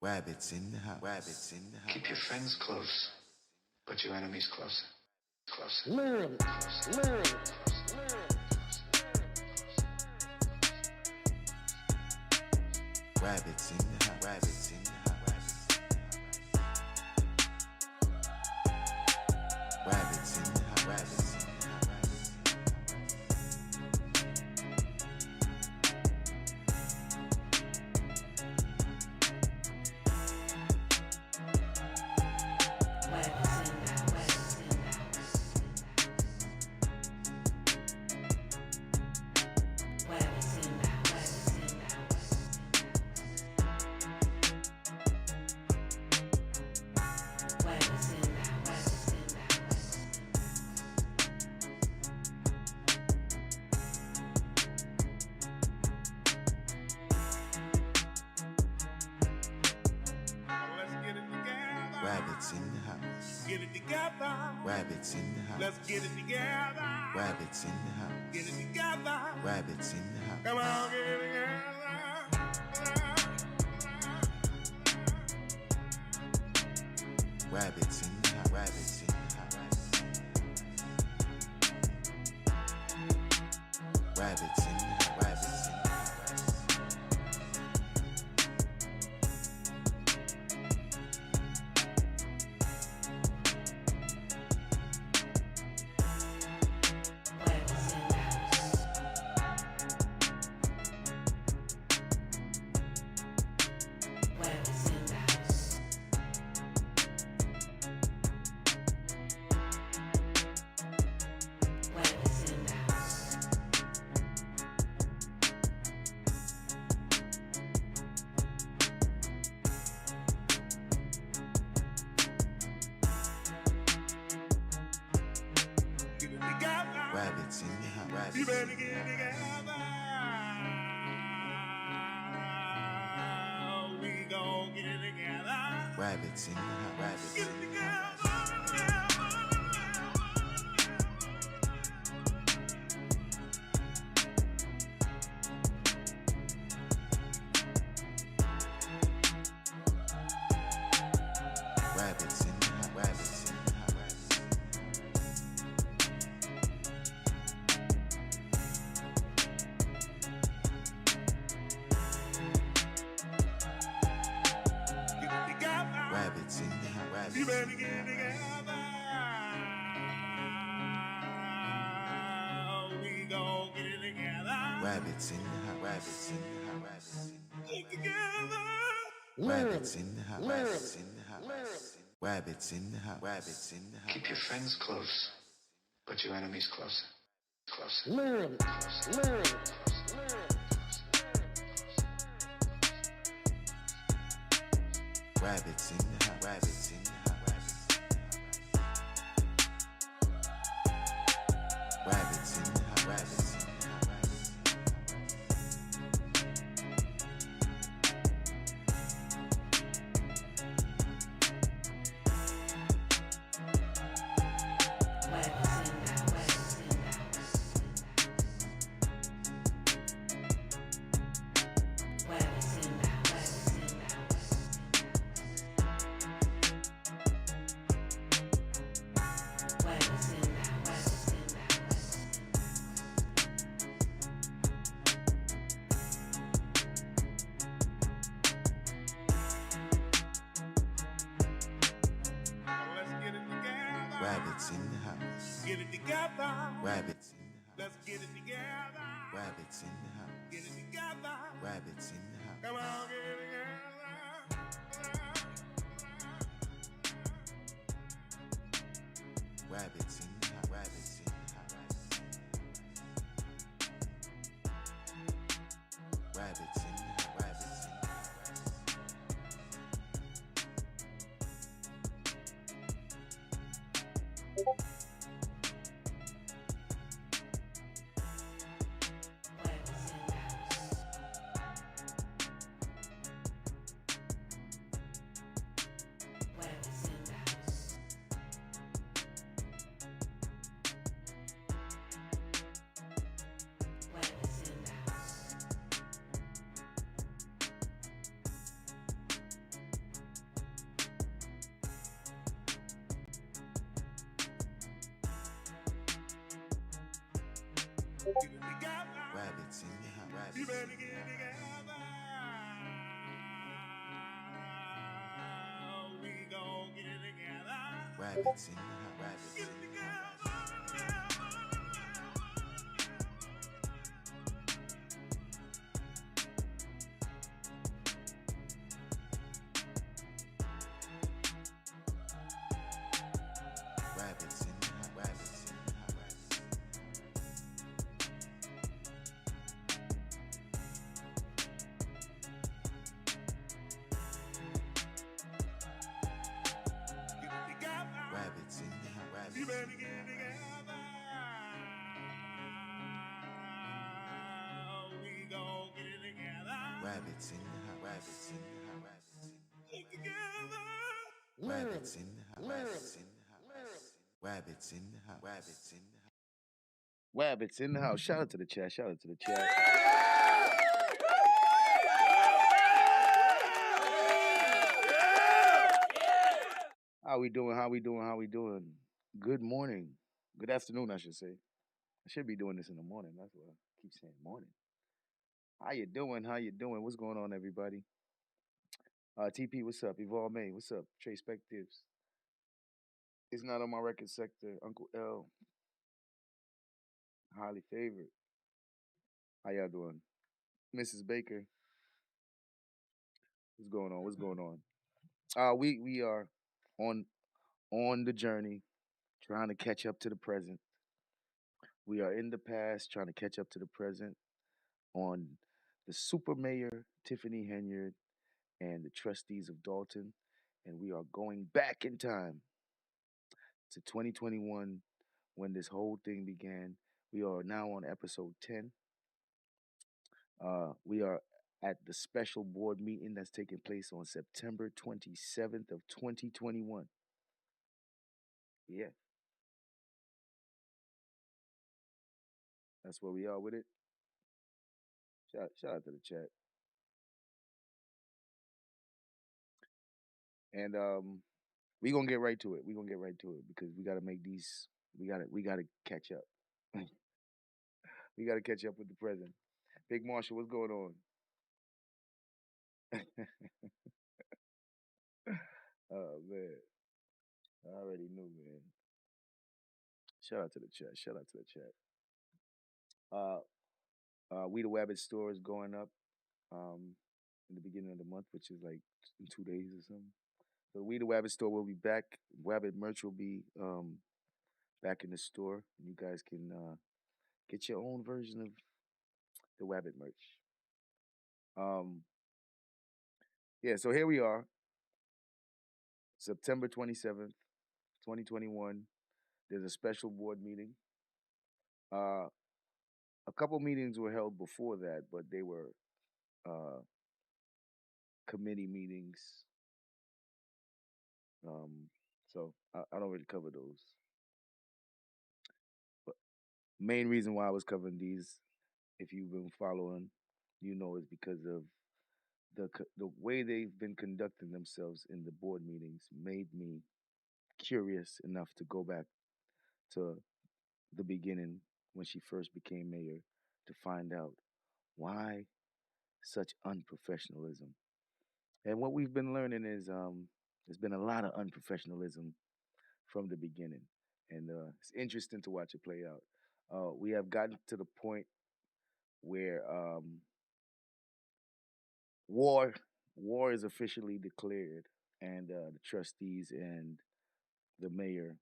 Rabbits in the house. Rabbits in the house. Keep your friends close, but your enemies closer. Closer. Literally. Rabbits in the house. Rabbits in the house. Rabbits in the house. Rabbits in the house. Rabbits in the house. Get it together. Rabbits in the house. Let's get it together. Rabbits in the house. Get it together. Rabbits in the house. Come on, get it together. Rabbits in the house. Rabbits in the house. Rabbits in the house. Rabbits in the house. Rabbits in the house. Rabbits You in the better get it together. We gon' get it together. Rabbits in the house. Rabbits Get in it the together. house. Rabbits in the house. Rabbits in the house. Get it together. Rabbits in the house. Rabbits You in better the get it house. together. We gon' get it together. Rabbits in the house. Rabbits in the house. Rabbits in the house. Get together. Rabbits in the house. Rabbits in the house. Rabbits in the house. Rabbits in the house. Keep your friends close, but your enemies closer. Closer. Literally. Rabbits in the house. Rabbits in the house. Rabbits in the house. Rabbits in the house. Let's get it together. Rabbits in the house. Get it together. Rabbits in the house. Let's get it together. Rabbits in the house. Get it together. Rabbits in the house. Come on, get it together. Rabbits in the house. Rabbits in the house. Rabbits in the house. Rabbits in the Get it together. Rabbits in the house. You better get it together. We gon' get it together. Rabbits in the house. Rabbits Get in it the together. house. Rabbits in the house. Rabbits in the house. Get it together. Rabbits in the house. Rabbits You in better the get it together. We gon' get it together. Rabbits in the house. Rabbits in the house. Get together. Rabbits in the house. Rabbits in the house. Rabbits in the house. Rabbits in the house. Wabbits in the house. Shout out to the chat. Shout out to the chat. How we doing? How we doing? How we doing? Good morning. Good afternoon, I should say. I should be doing this in the morning. That's why I keep saying morning. How you doing? How you doing? What's going on, everybody? TP, what's up? Evolve May, what's up? Trey Spectives. It's not on my record sector. Uncle L, highly favored. How y'all doing? Mrs. Baker, what's going on? What's going on? We are on the journey, trying to catch up to the present. We are in the past, trying to catch up to the present on the super mayor, Tiffany Henyard, and the trustees of Dolton. And we are going back in time to 2021 when this whole thing began. We are now on episode 10. We are at the special board meeting that's taking place on September 27th of 2021. Yeah, that's where we are with it. Shout out to the chat. And we gonna get right to it. We gonna get right to it because we gotta make these. We gotta catch up. We gotta catch up with the present. Big Marshall, what's going on? Oh man, I already knew, man. Shout out to the chat. Shout out to the chat. We the Wabbit store is going up in the beginning of the month, which is like in 2 days or something. So We the Wabbit store will be back. Wabbit merch will be back in the store. You guys can get your own version of the Wabbit merch. Yeah, so here we are, September 27th, 2021. There's a special board meeting. A couple meetings were held before that, but they were committee meetings. So I don't really cover those. But main reason why I was covering these, if you've been following, you know, is because of the way they've been conducting themselves in the board meetings made me curious enough to go back to the beginning when she first became mayor to find out why such unprofessionalism. And what we've been learning is there's been a lot of unprofessionalism from the beginning, and it's interesting to watch it play out. We have gotten to the point where war is officially declared, and the trustees and the mayor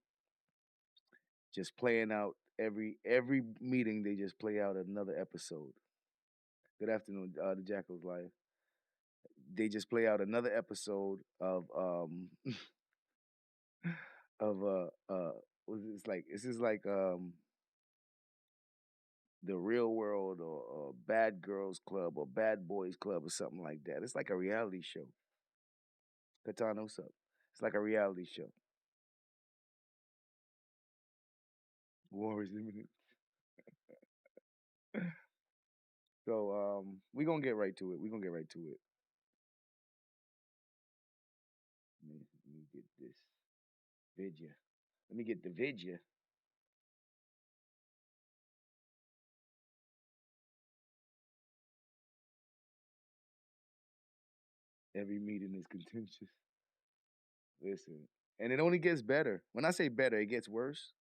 just playing out every meeting. They just play out another episode. Good afternoon, the Jackal's Life. They just play out another episode of of it's like this is like the Real World or Bad Girls Club or Bad Boys Club or something like that. It's like a reality show. Katana, what's up? It's like a reality show. War is imminent. So we gonna get right to it. We gonna get right to it. Let me get this video. Let me get the video. Every meeting is contentious. Listen, and it only gets better. When I say better, it gets worse.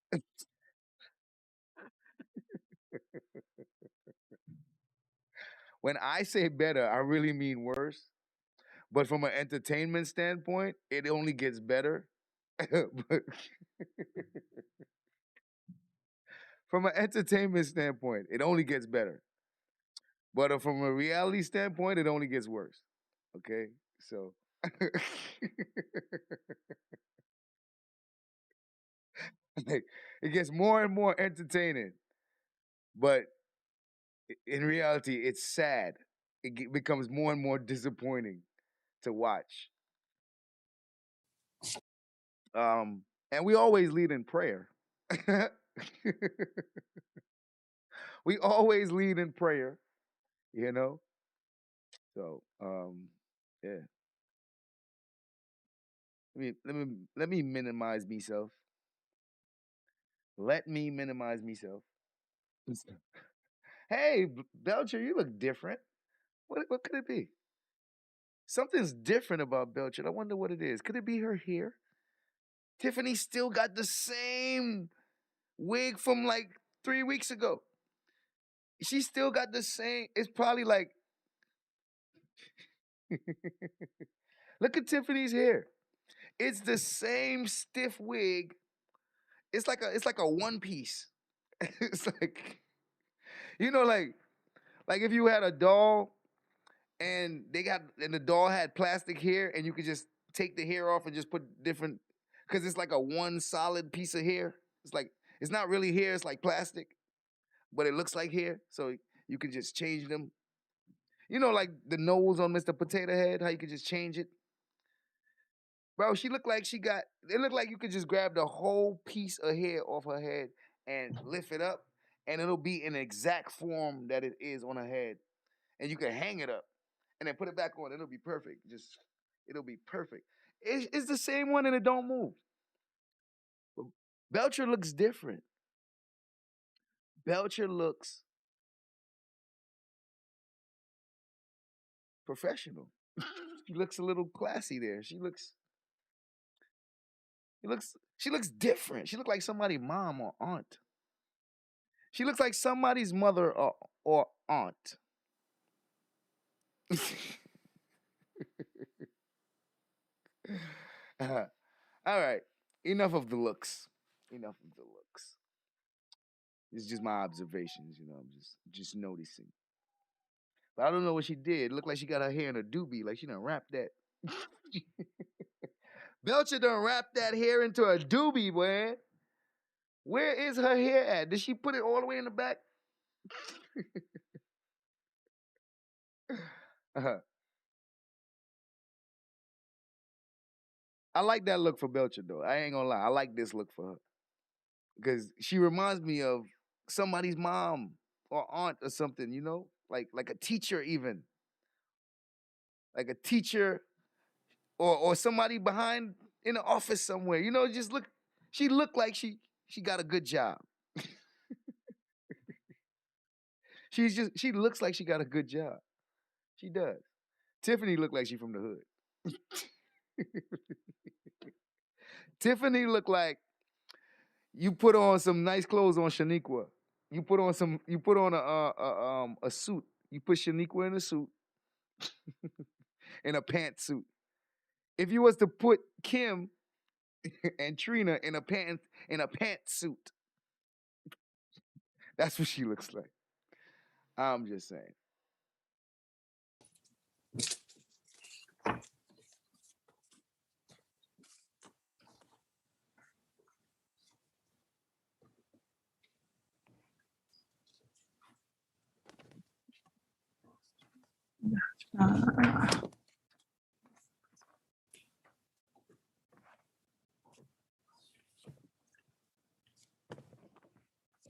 When I say better, I really mean worse. But from an entertainment standpoint, it only gets better. But from an entertainment standpoint, it only gets better. But from a reality standpoint, it only gets worse. Okay? So like, it gets more and more entertaining. But in reality, it's sad. It becomes more and more disappointing to watch. And we always lead in prayer. We always lead in prayer, you know? So, yeah. Let me minimize myself. Let me minimize myself. Hey, Belcher, you look different. What could it be? Something's different about Belcher. I wonder what it is. Could it be her hair? Tiffany still got the same wig from like 3 weeks ago. She still got the same. It's probably like, look at Tiffany's hair. It's the same stiff wig. It's like a one piece. It's like, you know, like if you had a doll and the doll had plastic hair and you could just take the hair off and just put different, because it's like a one solid piece of hair. It's like, it's not really hair, it's like plastic, but it looks like hair. So you can just change them. You know, like the nose on Mr. Potato Head, how you could just change it. Bro, it looked like you could just grab the whole piece of hair off her head and lift it up, and it'll be in the exact form that it is on her head. And you can hang it up and then put it back on. It'll be perfect. It'll be perfect. It's the same one and it don't move. But Belcher looks different. Belcher looks professional. She looks a little classy there. She looks different. She looks like somebody's mom or aunt. She looks like somebody's mother or aunt. All right. Enough of the looks. Enough of the looks. It's just my observations, I'm just noticing. But I don't know what she did. It looked like she got her hair in a doobie, like she done wrapped that. Belcher done wrapped that hair into a doobie, boy. Where is her hair at? Did she put it all the way in the back? I like that look for Belcher, though. I ain't gonna lie. I like this look for her. Because she reminds me of somebody's mom or aunt or something, like a teacher even. Like a teacher or somebody behind in the office somewhere. She looked like she got a good job. She looks like she got a good job. She does. Tiffany looked like she from the hood. Tiffany looked like you put on some nice clothes on Shaniqua. You put on a suit. You put Shaniqua in a suit, in a pantsuit. If you was to put Kim and Trina in a pantsuit, that's what she looks like. I'm just saying.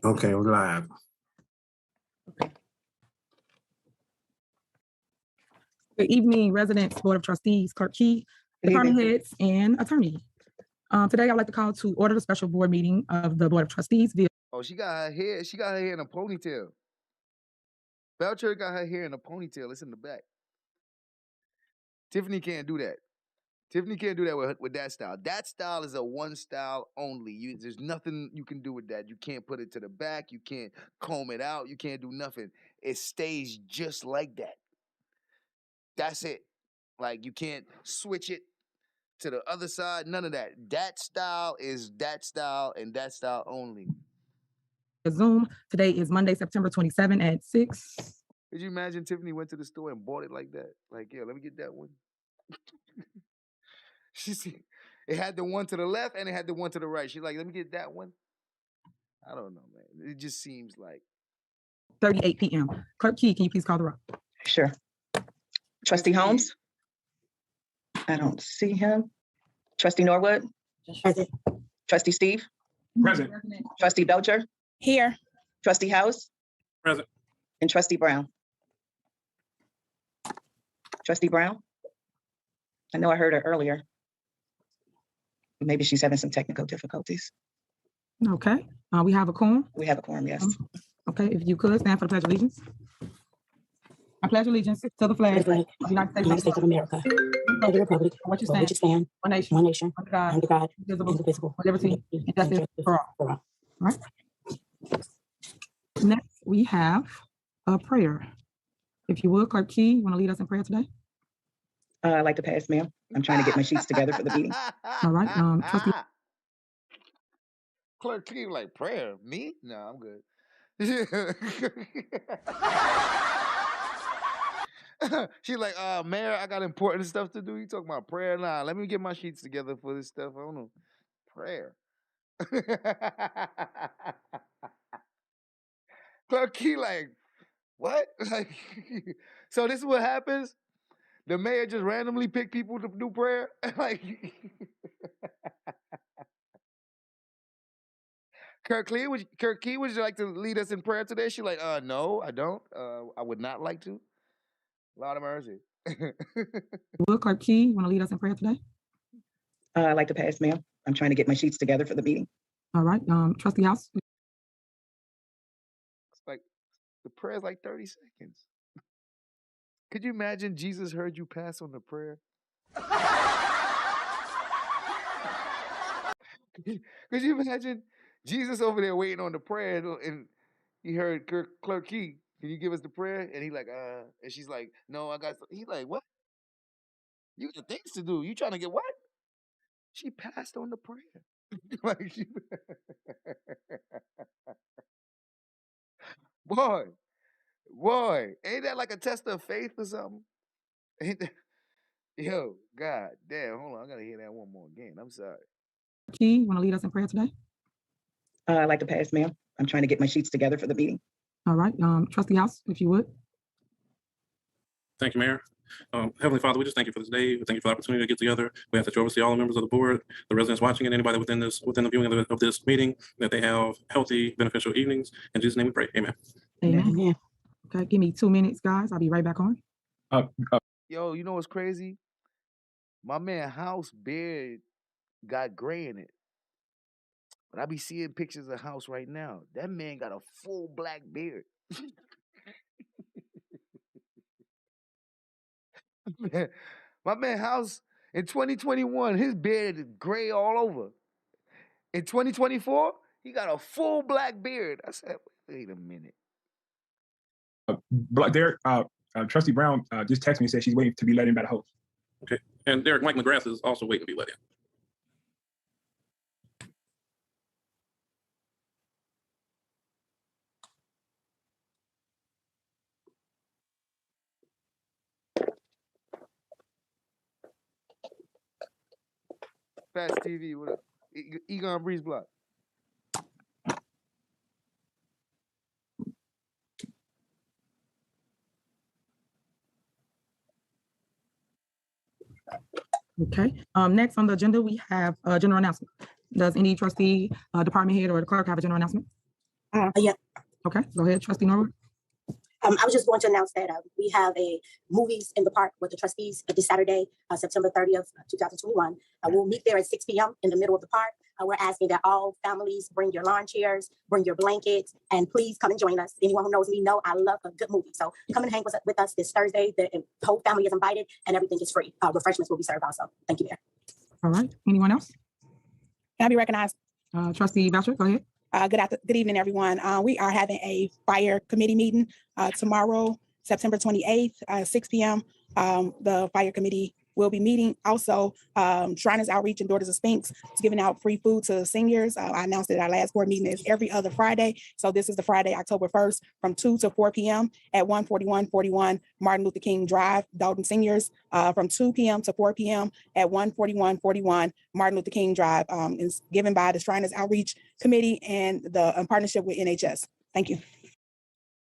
Okay, we're live. Good evening, residents, Board of Trustees, Clerk Key, department heads, and attorney. Today, I'd like to call to order the special board meeting of the Board of Trustees via. Oh, she got her hair in a ponytail. Belcher got her hair in a ponytail. It's in the back. Tiffany can't do that. Tiffany can't do that with that style. That style is a one style only. There's nothing you can do with that. You can't put it to the back. You can't comb it out. You can't do nothing. It stays just like that. That's it. Like you can't switch it to the other side. None of that. That style is that style and that style only. Zoom. Today is Monday, September 27 at 6. Could you imagine Tiffany went to the store and bought it like that? Like, yeah, let me get that one. It had the one to the left and it had the one to the right. She's like, let me get that one. I don't know, man. It just seems like 38 p.m. Clerk Key, can you please call the roll? Sure. Trustee Holmes? I don't see him. Trustee Norwood? Present. Trustee Steve? Present. Trustee Belcher? Here. Trustee House? Present. And Trustee Brown? Trustee Brown? I know I heard her earlier. Maybe she's having some technical difficulties. Okay. We have a quorum. We have a quorum, yes. Okay, if you could stand for the Pledge of Allegiance. I pledge allegiance to the flag of the United States of America, and the Republic for which it for which it stands, one nation, one nation, under God, under God, indivisible, indivisible, with liberty and justice for all. for all. Right. Next, we have a prayer. If you would, Clerk Key, you want to lead us in prayer today? I'd like to pass, ma'am. I'm trying to get my sheets together for the meeting. All right. Trustee. Clerk Key like prayer. Me? No, I'm good. She's like, Mayor, I got important stuff to do. You talking about prayer? Nah, let me get my sheets together for this stuff. I don't know. Prayer. Clerk Key like, what? Like, so this is what happens? The mayor just randomly pick people to do prayer? Like, Kirk Key, would you like to lead us in prayer today? She's like, no, I don't. I would not like to. Lord of mercy. Will Clerk Key, you want to lead us in prayer today? I'd like to pass, ma'am. I'm trying to get my sheets together for the meeting. All right. Trustee House. It's like, the prayer's like 30 seconds. Could you imagine Jesus heard you pass on the prayer? Could you imagine Jesus over there waiting on the prayer and he heard Clerk Key, can you give us the prayer? And he like, and she's like, no, I got, he's like, what? You got things to do. You trying to get what? She passed on the prayer. Like boy, ain't that like a test of faith or something? Ain't that, yo, God damn, hold on, I gotta hear that one more again. I'm sorry. Key, you want to lead us in prayer today? I'd like to pass, ma'am. I'm trying to get my sheets together for the meeting. All right. Trustee House, if you would. Thank you, Mayor. Heavenly Father, we just thank you for this day. We thank you for the opportunity to get together. We ask that you oversee all the members of the board, the residents watching, and anybody within the viewing of this meeting, that they have healthy, beneficial evenings. In Jesus' name we pray. Amen. Amen. Amen. Okay, give me 2 minutes, guys. I'll be right back on. Yo, you know what's crazy? My man House beard got gray in it. But I be seeing pictures of House right now. That man got a full black beard. My man House in 2021, his beard is gray all over. In 2024, he got a full black beard. I said, wait a minute. Derek, Trustee Brown just texted me and said she's waiting to be let in by the host. Okay. And Derek, Mike McGrath is also waiting to be let in. Fast TV, what up? Egon Breeze Block. Okay. Next on the agenda, we have a general announcement. Does any trustee, department head, or the clerk have a general announcement? Yeah. Okay, go ahead, Trustee Norwood. I was just going to announce that we have a movies in the park with the trustees this Saturday, September 30th, 2021. We'll meet there at 6 p.m. in the middle of the park. We're asking that all families bring your lawn chairs, bring your blankets, and please come and join us. Anyone who knows me know I love a good movie. So come and hang with us this Thursday. The whole family is invited and everything is free. Refreshments will be served also. Thank you, Mayor. All right. Anyone else? Can I be recognized? Trustee Boucher, go ahead. Good evening, everyone. We are having a fire committee meeting tomorrow, September 28th, 6 p.m. The fire committee will be meeting. Also, Shriners Outreach and Daughters of Sphinx is giving out free food to seniors. I announced that our last board meeting is every other Friday. So this is the Friday, October 1st, from 2 to 4 p.m. at 14141 Martin Luther King Drive, Dolton Seniors, from 2 p.m. to 4 p.m. at 14141 Martin Luther King Drive. Is given by the Shriners Outreach Committee and the in partnership with NHS. Thank you.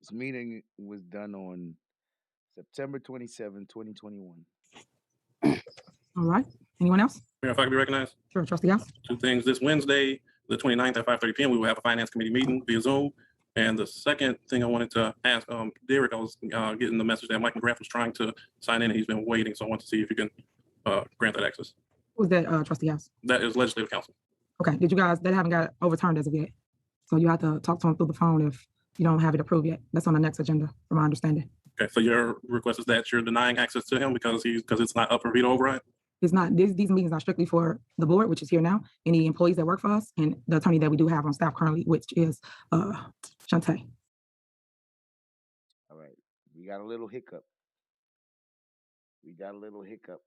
This meeting was done on September 27, 2021. All right. Anyone else? Mayor, if I could be recognized. Sure, Trustee House. Two things. This Wednesday, the 29th at 5:30 p.m., we will have a finance committee meeting via Zoom. And the second thing I wanted to ask, Derek, I was getting the message that Mike McGrath was trying to sign in and he's been waiting. So I want to see if you can grant that access. Who was that, Trustee House? That is Legislative Council. Okay. Did you guys, that haven't got overturned as of yet? So you have to talk to him through the phone if you don't have it approved yet. That's on the next agenda, from my understanding. Okay, so your request is that you're denying access to him because it's not up for veto override? It's not, these meetings are strictly for the board, which is here now, any employees that work for us, and the attorney that we do have on staff currently, which is Shantae. All right, we got a little hiccup. We got a little hiccup.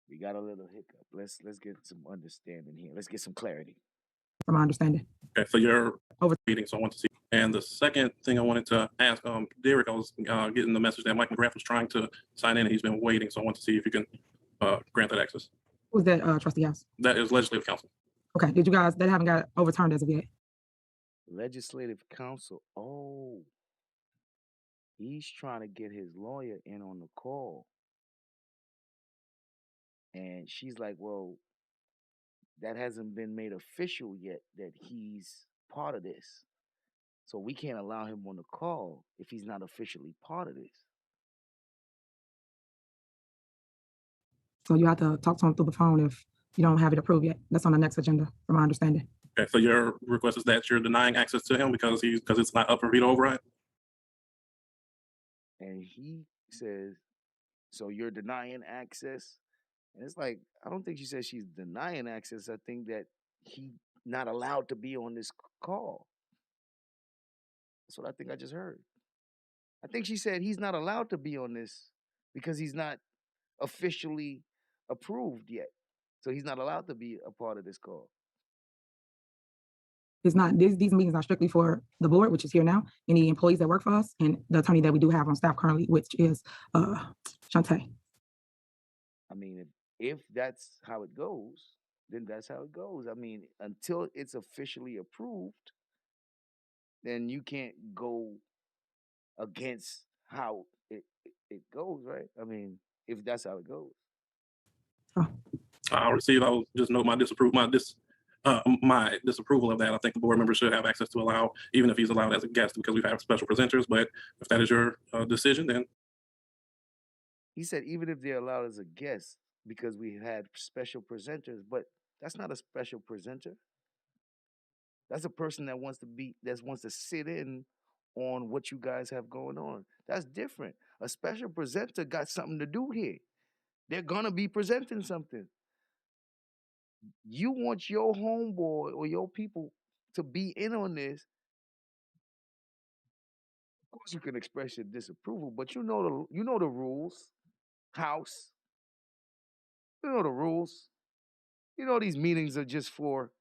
We got a little hiccup. Let's get some understanding here. Let's get some clarity. From my understanding. Okay, so you're over meeting, so I want to see. And the second thing I wanted to ask, Derek, I was getting the message that Mike McGrath was trying to sign in and he's been waiting. So I want to see if you can grant that access. Who was that, Trustee House? That is Legislative Council. Okay, did you guys, that haven't got overturned as of yet? Legislative Council. Oh, he's trying to get his lawyer in on the call. And she's like, well, that hasn't been made official yet that he's part of this. So we can't allow him on the call if he's not officially part of this. So you have to talk to him through the phone if you don't have it approved yet. That's on the next agenda, from my understanding. Okay, so your request is that you're denying access to him because it's not up for veto override? And he says, so you're denying access? And it's like, I don't think she says she's denying access. I think that he's not allowed to be on this call. That's what I think I just heard. I think she said he's not allowed to be on this because he's not officially approved yet. So he's not allowed to be a part of this call. It's not, these meetings are strictly for the board, which is here now, any employees that work for us, and the attorney that we do have on staff currently, which is Shantae. I mean, if that's how it goes, then that's how it goes. I mean, until it's officially approved, then you can't go against how it goes, right? I mean, if that's how it goes. I'll just note my disapproval of that. I think the board members should have access to allow, even if he's allowed as a guest, because we've had special presenters. But if that is your decision, then. He said even if they're allowed as a guest, because we had special presenters, but that's not a special presenter. That's a person that wants to sit in on what you guys have going on. That's different. A special presenter got something to do here. They're gonna be presenting something. You want your homeboy or your people to be in on this. Of course, you can express your disapproval, but you know the rules. House. You know the rules. You know these meetings are just for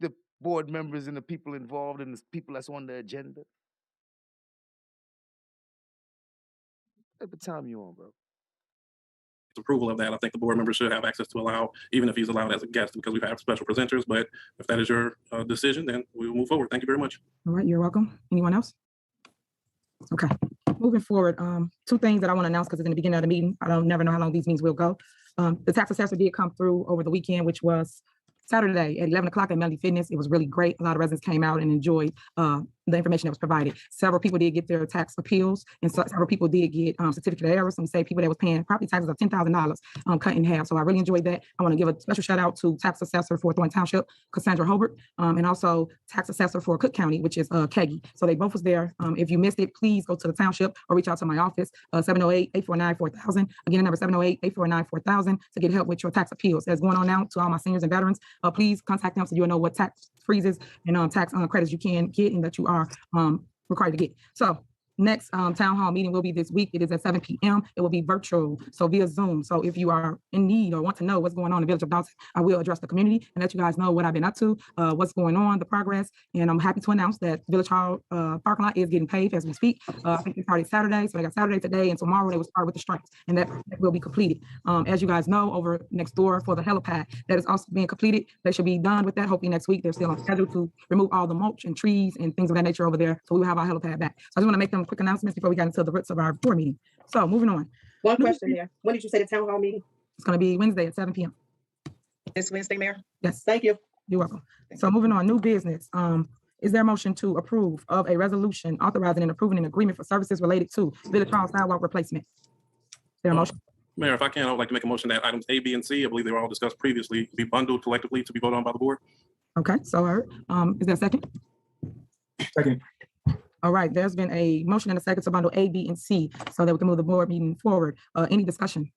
the board members and the people involved and the people that's on the agenda. What type of time you on, bro? Approval of that. I think the board members should have access to allow, even if he's allowed as a guest, because we've had special presenters. But if that is your decision, then we will move forward. Thank you very much. All right, you're welcome. Anyone else? Okay, moving forward, two things that I want to announce because it's in the beginning of the meeting. I don't never know how long these meetings will go. The tax assessor did come through over the weekend, which was Saturday at 11 o'clock at Melody Fitness. It was really great. A lot of residents came out and enjoyed the information that was provided. Several people did get their tax appeals, and several people did get certificate of errors. Some say people that was paying property taxes of $10,000 cut in half. So I really enjoyed that. I want to give a special shout out to tax assessor for Thornton Township, Cassandra Hobart, and also tax assessor for Cook County, which is Keggy. So they both was there. If you missed it, please go to the township or reach out to my office, 708-849-4000. Again, the number 708-849-4000 to get help with your tax appeals. That's going on now to all my seniors and veterans. Please contact them so you'll know what tax freezes and tax credits you can get and that you are required to get. So next town hall meeting will be this week. It is at 7 p.m. It will be virtual, so via Zoom. So if you are in need or want to know what's going on in the village of Dolton, I will address the community and let you guys know what I've been up to, what's going on, the progress. And I'm happy to announce that Village Hall parking lot is getting paved as we speak. I think they started Saturday, so they got Saturday today, and tomorrow they will start with the stripes, and that will be completed. As you guys know, over next door for the helipad, that is also being completed. They should be done with that hopefully next week. They're still on schedule to remove all the mulch and trees and things of that nature over there, so we will have our helipad back. So I just want to make them quick announcements before we get into the roots of our board meeting. So moving on. One question there. When did you say the town hall meeting? It's going to be Wednesday at 7 p.m. This Wednesday, Mayor? Yes. Thank you. You're welcome. So moving on, new business. Is there a motion to approve of a resolution authorizing and approving an agreement for services related to Village Hall sidewalk replacement? Is there a motion? Mayor, if I can, I would like to make a motion that items A, B, and C, I believe they were all discussed previously, be bundled collectively to be voted on by the board. Okay, so heard. Is there a second? Second. All right, there's been a motion and a second to bundle A, B, and C so that we can move the board meeting forward. Any discussion?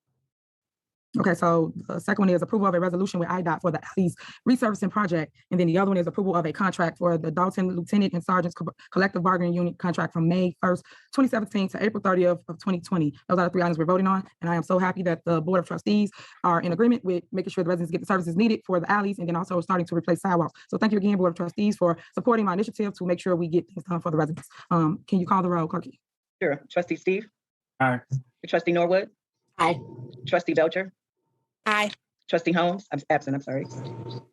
Okay, so the second one is approval of a resolution with IDOT for the Alleys resurfacing project. And then the other one is approval of a contract for the Dolton Lieutenant and Sergeant's Collective Bargaining Unit contract from May 1st, 2017 to April 30th of 2020. Those are the three items we're voting on. And I am so happy that the Board of Trustees are in agreement with making sure the residents get the services needed for the alleys and then also starting to replace sidewalks. So thank you again, Board of Trustees, for supporting my initiative to make sure we get things done for the residents. Can you call the roll, Clerky? Sure. Trustee Steve? Aye. Trustee Norwood? Aye. Trustee Belcher? Aye. Trustee Holmes? I'm absent, I'm sorry.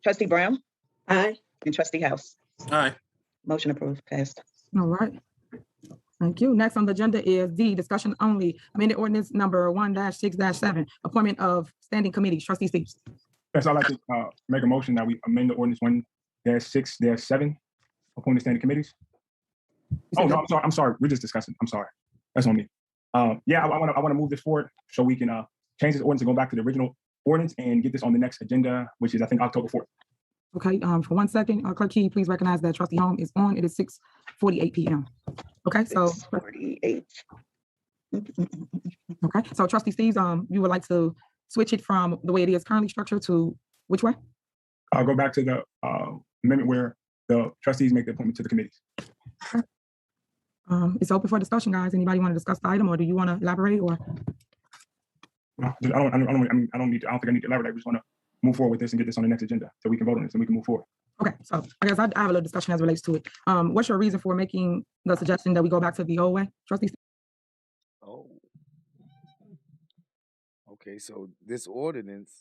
Trustee Brown? Aye. And Trustee House? Aye. Motion approved, passed. All right. Thank you. Next on the agenda is D, discussion only, amended ordinance number 1-6-7, appointment of standing committees. Trustee Steve. Yes, I'd like to make a motion that we amend the ordinance 1-6-7, appointed standing committees. Oh, no, I'm sorry. We're just discussing. I'm sorry. That's on me. Yeah, I want to move this forward so we can change this ordinance and go back to the original ordinance and get this on the next agenda, which is, I think, October 4th. Okay, for 1 second, Clerk Key, please recognize that Trustee Holmes is on. It is 6:48 p.m. Okay, so 48. okay, so Trustee Steves, you would like to switch it from the way it is currently structured to which way? I'll go back to the amendment where the trustees make the appointment to the committees. Okay. It's open for discussion, guys. Anybody want to discuss the item, or do you want to elaborate? Or I don't think I need to elaborate. We just want to move forward with this and get this on the next agenda so we can vote on this and we can move forward. okay, so I guess I have a little discussion as it relates to it. What's your reason for making the suggestion that we go back to the old way, Trustee? Oh. Okay, so this ordinance,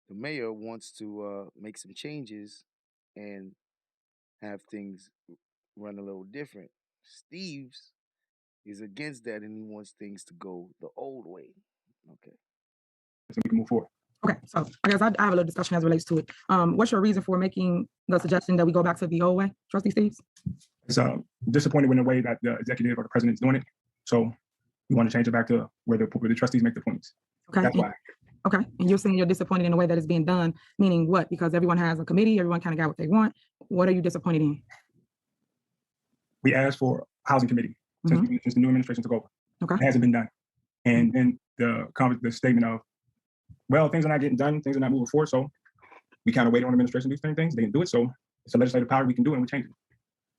the mayor wants to make some changes and have things run a little different. Steve's is against that and he wants things to go the old way. Okay. So we can move forward. Okay, so I guess I have a little discussion as it relates to it. What's your reason for making the suggestion that we go back to the old way, Trustee Steves? It's disappointed with the way that the executive or the president is doing it. So we want to change it back to where the trustees make the appointments. Okay. That's why. Okay, and you're saying you're disappointed in the way that it's being done, meaning what? Because everyone has a committee, everyone kind of got what they want. What are you disappointed in? We asked for a housing committee since the new administration took over. Okay. It hasn't been done. And then the statement of, well, things are not getting done, things are not moving forward. So we kind of waited on the administration to do certain things. They didn't do it. So it's a legislative power, we can do it and we change it.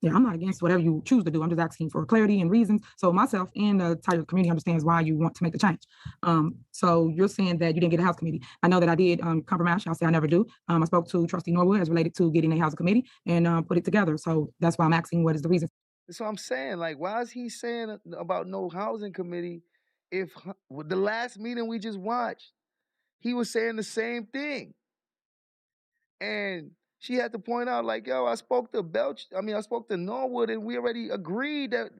Yeah, I'm not against whatever you choose to do. I'm just asking for clarity and reasons. So myself and the entire community understands why you want to make the change. So you're saying that you didn't get a house committee. I know that I did compromise. I'll say I never do. I spoke to Trustee Norwood as related to getting a housing committee and put it together. So that's why I'm asking what is the reason. That's what I'm saying. Like, why is he saying about no housing committee if the last meeting we just watched, he was saying the same thing? And she had to point out, like, yo, I spoke to Norwood, and we already agreed that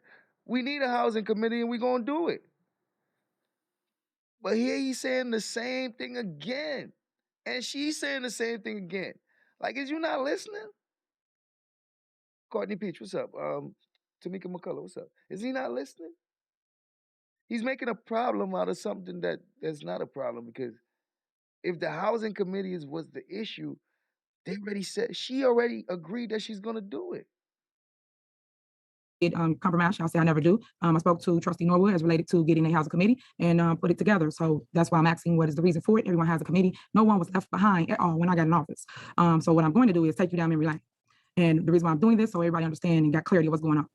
we need a housing committee and we're going to do it. But here he's saying the same thing again. And she's saying the same thing again. Like, is you not listening? Courtney Peach, what's up? Tamika McCullough, what's up? Is he not listening? He's making a problem out of something that's not a problem, because if the housing committee was the issue, she already agreed that she's gonna do it. Compromise. I'll say I never do. I spoke to Trustee Norwood as related to getting a housing committee and put it together. So that's why I'm asking what is the reason for it. Everyone has a committee. No one was left behind at all when I got in office. So what I'm going to do is take you down memory lane. And the reason why I'm doing this, so everybody understand and got clarity of what's going on.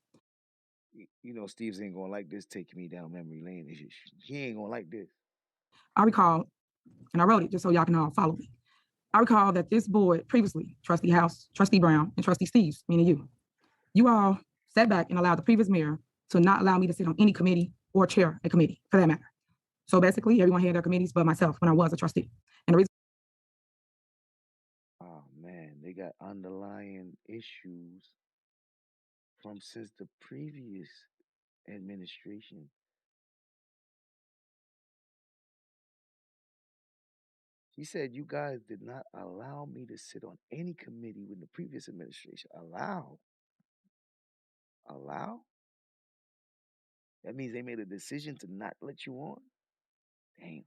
You know, Steve's ain't gonna like this taking me down memory lane. He ain't gonna like this. I recall, and I wrote it just so y'all can all follow me. I recall that this board previously, Trustee House, Trustee Brown, and Trustee Steves, meaning you all sat back and allowed the previous mayor to not allow me to sit on any committee or chair a committee, for that matter. So basically, everyone had their committees but myself when I was a trustee. And the reason. Oh man, they got underlying issues from since the previous administration. He said, you guys did not allow me to sit on any committee with the previous administration. Allow? That means they made a decision to not let you on? Damn.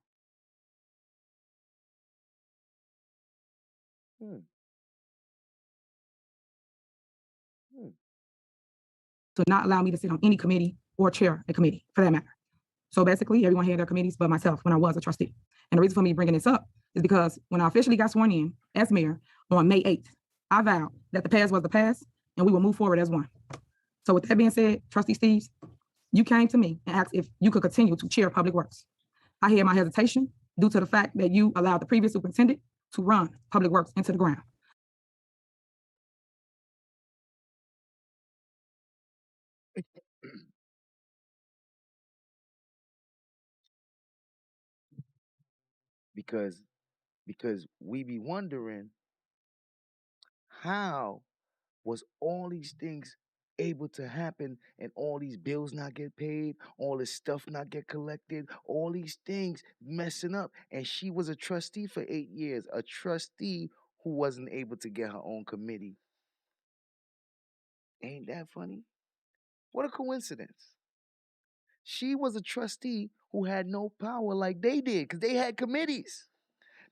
To not allow me to sit on any committee or chair a committee, for that matter. So basically, everyone had their committees but myself when I was a trustee. And the reason for me bringing this up is because when I officially got sworn in as mayor on May 8th, I vowed that the past was the past and we will move forward as one. So with that being said, Trustee Steves, you came to me and asked if you could continue to chair Public Works. I had my hesitation due to the fact that you allowed the previous superintendent to run Public Works into the ground. Because we be wondering, how was all these things able to happen and all these bills not get paid, all this stuff not get collected, all these things messing up. And she was a trustee for 8 years, a trustee who wasn't able to get her own committee. Ain't that funny? What a coincidence. She was a trustee who had no power like they did, because they had committees.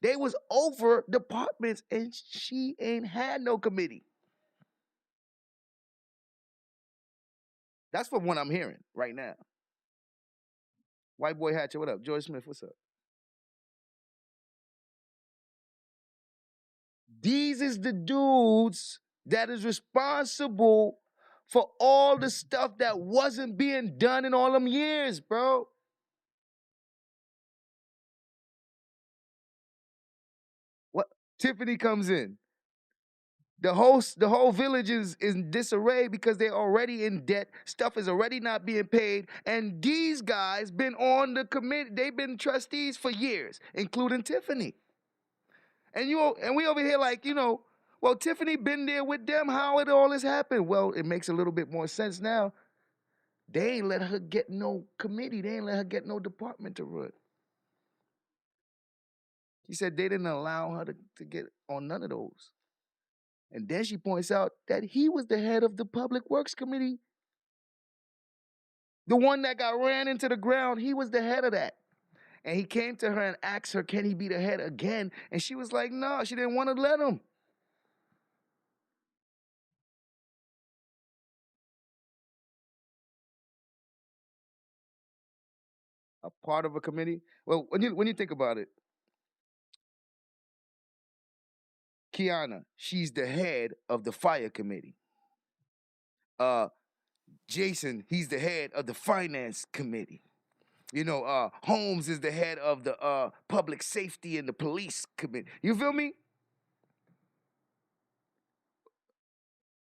They was over departments and she ain't had no committee. That's from what I'm hearing right now. White Boy Hatcher, what up? George Smith, what's up? These is the dudes that is responsible for all the stuff that wasn't being done in all them years, bro. What? Tiffany comes in. The whole village is in disarray because they're already in debt. Stuff is already not being paid. And these guys been on the committee. They've been trustees for years, including Tiffany. And we over here like, well, Tiffany been there with them. How it all has happened? Well, it makes a little bit more sense now. They ain't let her get no committee. They ain't let her get no department to run. She said they didn't allow her to get on none of those. And then she points out that he was the head of the Public Works Committee. The one that got ran into the ground, he was the head of that. And he came to her and asked her, can he be the head again? And she was like, no, she didn't want to let him. A part of a committee? Well, when you think about it, Kiana, she's the head of the fire committee. Jason, he's the head of the finance committee. Holmes is the head of the public safety and the police committee. You feel me?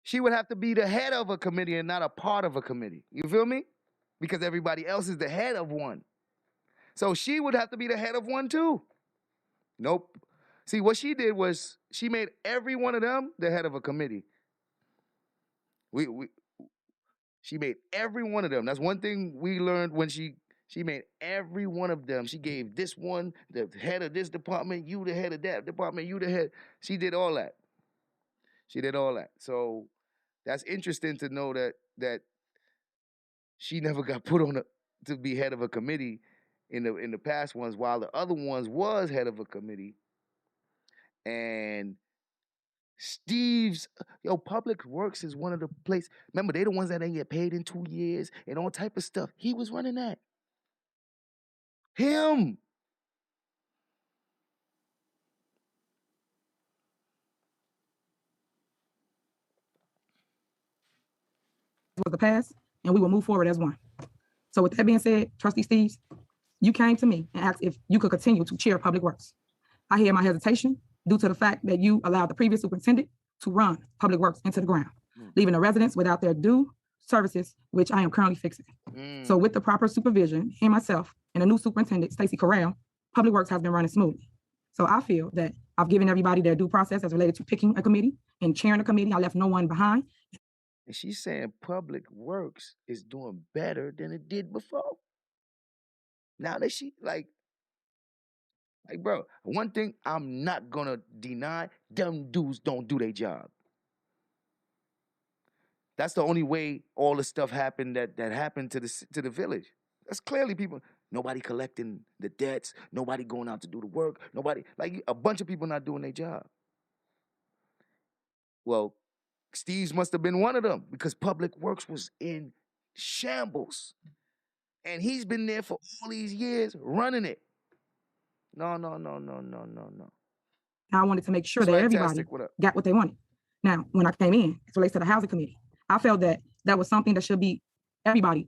She would have to be the head of a committee and not a part of a committee. You feel me? Because everybody else is the head of one. So she would have to be the head of one too. Nope. See, what she did was she made every one of them the head of a committee. She made every one of them. That's one thing we learned when she She made every one of them. She gave this one, the head of this department, you the head of that department, you the head. She did all that. She did all that. So that's interesting to know that she never got put on to be head of a committee in the past ones, while the other ones was head of a committee. And Steve's, Public Works is one of the places. Remember, they the ones that ain't get paid in 2 years and all type of stuff. He was running that. Him. Was the past, and we will move forward as one. So with that being said, Trustee Steves, you came to me and asked if you could continue to chair Public Works. I hear my hesitation due to the fact that you allowed the previous superintendent to run Public Works into the ground, leaving the residents without their due services, which I am currently fixing. So with the proper supervision and myself and the new superintendent, Stacey Corral, Public Works has been running smoothly. So I feel that I've given everybody their due process as related to picking a committee and chairing a committee. I left no one behind. And she's saying Public Works is doing better than it did before. Now that she, like, bro, one thing I'm not gonna deny, them dudes don't do their job. That's the only way all the stuff happened that happened to the village. That's clearly people, nobody collecting the debts, nobody going out to do the work, nobody, like a bunch of people not doing their job. Well, Steve's must have been one of them because Public Works was in shambles. And he's been there for all these years running it. No. I wanted to make sure that everybody got what they wanted. Now, when I came in, as it relates to the housing committee, I felt that that was something that should be everybody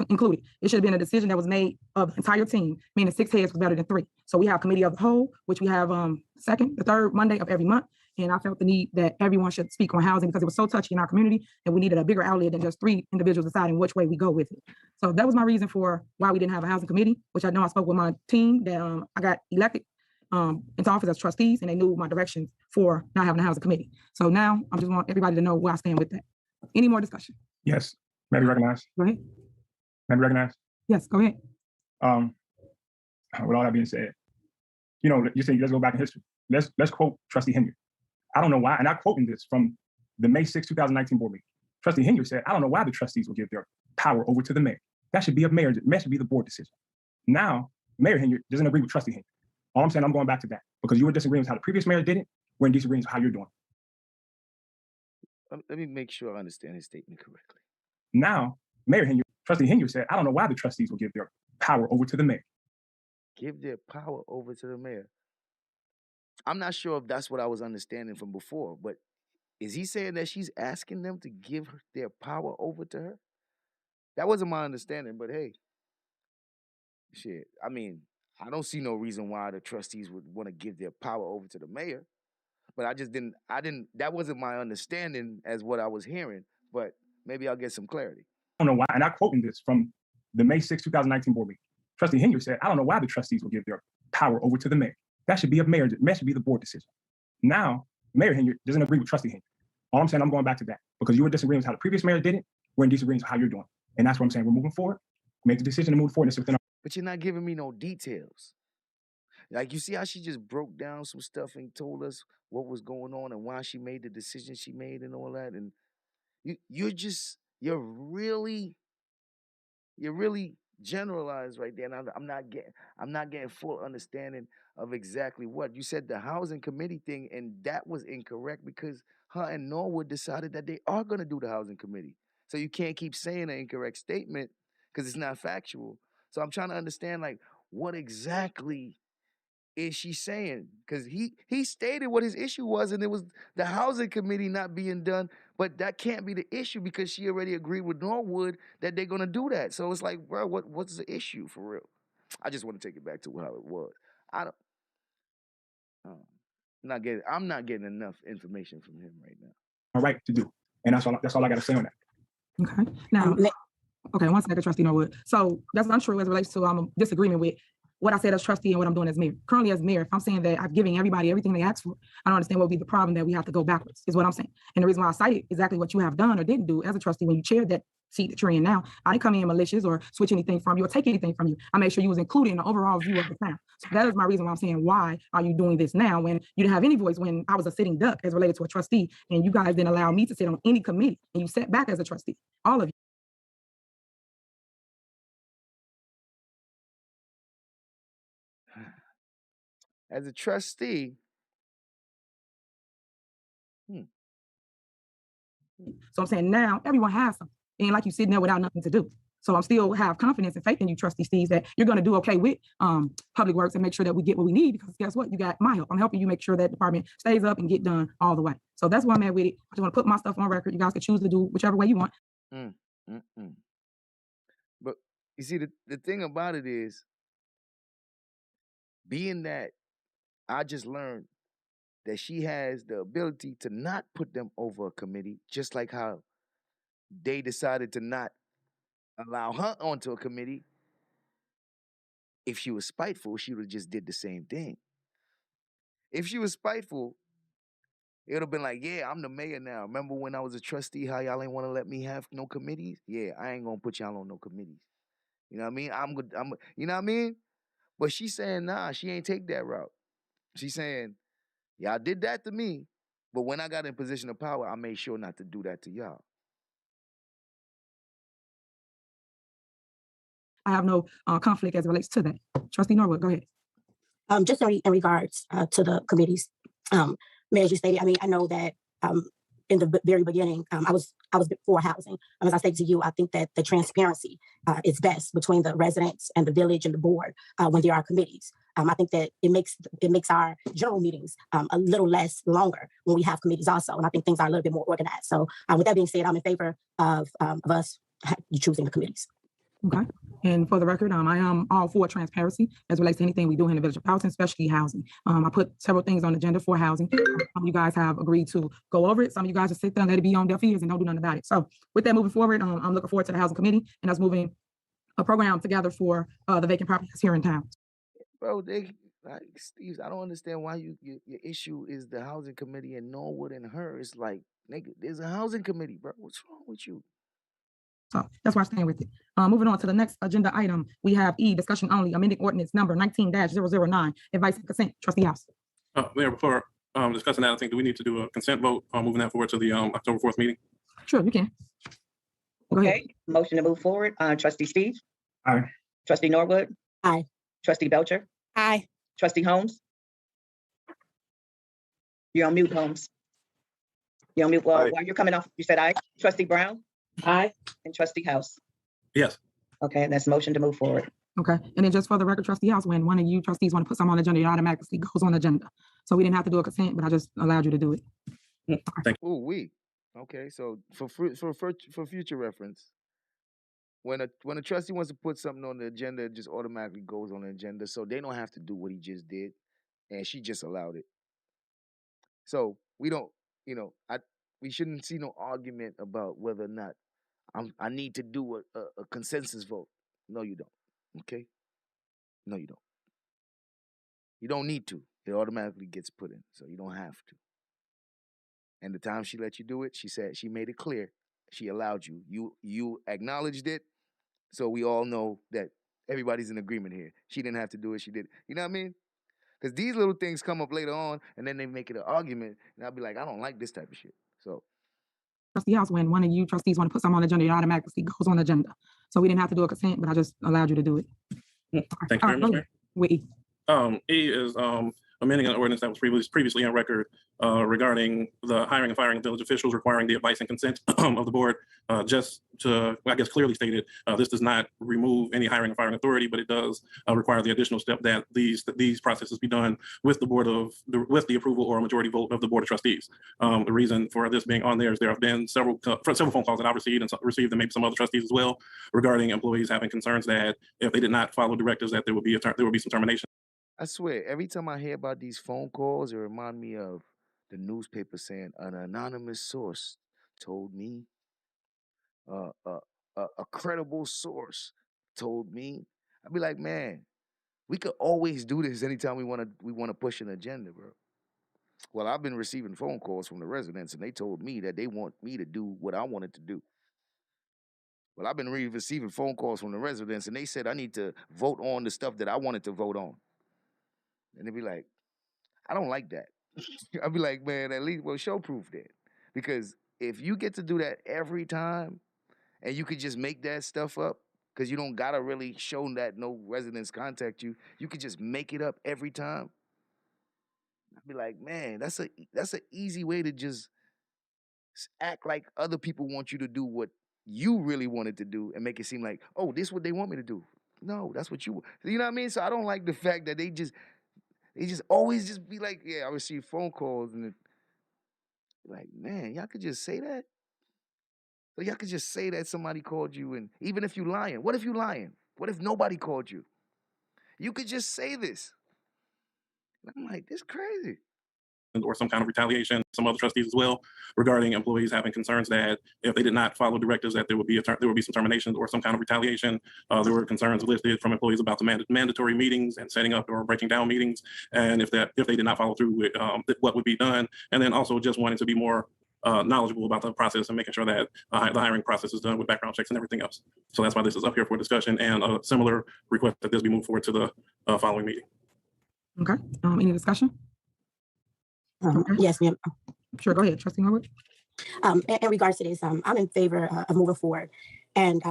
included. It should have been a decision that was made of the entire team, meaning 6 heads was better than 3. So we have committee of the whole, which we have the third Monday of every month. And I felt the need that everyone should speak on housing because it was so touchy in our community and we needed a bigger outlet than just 3 individuals deciding which way we go with it. So that was my reason for why we didn't have a housing committee, which I know I spoke with my team that I got elected into office as trustees and they knew my directions for not having a housing committee. So now I just want everybody to know where I stand with that. Any more discussion? Yes. May I be recognized? Go ahead. May I be recognized? Yes, go ahead. With all that being said, you say let's go back in history. Let's quote Trustee Henyard. I don't know why, and I'm quoting this from the May 6, 2019 board meeting. Trustee Henyard said, I don't know why the trustees will give their power over to the mayor. That should be that should be the board decision. Now, Mayor Henyard doesn't agree with Trustee Henyard. All I'm saying, I'm going back to that because you were disagreeing with how the previous mayor did it. We're in disagreement with how you're doing it. Let me make sure I understand his statement correctly. Now, Mayor Henyard, Trustee Henyard said, I don't know why the trustees will give their power over to the mayor. Give their power over to the mayor. I'm not sure if that's what I was understanding from before, but is he saying that she's asking them to give their power over to her? That wasn't my understanding, but hey, shit. I mean, I don't see no reason why the trustees would want to give their power over to the mayor, but that wasn't my understanding as what I was hearing, but maybe I'll get some clarity. I don't know why, and I'm quoting this from the May 6, 2019 board meeting. Trustee Henyard said, I don't know why the trustees will give their power over to the mayor. That should be that should be the board decision. Now, Mayor Henyard doesn't agree with Trustee Henyard. All I'm saying, I'm going back to that because you were disagreeing with how the previous mayor did it. We're in disagreement with how you're doing it. And that's what I'm saying. We're moving forward. Make the decision to move forward. But you're not giving me no details. Like, you see how she just broke down some stuff and told us what was going on and why she made the decision she made and all that. And you're really generalized right there. And I'm not getting full understanding of exactly what you said. The housing committee thing, and that was incorrect because her and Norwood decided that they are going to do the housing committee. So you can't keep saying an incorrect statement because it's not factual. So I'm trying to understand, like, what exactly is she saying? Because he stated what his issue was, and it was the housing committee not being done. But that can't be the issue because she already agreed with Norwood that they're gonna do that. So it's like, bro, what's the issue for real? I just want to take it back to how it was. I'm not getting enough information from him right now. All right to do, and that's all I got to say on that. Okay. Now, okay, one second, Trustee Norwood. So that's untrue as it relates to disagreement with what I said as trustee and what I'm doing as mayor. Currently as mayor, if I'm saying that I'm giving everybody everything they asked for, I don't understand what would be the problem that we have to go backwards, is what I'm saying. And the reason why I cited exactly what you have done or didn't do as a trustee when you chaired that seat that you're in now, I didn't come in malicious or switch anything from you or take anything from you. I made sure you was included in the overall view of the town. So that is my reason why I'm saying, why are you doing this now when you didn't have any voice when I was a sitting duck as related to a trustee and you guys didn't allow me to sit on any committee and you sat back as a trustee, all of you. As a trustee, So I'm saying now everyone has something. It ain't like you sitting there without nothing to do. So I'm still have confidence and faith in you, Trustee Steves, that you're going to do okay with public works and make sure that we get what we need, because guess what? You got my help. I'm helping you make sure that department stays up and get done all the way. So that's why I'm at with it. I just want to put my stuff on record. You guys can choose to do whichever way you want. But you see, the thing about it is, being that I just learned that she has the ability to not put them over a committee, just like how they decided to not allow her onto a committee. If she was spiteful, she would have just did the same thing. If she was spiteful, it would have been like, yeah, I'm the mayor now. Remember when I was a trustee, how y'all ain't want to let me have no committees? Yeah, I ain't going to put y'all on no committees. You know what I mean? You know what I mean? But she's saying, nah, she ain't take that route. She's saying, y'all did that to me, but when I got in position of power, I made sure not to do that to y'all. I have no conflict as it relates to that. Trustee Norwood, go ahead. Just in regards to the committees, Mayor, as you stated, I mean, I know that in the very beginning, I was for housing. As I stated to you, I think that the transparency is best between the residents and the village and the board when there are committees. I think that it makes our general meetings a little less longer when we have committees also, and I think things are a little bit more organized. So with that being said, I'm in favor of us choosing the committees. Okay. And for the record, I am all for transparency as relates to anything we do in the village of housing, especially housing. I put several things on the agenda for housing. Some of you guys have agreed to go over it. Some of you guys just sit there and let it be on deaf ears and don't do nothing about it. So with that moving forward, I'm looking forward to the housing committee and us moving a program together for the vacant properties here in town. Bro, Steve, I don't understand why your issue is the housing committee and Norwood and her. It's like, nigga, there's a housing committee, bro. What's wrong with you? So that's why I'm staying with it. Moving on to the next agenda item, we have E, discussion only, amending ordinance number 19-009, advice and consent. Trustee House. Mayor, before discussing that, I think, do we need to do a consent vote moving that forward to the October 4th meeting? Sure, you can. Go Okay, ahead. motion to move forward. Trustee Steve? Aye. Trustee Norwood? Aye. Trustee Belcher? Aye. Trustee Holmes? You're on mute, Holmes. You're on mute. Well, while you're coming off, you said aye. Trustee Brown? Aye. And Trustee House? Yes. Okay, that's motion to move forward. Okay, and then just for the record, Trustee House, when one of you trustees want to put something on the agenda, it automatically goes on the agenda. So we didn't have to do a consent, but I just allowed you to do it. Thank you. Ooh, okay. So for future reference, when a trustee wants to put something on the agenda, it just automatically goes on the agenda. So they don't have to do what he just did, and she just allowed it. So we don't, we shouldn't see no argument about whether or not I need to do a consensus vote. No, you don't. Okay? No, you don't. You don't need to. It automatically gets put in, so you don't have to. And the time she let you do it, she said she made it clear. She allowed you. You acknowledged it, so we all know that everybody's in agreement here. She didn't have to do it. She did. You know what I mean? Because these little things come up later on, and then they make it an argument, and I'll be like, I don't like this type of shit. So. Trustee House, when one of you trustees want to put something on the agenda, it automatically goes on the agenda. So we didn't have to do a consent, but I just allowed you to do it. Thank you very much, Mayor. With E. E is amending an ordinance that was previously on record regarding the hiring and firing of village officials, requiring the advice and consent of the board. Just to, I guess, clearly stated, this does not remove any hiring and firing authority, but it does require the additional step that these processes be done with with the approval or a majority vote of the board of trustees. The reason for this being on there is there have been several phone calls that I've received and maybe some other trustees as well regarding employees having concerns that if they did not follow directives, that there would be some termination. I swear, every time I hear about these phone calls, it reminds me of the newspaper saying an anonymous source told me, a credible source told me. I'd be like, man, We could always do this anytime we want to push an agenda, bro. Well, I've been receiving phone calls from the residents, and they told me that they want me to do what I wanted to do. Well, I've been receiving phone calls from the residents, and they said I need to vote on the stuff that I wanted to vote on. And they'd be like, I don't like that. I'd be like, man, at least, well, show proof that. Because if you get to do that every time, and you could just make that stuff up, because you don't gotta really show that no residents contact you, you could just make it up every time. I'd be like, man, that's an easy way to just act like other people want you to do what you really wanted to do and make it seem like, oh, this is what they want me to do. No, that's what you know what I mean? So I don't like the fact that they just always just be like, yeah, I receive phone calls and like, man, y'all could just say that. So y'all could just say that somebody called you, and even if you lying, what if you lying? What if nobody called you? You could just say this. And I'm like, this crazy. Or some kind of retaliation, some other trustees as well, regarding employees having concerns that if they did not follow directives, that there would be some terminations or some kind of retaliation. There were concerns listed from employees about the mandatory meetings and setting up or breaking down meetings, and if they did not follow through with what would be done, and then also just wanting to be more knowledgeable about the process and making sure that the hiring process is done with background checks and everything else. So that's why this is up here for discussion, and a similar request that this be moved forward to the following meeting. Okay, any discussion? Yes, ma'am. Sure, go ahead, Trustee Norwood. In regards to this, I'm in favor of moving forward. And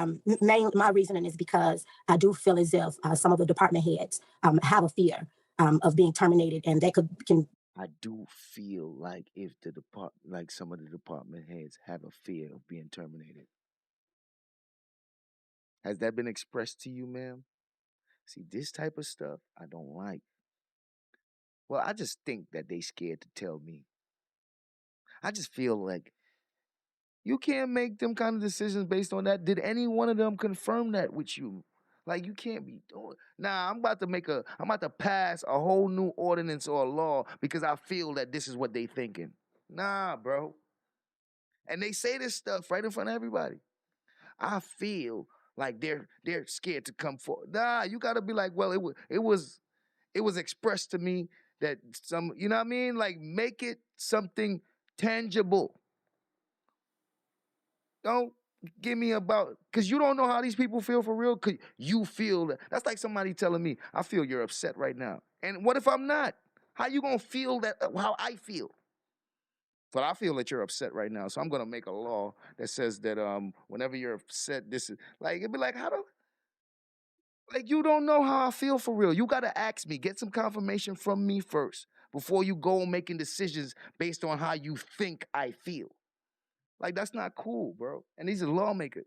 my reasoning is because I do feel as if some of the department heads have a fear of being terminated, and that can. I do feel like if some of the department heads have a fear of being terminated. Has that been expressed to you, ma'am? See, this type of stuff I don't like. Well, I just think that they scared to tell me. I just feel like you can't make them kind of decisions based on that. Did any one of them confirm that with you? Like, you can't be doing. Nah, I'm about to pass a whole new ordinance or a law because I feel that this is what they thinking. Nah, bro. And they say this stuff right in front of everybody. I feel like they're scared to come forward. Nah, you gotta be like, well, it was expressed to me that some, you know what I mean? Like, make it something tangible. Don't give me about, because you don't know how these people feel for real. Cause you feel that. That's like somebody telling me, I feel you're upset right now. And what if I'm not? How you gonna feel that, how I feel? But I feel that you're upset right now. So I'm gonna make a law that says that whenever you're upset, this is like, it'd be like, like, you don't know how I feel for real. You gotta ask me, get some confirmation from me first before you go making decisions based on how you think I feel. Like, that's not cool, bro. And these are lawmakers.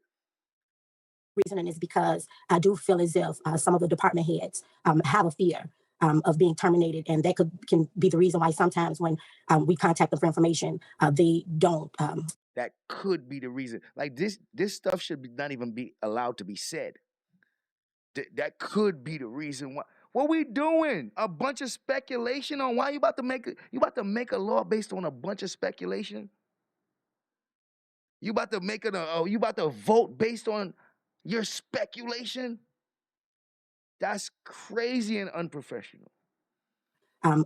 Reasoning is because I do feel as if some of the department heads have a fear of being terminated, and that can be the reason why sometimes when we contact them for information, they don't. That could be the reason. Like, this stuff should not even be allowed to be said. That could be the reason why. What we doing? A bunch of speculation on why you about to make a law based on a bunch of speculation? You about to make you about to vote based on your speculation? That's crazy and unprofessional.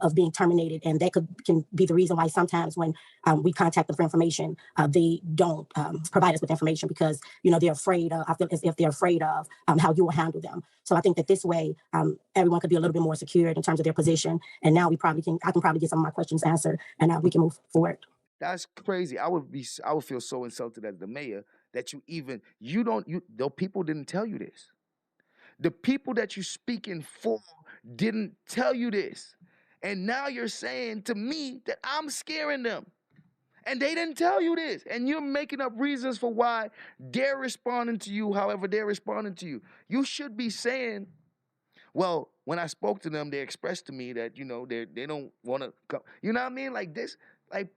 Of being terminated, and that can be the reason why sometimes when we contact them for information, they don't provide us with information because they're afraid of. I feel as if they're afraid of how you will handle them. So I think that this way, everyone could be a little bit more secured in terms of their position. And now I can probably get some of my questions answered, and we can move forward. That's crazy. I would feel so insulted as the mayor that though people didn't tell you this. The people that you're speaking for didn't tell you this. And now you're saying to me that I'm scaring them. And they didn't tell you this. And you're making up reasons for why they're responding to you however they're responding to you. You should be saying, well, when I spoke to them, they expressed to me that, they don't want to come. You know what I mean? Like this, like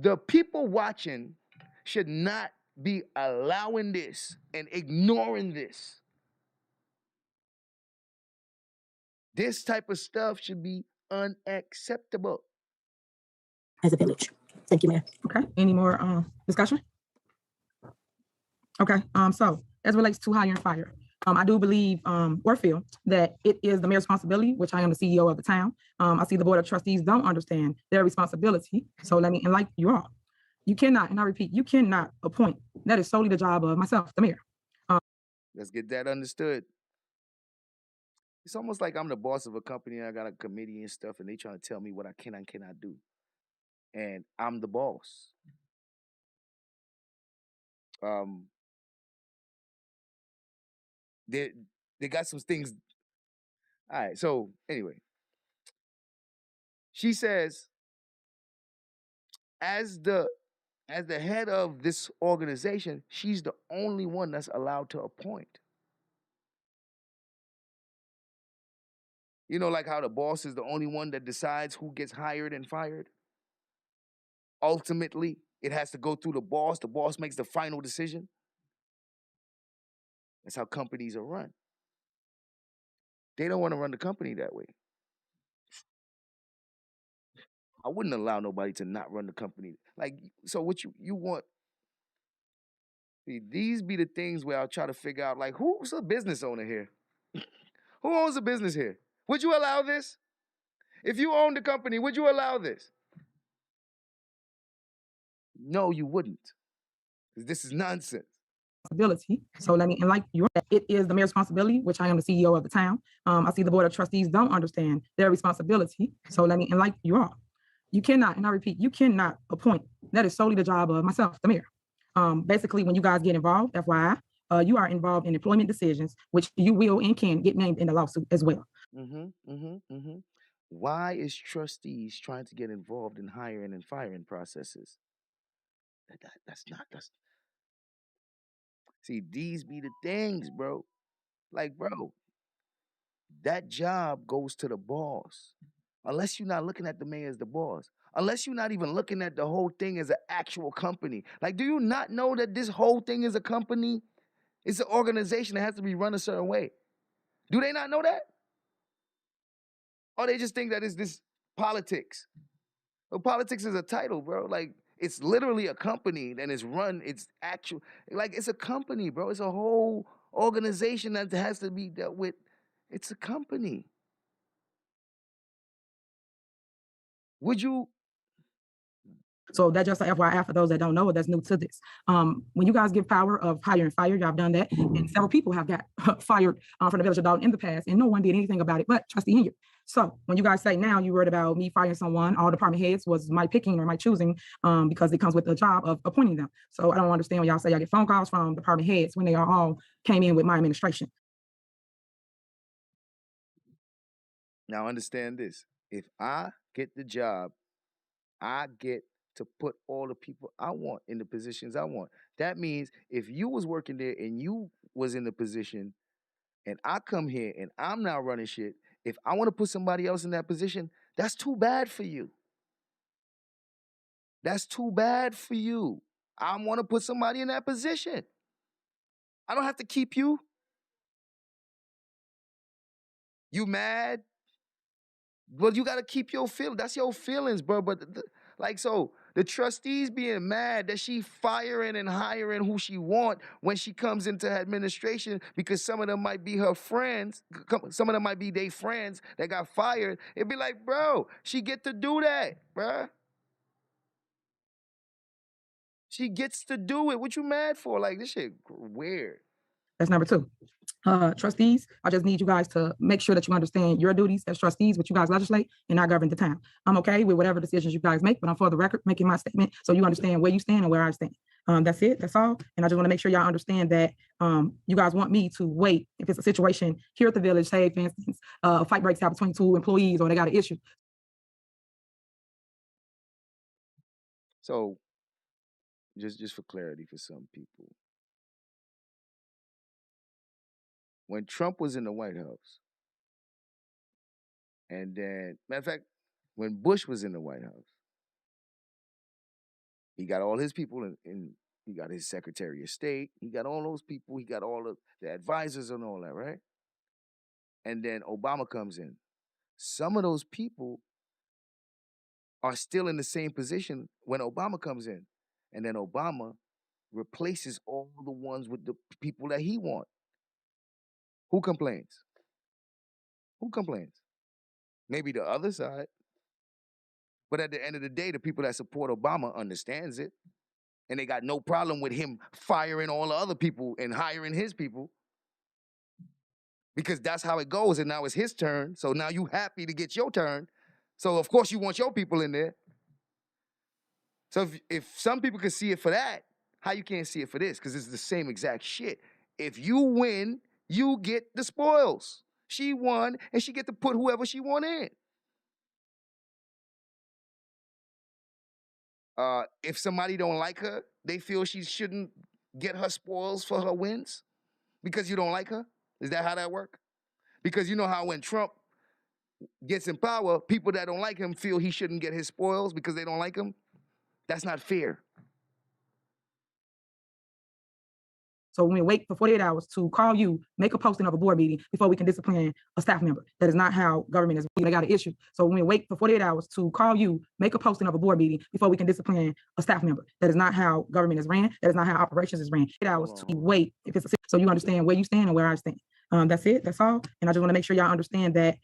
the people watching should not be allowing this and ignoring this. This type of stuff should be unacceptable. As a village. Thank you, Mayor. Okay, any more discussion? Okay, so as it relates to hire and fire, I do believe or feel that it is the mayor's responsibility, which I am the CEO of the town. I see the board of trustees don't understand their responsibility. So let me enlighten you all. You cannot, and I repeat, you cannot appoint. That is solely the job of myself, the mayor. Let's get that understood. It's almost like I'm the boss of a company and I got a committee and stuff, and they trying to tell me what I can and cannot do. And I'm the boss. They got some things. All right, so anyway, she says, as the head of this organization, she's the only one that's allowed to appoint. You know, like how the boss is the only one that decides who gets hired and fired? Ultimately, it has to go through the boss. The boss makes the final decision. That's how companies are run. They don't want to run the company that way. I wouldn't allow nobody to not run the company. Like, so what you want, see, these be the things where I'll try to figure out, like, who's a business owner here? Who owns a business here? Would you allow this? If you owned the company, would you allow this? No, you wouldn't. Because this is nonsense. Responsibility. So let me enlighten you. It is the mayor's responsibility, which I am the CEO of the town. I see the board of trustees don't understand their responsibility. So let me enlighten you all. You cannot, and I repeat, you cannot appoint. That is solely the job of myself, the mayor. Basically, when you guys get involved, FYI, you are involved in employment decisions, which you will and can get named in the lawsuit as well. Why is trustees trying to get involved in hiring and firing processes? That's see, these be the things, bro. Like, bro, that job goes to the boss. Unless you're not looking at the mayor as the boss. Unless you're not even looking at the whole thing as an actual company. Like, do you not know that this whole thing is a company? It's an organization that has to be run a certain way. Do they not know that? Or they just think that it's this politics? Well, politics is a title, bro. Like, it's literally a company and it's run, it's actual, like, it's a company, bro. It's a whole organization that has to be dealt with. It's a company. Would you? So that's just a FYI for those that don't know, that's new to this. When you guys give power of hire and fire, y'all have done that, and several people have got fired from the village of Dolton in the past, and no one did anything about it but Trustee Henyard. So when you guys say now you worried about me firing someone, all department heads was my picking or my choosing, because it comes with the job of appointing them. So I don't understand when y'all say y'all get phone calls from department heads when they are all came in with my administration. Now understand this. If I get the job, I get to put all the people I want in the positions I want. That means if you was working there and you was in the position and I come here and I'm not running shit, if I want to put somebody else in that position, that's too bad for you. That's too bad for you. I want to put somebody in that position. I don't have to keep you. You mad? Well, you got to keep your feelings. That's your feelings, bro. But like, so the trustees being mad that she firing and hiring who she want when she comes into administration because some of them might be her friends. Some of them might be their friends that got fired. It'd be like, bro, she get to do that, bro. She gets to do it. What you mad for? Like, this shit weird. That's number two. Trustees, I just need you guys to make sure that you understand your duties as trustees, what you guys legislate, and I govern the town. I'm okay with whatever decisions you guys make, but I'm for the record making my statement so you understand where you stand and where I stand. That's it. That's all. And I just want to make sure y'all understand that you guys want me to wait if it's a situation here at the village, say, for instance, a fight breaks out between two employees or they got an issue. So, just for clarity for some people, when Trump was in the White House, and then, matter of fact, when Bush was in the White House, he got all his people in he got his Secretary of State, he got all those people, he got all of the advisors and all that, right? And then Obama comes in. Some of those people are still in the same position when Obama comes in. And then Obama replaces all the ones with the people that he wants. Who complains? Who complains? Maybe the other side. But at the end of the day, the people that support Obama understands it. And they got no problem with him firing all the other people and hiring his people. Because that's how it goes. And now it's his turn. So now you happy to get your turn. So of course you want your people in there. So if some people can see it for that, how you can't see it for this? Because it's the same exact shit. If you win, you get the spoils. She won, and she get to put whoever she want in. If somebody don't like her, they feel she shouldn't get her spoils for her wins because you don't like her? Is that how that works? Because you know how when Trump gets in power, people that don't like him feel he shouldn't get his spoils because they don't like him? That's not fair. So when we wait for 48 hours to call you, make a posting of a board meeting before we can discipline a staff member. That is not how government is. They got an issue. So when we wait for 48 hours to call you, make a posting of a board meeting before we can discipline a staff member. That is not how government is ran. That is not how operations is ran. 8 hours to wait if it's so you understand where you stand and where I stand. That's it. That's all. And I just want to make sure y'all understand that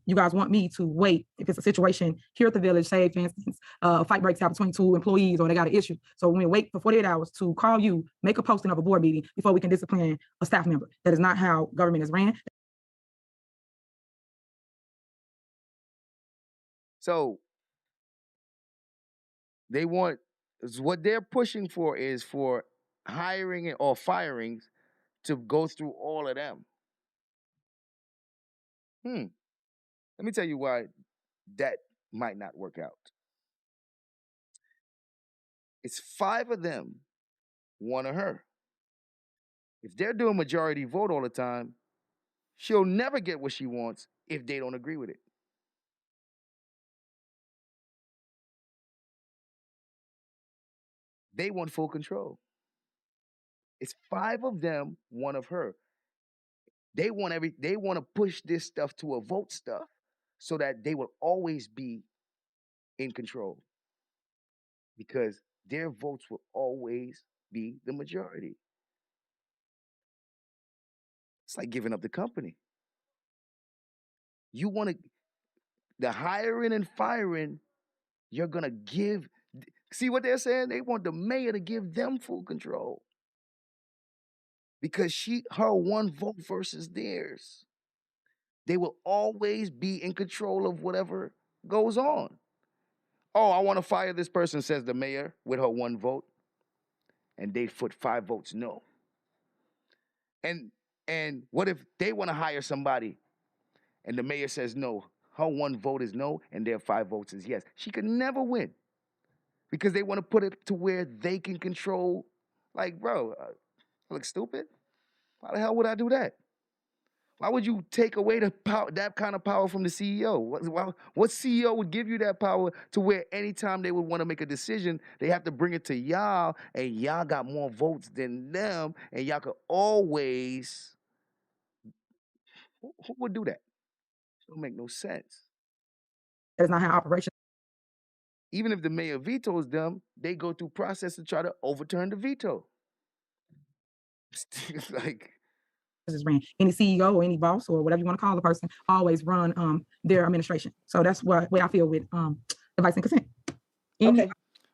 you guys want me to wait if it's a situation here at the village, say, for instance, a fight breaks out between two employees or they got an issue. So when we wait for 48 hours to call you, make a posting of a board meeting before we can discipline a staff member. That is not how government is ran. So they want, what they're pushing for is for hiring or firings to go through all of them. Let me tell you why that might not work out. It's 5 of them, 1 of her. If they're doing majority vote all the time, she'll never get what she wants if they don't agree with it. They want full control. It's 5 of them, 1 of her. They want to push this stuff to a vote stuff so that they will always be in control. Because their votes will always be the majority. It's like giving up the company. You want to, the hiring and firing, you're going to give, see what they're saying? They want the mayor to give them full control. Because her 1 vote versus theirs. They will always be in control of whatever goes on. Oh, I want to fire this person, says the mayor, with her 1 vote. And they put 5 votes no. And what if they want to hire somebody and the mayor says no? Her 1 vote is no and their 5 votes is yes. She could never win because they want to put it to where they can control. Like, bro, I look stupid? Why the hell would I do that? Why would you take away the power, that kind of power from the CEO? What CEO would give you that power to where anytime they would want to make a decision, they have to bring it to y'all, and y'all got more votes than them, and y'all could always... Who would do that? It don't make no sense. That's not how operations. Even if the mayor vetoes them, they go through process to try to overturn the veto. Like... is ran. Any CEO or any boss or whatever you want to call the person always run their administration. So that's what way I feel with advice and consent. Okay.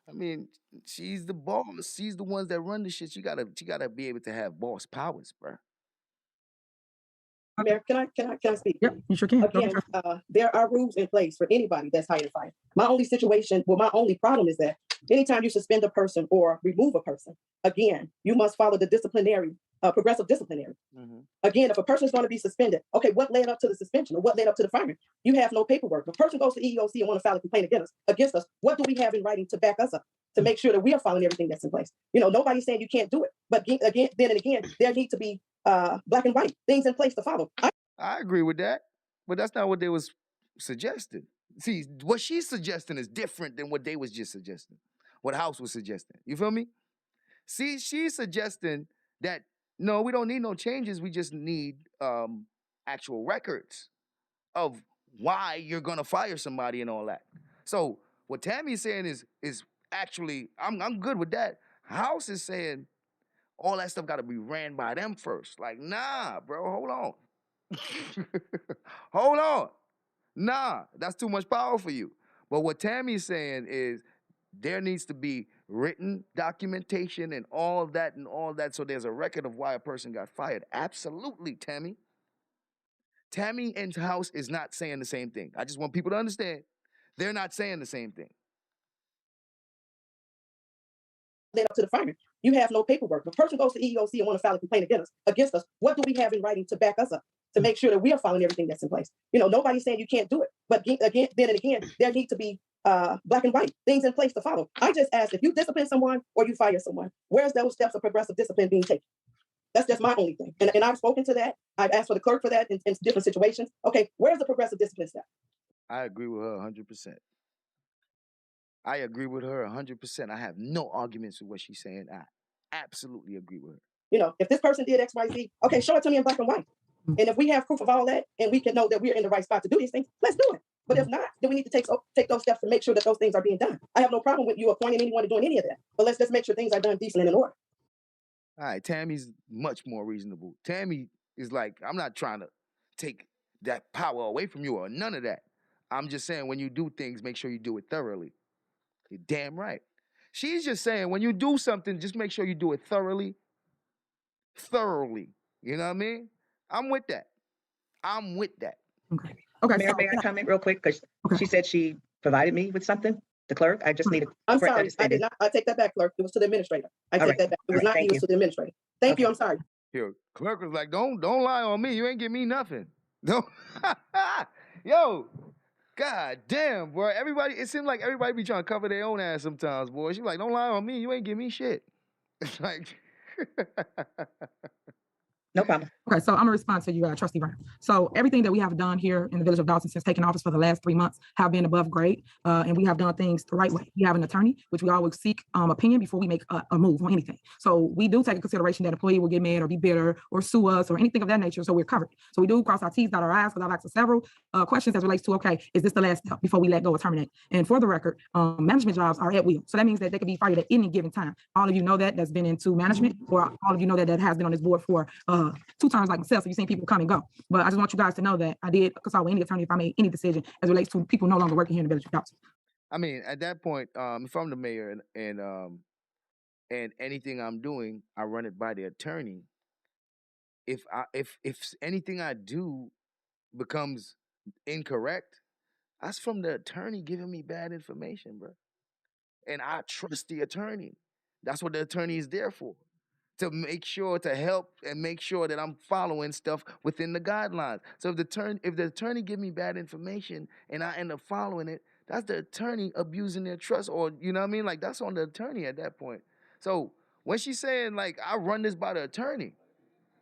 I mean, she's the boss. She's the ones that run the shit. She gotta be able to have boss powers, bro. Mayor, can I speak? Yep, you sure can. Again, there are rules in place for anybody that's hired and fired. My only problem is that anytime you suspend a person or remove a person, again, you must follow the disciplinary, progressive disciplinary. Again, if a person is going to be suspended, okay, what led up to the suspension or what led up to the firing? You have no paperwork. If a person goes to EEOC and want to file a complaint against us, what do we have in writing to back us up to make sure that we are following everything that's in place? You know, nobody's saying you can't do it, but again, there need to be black and white things in place to follow. I agree with that, but that's not what they was suggesting. See, what she's suggesting is different than what they was just suggesting, what House was suggesting. You feel me? See, she's suggesting that, no, we don't need no changes. We just need actual records of why you're going to fire somebody and all that. So what Tammy's saying is actually, I'm good with that. House is saying, All that stuff got to be ran by them first. Like, nah, bro, hold on. Hold on. Nah, that's too much power for you. But what Tammy's saying is there needs to be written documentation and all that so there's a record of why a person got fired. Absolutely, Tammy. Tammy and House is not saying the same thing. I just want people to understand they're not saying the same thing. Led up to the firing. You have no paperwork. The person goes to EEOC and want to file a complaint against us. What do we have in writing to back us up to make sure that we are following everything that's in place? You know, nobody's saying you can't do it, but again, there need to be black and white things in place to follow. I just asked, if you discipline someone or you fire someone, where's those steps of progressive discipline being taken? That's just my only thing. And I've spoken to that. I've asked for the clerk for that in different situations. Okay, where's the progressive discipline step? I agree with her 100%. I agree with her 100%. I have no arguments with what she's saying. I absolutely agree with her. You know, if this person did X, Y, Z, okay, show it to me in black and white. And if we have proof of all that and we can know that we're in the right spot to do these things, let's do it. But if not, then we need to take those steps to make sure that those things are being done. I have no problem with you appointing anyone to doing any of that. But let's just make sure things are done decent and in order. All right, Tammy's much more reasonable. Tammy is like, I'm not trying to take that power away from you or none of that. I'm just saying when you do things, make sure you do it thoroughly. You're damn right. She's just saying when you do something, just make sure you do it thoroughly. Thoroughly. You know what I mean? I'm with that. I'm with that. Okay. Okay. Mayor, may I comment real quick? Because she said she provided me with something. The clerk, I just needed. I'm sorry, I did not. I take that back, clerk. It was to the administrator. I take that back. It was not you, it was to the administrator. Thank you. I'm sorry. Here, clerk was like, don't lie on me. You ain't give me nothing. Don't. Yo, god damn, boy. Everybody, it seems like everybody be trying to cover their own ass sometimes, boy. She like, don't lie on me. You ain't give me shit. It's like. No problem. Okay, so I'm gonna respond to you, Trustee Brown. So everything that we have done here in the village of Dolton since taking office for the last 3 months have been above grade, and we have done things the right way. We have an attorney, which we always seek opinion before we make a move on anything. So we do take into consideration that an employee will get mad or be bitter or sue us or anything of that nature, so we're covered. So we do cross our T's, dot our I's, because I've asked several questions as relates to, okay, is this the last step before we let go or terminate? And for the record, management jobs are at will. So that means that they can be fired at any given time. All of you know that's been into management, or all of you know that has been on this board for 2 terms like myself, so you've seen people come and go. But I just want you guys to know that I did consult with any attorney if I made any decision as it relates to people no longer working here in the village of Dolton. I mean, at that point, if I'm the mayor and anything I'm doing, I run it by the attorney. If anything I do becomes incorrect, that's from the attorney giving me bad information, bro. And I trust the attorney. That's what the attorney is there for. To make sure, to help and make sure that I'm following stuff within the guidelines. So if the attorney give me bad information and I end up following it, that's the attorney abusing their trust, or you know what I mean? Like that's on the attorney at that point. So when she's saying like I run this by the attorney,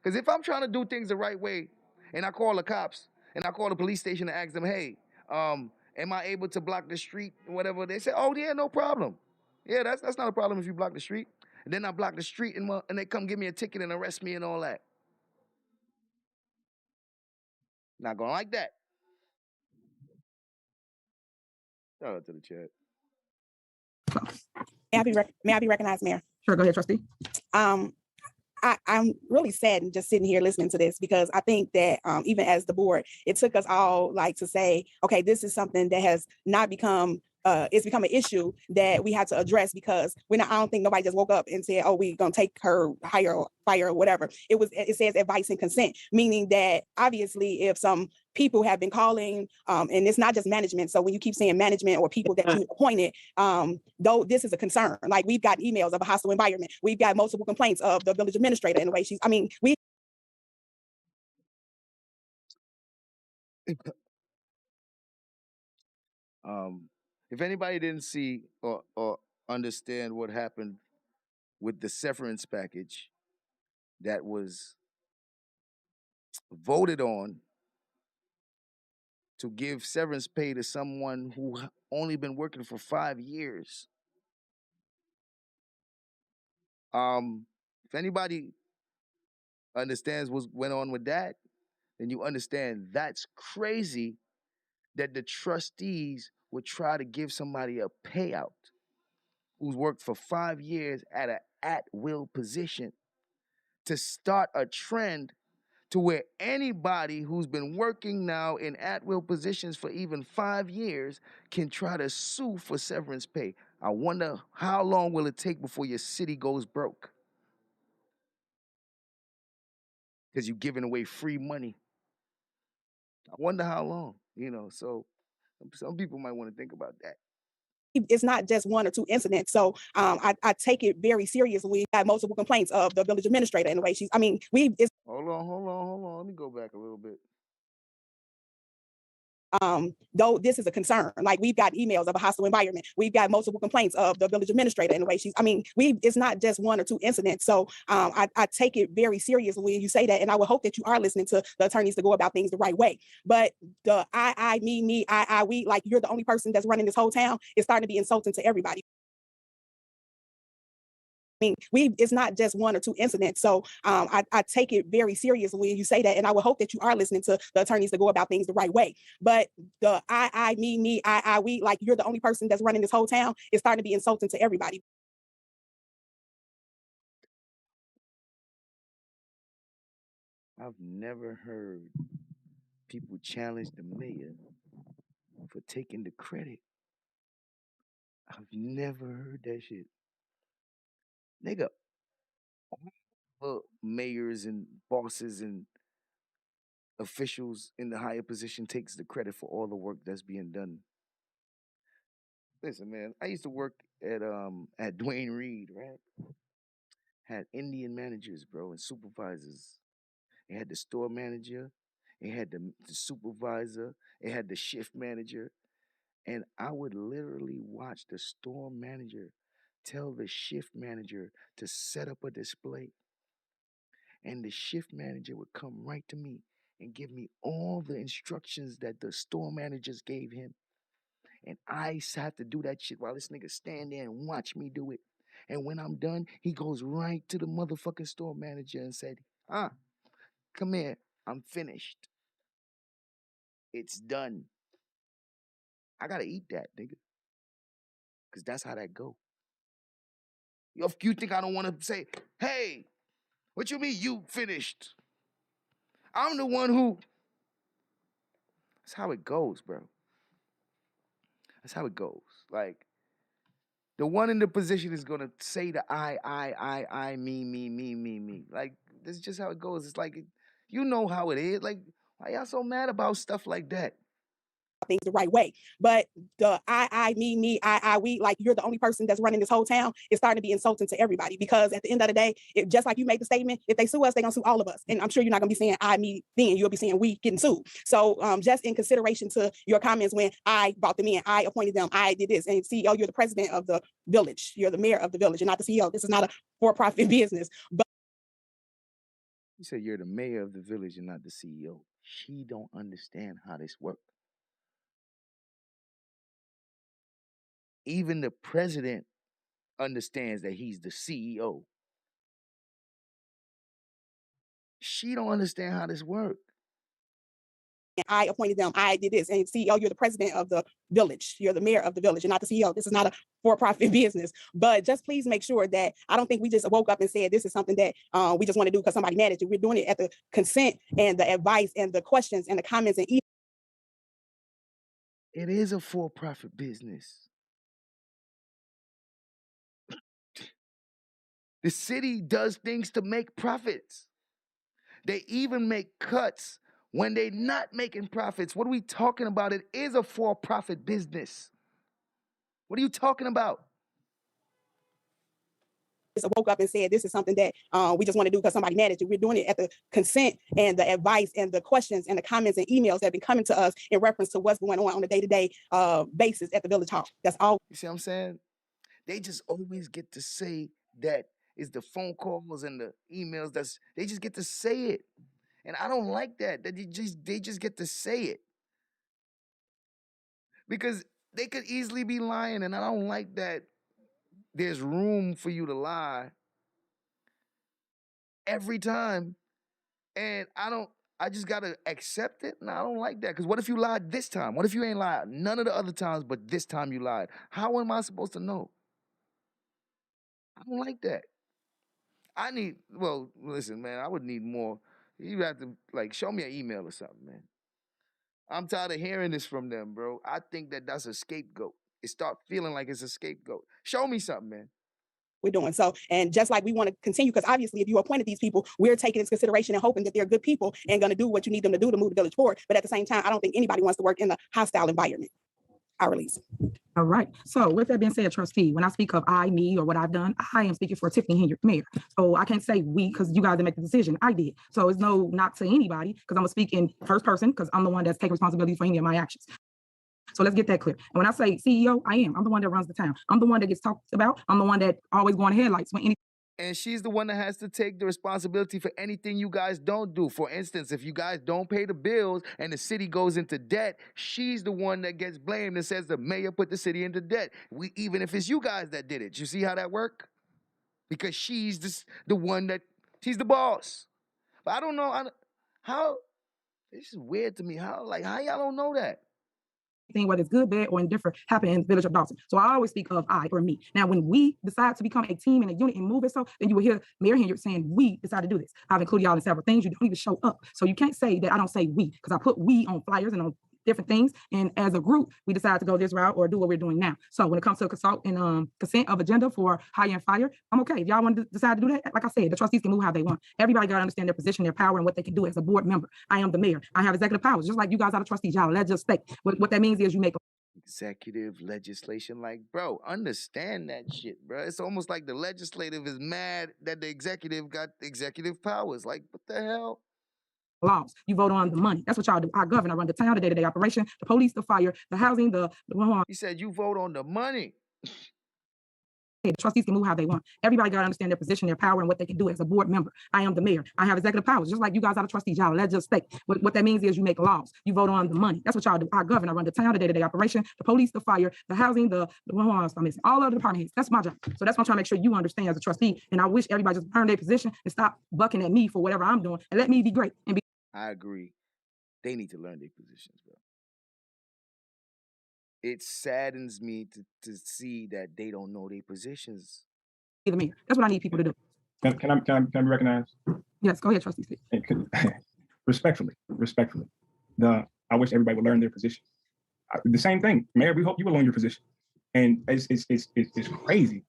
because if I'm trying to do things the right way and I call the cops and I call the police station and ask them, hey, am I able to block the street and whatever? They say, oh yeah, no problem. Yeah, that's not a problem if you block the street. And then I block the street and they come give me a ticket and arrest me and all that. Not going like that. Shout out to the chat. May I be recognized, Mayor? Sure, go ahead, Trustee. I'm really sad and just sitting here listening to this, because I think that even as the board, it took us all like to say, okay, this is something that has not become it's become an issue that we had to address, because I don't think nobody just woke up and said, oh, we're going to take her, hire, or fire, or whatever. It says advice and consent, meaning that obviously if some people have been calling, and it's not just management. So when you keep saying management or people that you appointed, though this is a concern. Like we've got emails of a hostile environment. We've got multiple complaints of the village administrator in the way if anybody didn't see or understand what happened with the severance package that was voted on to give severance pay to someone who only been working for 5 years. If anybody understands what went on with that, then you understand that's crazy that the trustees would try to give somebody a payout who's worked for 5 years at an at-will position to start a trend to where anybody who's been working now in at-will positions for even 5 years can try to sue for severance pay. I wonder how long will it take before your city goes broke? Because you're giving away free money. I wonder how long, so some people might want to think about that. It's not just one or two incidents. So I take it very seriously. We had multiple complaints of the village administrator and the way she's, Hold on. Let me go back a little bit. Though this is a concern, like we've got emails of a hostile environment. We've got multiple complaints of the village administrator and the way she's, it's not just one or two incidents. So I take it very seriously when you say that. And I would hope that you are listening to the attorneys to go about things the right way. But the I, me, I, we, like you're the only person that's running this whole town is starting to be insulting to everybody. It's not just one or two incidents. So I take it very seriously when you say that. And I would hope that you are listening to the attorneys to go about things the right way. But the I, me, I, we, like you're the only person that's running this whole town is starting to be insulting to everybody. I've never heard people challenge the mayor for taking the credit. I've never heard that shit. Nigga, all the mayors and bosses and officials in the higher position takes the credit for all the work that's being done. Listen, man, I used to work at Dwayne Reed, right? Had Indian managers, bro, and supervisors. It had the store manager, it had the supervisor, it had the shift manager. And I would literally watch the store manager tell the shift manager to set up a display. And the shift manager would come right to me and give me all the instructions that the store managers gave him. And I had to do that shit while this nigga stand there and watch me do it. And when I'm done, he goes right to the motherfucking store manager and said, come here, I'm finished. It's done. I gotta eat that, nigga. Because that's how that go. You think I don't want to say, hey, what you mean you finished? I'm the one who... That's how it goes, bro. That's how it goes. Like, the one in the position is going to say the I, me. Like, this is just how it goes. It's like, you know how it is. Like, why y'all so mad about stuff like that? Things the right way. But the I, me, I, we, like you're the only person that's running this whole town is starting to be insulting to everybody. Because at the end of the day, just like you made the statement, if they sue us, they're gonna sue all of us. And I'm sure you're not gonna be saying I, me, then you'll be saying we getting sued. So just in consideration to your comments when I brought them in, I appointed them, I did this. And CEO, you're the president of the village. You're the mayor of the village. You're not the CEO. This is not a for-profit business. But you said you're the mayor of the village and not the CEO. She don't understand how this works. Even the president understands that he's the CEO. She don't understand how this works. I appointed them. I did this. And CEO, you're the president of the village. You're the mayor of the village. You're not the CEO. This is not a for-profit business. But just please make sure that I don't think we just woke up and said this is something that we just want to do because somebody managed it. We're doing it at the consent and the advice and the questions and the comments and emails. It is a for-profit business. The city does things to make profits. They even make cuts when they're not making profits. What are we talking about? It is a for-profit business. What are you talking about? Just woke up and said this is something that we just want to do because somebody managed it. We're doing it at the consent and the advice and the questions and the comments and emails that have been coming to us in reference to what's going on a day-to-day basis at the village hall. That's all. You see what I'm saying? They just always get to say that is the phone calls and the emails. They just get to say it. And I don't like that. That they just get to say it. Because they could easily be lying, and I don't like that there's room for you to lie every time. And I just gotta accept it. No, I don't like that. Because what if you lied this time? What if you ain't lied none of the other times, but this time you lied? How am I supposed to know? I don't like that. I need, well, listen, man, I would need more. You have to, like, show me an email or something, man. I'm tired of hearing this from them, bro. I think that that's a scapegoat. It start feeling like it's a scapegoat. Show me something, man. We're doing so. And just like we want to continue, because obviously if you appointed these people, we're taking into consideration and hoping that they're good people and going to do what you need them to do to move the village forward. But at the same time, I don't think anybody wants to work in a hostile environment. I release. All right. So with that being said, trustee, when I speak of I, me, or what I've done, I am speaking for Tiffany Henyard, mayor. So I can't say we because you guys didn't make the decision. I did. So it's no knock to anybody because I'm going to speak in first person because I'm the one that's taking responsibility for any of my actions. So let's get that clear. And when I say CEO, I am. I'm the one that runs the town. I'm the one that gets talked about. I'm the one that always go on headlights when any. And she's the one that has to take the responsibility for anything you guys don't do. For instance, if you guys don't pay the bills and the city goes into debt, she's the one that gets blamed and says the mayor put the city into debt. Even if it's you guys that did it. You see how that work? Because she's the one that, she's the boss. But I don't know how, this is weird to me. How y'all don't know that? Thing, whether it's good, bad, or indifferent, happen in the village of Dolton. So I always speak of I or me. Now, when we decide to become a team and a unit and move it, so then you will hear Mayor Henyard saying we decided to do this. I've included y'all in several things. You don't even show up. So you can't say that I don't say we, because I put we on flyers and on different things. And as a group, we decide to go this route or do what we're doing now. So when it comes to consult and consent of agenda for hire and fire, I'm okay. If y'all want to decide to do that, like I said, the trustees can move how they want. Everybody got to understand their position, their power, and what they can do as a board member. I am the mayor. I have executive powers, just like you guys are the trustees. Y'all legislate. What that means is you make executive legislation, like, bro, understand that shit, bro. It's almost like the legislative is mad that the executive got executive powers. Like, what the hell? laws. You vote on the money. That's what y'all do. I govern. I run the town, the day-to-day operation, the police, the fire, the housing, the He said you vote on the money. The trustees can move how they want. Everybody got to understand their position, their power, and what they can do as a board member. I am the mayor. I have executive powers, just like you guys are the trustees. Y'all legislate. What that means is you make laws. You vote on the money. That's what y'all do. I govern. I run the town, the day-to-day operation, the police, the fire, the housing, all of the department heads. That's my job. So that's what I'm trying to make sure you understand as a trustee. And I wish everybody just learn their position and stop bucking at me for whatever I'm doing and let me be great and be. I agree. They need to learn their positions, bro. It saddens me to see that they don't know their positions. The mayor. That's what I need people to do. Can I be recognized? Yes, go ahead, trustee. Respectfully. I wish everybody would learn their position. The same thing, Mayor. We hope you will learn your position. And it's crazy.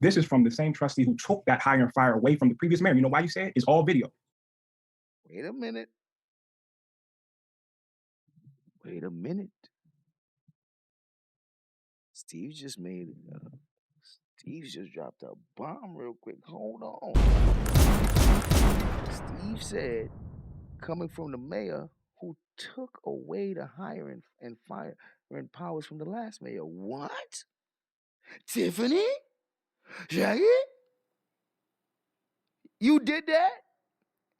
This is from the same trustee who took that hire and fire away from the previous mayor. You know why you say it? It's all video. Wait a minute. Steve just dropped a bomb real quick. Hold on. Steve said, coming from the mayor who took away the hiring and firing powers from the last mayor. What? Tiffany? Jackie? You did that?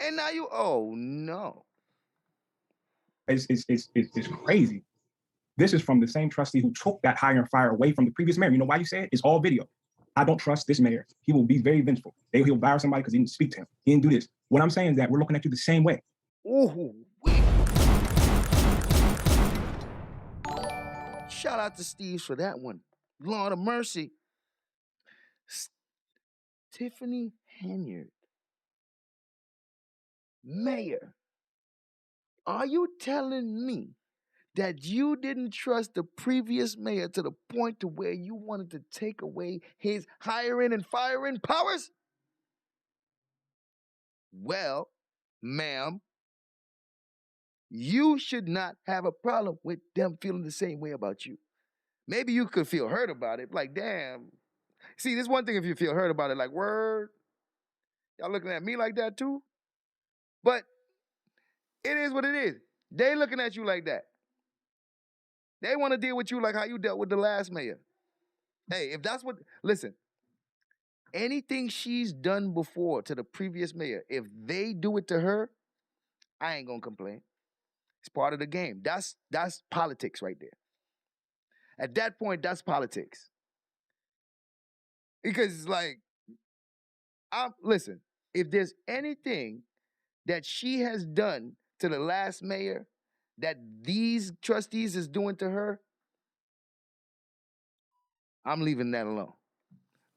And now you, oh no. It's crazy. This is from the same trustee who took that hire and fire away from the previous mayor. You know why you say it? It's all video. I don't trust this mayor. He will be very vengeful. He'll fire somebody because he didn't speak to him. He didn't do this. What I'm saying is that we're looking at you the same way. Ooh. Shout out to Steve for that one. Lord of mercy. Tiffany Henyard. Mayor, are you telling me that you didn't trust the previous mayor to the point to where you wanted to take away his hiring and firing powers? Well, ma'am, you should not have a problem with them feeling the same way about you. Maybe you could feel hurt about it, like, damn. See, there's one thing if you feel hurt about it, like, word, y'all looking at me like that too? But it is what it is. They looking at you like that. They want to deal with you like how you dealt with the last mayor. Hey, if that's what, listen, anything she's done before to the previous mayor, if they do it to her, I ain't gonna complain. It's part of the game. That's politics right there. At that point, that's politics. Because it's like, listen, if there's anything that she has done to the last mayor that these trustees is doing to her, I'm leaving that alone.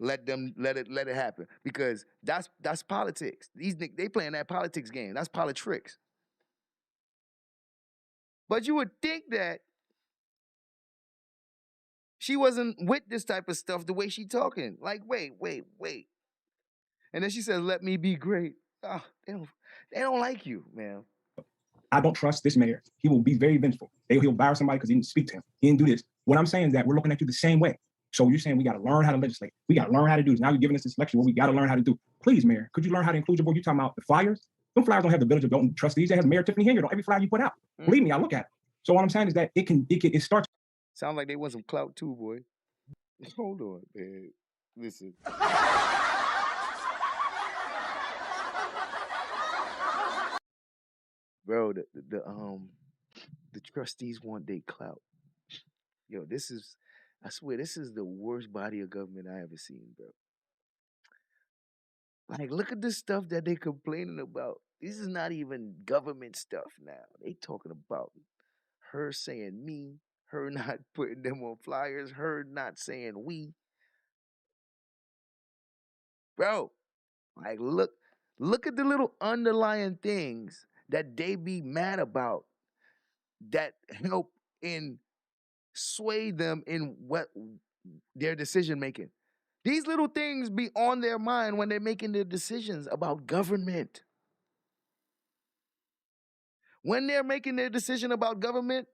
let it happen, because that's politics. These niggas, they playing that politics game. That's politics. But you would think that she wasn't with this type of stuff the way she talking. Like, wait. And then she says, "Let me be great." Oh, they don't like you, man. I don't trust this mayor. He will be very vengeful. He'll fire somebody because he didn't speak to him. He didn't do this. What I'm saying is that we're looking at you the same way. So you're saying we got to learn how to legislate. We got to learn how to do this. Now you're giving us this lecture what we got to learn how to do. Please, Mayor, could you learn how to include your board? You're talking about the flyers. Them flyers don't have the Village of Dolton Trustees. They have Mayor Tiffany Henyard on every flyer you put out. Believe me, I look at it. So what I'm saying is that it starts. Sounds like they want some clout too, boy. Hold on, man. Listen. Bro, the trustees want their clout. Yo, I swear, this is the worst body of government I ever seen, bro. Like, look at the stuff that they complaining about. This is not even government stuff now. They talking about her saying me, her not putting them on flyers, her not saying we. Bro, like, look at the little underlying things that they be mad about that help in sway them in what their decision making. These little things be on their mind when they're making their decisions about government. When they're making their decision about government,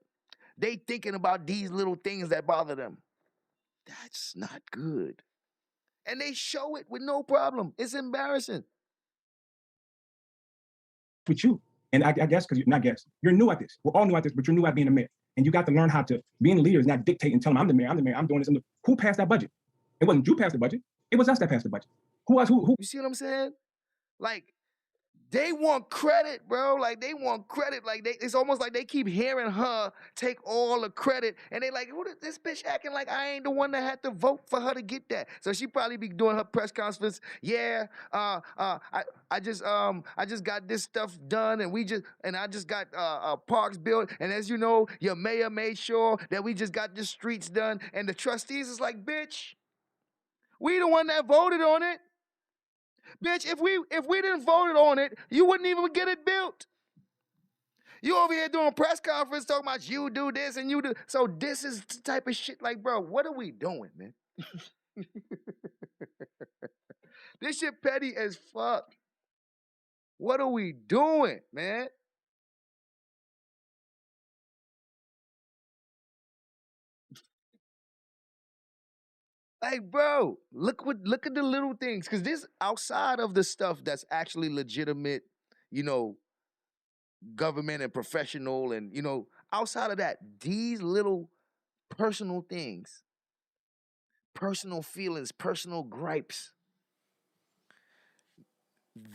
they thinking about these little things that bother them. That's not good. And they show it with no problem. It's embarrassing. With you. And I guess, because you're new at this. We're all new at this, but you're new at being a mayor. And you got to learn how to, being a leader is not dictate and tell them, I'm the mayor, I'm doing this. Who passed that budget? It wasn't you passed the budget. It was us that passed the budget. Who else? Who? You see what I'm saying? Like, they want credit, bro. Like, they want credit. Like, it's almost like they keep hearing her take all the credit. And they like, who this bitch acting like I ain't the one that had to vote for her to get that. So she probably be doing her press conference. Yeah, I just got this stuff done, and I just got parks built. And as you know, your mayor made sure that we just got the streets done. And the trustees is like, bitch, we the one that voted on it. Bitch, if we didn't vote on it, you wouldn't even get it built. You over here doing a press conference talking about you do this and you do. So this is the type of shit like, bro, what are we doing, man? This shit petty as fuck. What are we doing, man? Like, bro, look at the little things. Because this outside of the stuff that's actually legitimate, government and professional, and outside of that, these little personal things, personal feelings, personal gripes,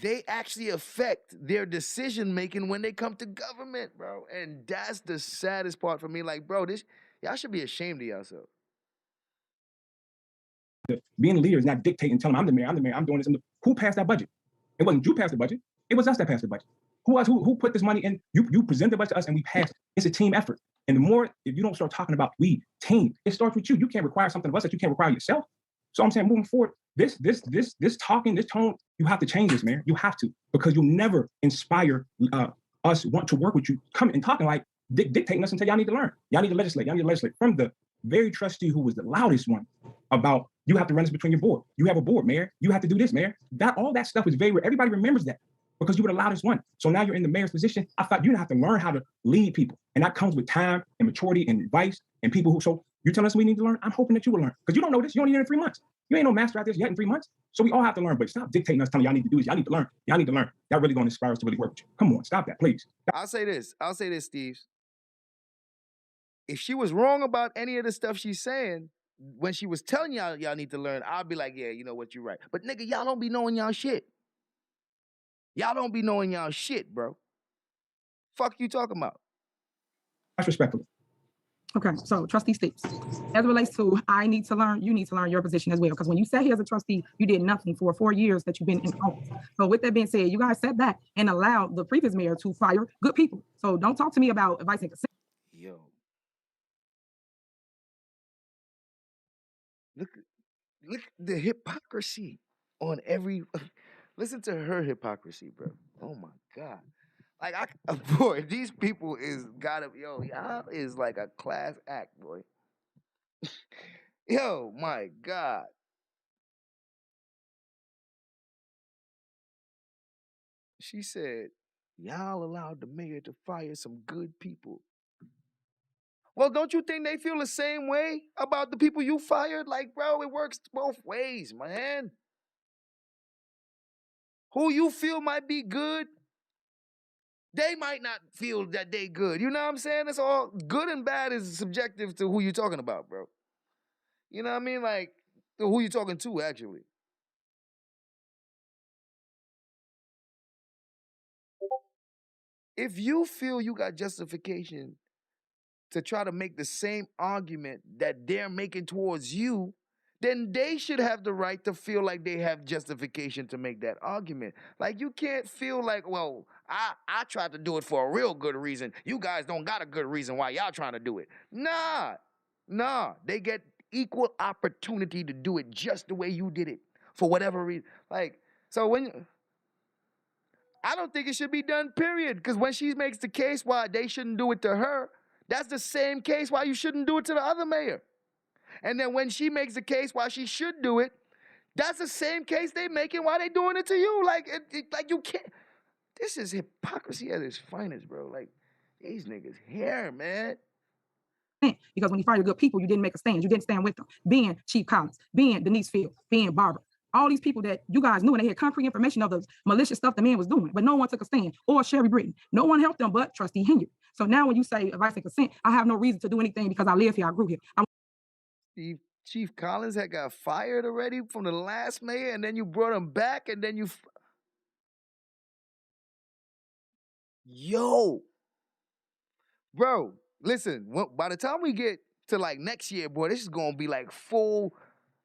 they actually affect their decision making when they come to government, bro. And that's the saddest part for me. Like, bro, y'all should be ashamed of yourself. Being a leader is not dictating, telling them, I'm the mayor, I'm doing this. Who passed that budget? It wasn't you passed the budget. It was us that passed the budget. Who else? Who put this money in? You presented the budget to us and we passed it. It's a team effort. And the more, if you don't start talking about team, it starts with you. You can't require something of us that you can't require yourself. So I'm saying moving forward, this talking, this tone, you have to change this, man. You have to, because you'll never inspire us want to work with you, coming and talking like dictating us until y'all need to learn. Y'all need to legislate. Y'all need to legislate from the very trustee who was the loudest one about you have to run this between your board. You have a board, mayor. You have to do this, mayor. All that stuff is very, everybody remembers that because you were the loudest one. So now you're in the mayor's position. I thought you have to learn how to lead people. And that comes with time and maturity and advice and people who, so you're telling us we need to learn? I'm hoping that you will learn because you don't know this. You only did it in 3 months. You ain't no master at this yet in 3 months. So we all have to learn, but stop dictating us, telling y'all need to do this. Y'all need to learn. Y'all need to learn. That really going to inspire us to really work with you. Come on, stop that, please. I'll say this, Steve. If she was wrong about any of the stuff she's saying, when she was telling y'all need to learn, I'll be like, yeah, you know what, you're right. But nigga, y'all don't be knowing y'all shit. Y'all don't be knowing y'all shit, bro. Fuck you talking about? That's respectful. Okay, so trustee Stapes, as it relates to I need to learn, you need to learn your position as well. Because when you sat here as a trustee, you did nothing for 4 years that you've been in office. So with that being said, you guys sat back and allowed the previous mayor to fire good people. So don't talk to me about advice and consent. Yo. Look, look at the hypocrisy on every. Listen to her hypocrisy, bro. Oh my God. Like boy, these people is gotta y'all is like a class act, boy. Yo, my God. She said, y'all allowed the mayor to fire some good people. Well, don't you think they feel the same way about the people you fired? Like, bro, it works both ways, man. Who you feel might be good, they might not feel that they good. You know what I'm saying? It's all good and bad is subjective to who you're talking about, bro. You know what I mean? Like, who you talking to, actually. If you feel you got justification to try to make the same argument that they're making towards you, then they should have the right to feel like they have justification to make that argument. Like, you can't feel like, well, I tried to do it for a real good reason. You guys don't got a good reason why y'all trying to do it. Nah. They get equal opportunity to do it just the way you did it for whatever reason. Like, so I don't think it should be done, period. Because when she makes the case why they shouldn't do it to her, that's the same case why you shouldn't do it to the other mayor. And then when she makes the case why she should do it, that's the same case they making why they doing it to you. Like, like you can't. This is hypocrisy at its finest, bro. Like, these niggas here, man. Because when you fired good people, you didn't make a stand. You didn't stand with them. Being Chief Collins, being Denise Field, being Barbara. All these people that you guys knew and they had concrete information of the malicious stuff the man was doing, but no one took a stand. Or Sherry Britton. No one helped them but Trustee Henyard. So now when you say advice and consent, I have no reason to do anything because I live here, I grew here. Chief Collins had got fired already from the last mayor, and then you brought him back, and then you... Yo. Bro, listen, by the time we get to like next year, boy, this is going to be like full,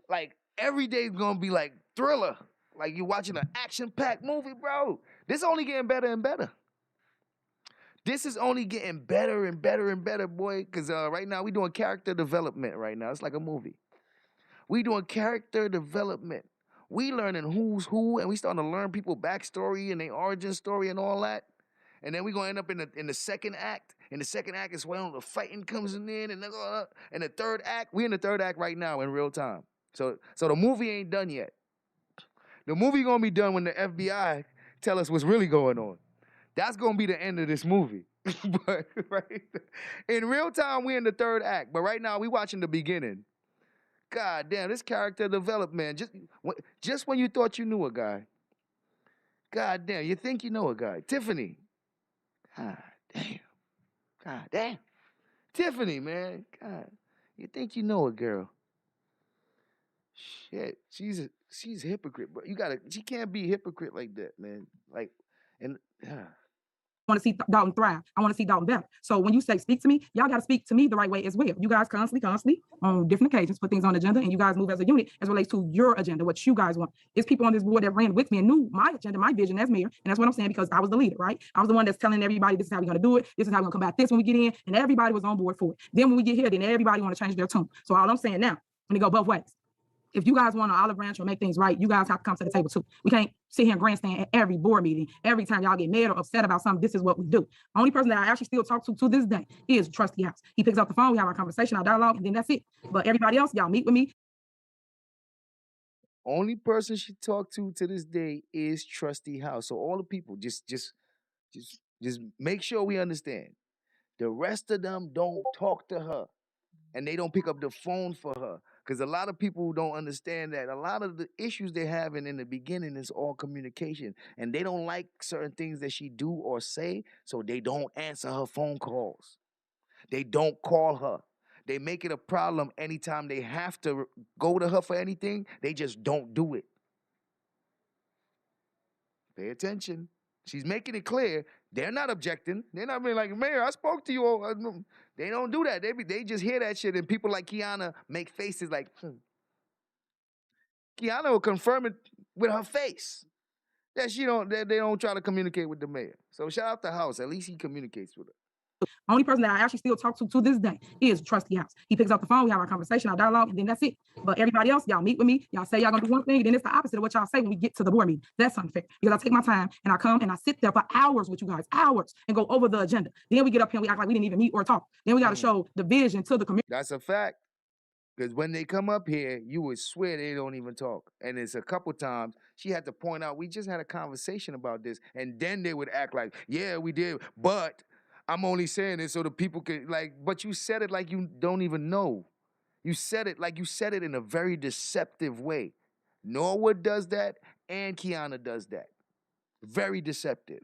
like every day's going to be like thriller. Like you're watching an action-packed movie, bro. This only getting better and better. This is only getting better and better and better, boy, because right now we doing character development right now. It's like a movie. We doing character development. We learning who's who, and we starting to learn people backstory and their origin story and all that. And then we're going to end up in the second act. In the second act is when the fighting comes in, and the third act, we in the third act right now in real time. So the movie ain't done yet. The movie going to be done when the FBI tell us what's really going on. That's going to be the end of this movie. But right, in real time, we in the third act. But right now, we watching the beginning. God damn, this character development. Just when you thought you knew a guy. God damn, you think you know a guy. Tiffany. God damn. Tiffany, man. God, you think you know a girl. Shit, she's a hypocrite, bro. She can't be a hypocrite like that, man. Like, and I want to see Dolton thrive. I want to see Dolton better. So when you say speak to me, y'all got to speak to me the right way as well. You guys constantly on different occasions put things on the agenda, and you guys move as a unit as relates to your agenda, what you guys want. It's people on this board that ran with me and knew my agenda, my vision as mayor, and that's what I'm saying because I was the leader, right? I was the one that's telling everybody this is how we're going to do it. This is how we're going to combat this when we get in, and everybody was on board for it. Then when we get here, then everybody want to change their tune. So all I'm saying now, when it go both ways. If you guys want to olive branch or make things right, you guys have to come to the table too. We can't sit here and grandstand at every board meeting. Every time y'all get mad or upset about something, this is what we do. The only person that I actually still talk to this day is Trustee House. He picks up the phone, we have our conversation, our dialogue, and then that's it. But everybody else, y'all meet with me. Only person she talked to this day is Trustee House. So all the people, just make sure we understand. The rest of them don't talk to her, and they don't pick up the phone for her. Because a lot of people don't understand that a lot of the issues they're having in the beginning is all communication. And they don't like certain things that she do or say, so they don't answer her phone calls. They don't call her. They make it a problem anytime they have to go to her for anything. They just don't do it. Pay attention. She's making it clear. They're not objecting. They're not being like, Mayor, I spoke to you. They don't do that. They just hear that shit, and people like Kiana make faces like, Kiana will confirm it with her face that they don't try to communicate with the mayor. So shout out to House. At least he communicates with her. Only person that I actually still talk to this day is Trustee House. He picks up the phone, we have our conversation, our dialogue, and then that's it. But everybody else, y'all meet with me, y'all say y'all gonna do one thing, and then it's the opposite of what y'all say when we get to the board meeting. That's unfair because I take my time and I come and I sit there for hours with you guys, hours, and go over the agenda. Then we get up here and we act like we didn't even meet or talk. Then we got to show the vision to the community. That's a fact. Because when they come up here, you would swear they don't even talk. And it's a couple times she had to point out, we just had a conversation about this. And then they would act like, yeah, we did. But I'm only saying it so the people can, like, but you said it like you don't even know. You said it like you said it in a very deceptive way. Norwood does that, and Kiana does that. Very deceptive.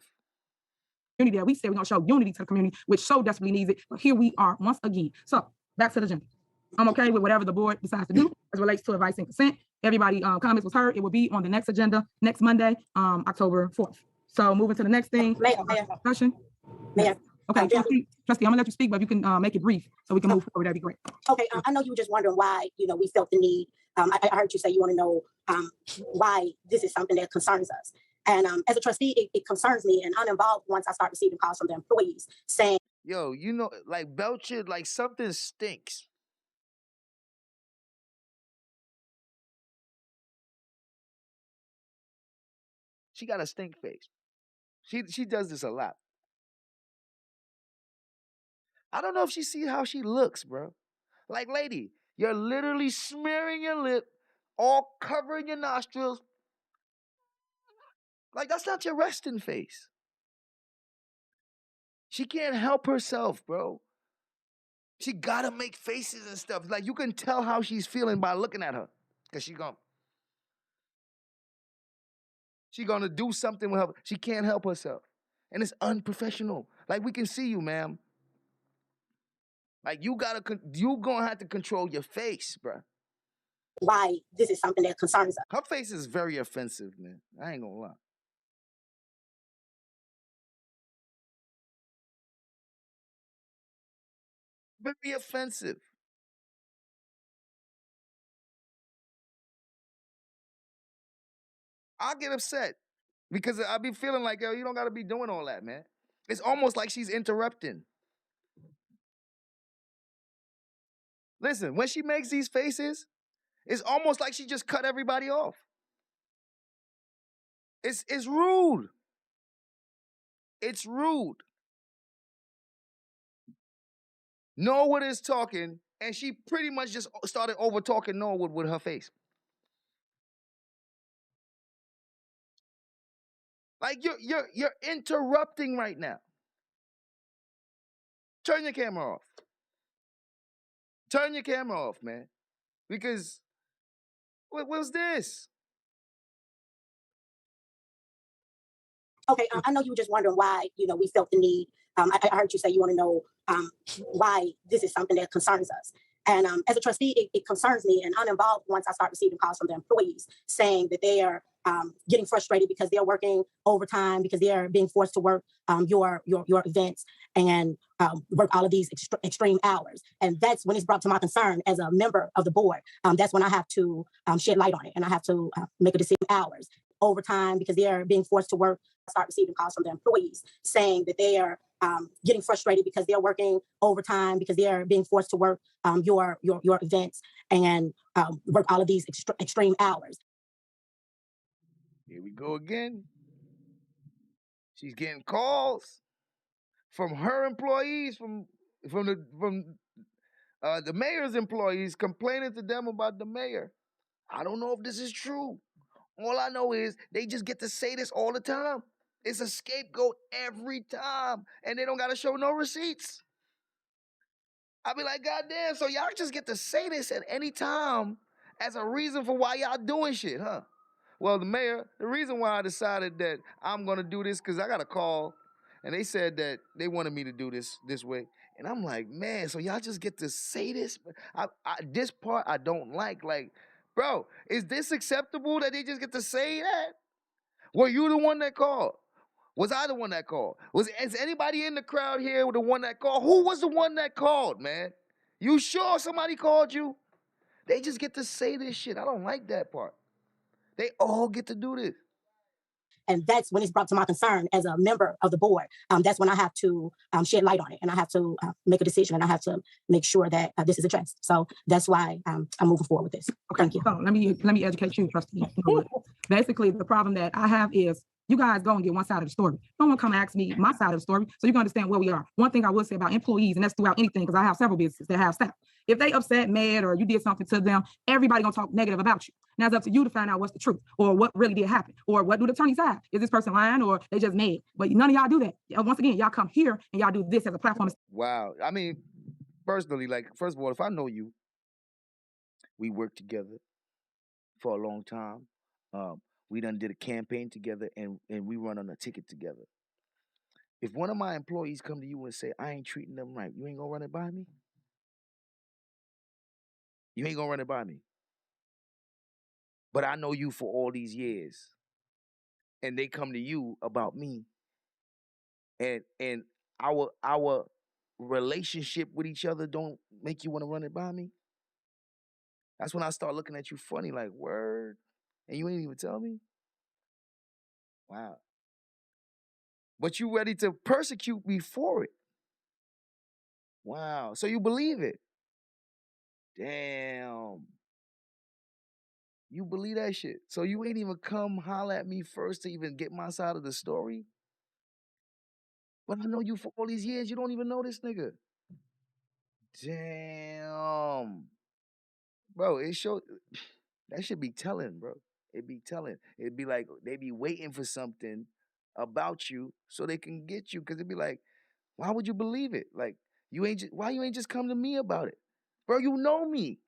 Community that we say we're gonna show unity to the community, which so desperately needs it. But here we are once again. So back to the agenda. I'm okay with whatever the board decides to do as relates to advice and consent. Everybody comments was heard. It will be on the next agenda next Monday, October 4th. So moving to the next thing. Mayor. Discussion. Mayor. Okay, trustee, I'm gonna let you speak, but if you can make it brief so we can move forward, that'd be great. Okay, I know you were just wondering why, we felt the need. I heard you say you want to know why this is something that concerns us. And as a trustee, it concerns me, and I'm involved once I start receiving calls from the employees saying, yo, like Belcher, like something stinks. She got a stink face. She does this a lot. I don't know if she see how she looks, bro. Like, lady, you're literally smearing your lip, all covering your nostrils. Like, that's not your resting face. She can't help herself, bro. She gotta make faces and stuff. Like, you can tell how she's feeling by looking at her. Because she gonna do something with her. She can't help herself. And it's unprofessional. Like, we can see you, ma'am. Like, you gonna have to control your face, bro. why this is something that concerns us. Her face is very offensive, man. I ain't gonna lie. Very offensive. I get upset because I be feeling like, yo, you don't gotta be doing all that, man. It's almost like she's interrupting. Listen, when she makes these faces, it's almost like she just cut everybody off. It's rude. It's rude. Norwood is talking, and she pretty much just started over talking Norwood with her face. Like you're interrupting right now. Turn your camera off. Turn your camera off, man. Because what was this? Okay, I know you were just wondering why, we felt the need. I heard you say you want to know why this is something that concerns us. And as a trustee, it concerns me, and I'm involved once I start receiving calls from the employees saying that they are getting frustrated because they're working overtime, because they are being forced to work your events and work all of these extreme hours. And that's when it's brought to my concern as a member of the board. That's when I have to shed light on it, and I have to make a decision hours. Overtime because they are being forced to work. I start receiving calls from the employees saying that they are getting frustrated because they're working overtime, because they are being forced to work your events and work all of these extreme hours. Here we go again. She's getting calls from her employees, from the mayor's employees, complaining to them about the mayor. I don't know if this is true. All I know is they just get to say this all the time. It's a scapegoat every time, and they don't got to show no receipts. I be like, God damn, so y'all just get to say this at any time as a reason for why y'all doing shit, huh? Well, the reason why I decided that I'm going to do this, because I got a call, and they said that they wanted me to do this way. And I'm like, man, so y'all just get to say this? This part I don't like. Like, bro, is this acceptable that they just get to say that? Were you the one that called? Was I the one that called? Is anybody in the crowd here the one that called? Who was the one that called, man? You sure somebody called you? They just get to say this shit. I don't like that part. They all get to do this. And that's when it's brought to my concern as a member of the board. That's when I have to shed light on it, and I have to make a decision, and I have to make sure that this is addressed. So that's why I'm moving forward with this. Okay, Thank you. so let me educate you, trustee. Basically, the problem that I have is you guys go and get one side of the story. No one come ask me my side of the story, so you can understand where we are. One thing I will say about employees, and that's throughout anything, because I have several businesses that have staff. If they upset, mad, or you did something to them, everybody gonna talk negative about you. Now it's up to you to find out what's the truth, or what really did happen, or what do the attorneys have? Is this person lying, or they just mad? But none of y'all do that. Once again, y'all come here and y'all do this as a platform. Wow. I mean, personally, like, first of all, if I know you, we worked together for a long time. We done did a campaign together, and we run on a ticket together. If one of my employees come to you and say, I ain't treating them right, you ain't gonna run it by me? You ain't gonna run it by me. But I know you for all these years, and they come to you about me, and our relationship with each other don't make you want to run it by me. That's when I start looking at you funny, like, word, and you ain't even tell me. Wow. But you ready to persecute me for it. Wow. So you believe it. Damn. You believe that shit. So you ain't even come holler at me first to even get my side of the story? But I know you for all these years. You don't even know this nigga. Damn. Bro, it show that should be telling, bro. It'd be telling. It'd be like they be waiting for something about you so they can get you. Cause it'd be like, why would you believe it? Like, why you ain't just come to me about it? Bro, you know me.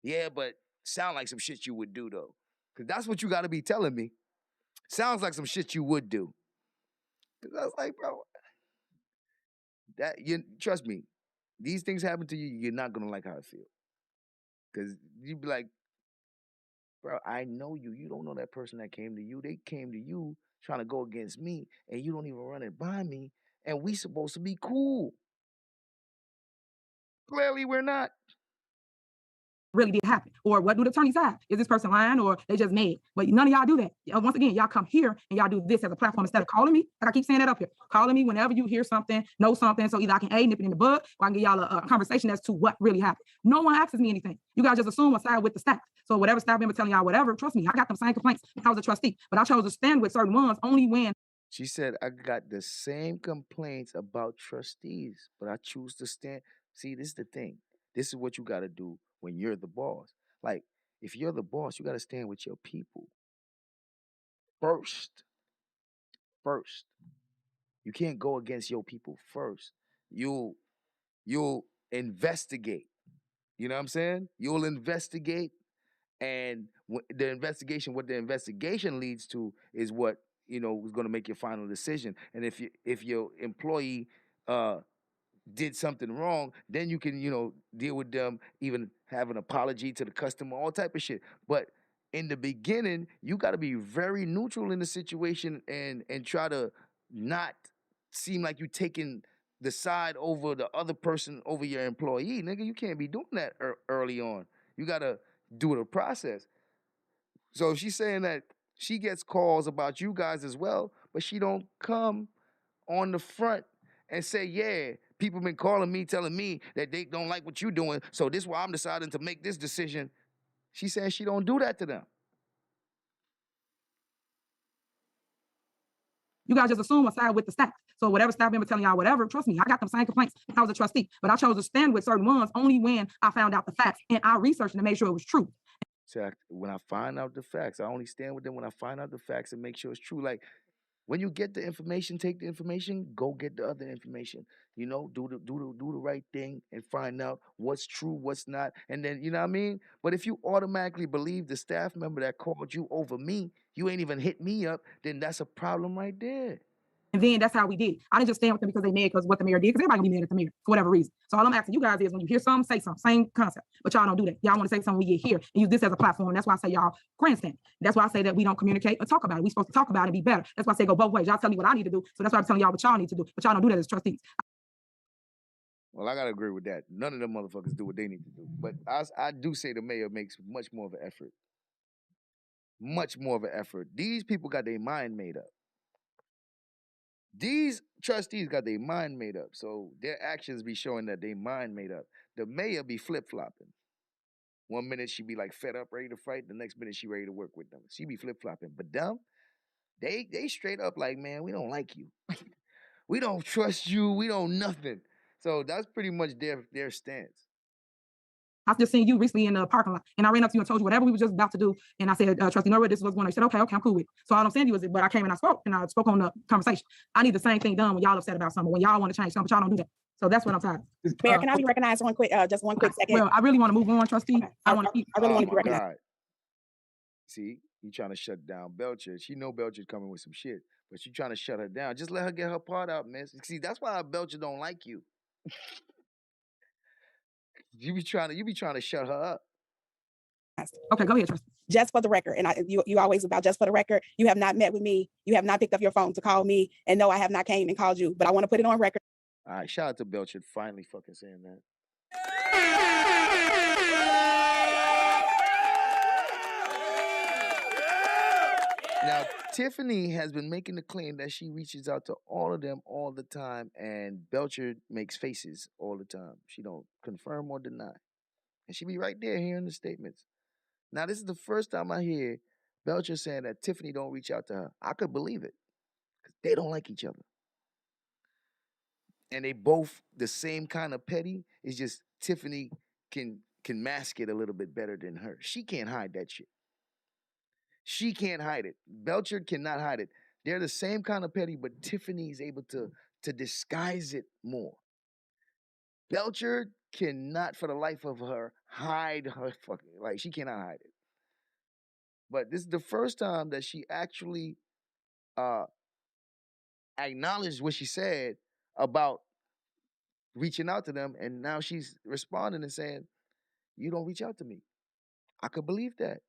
Yeah, but sound like some shit you would do though. Cause that's what you gotta be telling me. Sounds like some shit you would do. Cause I was like, bro, trust me, these things happen to you, you're not gonna like how I feel. Cause you'd be like, bro, I know you. You don't know that person that came to you. They came to you trying to go against me, and you don't even run it by me, and we supposed to be cool. Clearly we're not. Really did happen, or what do the attorneys have? Is this person lying, or they just mad? But none of y'all do that. Once again, y'all come here and y'all do this as a platform instead of calling me. Like I keep saying that up here, calling me whenever you hear something, know something, so either I can nip it in the bud, or I can give y'all a conversation as to what really happened. No one asks me anything. You guys just assume I side with the staff. So whatever staff member telling y'all whatever, trust me, I got them same complaints. I was a trustee, but I chose to stand with certain ones only when. She said, I got the same complaints about trustees, but I choose to stand. See, this is the thing. This is what you got to do when you're the boss. Like, if you're the boss, you got to stand with your people. First. You can't go against your people first. You'll investigate. You know what I'm saying? You'll investigate, and what the investigation leads to is what, is going to make your final decision. And if your employee did something wrong, then you can, deal with them, even have an apology to the customer, all type of shit. But in the beginning, you got to be very neutral in the situation and try to not seem like you taking the side over the other person, over your employee. Nigga, you can't be doing that early on. You got to do the process. So she's saying that she gets calls about you guys as well, but she don't come on the front and say, yeah, people been calling me, telling me that they don't like what you're doing, so this is why I'm deciding to make this decision. She says she don't do that to them. You guys just assume I side with the staff. So whatever staff member telling y'all whatever, trust me, I got them same complaints. I was a trustee, but I chose to stand with certain ones only when I found out the facts and I researched to make sure it was true. So when I find out the facts, I only stand with them when I find out the facts and make sure it's true. Like, when you get the information, take the information, go get the other information. Do the right thing and find out what's true, what's not. And then, you know what I mean? But if you automatically believe the staff member that called you over me, you ain't even hit me up, then that's a problem right there. And then that's how we did. I didn't just stand with them because they mad because what the mayor did, because everybody gonna be mad at the mayor for whatever reason. So all I'm asking you guys is when you hear something, say something. Same concept. But y'all don't do that. Y'all want to say something when you get here and use this as a platform. And that's why I say y'all grandstand. That's why I say that we don't communicate or talk about it. We're supposed to talk about it and be better. That's why I say go both ways. Y'all tell me what I need to do. So that's why I'm telling y'all what y'all need to do. But y'all don't do that as trustees. Well, I gotta agree with that. None of them motherfuckers do what they need to do. But I do say the mayor makes much more of an effort. Much more of an effort. These people got their mind made up. These trustees got their mind made up. So their actions be showing that they mind made up. The mayor be flip-flopping. 1 minute she be like fed up, ready to fight. The next minute she ready to work with them. She be flip-flopping. But them, they straight up like, man, we don't like you. We don't trust you. We don't nothing. So that's pretty much their stance. I just seen you recently in the parking lot, and I ran up to you and told you whatever we were just about to do. And I said, Trustee Norwood, this was going on. You said, okay, I'm cool with it. So all I'm saying to you is, but I came and I spoke on the conversation. I need the same thing done when y'all upset about something, when y'all want to change something, but y'all don't do that. So that's what I'm tired of. Mayor, can I be recognized one quick, just one quick second? Well, I really want to move on, Trustee. Okay. I want to keep. I really want to be my recognized. God. See, you trying to shut down Belcher. She know Belcher's coming with some shit, but she trying to shut her down. Just let her get her part out, man. See, that's why Belcher don't like you. You be trying to shut her up. Okay, go ahead, Trustee. Just for the record, and you always about just for the record, you have not met with me. You have not picked up your phone to call me. And no, I have not came and called you, but I want to put it on record. All right, shout out to Belcher finally fucking saying that. Now, Tiffany has been making the claim that she reaches out to all of them all the time, and Belcher makes faces all the time. She don't confirm or deny. And she be right there hearing the statements. Now, this is the first time I hear Belcher saying that Tiffany don't reach out to her. I could believe it, because they don't like each other. And they both the same kind of petty. It's just Tiffany can mask it a little bit better than her. She can't hide that shit. She can't hide it. Belcher cannot hide it. They're the same kind of petty, but Tiffany's able to disguise it more. Belcher cannot, for the life of her, hide her fucking, like, she cannot hide it. But this is the first time that she actually acknowledged what she said about reaching out to them, and now she's responding and saying, you don't reach out to me. I could believe that.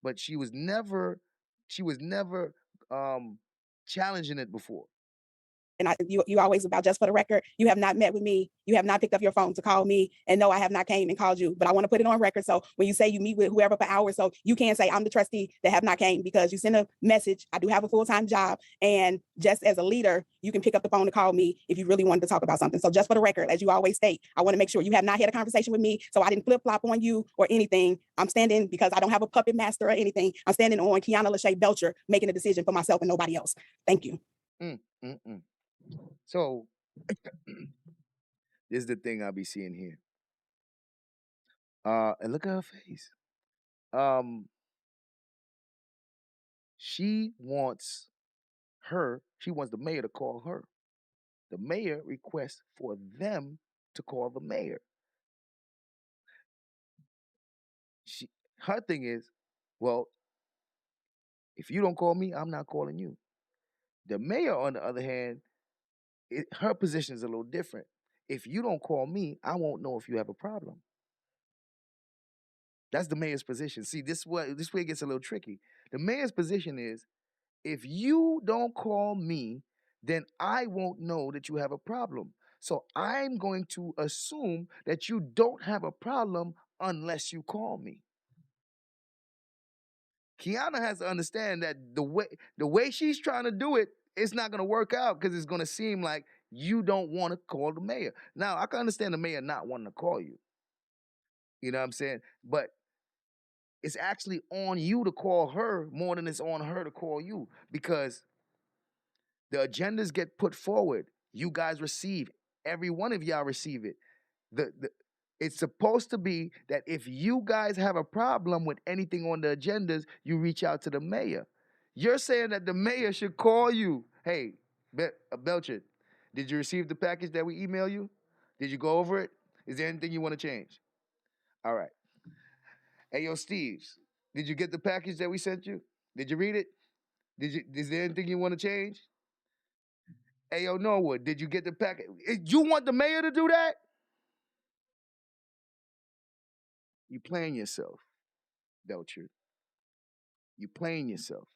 But she was never challenging it before. And you always about just for the record, you have not met with me. You have not picked up your phone to call me. And no, I have not came and called you, but I want to put it on record. So when you say you meet with whoever for hours, so you can say I'm the trustee that have not came, because you send a message. I do have a full-time job. And just as a leader, you can pick up the phone to call me if you really wanted to talk about something. So just for the record, as you always state, I want to make sure you have not had a conversation with me. So I didn't flip-flop on you or anything. I'm standing because I don't have a puppet master or anything. I'm standing on Kiana Lachey Belcher, making a decision for myself and nobody else. Thank you. So this is the thing I'll be seeing here. And look at her face. She wants the mayor to call her. The mayor requests for them to call the mayor. Her thing is, well, if you don't call me, I'm not calling you. The mayor, on the other hand, her position is a little different. If you don't call me, I won't know if you have a problem. That's the mayor's position. See, this way it gets a little tricky. The mayor's position is, if you don't call me, then I won't know that you have a problem. So I'm going to assume that you don't have a problem unless you call me. Kiana has to understand that the way she's trying to do it, it's not going to work out, because it's going to seem like you don't want to call the mayor. Now, I can understand the mayor not wanting to call you. You know what I'm saying? But it's actually on you to call her more than it's on her to call you, because the agendas get put forward. You guys receive. Every one of y'all receive it. It's supposed to be that if you guys have a problem with anything on the agendas, you reach out to the mayor. You're saying that the mayor should call you. Hey, Belcher, did you receive the package that we emailed you? Did you go over it? Is there anything you want to change? All right. Hey, yo, Steves, did you get the package that we sent you? Did you read it? Is there anything you want to change? Hey, yo, Norwood, did you get the package? You want the mayor to do that? You playing yourself, Belcher. You playing yourself.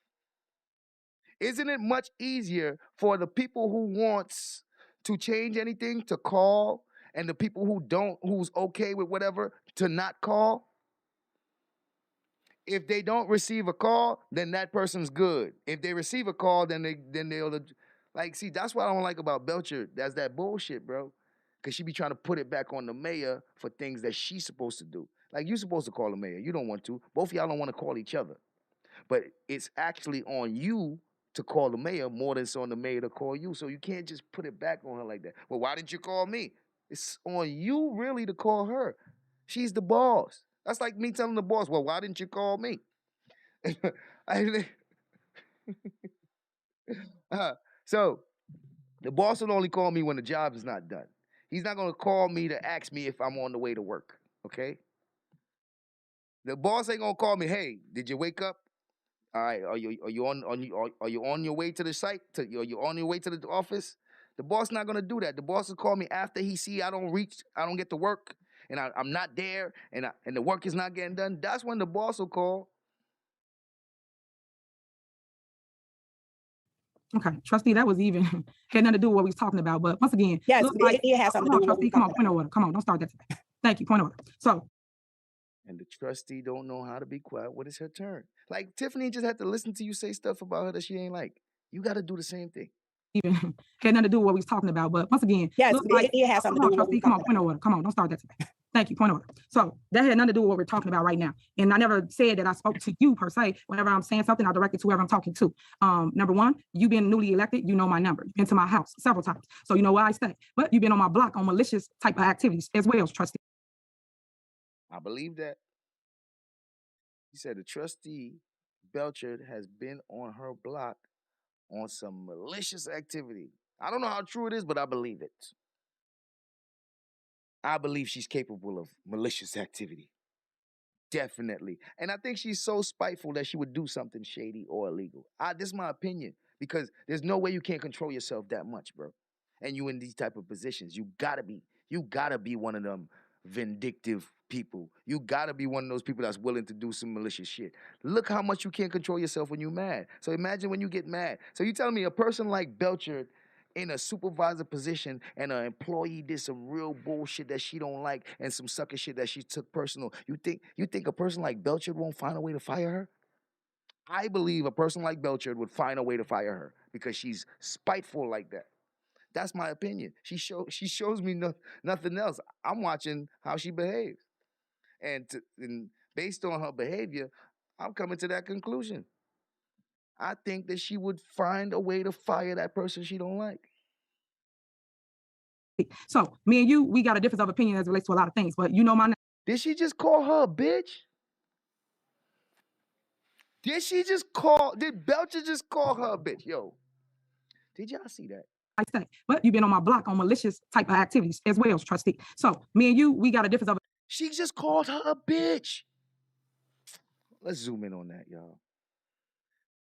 Isn't it much easier for the people who wants to change anything to call, and the people who don't, who's okay with whatever, to not call? If they don't receive a call, then that person's good. If they receive a call, then they'll like, see, that's what I don't like about Belcher. That's that bullshit, bro. Cause she be trying to put it back on the mayor for things that she's supposed to do. Like, you're supposed to call the mayor. You don't want to. Both of y'all don't want to call each other. But it's actually on you to call the mayor more than it's on the mayor to call you. So you can't just put it back on her like that. Well, why didn't you call me? It's on you really to call her. She's the boss. That's like me telling the boss, well, why didn't you call me? So the boss will only call me when the job is not done. He's not going to call me to ask me if I'm on the way to work, okay? The boss ain't going to call me, hey, did you wake up? All right, are you on your way to the site? Are you on your way to the office? The boss not gonna do that. The boss will call me after he see I don't get to work, and I'm not there, and the work is not getting done. That's when the boss will call. Okay, trustee, that was even had nothing to do with what we was talking about. But once again, Yes, look like, it has something to do with what trustee, we come on, talked point about. of order. Come on, don't start that today. Thank you, point of order. So, And the trustee don't know how to be quiet when it's her turn. Like, Tiffany just had to listen to you say stuff about her that she ain't like. You got to do the same thing. even had nothing to do with what we was talking about. But once again, Yes, look like, it has something to do with what we trustee, come on, talked point of order. Come on, don't start that today. Thank you, point of order. So that had nothing to do with what we're talking about right now. And I never said that I spoke to you per se. Whenever I'm saying something, I direct it to whoever I'm talking to. Number one, you been newly elected, you know my number. You've been to my house several times. So you know where I stay. But you've been on my block on malicious type of activities as well, trustee. I believe that. He said the trustee, Belcher, has been on her block on some malicious activity. I don't know how true it is, but I believe it. I believe she's capable of malicious activity. Definitely. And I think she's so spiteful that she would do something shady or illegal. This is my opinion, because there's no way you can't control yourself that much, bro. And you in these type of positions, you gotta be one of them vindictive people. You gotta be one of those people that's willing to do some malicious shit. Look how much you can't control yourself when you're mad. So imagine when you get mad. So you telling me a person like Belcher in a supervisor position and an employee did some real bullshit that she don't like and some sucker shit that she took personal. You think a person like Belcher won't find a way to fire her? I believe a person like Belcher would find a way to fire her because she's spiteful like that. That's my opinion. She shows me nothing else. I'm watching how she behaves. And based on her behavior, I'm coming to that conclusion. I think that she would find a way to fire that person she don't like. So me and you, we got a difference of opinion as it relates to a lot of things, but you know my name. Did she just call her a bitch? Did Belcher just call her a bitch? Yo, did y'all see that? I say, but you've been on my block on malicious type of activities as well, trustee. So me and you, we got a difference of. She just called her a bitch. Let's zoom in on that, y'all.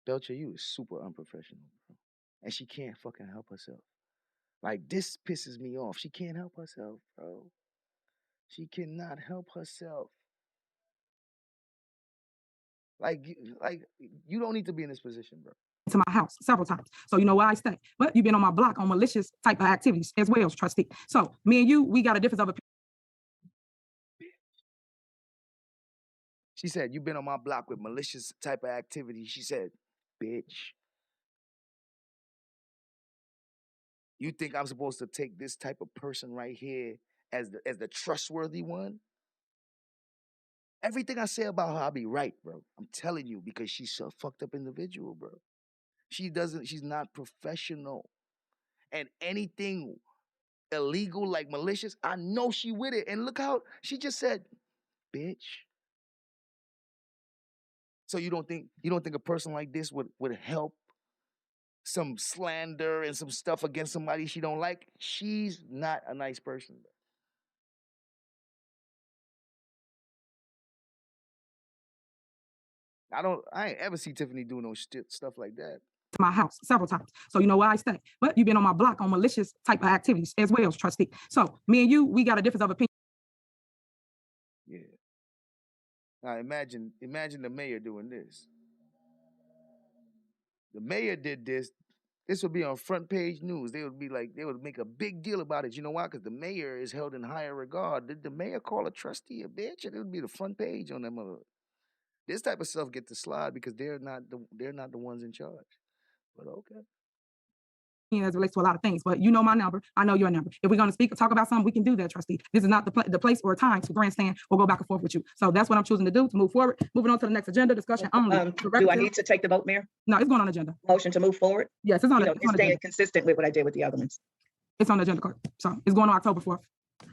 Belcher, you is super unprofessional, bro. And she can't fucking help herself. Like, this pisses me off. She can't help herself, bro. She cannot help herself. Like you don't need to be in this position, bro. To my house several times. So you know where I stay. But you've been on my block on malicious type of activities as well, trustee. So me and you, we got a difference of opinion. She said, you've been on my block with malicious type of activity. She said, bitch. You think I'm supposed to take this type of person right here as the trustworthy one? Everything I say about her, I'll be right, bro. I'm telling you, because she's a fucked up individual, bro. She's not professional. And anything illegal, like malicious, I know she with it. And look how she just said, bitch. So you don't think a person like this would help some slander and some stuff against somebody she don't like? She's not a nice person, bro. I ain't ever see Tiffany do no stuff like that. To my house several times. So you know where I stay. But you've been on my block on malicious type of activities as well, trustee. So me and you, we got a difference of opinion. Yeah. Now imagine the mayor doing this. The mayor did this. This would be on front page news. They would make a big deal about it. You know why? Because the mayor is held in higher regard. Did the mayor call a trustee a bitch? It would be the front page on that mother. This type of stuff get to slide because they're not the ones in charge. But okay. As it relates to a lot of things, but you know my number, I know your number. If we're going to speak or talk about something, we can do that, trustee. This is not the place or time to grandstand or go back and forth with you. So that's what I'm choosing to do, to move forward. Moving on to the next agenda, discussion only. Do I need to take the vote, Mayor? No, it's going on agenda. Motion to move forward? Yes, it's on, It's it's on staying agenda. consistent with what I did with the other ones. It's on the agenda, clerk. So it's going on October 4th.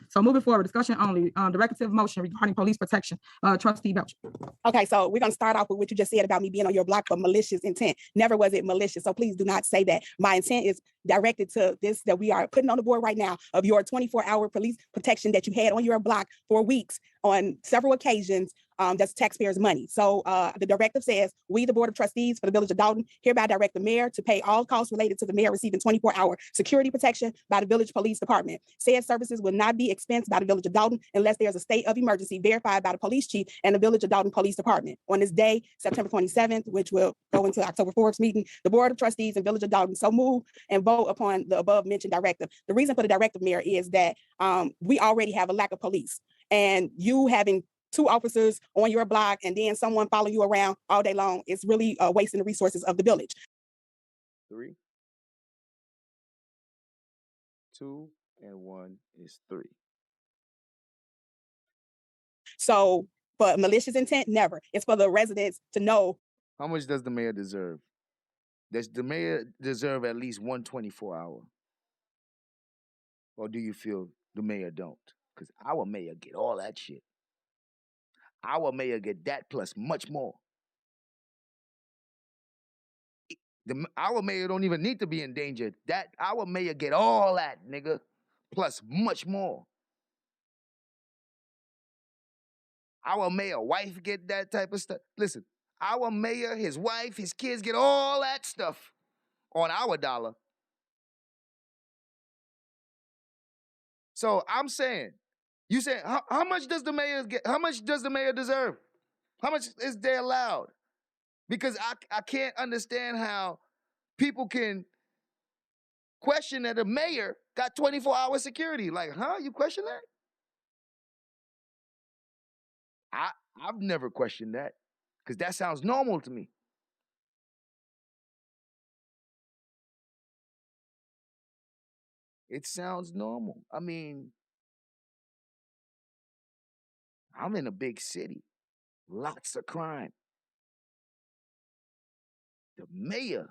So moving forward, discussion only, directive motion regarding police protection. Trustee Belcher. Okay, so we're gonna start off with what you just said about me being on your block for malicious intent. Never was it malicious, so please do not say that. My intent is directed to this that we are putting on the board right now of your 24-hour police protection that you had on your block for weeks on several occasions. That's taxpayers' money. So the directive says, we, the Board of Trustees for the Village of Dolton, hereby direct the mayor to pay all costs related to the mayor receiving 24-hour security protection by the Village Police Department. Said services will not be expensed by the Village of Dolton unless there's a state of emergency verified by the police chief and the Village of Dolton Police Department. On this day, September 27th, which will go into October 4th meeting, the Board of Trustees and Village of Dolton so move and vote upon the above mentioned directive. The reason for the directive, Mayor, is that we already have a lack of police, and you having 2 officers on your block and then someone follow you around all day long, it's really wasting the resources of the village. 3, 2, and 1 is 3. So for malicious intent, never. It's for the residents to know. How much does the mayor deserve? Does the mayor deserve at least 124 hour? Or do you feel the mayor don't? Because our mayor get all that shit. Our mayor get that plus much more. Our mayor don't even need to be endangered. Our mayor get all that, nigga, plus much more. Our mayor wife get that type of stuff. Listen, our mayor, his wife, his kids get all that stuff on our dollar. So I'm saying, you say, how much does the mayor get? How much does the mayor deserve? How much is they allowed? Because I can't understand how people can question that a mayor got 24-hour security. Like, huh? You question that? I've never questioned that because that sounds normal to me. It sounds normal. I mean, I'm in a big city, lots of crime. The mayor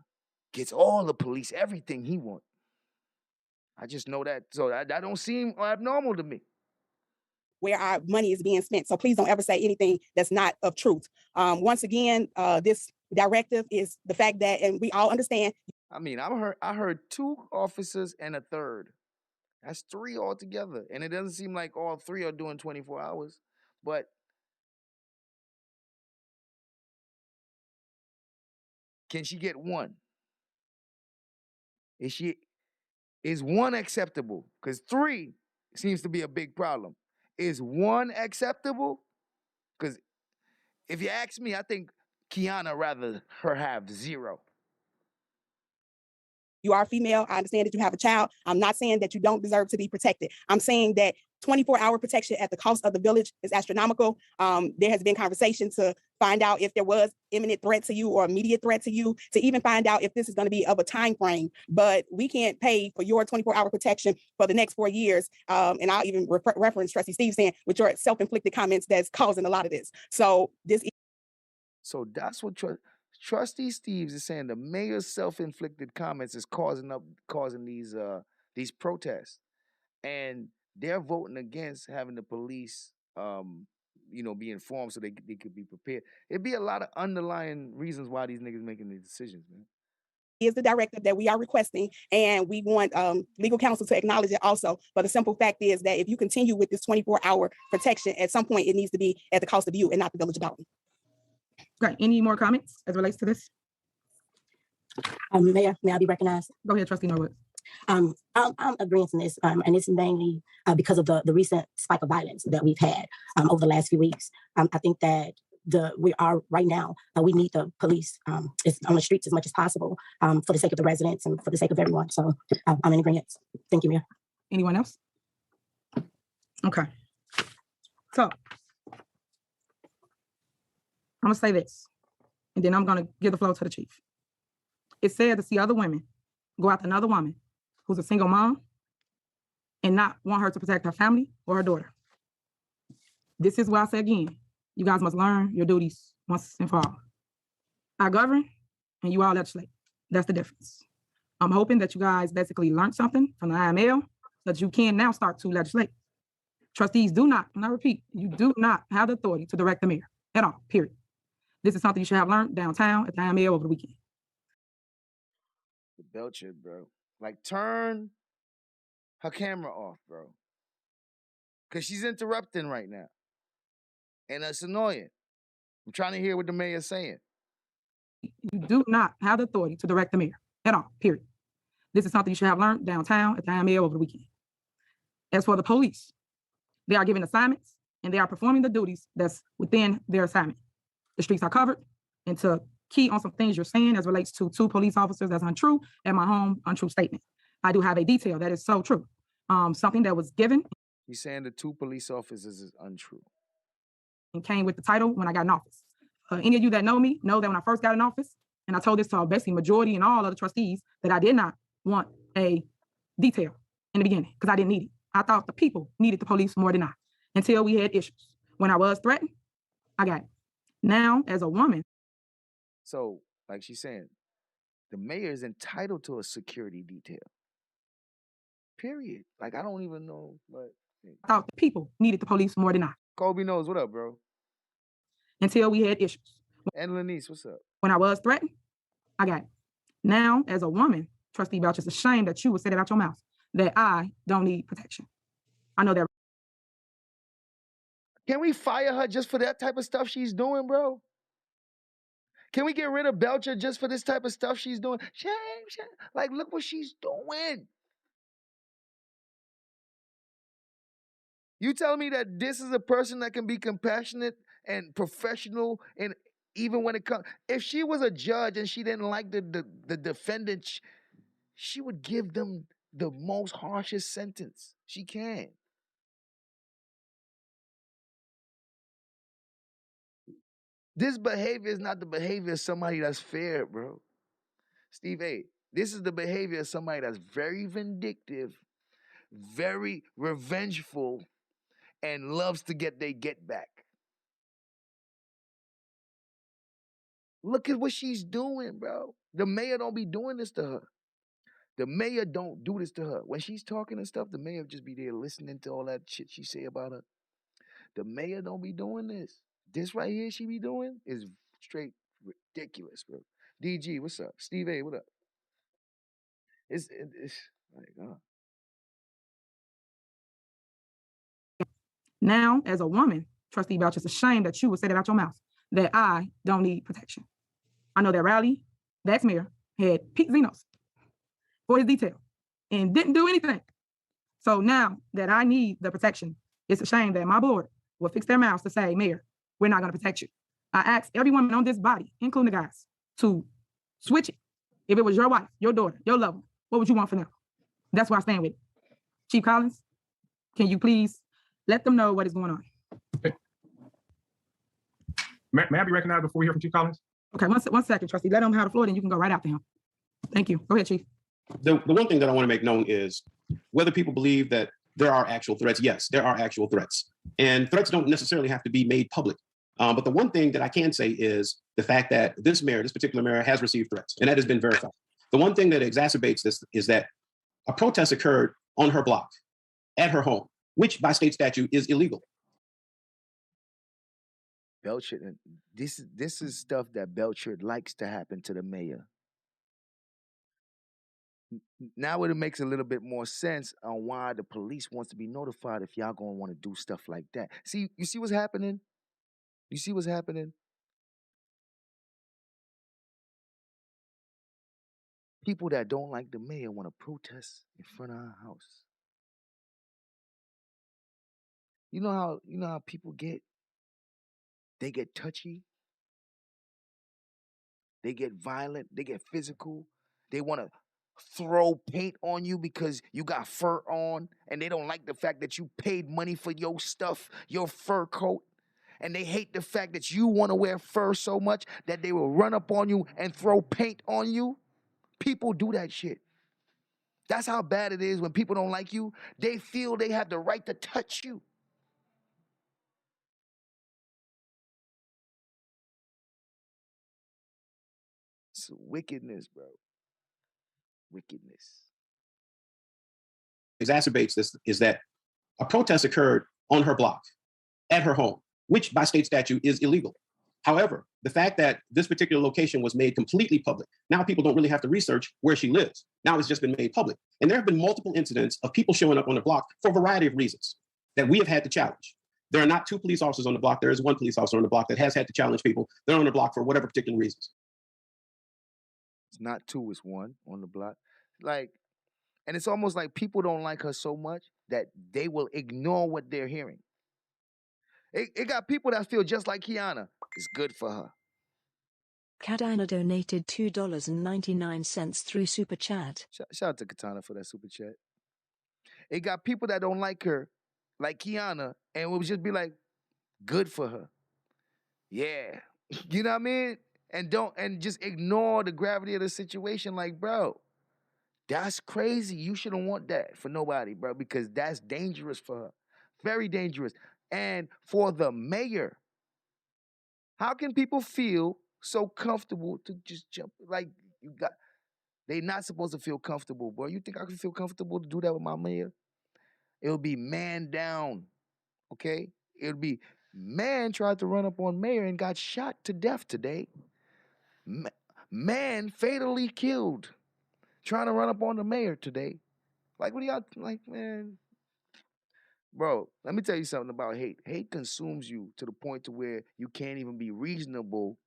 gets all the police, everything he wants. I just know that. So that don't seem abnormal to me. Where our money is being spent. So please don't ever say anything that's not of truth. Once again, this directive is the fact that, and we all understand. I mean, I heard 2 officers and a third. That's 3 altogether. And it doesn't seem like all 3 are doing 24 hours. But can she get 1? Is 1 acceptable? Because 3 seems to be a big problem. Is 1 acceptable? Because if you ask me, I think Kiana rather her have 0. You are female. I understand that you have a child. I'm not saying that you don't deserve to be protected. I'm saying that 24-hour protection at the cost of the village is astronomical. There has been conversation to find out if there was imminent threat to you or immediate threat to you, to even find out if this is going to be of a time frame. But we can't pay for your 24-hour protection for the next 4 years. And I'll even reference Trustee Steve saying with your self-inflicted comments that's causing a lot of this. So that's what Trustee Steves is saying. The mayor's self-inflicted comments is causing these protests, and they're voting against having the police, be informed so they could be prepared. It'd be a lot of underlying reasons why these niggas making these decisions, man. Is the directive that we are requesting, and we want legal counsel to acknowledge it also. But the simple fact is that if you continue with this 24-hour protection, at some point it needs to be at the cost of you and not the Village of Dolton. Great. Any more comments as it relates to this? Mayor, may I be recognized? Go ahead, Trustee Norwood. I'm agreeing to this, and it's mainly because of the recent spike of violence that we've had over the last few weeks. I think that we are right now, we need the police on the streets as much as possible for the sake of the residents and for the sake of everyone. So I'm in agreement. Thank you, Mayor. Anyone else? Okay. So I'm gonna say this, and then I'm gonna give the floor to the chief. It's sad to see other women go after another woman who's a single mom and not want her to protect her family or her daughter. This is why I say again, you guys must learn your duties once and for all. I govern and you all legislate. That's the difference. I'm hoping that you guys basically learned something from the IML so that you can now start to legislate. Trustees do not, and I repeat, you do not have the authority to direct the mayor at all, period. This is something you should have learned downtown at the IML over the weekend. The Belcher, bro. Like, turn her camera off, bro. Because she's interrupting right now. And it's annoying. I'm trying to hear what the mayor's saying. You do not have the authority to direct the mayor at all, period. This is something you should have learned downtown at the IML over the weekend. As for the police, they are given assignments and they are performing the duties that's within their assignment. The streets are covered, and to key on some things you're saying as relates to 2 police officers that's untrue and my home untrue statement. I do have a detail that is so true. Something that was given. He's saying the 2 police officers is untrue. And came with the title when I got in office. Any of you that know me know that when I first got in office, and I told this to basically majority and all of the trustees, that I did not want a detail in the beginning because I didn't need it. I thought the people needed the police more than I, until we had issues. When I was threatened, I got it. Now, as a woman. So, like she's saying, the mayor is entitled to a security detail. Period. Like, I don't even know, but I thought the people needed the police more than I. Kobe knows. What up, bro? Until we had issues. And Lanice, what's up? When I was threatened, I got it. Now, as a woman, Trustee Belcher, it's a shame that you would say that out your mouth, that I don't need protection. I know that. Can we fire her just for that type of stuff she's doing, bro? Can we get rid of Belcher just for this type of stuff she's doing? Shame. Like, look what she's doing. You tell me that this is a person that can be compassionate and professional, and even when it comes, if she was a judge and she didn't like the defendant, she would give them the most harshest sentence she can. This behavior is not the behavior of somebody that's fair, bro. Steve A., this is the behavior of somebody that's very vindictive, very revengeful, and loves to get their get back. Look at what she's doing, bro. The mayor don't be doing this to her. The mayor don't do this to her. When she's talking and stuff, the mayor just be there listening to all that shit she say about her. The mayor don't be doing this. This right here she be doing is straight ridiculous, bro. DG, what's up? Steve A., what up? It's like, Now, as a woman, Trustee Belcher, it's a shame that you would say that out your mouth, that I don't need protection. I know that Rowley, the ex-mayor, had Pete Zenos for his detail and didn't do anything. So now that I need the protection, it's a shame that my board will fix their mouths to say, Mayor, we're not going to protect you. I asked every woman on this body, including the guys, to switch it. If it was your wife, your daughter, your loved one, what would you want for them? That's why I stand with it. Chief Collins, can you please let them know what is going on? Okay. May I be recognized before we hear from Chief Collins? Okay, one second, Trustee. Let him have the floor, then you can go right after him. Thank you. Go ahead, Chief. The one thing that I want to make known is whether people believe that there are actual threats. Yes, there are actual threats. And threats don't necessarily have to be made public. But the one thing that I can say is the fact that this particular mayor has received threats, and that has been verified. The one thing that exacerbates this is that a protest occurred on her block, at her home, which by state statute is illegal. Belcher, this is stuff that Belcher likes to happen to the mayor. Now it makes a little bit more sense on why the police wants to be notified if y'all gonna want to do stuff like that. See, you see what's happening? You see what's happening? People that don't like the mayor want to protest in front of our house. You know how people get? They get touchy. They get violent. They get physical. They want to throw paint on you because you got fur on, and they don't like the fact that you paid money for your stuff, your fur coat, and they hate the fact that you want to wear fur so much that they will run up on you and throw paint on you. People do that shit. That's how bad it is when people don't like you. They feel they have the right to touch you. It's wickedness, bro. Wickedness. Exacerbates this is that a protest occurred on her block, at her home, which by state statute is illegal. However, the fact that this particular location was made completely public, now people don't really have to research where she lives. Now it's just been made public. And there have been multiple incidents of people showing up on the block for a variety of reasons that we have had to challenge. There are not 2 police officers on the block. There is 1 police officer on the block that has had to challenge people. They're on the block for whatever particular reasons. It's not 2, it's 1 on the block. Like, and it's almost like people don't like her so much that they will ignore what they're hearing. It got people that feel just like Kiana. It's good for her. Katana donated $2.99 through Super Chat. Shout out to Katana for that Super Chat. It got people that don't like her, like Kiana, and it would just be like, good for her. Yeah. You know what I mean? And just ignore the gravity of the situation. Like, bro, that's crazy. You shouldn't want that for nobody, bro, because that's dangerous for her. Very dangerous. And for the mayor, how can people feel so comfortable to just jump? Like, they not supposed to feel comfortable, bro. You think I can feel comfortable to do that with my mayor? It'll be man down, okay? It'll be man tried to run up on mayor and got shot to death today. Man fatally killed trying to run up on the mayor today. Like, what do y'all, like, man? Bro, let me tell you something about hate. Hate consumes you to the point to where you can't even be reasonable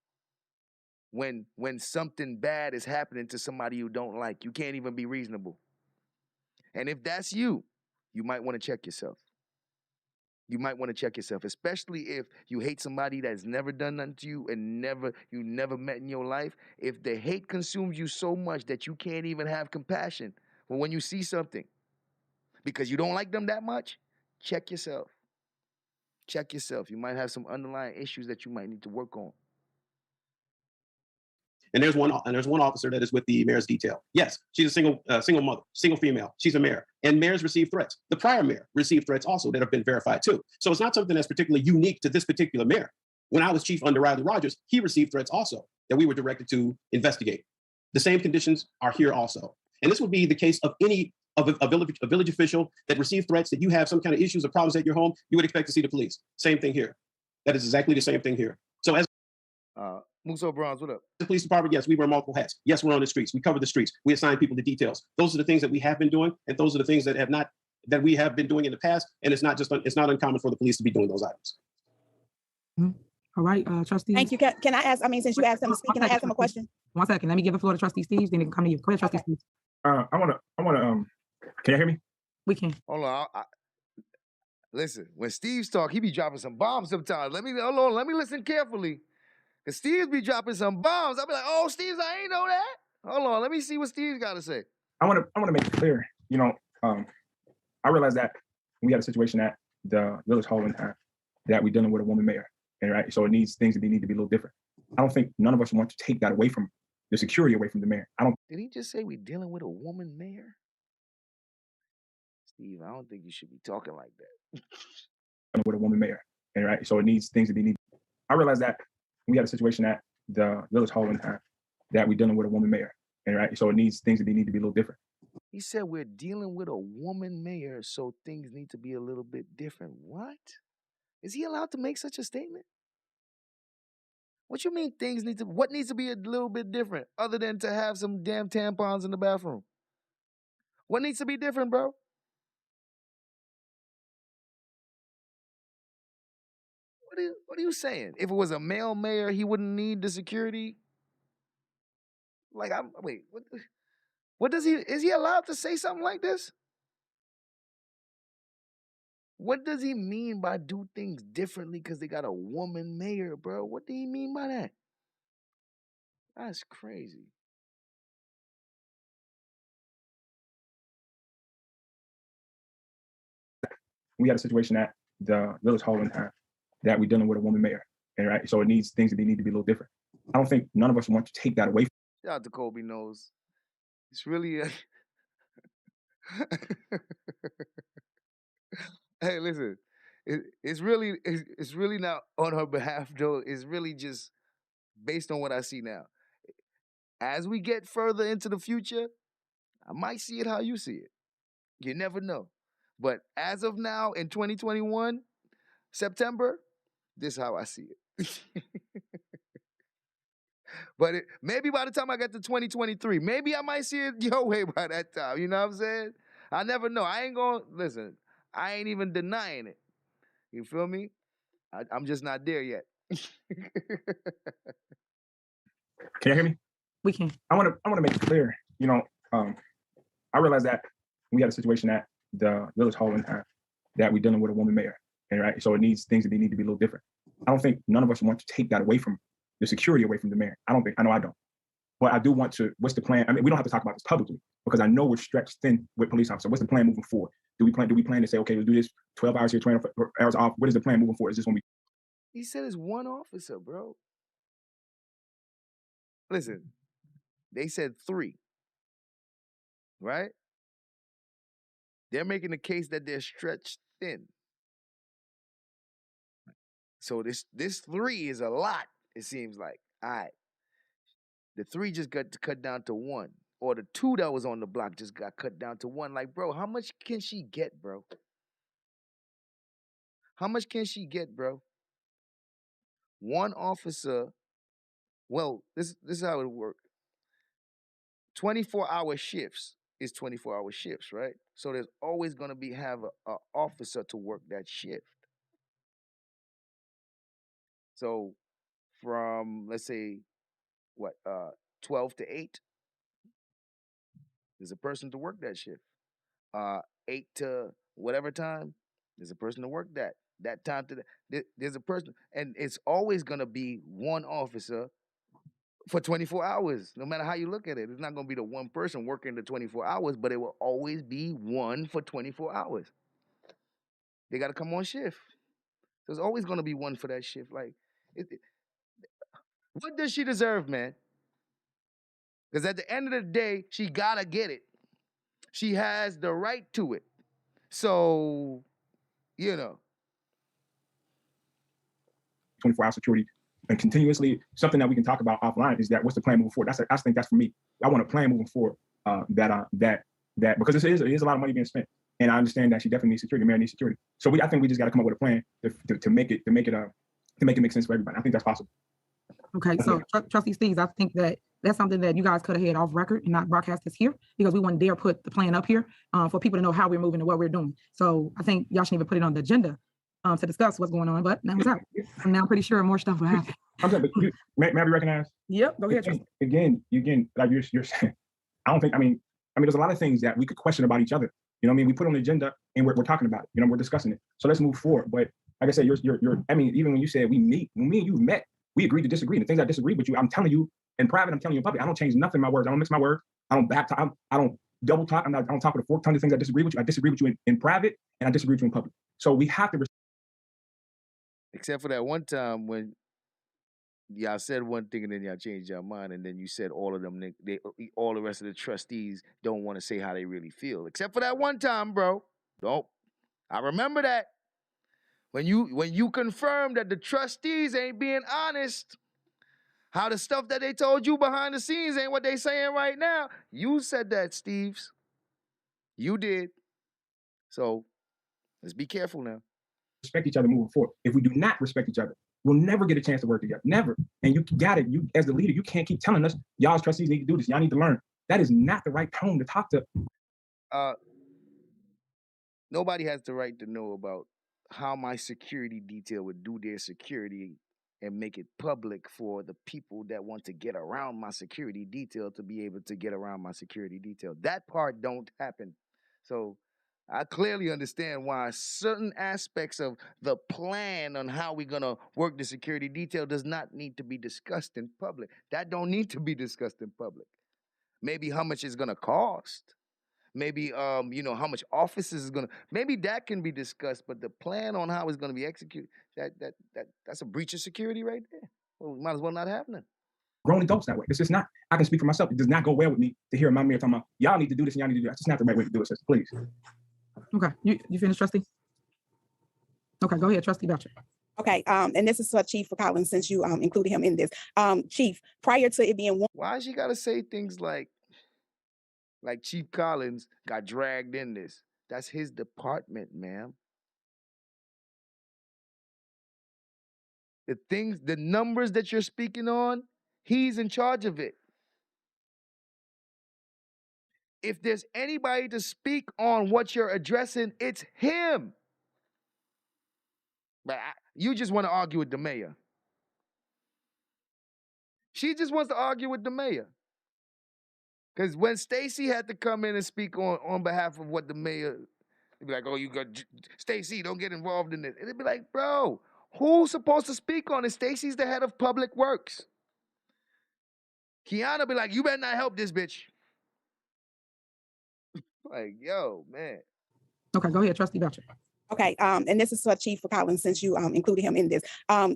when something bad is happening to somebody you don't like. You can't even be reasonable. And if that's you, you might want to check yourself. You might want to check yourself, especially if you hate somebody that's never done nothing to you and you never met in your life. If the hate consumes you so much that you can't even have compassion for when you see something because you don't like them that much, check yourself. Check yourself. You might have some underlying issues that you might need to work on. And there's one officer that is with the mayor's detail. Yes, she's a single mother, single female. She's a mayor, and mayors receive threats. The prior mayor received threats also that have been verified too. So it's not something that's particularly unique to this particular mayor. When I was chief under Riley Rogers, he received threats also that we were directed to investigate. The same conditions are here also, and this would be the case of any of a village official that received threats that you have some kind of issues or problems at your home. You would expect to see the police. Same thing here. That is exactly the same thing here. So as Muso Bronze, what up? The police department, yes, we wear multiple hats. Yes, we're on the streets. We cover the streets. We assign people to details. Those are the things that we have been doing, and those are the things that we have been doing in the past. And it's not uncommon for the police to be doing those items. All right, trustees. Thank you. Can I ask? I mean, since you asked him to speak, can I ask him a question? 1 second. Let me give the floor to Trustee Steve. Then it can come to you. Go ahead, Trustee Steve. I wanna. Can you hear me? We can. Hold on. Listen, when Steve's talk, he be dropping some bombs sometimes. Let me listen carefully. Cause Steve's be dropping some bombs. I'll be like, oh, Steve's, I ain't know that. Hold on, let me see what Steve's got to say. I want to make it clear. I realize that we had a situation at the village hall one time that we're dealing with a woman mayor, and right, so it needs things that need to be a little different. I don't think none of us want to take that away from the security away from the mayor. Did he just say we're dealing with a woman mayor? Steve, I don't think you should be talking like that. With a woman mayor, and right, so it needs things to be needed. I realize that we had a situation at the village hall one time that we're dealing with a woman mayor, and right, so it needs things to be a little different. He said we're dealing with a woman mayor, so things need to be a little bit different. What? Is he allowed to make such a statement? What you mean what needs to be a little bit different other than to have some damn tampons in the bathroom? What needs to be different, bro? What are you saying? If it was a male mayor, he wouldn't need the security? Like, what does is he allowed to say something like this? What does he mean by do things differently because they got a woman mayor, bro? What do he mean by that? That's crazy. We had a situation at the village hall one time that we're dealing with a woman mayor, and right, so it needs things to need to be a little different. I don't think none of us want to take that away from. Shout out to Kobe knows. It's really hey, listen, it's really not on her behalf, Joe. It's really just based on what I see now. As we get further into the future, I might see it how you see it. You never know. But as of now, in 2021, September, this is how I see it. But maybe by the time I get to 2023, maybe I might see it your way by that time. You know what I'm saying? I never know. I ain't going to, listen, I ain't even denying it. You feel me? I'm just not there yet. Can you hear me? We can. I want to make it clear, I realize that we had a situation at the Village Hall one time that we're dealing with a woman mayor, and right, so it needs things to need to be a little different. I don't think none of us want to take that away from the security away from the mayor. I know I don't. But I do want to, what's the plan? I mean, we don't have to talk about this publicly because I know we're stretched thin with police officers. What's the plan moving forward? Do we plan to say, okay, we'll do this 12 hours here, 20 hours off? What is the plan moving forward? Is this when we? He said it's one officer, bro. Listen, they said 3, right? They're making the case that they're stretched thin. So this 3 is a lot, it seems like. All right. The 3 just got cut down to 1. Or the 2 that was on the block just got cut down to 1. Like, bro, how much can she get, bro? How much can she get, bro? One officer, well, this is how it works. 24-hour shifts is 24-hour shifts, right? So there's always going to have an officer to work that shift. So from, let's say, 12 to 8, there's a person to work that shift. 8 to whatever time, there's a person to work that time to there's a person, and it's always going to be one officer for 24 hours, no matter how you look at it. It's not going to be the one person working the 24 hours, but it will always be one for 24 hours. They got to come on shift. There's always going to be one for that shift. Like, what does she deserve, man? Because at the end of the day, she got to get it. She has the right to it. So, 24-hour security and continuously, something that we can talk about offline is that what's the plan moving forward? I think that's for me. I want a plan moving forward that because it is a lot of money being spent, and I understand that she definitely needs security. The mayor needs security. So I think we just got to come up with a plan to make it make sense for everybody. I think that's possible. Okay, so Trustee Steves, I think that's something that you guys could have had off record and not broadcast this here, because we wouldn't dare put the plan up here for people to know how we're moving and what we're doing. So I think y'all shouldn't even put it on the agenda to discuss what's going on, but now it's out. And now I'm pretty sure more stuff will happen. I'm saying, but may I be recognized? Yep, go ahead. Again, like you're saying, I don't think, I mean, there's a lot of things that we could question about each other. You know what I mean? We put on the agenda and we're talking about it. We're discussing it. So let's move forward. But like I said, I mean, even when you said we meet, when me and you met, we agreed to disagree. The things I disagree with you, I'm telling you in private, I'm telling you in public. I don't change nothing in my words. I don't mix my words. I don't back talk. I don't double talk. I don't talk with a fork tongue. The things I disagree with you, I disagree with you in private, and I disagree with you in public. So we have to. Except for that one time when y'all said one thing and then y'all changed your mind, and then you said all of them, all the rest of the trustees don't want to say how they really feel. Except for that one time, bro. I remember that. When you confirmed that the trustees ain't being honest, how the stuff that they told you behind the scenes ain't what they saying right now. You said that, Steves. You did. So let's be careful now. Respect each other moving forward. If we do not respect each other, we'll never get a chance to work together. Never. And you got it. You, as the leader, you can't keep telling us, y'all as trustees need to do this. Y'all need to learn. That is not the right tone to talk to. Nobody has the right to know about how my security detail would do their security and make it public for the people that want to get around my security detail to be able to get around my security detail. That part don't happen. So I clearly understand why certain aspects of the plan on how we're going to work the security detail does not need to be discussed in public. That don't need to be discussed in public. Maybe how much it's going to cost. Maybe how much officers is gonna. Maybe that can be discussed, but the plan on how it's gonna be executed, that's a breach of security right there. Well, we might as well not have none. Grown adults that way. It's just not. I can speak for myself. It does not go well with me to hear my mayor talking about y'all need to do this and y'all need to do that. That's just not the right way to do it, sister. Please. Okay, you finished, Trustee? Okay, go ahead, Trustee Belcher. Okay, and this is for Chief Collins, since you included him in this. Chief, prior to it being one. Why she gotta say things like Chief Collins got dragged in this? That's his department, ma'am. The numbers that you're speaking on, he's in charge of it. If there's anybody to speak on what you're addressing, it's him. But you just want to argue with the mayor. She just wants to argue with the mayor. Because when Stacey had to come in and speak on behalf of what the mayor, they'd be like, oh, you got Stacey, don't get involved in this. And it'd be like, bro, who's supposed to speak on it? Stacey's the head of public works. Kiana be like, you better not help this bitch. Like, yo, man. Okay, go ahead, Trustee Belcher. Okay, and this is for Chief Collins, since you included him in this.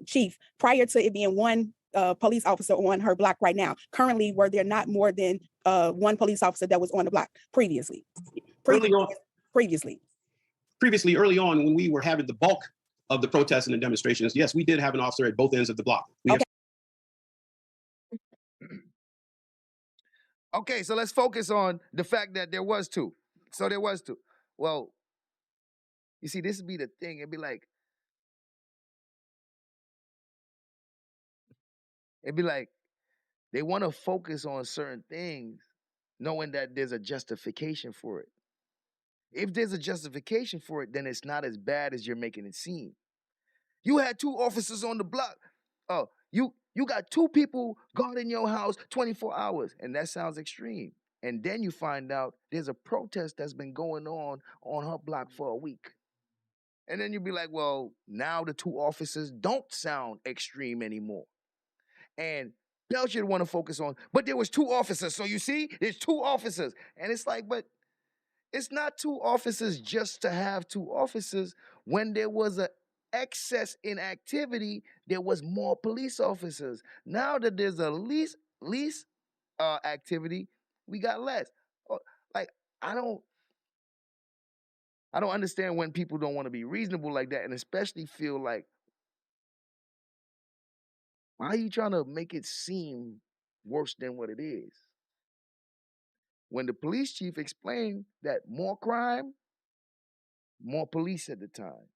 Chief, prior to it being one police officer on her block right now, currently were there not more than one police officer that was on the block previously? Previously, early on, when we were having the bulk of the protests and the demonstrations, yes, we did have an officer at both ends of the block. Okay, so let's focus on the fact that there was two. So there was two. Well, you see, this would be the thing. It'd be like they want to focus on certain things, knowing that there's a justification for it. If there's a justification for it, then it's not as bad as you're making it seem. You had two officers on the block. Oh, you got two people guarding your house 24 hours, and that sounds extreme. And then you find out there's a protest that's been going on her block for a week. And then you'd be like, well, now the two officers don't sound extreme anymore. And Belcher want to focus on, but there was two officers. So you see, there's two officers. And it's like, but it's not two officers just to have two officers. When there was an excess in activity, there was more police officers. Now that there's a least activity, we got less. Like, I don't understand when people don't want to be reasonable like that, and especially feel like, why are you trying to make it seem worse than what it is? When the police chief explained that more crime, more police at the time.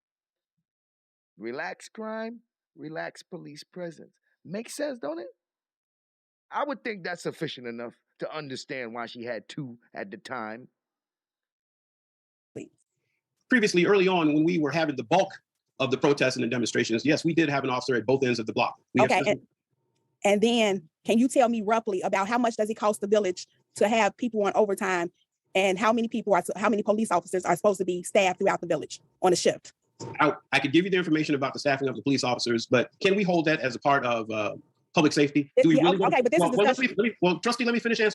Relaxed crime, relaxed police presence. Makes sense, don't it? I would think that's sufficient enough to understand why she had two at the time. Previously, early on, when we were having the bulk of the protests and the demonstrations, yes, we did have an officer at both ends of the block. And then can you tell me roughly about how much does it cost the village to have people on overtime, and how many police officers are supposed to be staffed throughout the village on a shift? I could give you the information about the staffing of the police officers, but can we hold that as a part of public safety? Do we really okay, but this is discussion. Trustee, let me finish answering.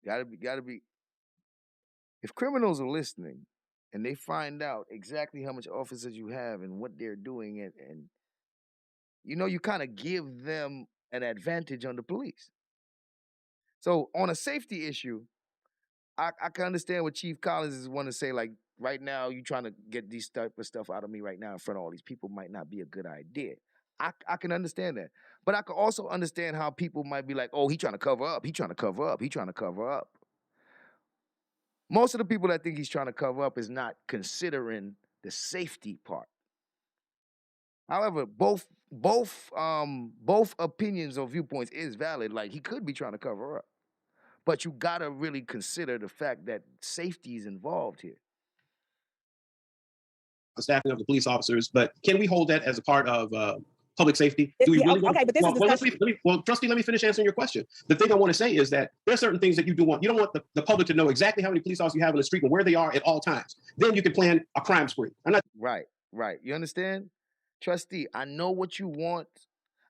Gotta be. If criminals are listening and they find out exactly how much officers you have and what they're doing, and you kind of give them an advantage on the police. So on a safety issue, I can understand what Chief Collins is want to say, like, right now, you trying to get these type of stuff out of me right now in front of all these people might not be a good idea. I can understand that. But I can also understand how people might be like, oh, he trying to cover up. He trying to cover up. He trying to cover up. Most of the people that think he's trying to cover up is not considering the safety part. However, both opinions or viewpoints is valid. Like, he could be trying to cover up. But you got to really consider the fact that safety is involved here. The staffing of the police officers, but can we hold that as a part of public safety? Do we really okay, but this is discussion. Trustee, let me finish answering your question. The thing I want to say is that there are certain things that you do want. You don't want the public to know exactly how many police officers you have on the street and where they are at all times. Then you can plan a crime spree. Right. You understand? Trustee, I know what you want.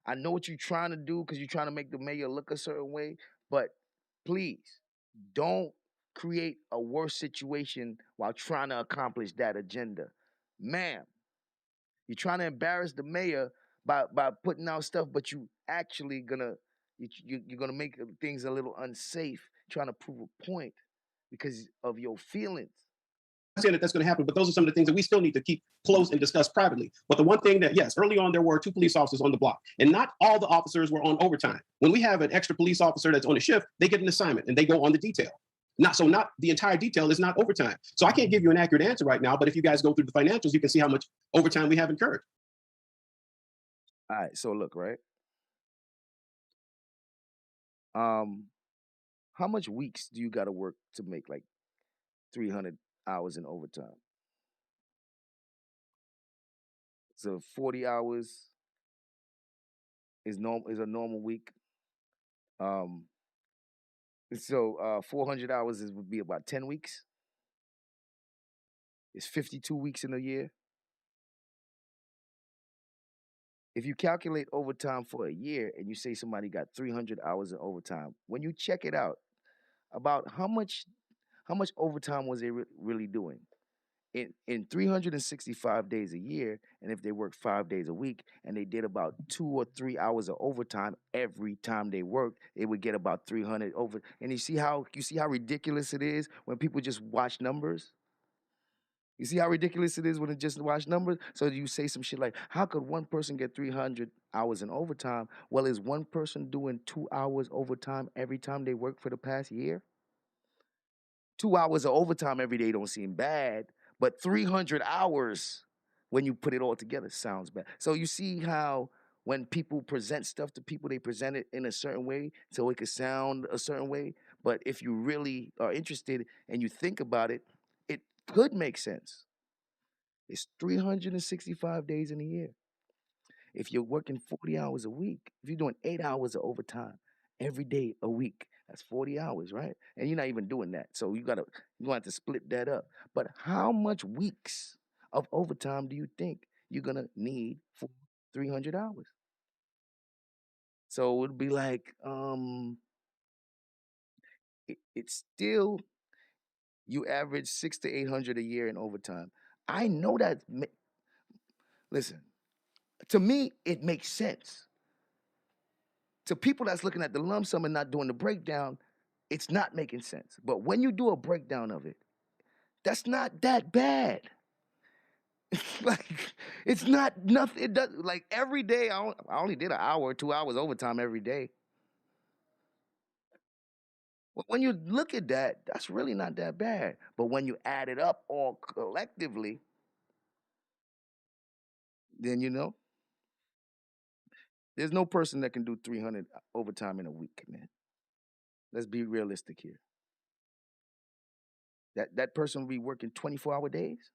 I know what you're trying to do because you're trying to make the mayor look a certain way, but please don't create a worse situation while trying to accomplish that agenda. Ma'am, you're trying to embarrass the mayor by putting out stuff, but you actually you're gonna make things a little unsafe, trying to prove a point because of your feelings. I'm saying that that's going to happen, but those are some of the things that we still need to keep close and discuss privately. But the one thing that, yes, early on, there were 2 police officers on the block, and not all the officers were on overtime. When we have an extra police officer that's on a shift, they get an assignment and they go on the detail. Not the entire detail is not overtime. So I can't give you an accurate answer right now, but if you guys go through the financials, you can see how much overtime we have incurred. All right, so look, right? How much weeks do you got to work to make like 300 hours in overtime? So 40 hours is a normal week. So 400 hours would be about 10 weeks. It's 52 weeks in a year. If you calculate overtime for a year and you say somebody got 300 hours of overtime, when you check it out, about how much overtime was they really doing? In 365 days a year, and if they work 5 days a week, and they did about 2 or 3 hours of overtime every time they worked, they would get about 300 over. And you see how ridiculous it is when people just watch numbers? You see how ridiculous it is when it just watch numbers? So you say some shit like, how could one person get 300 hours in overtime? Well, is one person doing 2 hours overtime every time they work for the past year? 2 hours of overtime every day don't seem bad, but 300 hours when you put it all together sounds bad. So you see how when people present stuff to people, they present it in a certain way so it could sound a certain way. But if you really are interested and you think about it, it could make sense. It's 365 days in a year. If you're working 40 hours a week, if you're doing 8 hours of overtime every day a week, that's 40 hours, right? And you're not even doing that. So you're going to have to split that up. But how much weeks of overtime do you think you're going to need for 300 hours? So it'd be like, it's still, you average 600 to 800 a year in overtime. I know that, listen, to me, it makes sense. To people that's looking at the lump sum and not doing the breakdown, it's not making sense. But when you do a breakdown of it, that's not that bad. Like, it's not nothing. It does, like, every day, I only did an hour or 2 hours overtime every day. But when you look at that, that's really not that bad. But when you add it up all collectively, then there's no person that can do 300 overtime in a week, man. Let's be realistic here. That person will be working 24-hour days.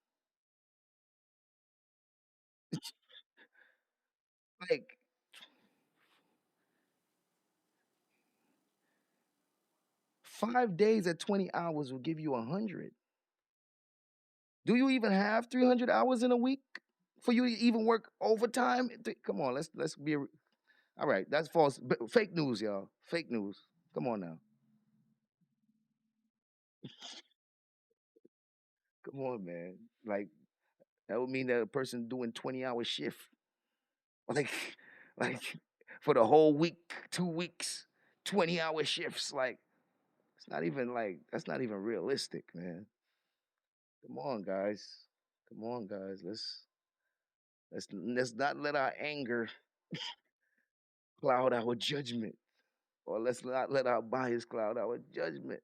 Like, five days at 20 hours will give you 100. Do you even have 300 hours in a week for you to even work overtime? Come on, let's be. All right, that's false. Fake news, y'all. Fake news. Come on now. Come on, man. Like, that would mean that a person doing 20-hour shift, like, like for the whole week, 2 weeks, 20-hour shifts. Like, it's not even like, that's not even realistic, man. Come on, guys. Come on, guys. Let's not let our anger cloud our judgment, or let's not let our bias cloud our judgment.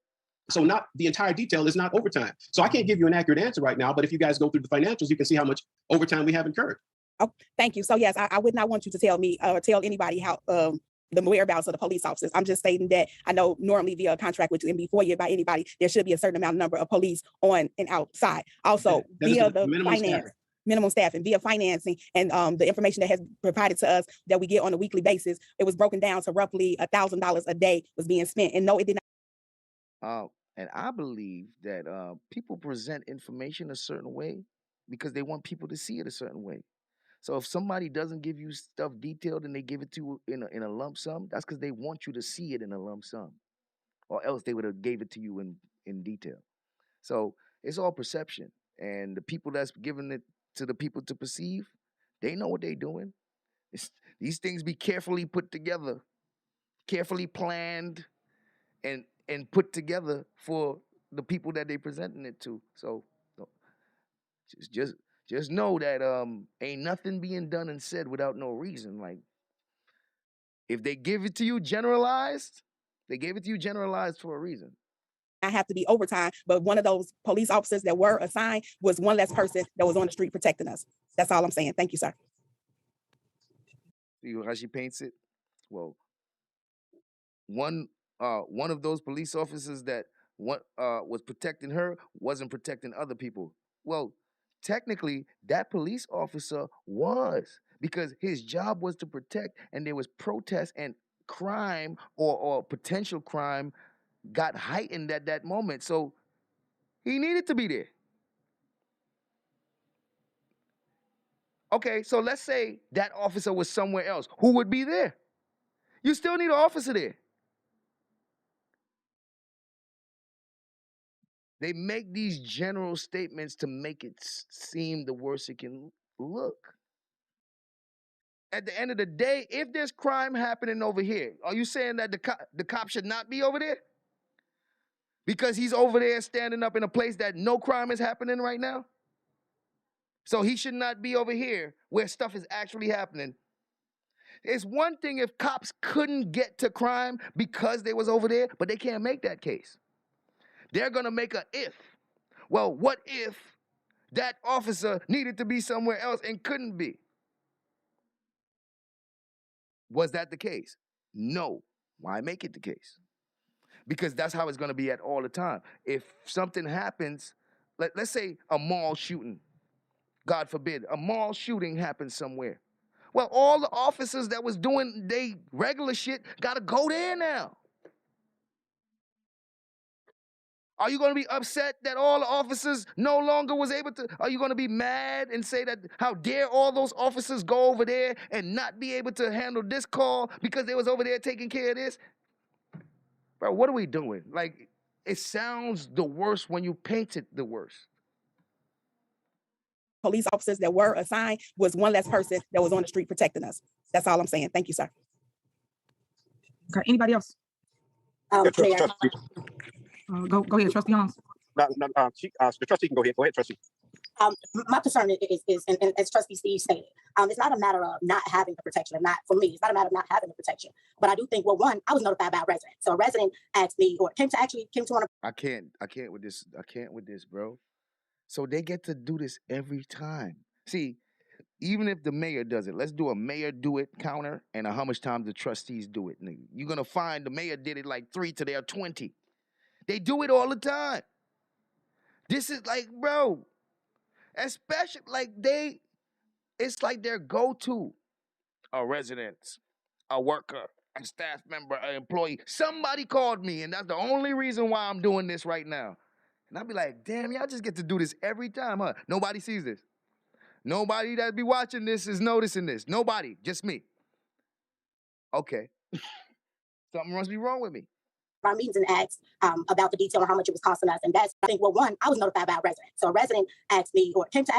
So not the entire detail is not overtime. So I can't give you an accurate answer right now, but if you guys go through the financials, you can see how much overtime we have incurred. Oh, thank you. So yes, I would not want you to tell me or tell anybody how the whereabouts of the police officers. I'm just stating that I know normally via contract with you and before you by anybody, there should be a certain number of police on and outside. Also via the finance. Minimum staffing via financing and the information that has provided to us that we get on a weekly basis, it was broken down to roughly $1,000 a day was being spent. And no, it did not. And I believe that people present information a certain way because they want people to see it a certain way. So if somebody doesn't give you stuff detailed and they give it to you in a lump sum, that's because they want you to see it in a lump sum, or else they would have gave it to you in detail. So it's all perception, and the people that's giving it to the people to perceive, they know what they're doing. These things be carefully put together, carefully planned, and put together for the people that they presenting it to. So just know that ain't nothing being done and said without no reason. Like, if they give it to you generalized, they gave it to you generalized for a reason. I have to be overtime, but one of those police officers that were assigned was one less person that was on the street protecting us. That's all I'm saying. Thank you, sir. See how she paints it? Well, one of those police officers that was protecting her wasn't protecting other people. Well, technically, that police officer was, because his job was to protect, and there was protest and crime or potential crime got heightened at that moment. So he needed to be there. Okay, so let's say that officer was somewhere else. Who would be there? You still need an officer there. They make these general statements to make it seem the worst it can look. At the end of the day, if there's crime happening over here, are you saying that the cop should not be over there? Because he's over there standing up in a place that no crime is happening right now? So he should not be over here where stuff is actually happening. It's one thing if cops couldn't get to crime because they was over there, but they can't make that case. They're going to make a if. Well, what if that officer needed to be somewhere else and couldn't be? Was that the case? No. Why make it the case? Because that's how it's going to be at all the time. If something happens, let's say a mall shooting, God forbid, a mall shooting happens somewhere. Well, all the officers that was doing they regular shit got to go there now. Are you going to be upset that all the officers no longer was able to? Are you going to be mad and say that how dare all those officers go over there and not be able to handle this call because they was over there taking care of this? Bro, what are we doing? Like, it sounds the worst when you paint it the worst. Police officers that were assigned was one less person that was on the street protecting us. That's all I'm saying. Thank you, sir. Okay, anybody else? Mayor, Go ahead, Trustee Holmes. The trustee can go ahead. Go ahead, trustee. my concern is and as Trustee Steve stated, it's not a matter of not having the protection, not for me. It's not a matter of not having the protection. But I do think, well, one, I was notified by a resident. So a resident asked me, or came to one of. I can't with this. I can't with this, bro. So they get to do this every time. See, even if the mayor does it, let's do a mayor do it counter and how much times the trustees do it. Nigga. You're gonna find the mayor did it like 3 to their 20. They do it all the time. This is like, bro, especially like it's like their go-to. A resident, a worker, a staff member, an employee. Somebody called me, and that's the only reason why I'm doing this right now. And I'd be like, damn, y'all just get to do this every time, huh? Nobody sees this. Nobody that be watching this is noticing this. Nobody, just me. Okay. Something must be wrong with me. Our meetings and asked about the detail on how much it was costing us. And that's, I think, well, one, I was notified by a resident. So a resident asked me, or came to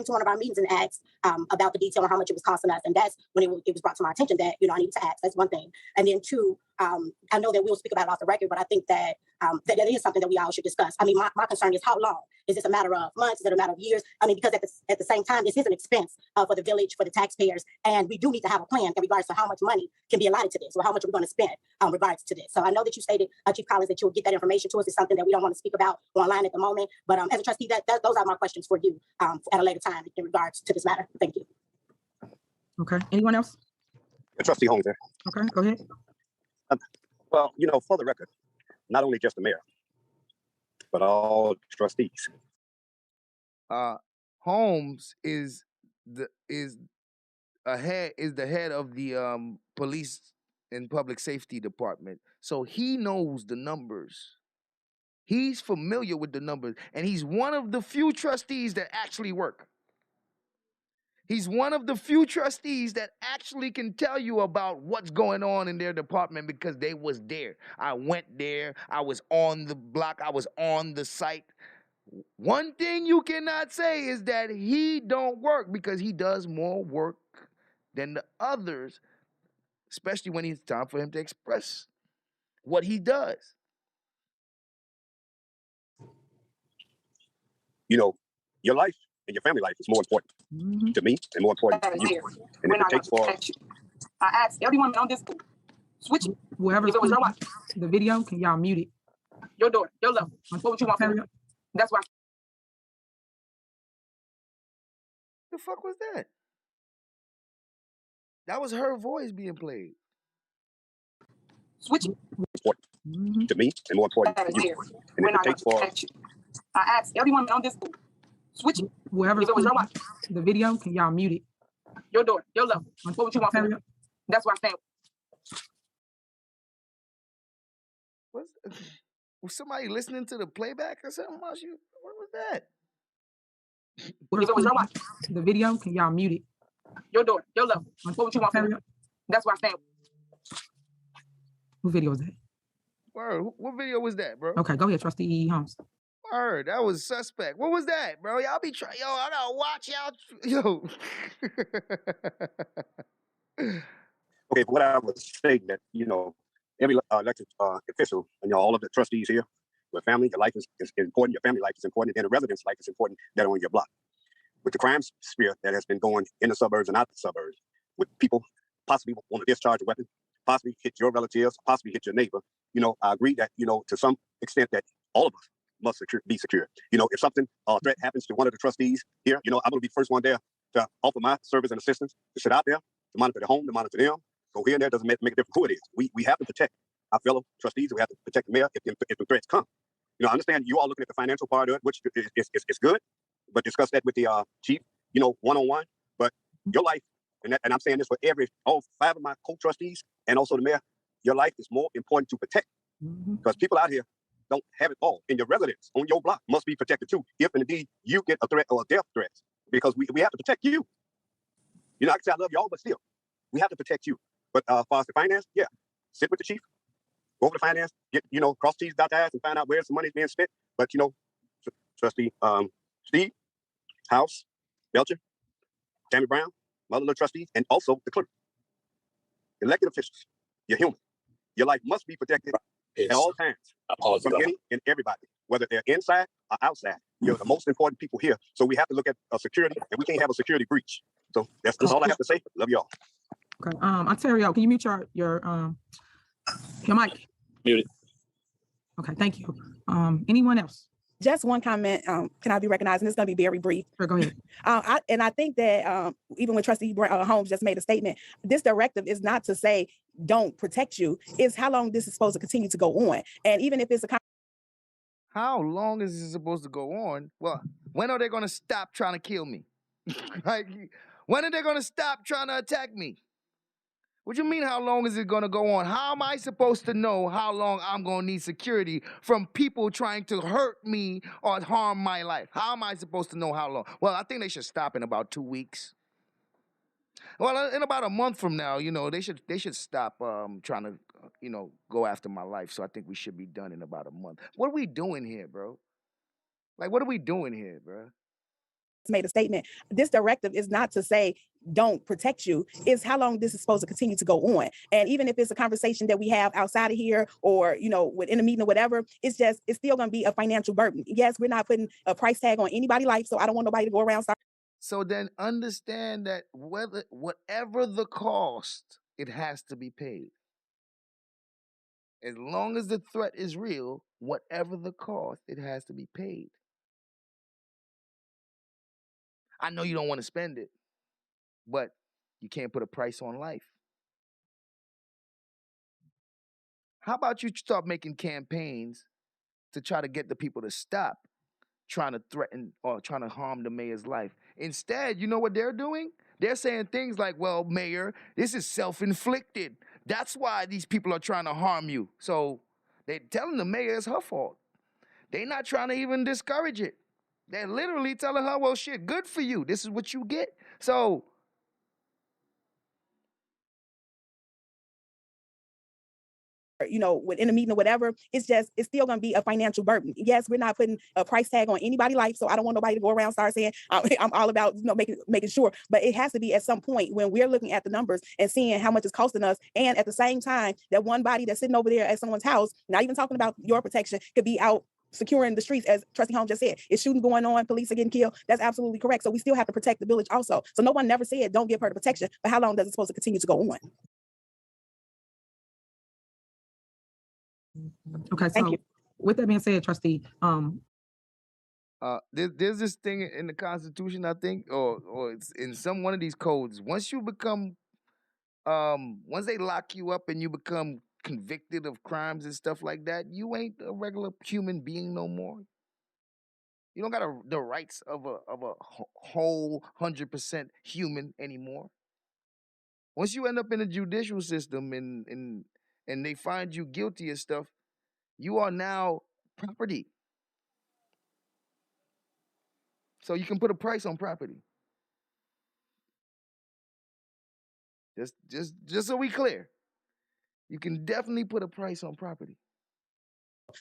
one of our meetings and asked about the detail on how much it was costing us. And that's when it was brought to my attention that, I needed to ask. That's one thing. And then two, I know that we'll speak about it off the record, but I think that that is something that we all should discuss. I mean, my concern is how long? Is this a matter of months? Is it a matter of years? I mean, because at the same time, this is an expense for the village, for the taxpayers, and we do need to have a plan in regards to how much money can be allotted to this, or how much we're going to spend in regards to this. So I know that you stated, Chief Collins, that you'll get that information to us. It's something that we don't want to speak about online at the moment. But as a trustee, those are my questions for you at a later time in regards to this matter. Thank you. Okay. Anyone else? Trustee Holmes there. Okay, go ahead. Well, for the record, not only just the mayor, but all trustees. Holmes is the head of the police and public safety department, so he knows the numbers. He's familiar with the numbers, and he's one of the few trustees that actually work. He's one of the few trustees that actually can tell you about what's going on in their department because they was there. I went there. I was on the block. I was on the site. One thing you cannot say is that he don't work because he does more work than the others, especially when it's time for him to express what he does. You know, your life and your family life is more important to me and more important to you. And if it takes for I asked everyone on this board, switch it. Whoever's If it was your wife, the video, can y'all mute it? your daughter, your love, what would you want from her? That's why. The fuck was that? That was her voice being played. Switch it. important to me and more important to you. And if it takes for I asked everyone on this board, switch it. Whoever's If it was your wife, the video, can y'all mute it? your daughter, your love, what would you want from her? That's why I'm saying. Was somebody listening to the playback or something? What was that? If it was your wife, the video, can y'all mute it? your daughter, your love, what would you want from her? That's why I'm saying. What video was that? Word, what video was that, bro? Okay, go ahead, Trustee Holmes. Word, that was suspect. What was that, bro? Y'all be trying. Yo, I gotta watch y'all. Yo. okay, but what I was saying that, every elected official and all of the trustees here, your family, your life is important, your family life is important, and the residents' life is important that are on your block. With the crime sphere that has been going in the suburbs and out the suburbs, with people possibly want to discharge a weapon, possibly hit your relatives, possibly hit your neighbor, I agree that, to some extent that all of us must be secure. If something, threat happens to one of the trustees here, I'm going to be the first one there to offer my service and assistance, to sit out there, to monitor the home, to monitor them. So here and there doesn't make a difference who it is. We have to protect our fellow trustees. We have to protect the mayor if the threats come. I understand you all looking at the financial part of it, which is good, but discuss that with the chief, one-on-one. But your life, and I'm saying this for all 5 of my co-trustees and also the mayor, your life is more important to protect because people out here don't have it all. And your residents on your block must be protected too, if indeed you get a threat or a death threat, because we have to protect you. I can say I love y'all, but still, we have to protect you. But as far as the finance, yeah, sit with the chief, go over the finance, get, cross T's, dot I's, and find out where some money is being spent. But, Trustee Steve, House, Belcher, Tammy Brown, my little trustees, and also the clerk. Elected officials, you're human. Your life must be protected at all times from any and everybody, whether they're inside or outside. You're the most important people here. So we have to look at security, and we can't have a security breach. So that's all I have to say. Love y'all. Okay. Ontario, can you mute your mic? Muted. Okay, thank you. Anyone else? Just one comment. Can I be recognized? And it's going to be very brief. Sure, go ahead. I think that even when Trustee Holmes just made a statement, this directive is not to say don't protect you. It's how long this is supposed to continue to go on. And even if it's how long is this supposed to go on? Well, when are they going to stop trying to kill me? Like, when are they going to stop trying to attack me? What do you mean, how long is it going to go on? How am I supposed to know how long I'm going to need security from people trying to hurt me or harm my life? How am I supposed to know how long? Well, I think they should stop in about 2 weeks. Well, in about a month from now, they should stop trying to, go after my life. So I think we should be done in about a month. What are we doing here, bro? Like, what are we doing here, bro? Made a statement. This directive is not to say don't protect you. It's how long this is supposed to continue to go on. And even if it's a conversation that we have outside of here or, within a meeting or whatever, it's still going to be a financial burden. Yes, we're not putting a price tag on anybody's life. So I don't want nobody to go around. So then understand that whatever the cost, it has to be paid. As long as the threat is real, whatever the cost, it has to be paid. I know you don't want to spend it, but you can't put a price on life. How about you start making campaigns to try to get the people to stop trying to threaten or trying to harm the mayor's life? Instead, you know what they're doing? They're saying things like, well, mayor, this is self-inflicted. That's why these people are trying to harm you. So they're telling the mayor it's her fault. They're not trying to even discourage it. They're literally telling her, well, shit, good for you. This is what you get. So within a meeting or whatever, it's still going to be a financial burden. Yes, we're not putting a price tag on anybody's life, so I don't want nobody to go around start saying I'm all about making sure. But it has to be at some point when we're looking at the numbers and seeing how much it's costing us, and at the same time that one body that's sitting over there at someone's house, not even talking about your protection, could be out securing the streets, as Trustee Holmes just said. It's shooting going on, police are getting killed. That's absolutely correct. So we still have to protect the village also. So no one never said don't give her the protection, but how long does it supposed to continue to go on? Okay, so with that being said, Trustee, there's this thing in the Constitution, I think, or it's in one of these codes. Once you become, once they lock you up and you become convicted of crimes and stuff like that, you ain't a regular human being no more. You don't got the rights of a whole 100% human anymore. Once you end up in the judicial system and they find you guilty of stuff, you are now property. So you can put a price on property. Just so we clear, you can definitely put a price on property.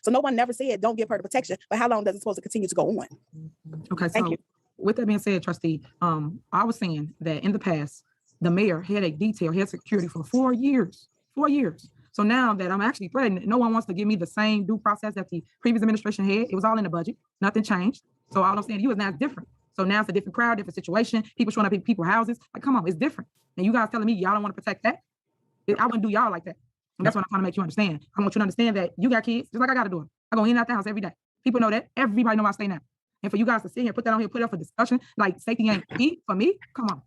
So no one never said don't give her the protection, but how long does it supposed to continue to go on? Okay, so with that being said, Trustee, I was saying that in the past, the mayor had security for 4 years. 4 years. So now that I'm actually threatened, no one wants to give me the same due process that the previous administration had. It was all in the budget. Nothing changed. So all I'm saying to you is now it's different. So now it's a different crowd, different situation. People showing up in people's houses. Like, come on, it's different. And you guys telling me y'all don't want to protect that? I wouldn't do y'all like that. And that's what I'm trying to make you understand. I want you to understand that you got kids, just like I got to do it. I go in and out the house every day. People know that. Everybody know I stay now. And for you guys to sit here, put that on here, put it up for discussion, like safety ain't key for me, come on.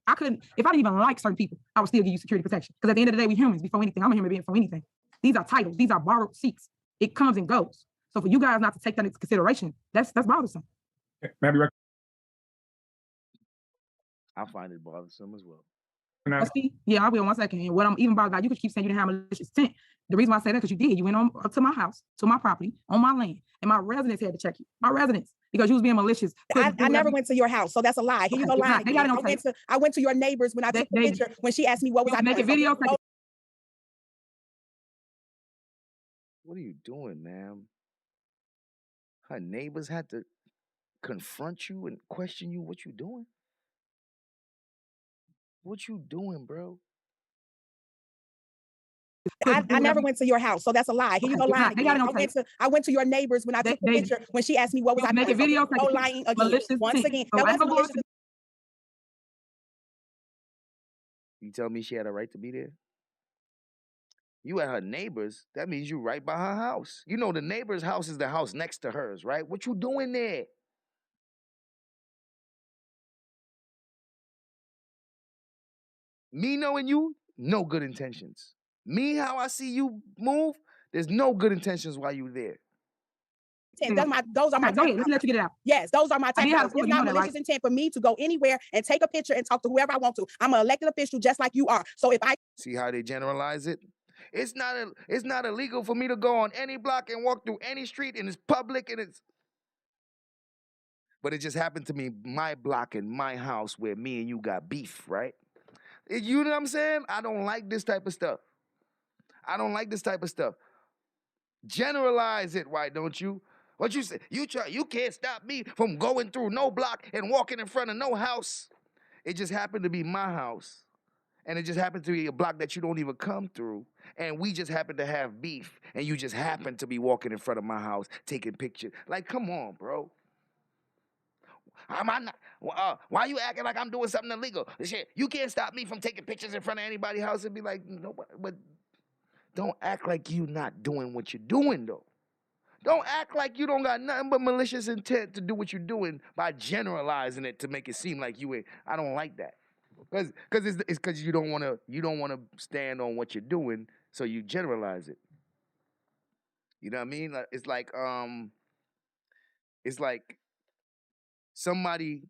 I couldn't, if I didn't even like certain people, I would still give you security protection. Because at the end of the day, we humans before anything. I'm a human being before anything. These are titles. These are borrowed seats. It comes and goes. So for you guys not to take that into consideration, that's bothersome. May I be I find it bothersome as well. Yeah, I will. 1 second. And what I'm even bothered about, you could keep saying you didn't have malicious intent. The reason why I say that, because you did. You went up to my house, to my property, on my land, and my residents had to check you. My residents, because you was being malicious. I never went to your house, so that's a lie. Here you go lying. I went to your neighbors when I took a picture when she asked me what was I making videos. What are you doing, ma'am? Her neighbors had to confront you and question you. What you doing? What you doing, bro? I never went to your house, so that's a lie. Here you go lying. I went to your neighbors when I took a picture when she asked me what was I making videos. No lying again. Once again, that was malicious. You tell me she had a right to be there? You at her neighbor's, that means you right by her house. You know the neighbor's house is the house next to hers, right? What you doing there? Me knowing you, no good intentions. Me, how I see you move, there's no good intentions while you there. Those are my go ahead, let me let you get it out. Yes, those are my tactics. It's not malicious intent for me to go anywhere and take a picture and talk to whoever I want to. I'm an elected official just like you are. So if I see how they generalize it? It's not illegal for me to go on any block and walk through any street, and it's public and it's. But it just happened to me, my block and my house where me and you got beef, right? You know what I'm saying? I don't like this type of stuff. I don't like this type of stuff. Generalize it, why don't you? What you say? You can't stop me from going through no block and walking in front of no house. It just happened to be my house. And it just happened to be a block that you don't even come through. And we just happen to have beef. And you just happen to be walking in front of my house, taking pictures. Like, come on, bro. Why you acting like I'm doing something illegal? Shit, you can't stop me from taking pictures in front of anybody's house and be like, nobody. But don't act like you not doing what you're doing, though. Don't act like you don't got nothing but malicious intent to do what you're doing by generalizing it to make it seem like you ain't. I don't like that. Because it's because you don't want to stand on what you're doing, so you generalize it. You know what I mean? It's like somebody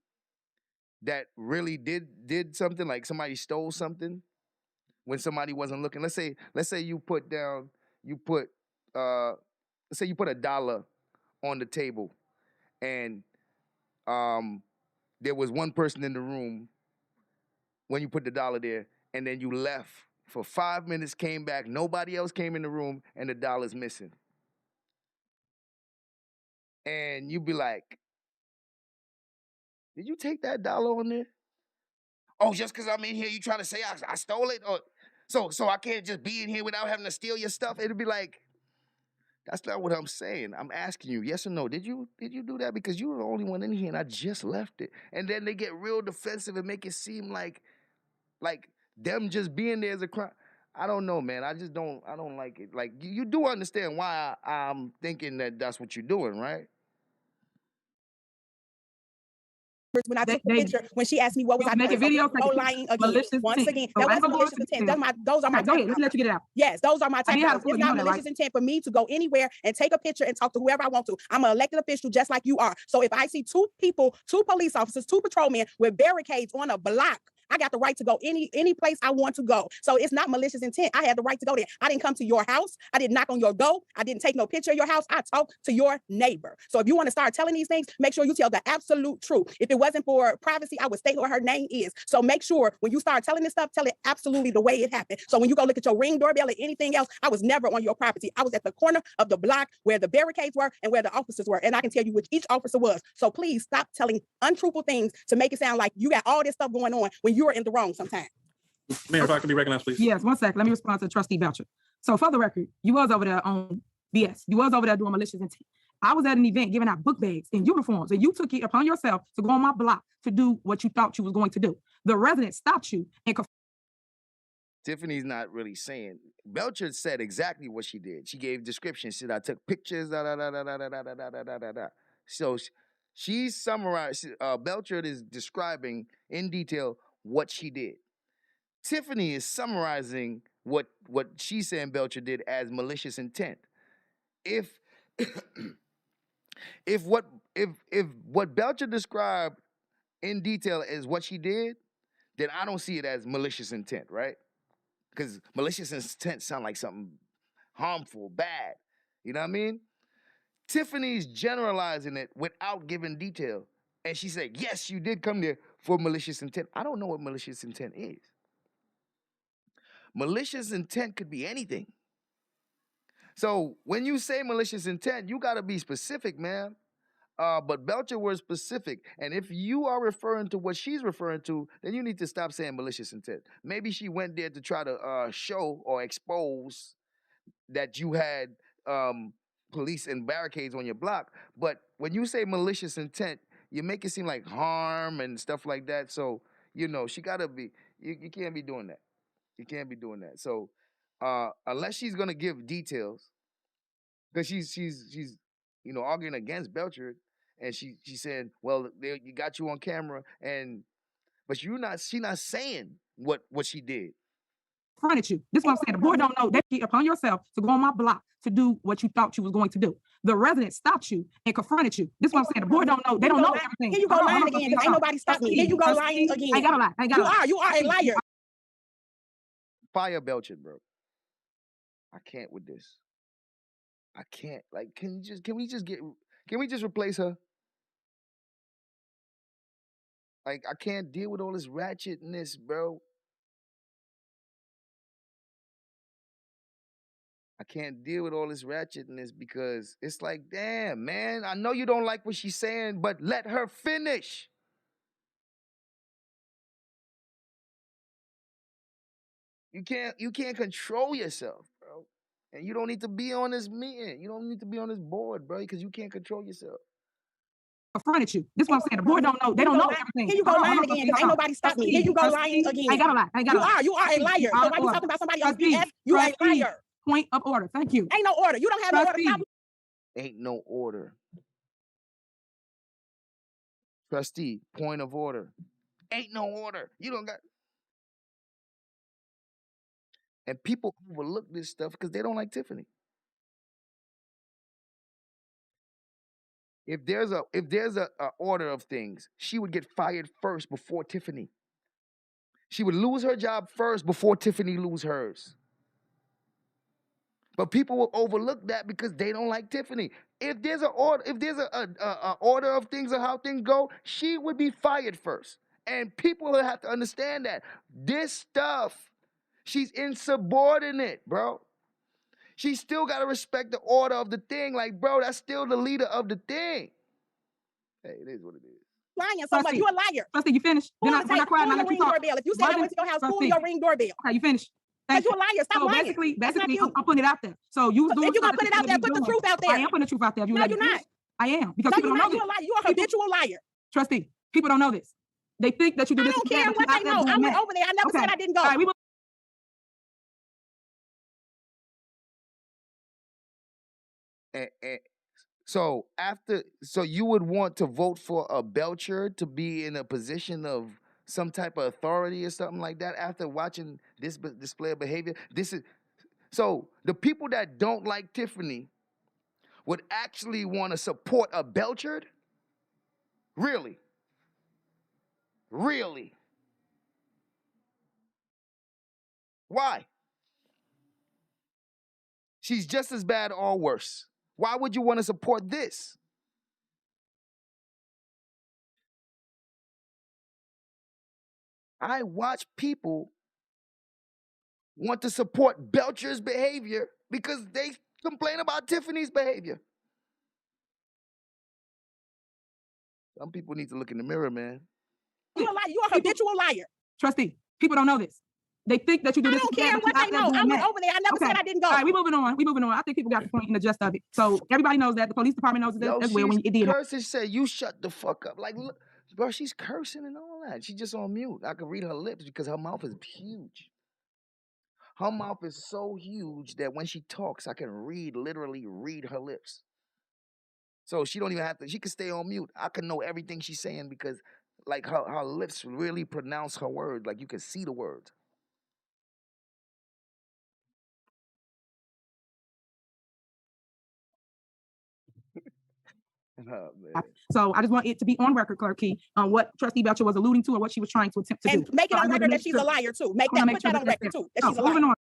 that really did something, like somebody stole something when somebody wasn't looking. Let's say let's say you put $1 on the table, and there was one person in the room when you put the dollar there, and then you left for 5 minutes, came back, nobody else came in the room, and the dollar's missing. And you be like, did you take that dollar on there? Oh, just because I'm in here, you trying to say I stole it? Or so I can't just be in here without having to steal your stuff? It'd be like, that's not what I'm saying. I'm asking you, yes or no, did you do that? Because you were the only one in here and I just left it. And then they get real defensive and make it seem like them just being there is a crime. I don't know, man. I don't like it. Like, you do understand why I'm thinking that that's what you're doing, right? When I took the picture, when she asked me what was I making doing, videos, no lying again. Once again, that wasn't malicious intent. Those are my go ahead, let me let you get it out. Yes, those are my tax have dollars. It's not malicious intent for me to go anywhere and take a picture and talk to whoever I want to. I'm an elected official just like you are. So if I see two people, two police officers, two patrolmen with barricades on a block, I got the right to go any place I want to go. So it's not malicious intent. I had the right to go there. I didn't come to your house. I didn't knock on your door. I didn't take no picture of your house. I talked to your neighbor. So if you want to start telling these things, make sure you tell the absolute truth. If it wasn't for privacy, I would state what her name is. So make sure when you start telling this stuff, tell it absolutely the way it happened. So when you go look at your Ring doorbell or anything else, I was never on your property. I was at the corner of the block where the barricades were and where the officers were. And I can tell you which each officer was. So please stop telling untruthful things to make it sound like you got all this stuff going on when you're in the wrong sometimes. Mayor, if I could be recognized, please. Yes, 1 second. Let me respond to Trustee Belcher. So for the record, you was over there on BS. You was over there doing malicious intent. I was at an event giving out book bags and uniforms, and you took it upon yourself to go on my block to do what you thought you was going to do. The resident stopped you and Tiffany's not really saying. Belcher said exactly what she did. She gave descriptions. She said, I took pictures, da da da da da da da da da da da da. So she summarized. Belcher is describing in detail what she did. Tiffany is summarizing what she's saying Belcher did as malicious intent. If what Belcher described in detail is what she did, then I don't see it as malicious intent, right? Because malicious intent sound like something harmful, bad. You know what I mean? Tiffany's generalizing it without giving detail. And she said, yes, you did come there for malicious intent. I don't know what malicious intent is. Malicious intent could be anything. So when you say malicious intent, you got to be specific, man. But Belcher was specific. And if you are referring to what she's referring to, then you need to stop saying malicious intent. Maybe she went there to try to show or expose that you had police and barricades on your block. But when you say malicious intent, you make it seem like harm and stuff like that. So, she got to be, you can't be doing that. You can't be doing that. So unless she's going to give details, because she's arguing against Belcher, and she said, well, you got you on camera, but she's not saying what she did. Confronted you. This is what I'm saying. The board don't know. They get upon yourself to go on my block to do what you thought you was going to do. The resident stopped you and confronted you. This is what I'm saying. The board don't know. They don't know everything. Here you go lying again. Ain't nobody stopped me. Here you go lying again. I gotta lie. You are a liar. Fire Belcher, bro. I can't with this. I can't. Like, can we just replace her? Like, I can't deal with all this ratchetness, bro. I can't deal with all this ratchetness because it's like, damn, man, I know you don't like what she's saying, but let her finish. You can't control yourself, bro. And you don't need to be on this meeting. You don't need to be on this board, bro, because you can't control yourself. Confronted you. This is what I'm saying. The board don't know. They don't know everything. Here you go lying again. Ain't nobody stopped me. Here you go lying again. I gotta lie. You are a liar. So why you talking about somebody else BS? You a liar. Point of order. Thank you. Ain't no order. You don't have no order. Ain't no order. Trustee, point of order. Ain't no order. You don't got. And people overlook this stuff because they don't like Tiffany. If there's a order of things, she would get fired first before Tiffany. She would lose her job first before Tiffany lose hers. But people will overlook that because they don't like Tiffany. If there's an order, order of things or how things go, she would be fired first. And people have to understand that this stuff, she's insubordinate, bro. She still got to respect the order of the thing. Like, bro, that's still the leader of the thing. Hey, it is what it is. Lying so much. You're a liar. Trustee, you finished? Pull Then I cried and I your let you ring talk. doorbell. If you said I went to your house, pull your ring doorbell. Okay, you finished. Because you're a liar. Stop so lying. basically, That's not you. I'm putting it out there. So you was doing If you're something going to put it that out you there, shouldn't put be the doing. truth out there. I am putting the truth out there. If you No, let me you're not. finish. I am. Because No, people you're don't know not. You're a this. liar. You're a habitual liar. Trustee, people don't know this. They think that you do I this. don't care what they know. I went over there. I never said I didn't go. All right, we will. So so you would want to vote for a belcher to be in a position of some type of authority or something like that after watching this display of behavior? So the people that don't like Tiffany would actually want to support a belcher? Really? Really? Why? She's just as bad or worse. Why would you want to support this? I watch people want to support Belcher's behavior because they complain about Tiffany's behavior. Some people need to look in the mirror, man. You're a liar. You're a habitual liar. Trustee, people don't know this. They think that you do I this. don't care what they know. I went over there. I never said I didn't go. All right, we moving on. I think people got the point and the gist of it. So everybody knows that. The police department knows that as well when it did. Cursing said, you shut the fuck up. Like, look, bro, she's cursing and all that. She's just on mute. I can read her lips because her mouth is huge. Her mouth is so huge that when she talks, I can literally read her lips. So she don't even have to, she can stay on mute. I can know everything she's saying because like her lips really pronounce her words. Like you can see the words. Oh, man. So I just want it to be on record, Clerk Key, on what Trustee Belcher was alluding to or what she was trying to attempt to do. And make it on record that she's a liar too. Put that on record too, that she's a liar. Moving on.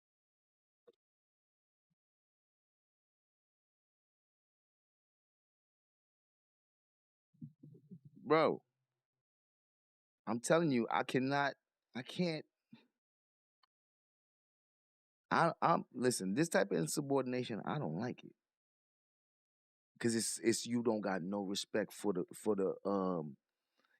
Bro, I'm telling you, I can't. Listen, this type of insubordination, I don't like it. Cause it's you don't got no respect for the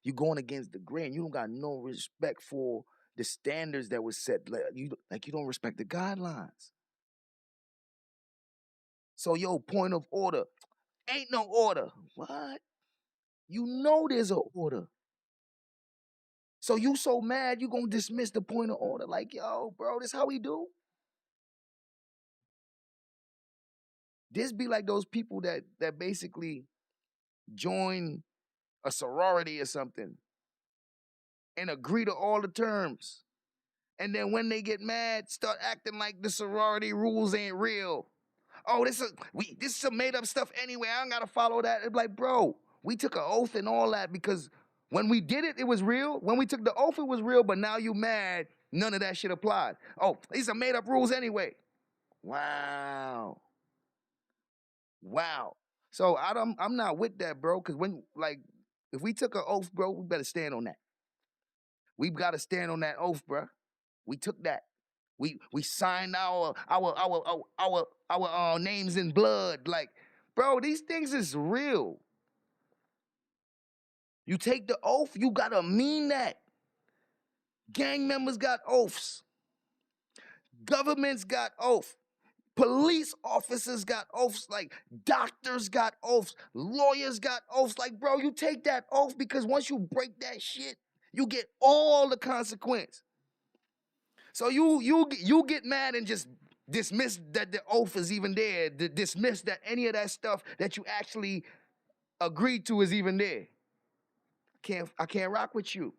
you going against the grain. You don't got no respect for the standards that was set. You don't respect the guidelines. So yo, point of order. Ain't no order. What? You know there's an order. So you so mad you gonna dismiss the point of order. Like, yo, bro, this how we do? This be like those people that basically join a sorority or something and agree to all the terms. And then when they get mad, start acting like the sorority rules ain't real. Oh, this is some made up stuff anyway. I don't gotta follow that. It's like, bro, we took an oath and all that because when we did it, it was real. When we took the oath, it was real, but now you mad, none of that shit applied. Oh, these are made up rules anyway. Wow. So I'm not with that, bro, because if we took an oath, bro, we better stand on that. We've got to stand on that oath, bro. We took that. We signed our names in blood. Like, bro, these things is real. You take the oath, you gotta mean that. Gang members got oaths. Governments got oaths. Police officers got oaths. Like, doctors got oaths. Lawyers got oaths. Like, bro, you take that oath because once you break that shit, you get all the consequence. So you get mad and just dismiss that the oath is even there. Dismiss that any of that stuff that you actually agreed to is even there. I can't rock with you.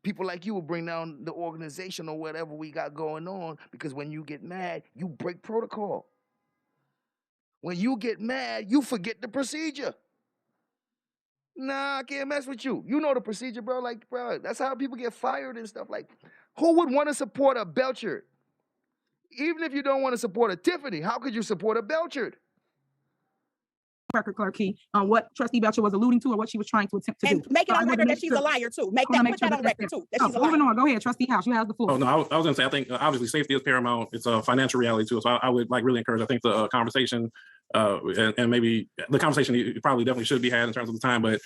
People like you will bring down the organization or whatever we got going on because when you get mad, you break protocol. When you get mad, you forget the procedure. Nah, I can't mess with you. You know the procedure, bro. Like, bro, that's how people get fired and stuff. Like, who would want to support a Belcher? Even if you don't want to support a Tiffany, how could you support a Belcher? record clerk Key, on what Trustee Belcher was alluding to or what she was trying to attempt to And do. make it So I on wanted to record make that she's sure- a liar too. I wanna Put make that sure on that's record there. too, that Oh, she's a moving liar. on. Go ahead, Trustee House. You have the floor. Oh no, I was going to say I think obviously safety is paramount. It's a financial reality too. So I would like really encourage. I think the conversation and maybe the conversation probably definitely should be had in terms of the time, but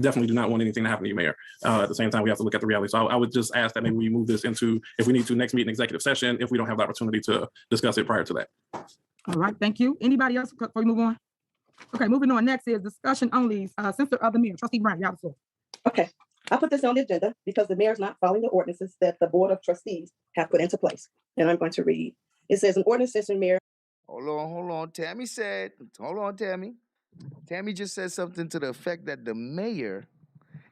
definitely do not want anything to happen to you, Mayor. At the same time, we have to look at the reality. So I would just ask that maybe we move this into, if we need to, next meeting executive session if we don't have the opportunity to discuss it prior to that. All right, thank you. Anybody else before we move on? Okay, moving on. Next is discussion only. Censor of the mayor. Trustee Brown, you have the floor. Okay, I put this on the agenda because the mayor is not following the ordinances that the Board of Trustees have put into place. And I'm going to read. It says an ordinance censoring mayor. Hold on. Tammy said, hold on, Tammy. Tammy just said something to the effect that the mayor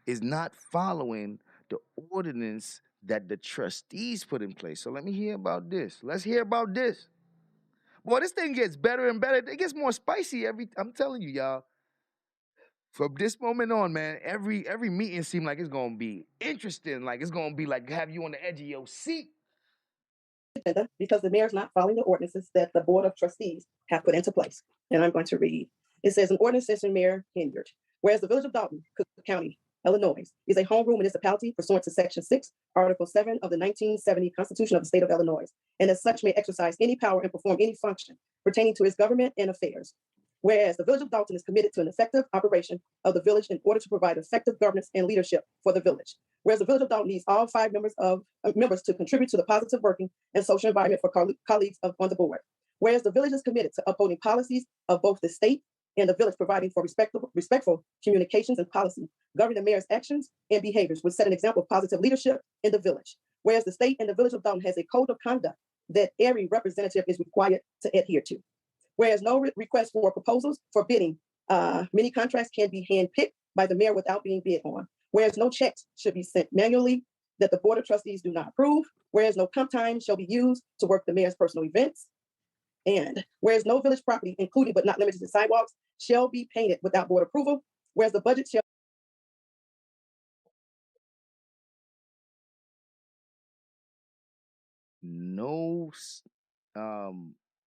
is not following the ordinance that the trustees put in place. So let me hear about this. Let's hear about this. Boy, this thing gets better and better. It gets more spicy I'm telling you, y'all. From this moment on, man, every meeting seems like it's gonna be interesting. Like it's gonna be like have you on the edge of your seat. Because the mayor is not following the ordinances that the Board of Trustees have put into place. And I'm going to read. It says an ordinance censoring Mayor Henyard. Whereas the village of Dolton, Cook County, Illinois, is a home rule municipality pursuant to Section 6, Article 7 of the 1970 Constitution of the State of Illinois, and as such may exercise any power and perform any function pertaining to its government and affairs. Whereas the village of Dolton is committed to an effective operation of the village in order to provide effective governance and leadership for the village. Whereas the village of Dolton needs all 5 members to contribute to the positive working and social environment for colleagues on the board. Whereas the village is committed to upholding policies of both the state and the village, providing for respectful communications and policy, governing the mayor's actions and behaviors, which set an example of positive leadership in the village. Whereas the state and the village of Dolton has a code of conduct that every representative is required to adhere to. Whereas no request for proposals for bidding many contracts can be handpicked by the mayor without being bid on. Whereas no checks should be sent manually that the Board of Trustees do not approve. Whereas no comp time shall be used to work the mayor's personal events. And whereas no village property, including but not limited to sidewalks, shall be painted without board approval. Whereas the budget shall No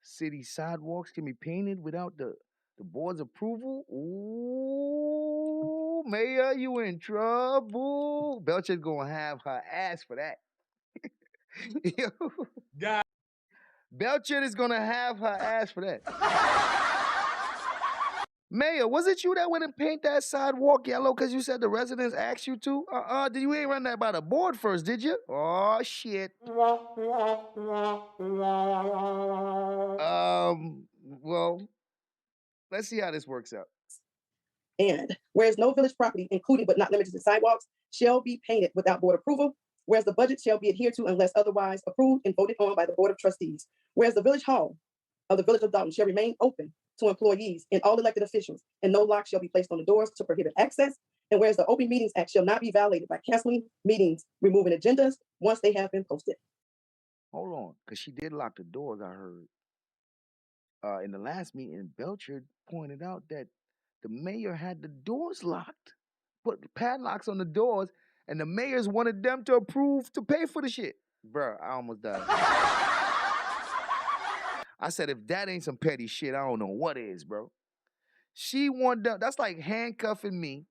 city sidewalks can be painted without the board's approval. Ooh, Mayor, you in trouble. Belcher's gonna have her ass for that. God. Belcher is gonna have her ass for that. Mayor, was it you that went and paint that sidewalk yellow because you said the residents asked you to? Did you ain't run that by the board first, did you? Oh shit. Well, let's see how this works out. And whereas no village property, including but not limited to sidewalks, shall be painted without board approval. Whereas the budget shall be adhered to unless otherwise approved and voted on by the Board of Trustees. Whereas the village hall of the village of Dolton shall remain open to employees and all elected officials, and no lock shall be placed on the doors to prohibit access. And whereas the Open Meetings Act shall not be violated by canceling meetings, removing agendas once they have been posted. Hold on, because she did lock the doors, I heard. In the last meeting, Belcher pointed out that the mayor had the doors locked, put padlocks on the doors, and the mayors wanted them to approve to pay for the shit. Bruh, I almost died. I said, if that ain't some petty shit, I don't know what is, bro. She wanted them, that's like handcuffing me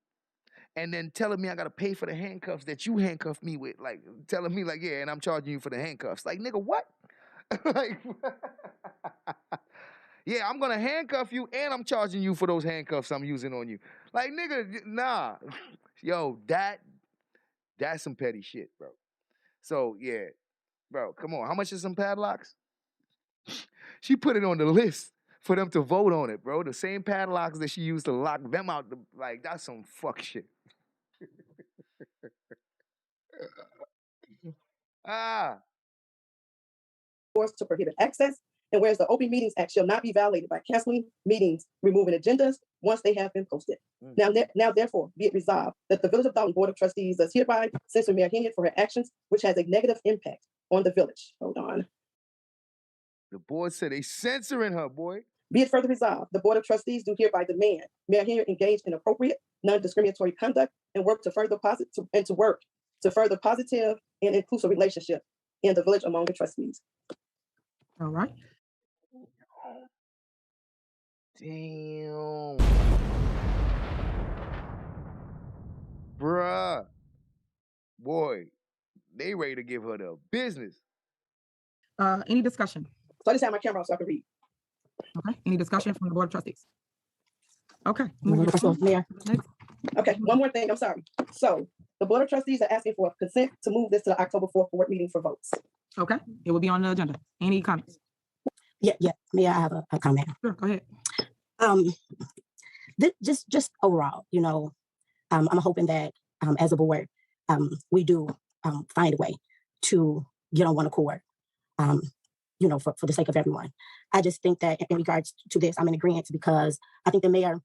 and then telling me I gotta pay for the handcuffs that you handcuffed me with. Like, telling me, like, yeah, and I'm charging you for the handcuffs. Like, nigga, what? Like, yeah, I'm gonna handcuff you and I'm charging you for those handcuffs I'm using on you. Like, nigga, nah. Yo, that's some petty shit, bro. So, yeah, bro, come on. How much is some padlocks? She put it on the list for them to vote on it, bro. The same padlocks that she used to lock them out. Like, that's some fuck shit. Doors to prohibit access. And whereas the Open Meetings Act shall not be violated by canceling meetings, removing agendas once they have been posted. Now, therefore, be it resolved that the Village of Dolton Board of Trustees does hereby censor Mayor Henyard for her actions, which has a negative impact on the village. Hold on. The board said they censoring her, boy. Be it further resolved, the Board of Trustees do hereby demand Mayor Henyard engage in appropriate, non-discriminatory conduct and work to further positive and inclusive relationship in the village among the trustees. All right. Damn. boy, they ready to give her the business. Any discussion? So I just have my camera on so I can read. Okay. Any discussion from the Board of Trustees? Okay. Mayor. Okay, one more thing, I'm sorry. So the Board of Trustees are asking for consent to move this to the October 4th board meeting for votes. Okay. It will be on the agenda. Any comments? Yeah, Mayor, I have a comment. Sure, go ahead. Just overall, I'm hoping that as a board, we do find a way to get on one accord, for the sake of everyone. I just think that in regards to this, I'm in agreement because I think the mayor,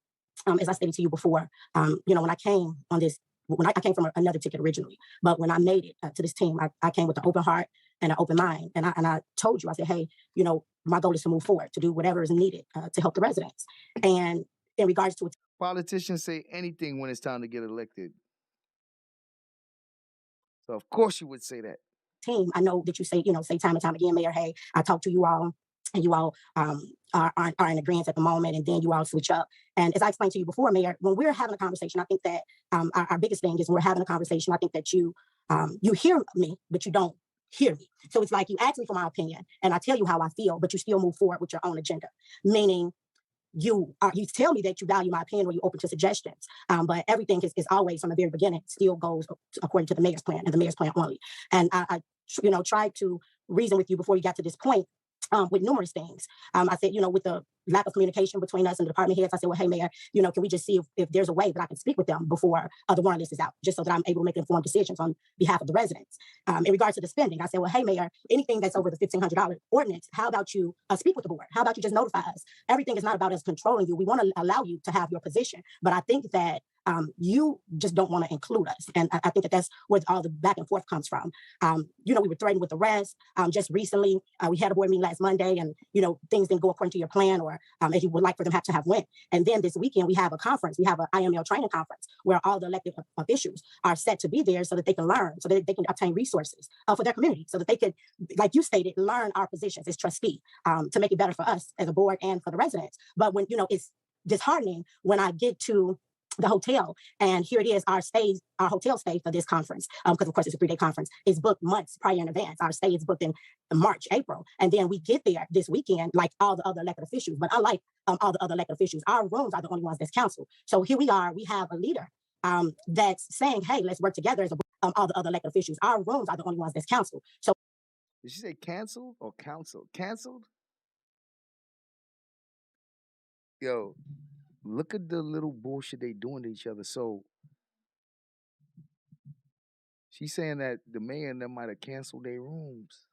as I stated to you before, when I came on this, when I came from another ticket originally, but when I made it to this team, I came with an open heart and an open mind. And I told you, I said, hey, my goal is to move forward, to do whatever is needed to help the residents. And in regards to Politicians say anything when it's time to get elected. So of course you would say that. Team, I know that you say time and time again, Mayor, hey, I talked to you all and you all are in agreement at the moment, and then you all switch up. And as I explained to you before, Mayor, when we're having a conversation, I think that our biggest thing is when we're having a conversation, I think that you hear me, but you don't hear me. So it's like you ask me for my opinion and I tell you how I feel, but you still move forward with your own agenda, meaning you tell me that you value my opinion or you're open to suggestions, but everything is always from the very beginning still goes according to the mayor's plan and the mayor's plan only. And I tried to reason with you before you got to this point with numerous things. I said, with the lack of communication between us and the department heads, I said, well, hey, Mayor, can we just see if there's a way that I can speak with them before the warrant list is out, just so that I'm able to make informed decisions on behalf of the residents. In regards to the spending, I said, well, hey, Mayor, anything that's over the $1,500 ordinance, how about you speak with the board? How about you just notify us? Everything is not about us controlling you. We want to allow you to have your position. But I think that you just don't want to include us. And I think that that's where all the back and forth comes from. We were threatened with arrest. Just recently, we had a board meeting last Monday and, things didn't go according to your plan or as you would like for them to have went. And then this weekend, we have a conference. We have an IML training conference where all the elected officials are set to be there so that they can learn, so that they can obtain resources for their community, so that they could, like you stated, learn our positions as trustee to make it better for us as a board and for the residents. But when, it's disheartening when I get to the hotel and here it is, our hotel stay for this conference, because of course it's a 3-day conference, is booked months prior in advance. Our stay is booked in March, April. And then we get there this weekend like all the other elected officials. But unlike all the other elected officials, our rooms are the only ones that's canceled. So here we are, we have a leader that's saying, hey, let's work together as all the other elected officials. Our rooms are the only ones that's canceled. So did she say canceled or counseled? Canceled? Yo, look at the little bullshit they doing to each other. So she's saying that the mayor and them might have canceled their rooms.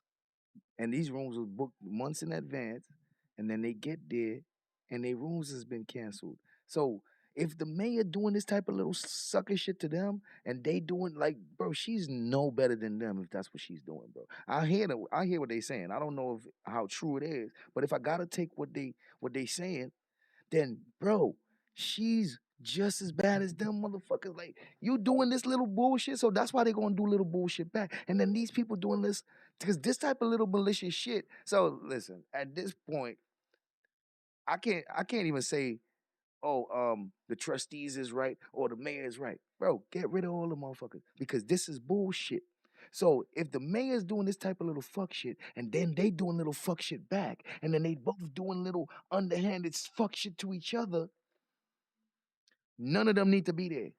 And these rooms were booked months in advance. And then they get there and their rooms has been canceled. So if the mayor doing this type of little sucker shit to them and they doing bro, she's no better than them if that's what she's doing, bro. I hear what they saying. I don't know how true it is, but if I gotta take what they saying, then bro, she's just as bad as them motherfuckers. Like, you doing this little bullshit, so that's why they're gonna do little bullshit back. And then these people doing this, because this type of little malicious shit. So listen, at this point, I can't even say, the trustees is right or the mayor is right. Bro, get rid of all the motherfuckers because this is bullshit. So if the mayor's doing this type of little fuck shit and then they doing little fuck shit back and then they both doing little underhanded fuck shit to each other, none of them need to be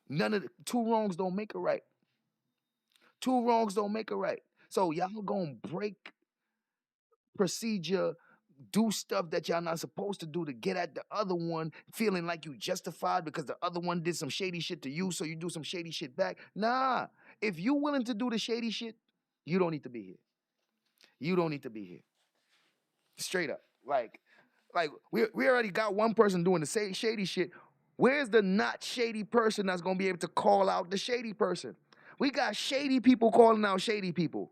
there. Two wrongs don't make a right. Two wrongs don't make a right. So y'all gonna break procedure, do stuff that y'all not supposed to do to get at the other one, feeling like you justified because the other one did some shady shit to you, so you do some shady shit back. Nah, if you willing to do the shady shit, you don't need to be here. You don't need to be here. Straight up. Like we already got one person doing the shady shit. Where's the not shady person that's gonna be able to call out the shady person? We got shady people calling out shady people.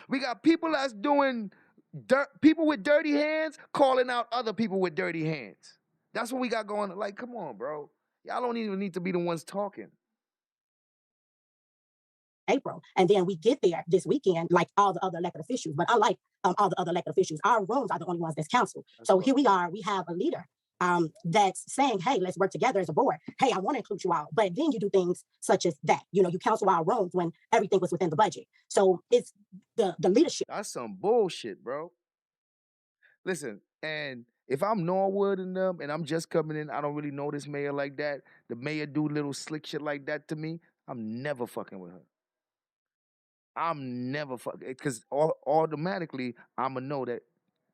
We got people that's doing people with dirty hands calling out other people with dirty hands. That's what we got going on. Like, come on, bro. Y'all don't even need to be the ones talking. April. And then we get there this weekend like all the other elected officials. But unlike all the other elected officials, our rooms are the only ones that's canceled. So here we are, we have a leader that's saying, hey, let's work together as a board. Hey, I want to include you all. But then you do things such as that. You know, you cancel our rooms when everything was within the budget. So it's the leadership. That's some bullshit, bro. Listen, and if I'm Norwood and them and I'm just coming in, I don't really know this mayor like that. The mayor do little slick shit like that to me. I'm never fucking with her. I'm never fucking, because automatically I'ma know that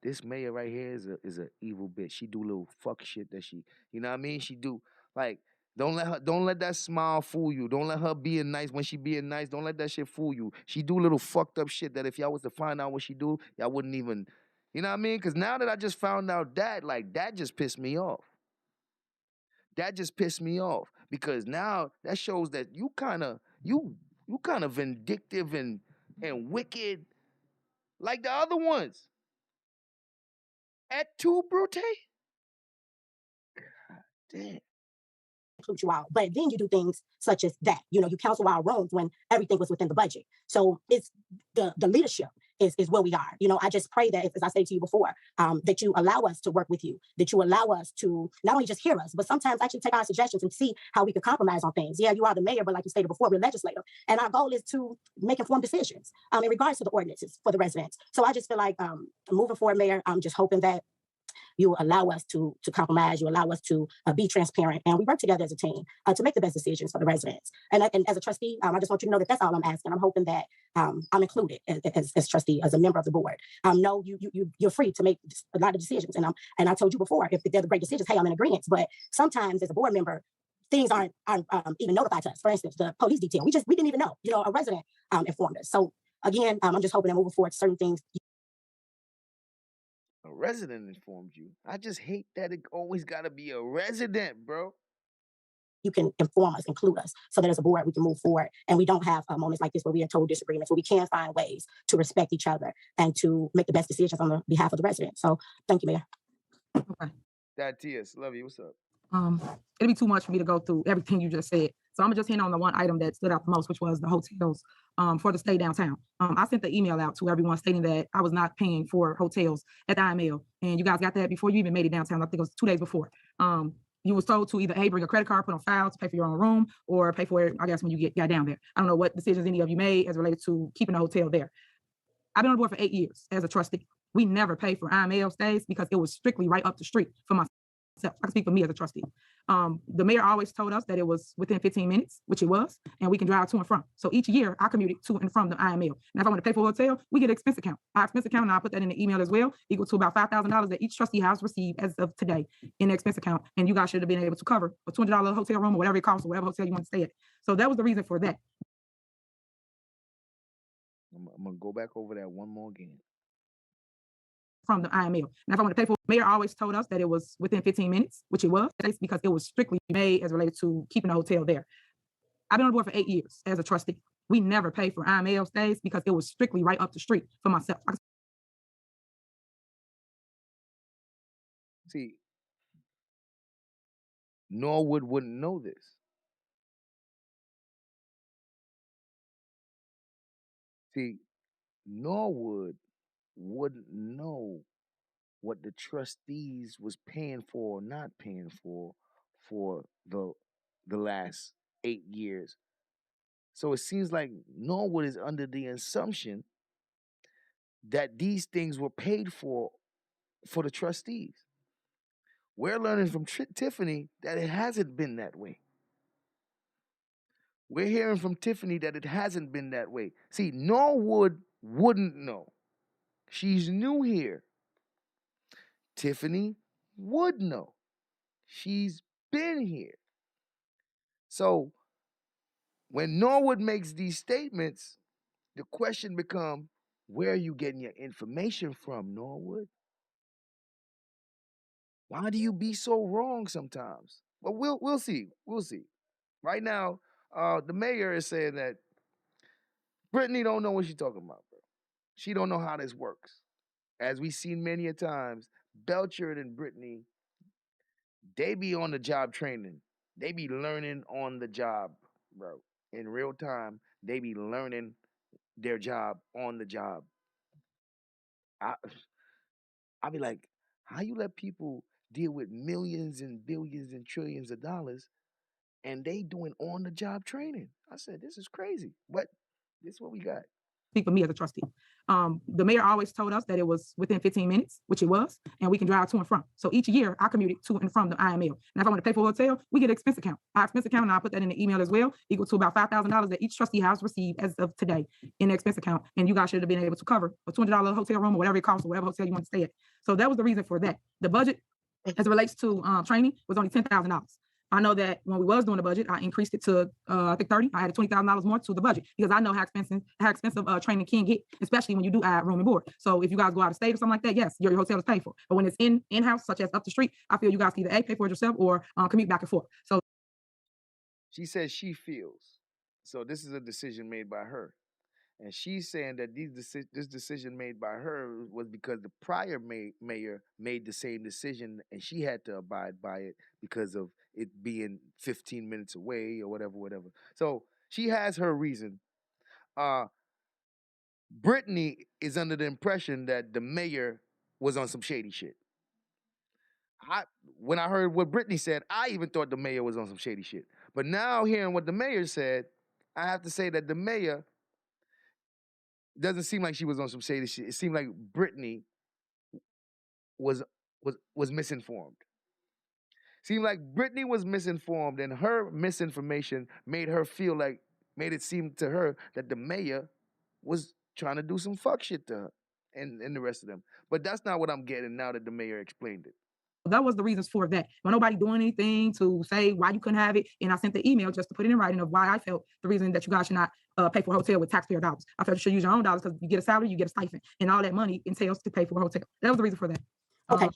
this mayor right here is a evil bitch. She do little fuck shit that she, you know what I mean? She do like, don't let that smile fool you. Don't let her being nice when she being nice. Don't let that shit fool you. She do little fucked up shit that if y'all was to find out what she do, y'all wouldn't even, you know what I mean? Because now that I just found out that, like, that just pissed me off. That just pissed me off because now that shows that you kind of vindictive and wicked like the other ones. At two brute? Damn. Include you all. But then you do things such as that. You know, you cancel our rooms when everything was within the budget. So it's the leadership is where we are. You know, I just pray that, as I said to you before, that you allow us to work with you, that you allow us to not only just hear us, but sometimes actually take our suggestions and see how we can compromise on things. Yeah, you are the mayor, but like you stated before, we're legislative. And our goal is to make informed decisions in regards to the ordinances for the residents. So I just feel like moving forward, Mayor, I'm just hoping that you allow us to compromise, you allow us to be transparent, and we work together as a team to make the best decisions for the residents. And as a trustee, I just want you to know that that's all I'm asking. I'm hoping that I'm included as trustee, as a member of the board. No, you're free to make a lot of decisions, and I told you before, if they're the great decisions, hey, I'm in agreement. But sometimes as a board member, things aren't even notified to us. For instance, the police detail, we didn't even know. You know, a resident informed us. So again, I'm just hoping that moving forward, certain things. A resident informed you. I just hate that it always got to be a resident, bro. You can inform us, include us, so that as a board we can move forward and we don't have moments like this where we are total disagreements, where we can find ways to respect each other and to make the best decisions on the behalf of the residents. So thank you, Mayor. Okay. That T.S. Love you. What's up? It'd be too much for me to go through everything you just said. So I'm gonna just hit on the one item that stood out the most, which was the hotels for the stay downtown. I sent the email out to everyone stating that I was not paying for hotels at the IML, and you guys got that before you even made it downtown. I think it was 2 days before. You was told to either, hey, bring a credit card, put on file to pay for your own room, or pay for it, I guess, when you got down there. I don't know what decisions any of you made as related to keeping a hotel there. I've been on the board for 8 years as a trustee. We never paid for IML stays because it was strictly right up the street for myself. I can speak for me as a trustee. The mayor always told us that it was within 15 minutes, which it was, and we can drive to and from. So each year I commuted to and from the IML. Now, if I want to pay for a hotel, we get an expense account. Our expense account, and I'll put that in the email as well, equal to about $5,000 that each trustee has received as of today in the expense account. And you guys should have been able to cover a $200 hotel room or whatever it costs, or whatever hotel you want to stay at. So that was the reason for that. I'm going to go back over that one more again. From the IML. Now, if I want to pay for, mayor always told us that it was within 15 minutes, which it was, because it was strictly made as related to keeping a hotel there. I've been on the board for 8 years as a trustee. We never paid for IML stays because it was strictly right up the street for myself. See, Norwood wouldn't know this. See, Norwood wouldn't know what the trustees was paying for or not paying for the last 8 years. So it seems like Norwood is under the assumption that these things were paid for the trustees. We're learning from Tiffany that it hasn't been that way. We're hearing from Tiffany that it hasn't been that way. See, Norwood wouldn't know. She's new here. Tiffany would know. She's been here. So when Norwood makes these statements, the question becomes, where are you getting your information from, Norwood? Why do you be so wrong sometimes? But we'll see. We'll see. Right now, the mayor is saying that Brittany don't know what she's talking about, bro. She don't know how this works. As we've seen many a times, Belcher and Brittany, they be on the job training. They be learning on the job, bro. In real time, they be learning their job on the job. I be like, how you let people deal with millions and billions and trillions of dollars, and they doing on-the-job training. I said, this is crazy, but this is what we got. Speak for me as a trustee. The mayor always told us that it was within 15 minutes, which it was, and we can drive to and from. So each year I commuted to and from the IML. And if I want to pay for a hotel, we get an expense account. Our expense account, and I'll put that in the email as well, equal to about $5,000 that each trustee has received as of today in the expense account. And you guys should have been able to cover a $200 hotel room or whatever it costs or whatever hotel you want to stay at. So that was the reason for that. The budget as it relates to training was only $10,000. I know that when we was doing the budget, I increased it to I think 30. I added $20,000 more to the budget because I know how expensive training can get, especially when you do add room and board. So if you guys go out of state or something like that, yes, your hotel is paid for. But when it's in-house, such as up the street, I feel you guys can either pay for it yourself or commute back and forth. So she says she feels. So this is a decision made by her. And she's saying that this decision made by her was because the prior mayor made the same decision and she had to abide by it because of it being 15 minutes away or whatever. So she has her reason. Brittany is under the impression that the mayor was on some shady shit. When I heard what Brittany said, I even thought the mayor was on some shady shit. But now hearing what the mayor said, I have to say that the mayor doesn't seem like she was on some shady shit. It seemed like Brittany was misinformed. Seemed like Brittany was misinformed, and her misinformation made it seem to her that the mayor was trying to do some fuck shit to her and the rest of them. But that's not what I'm getting now that the mayor explained it. that was the reasons for that. When nobody doing anything to say why you couldn't have it, and I sent the email just to put it in writing of why I felt the reason that you guys should not pay for a hotel with taxpayer dollars. I felt you should use your own dollars because you get a salary, you get a stipend, and all that money entails to pay for a hotel. That was the reason for that. Okay.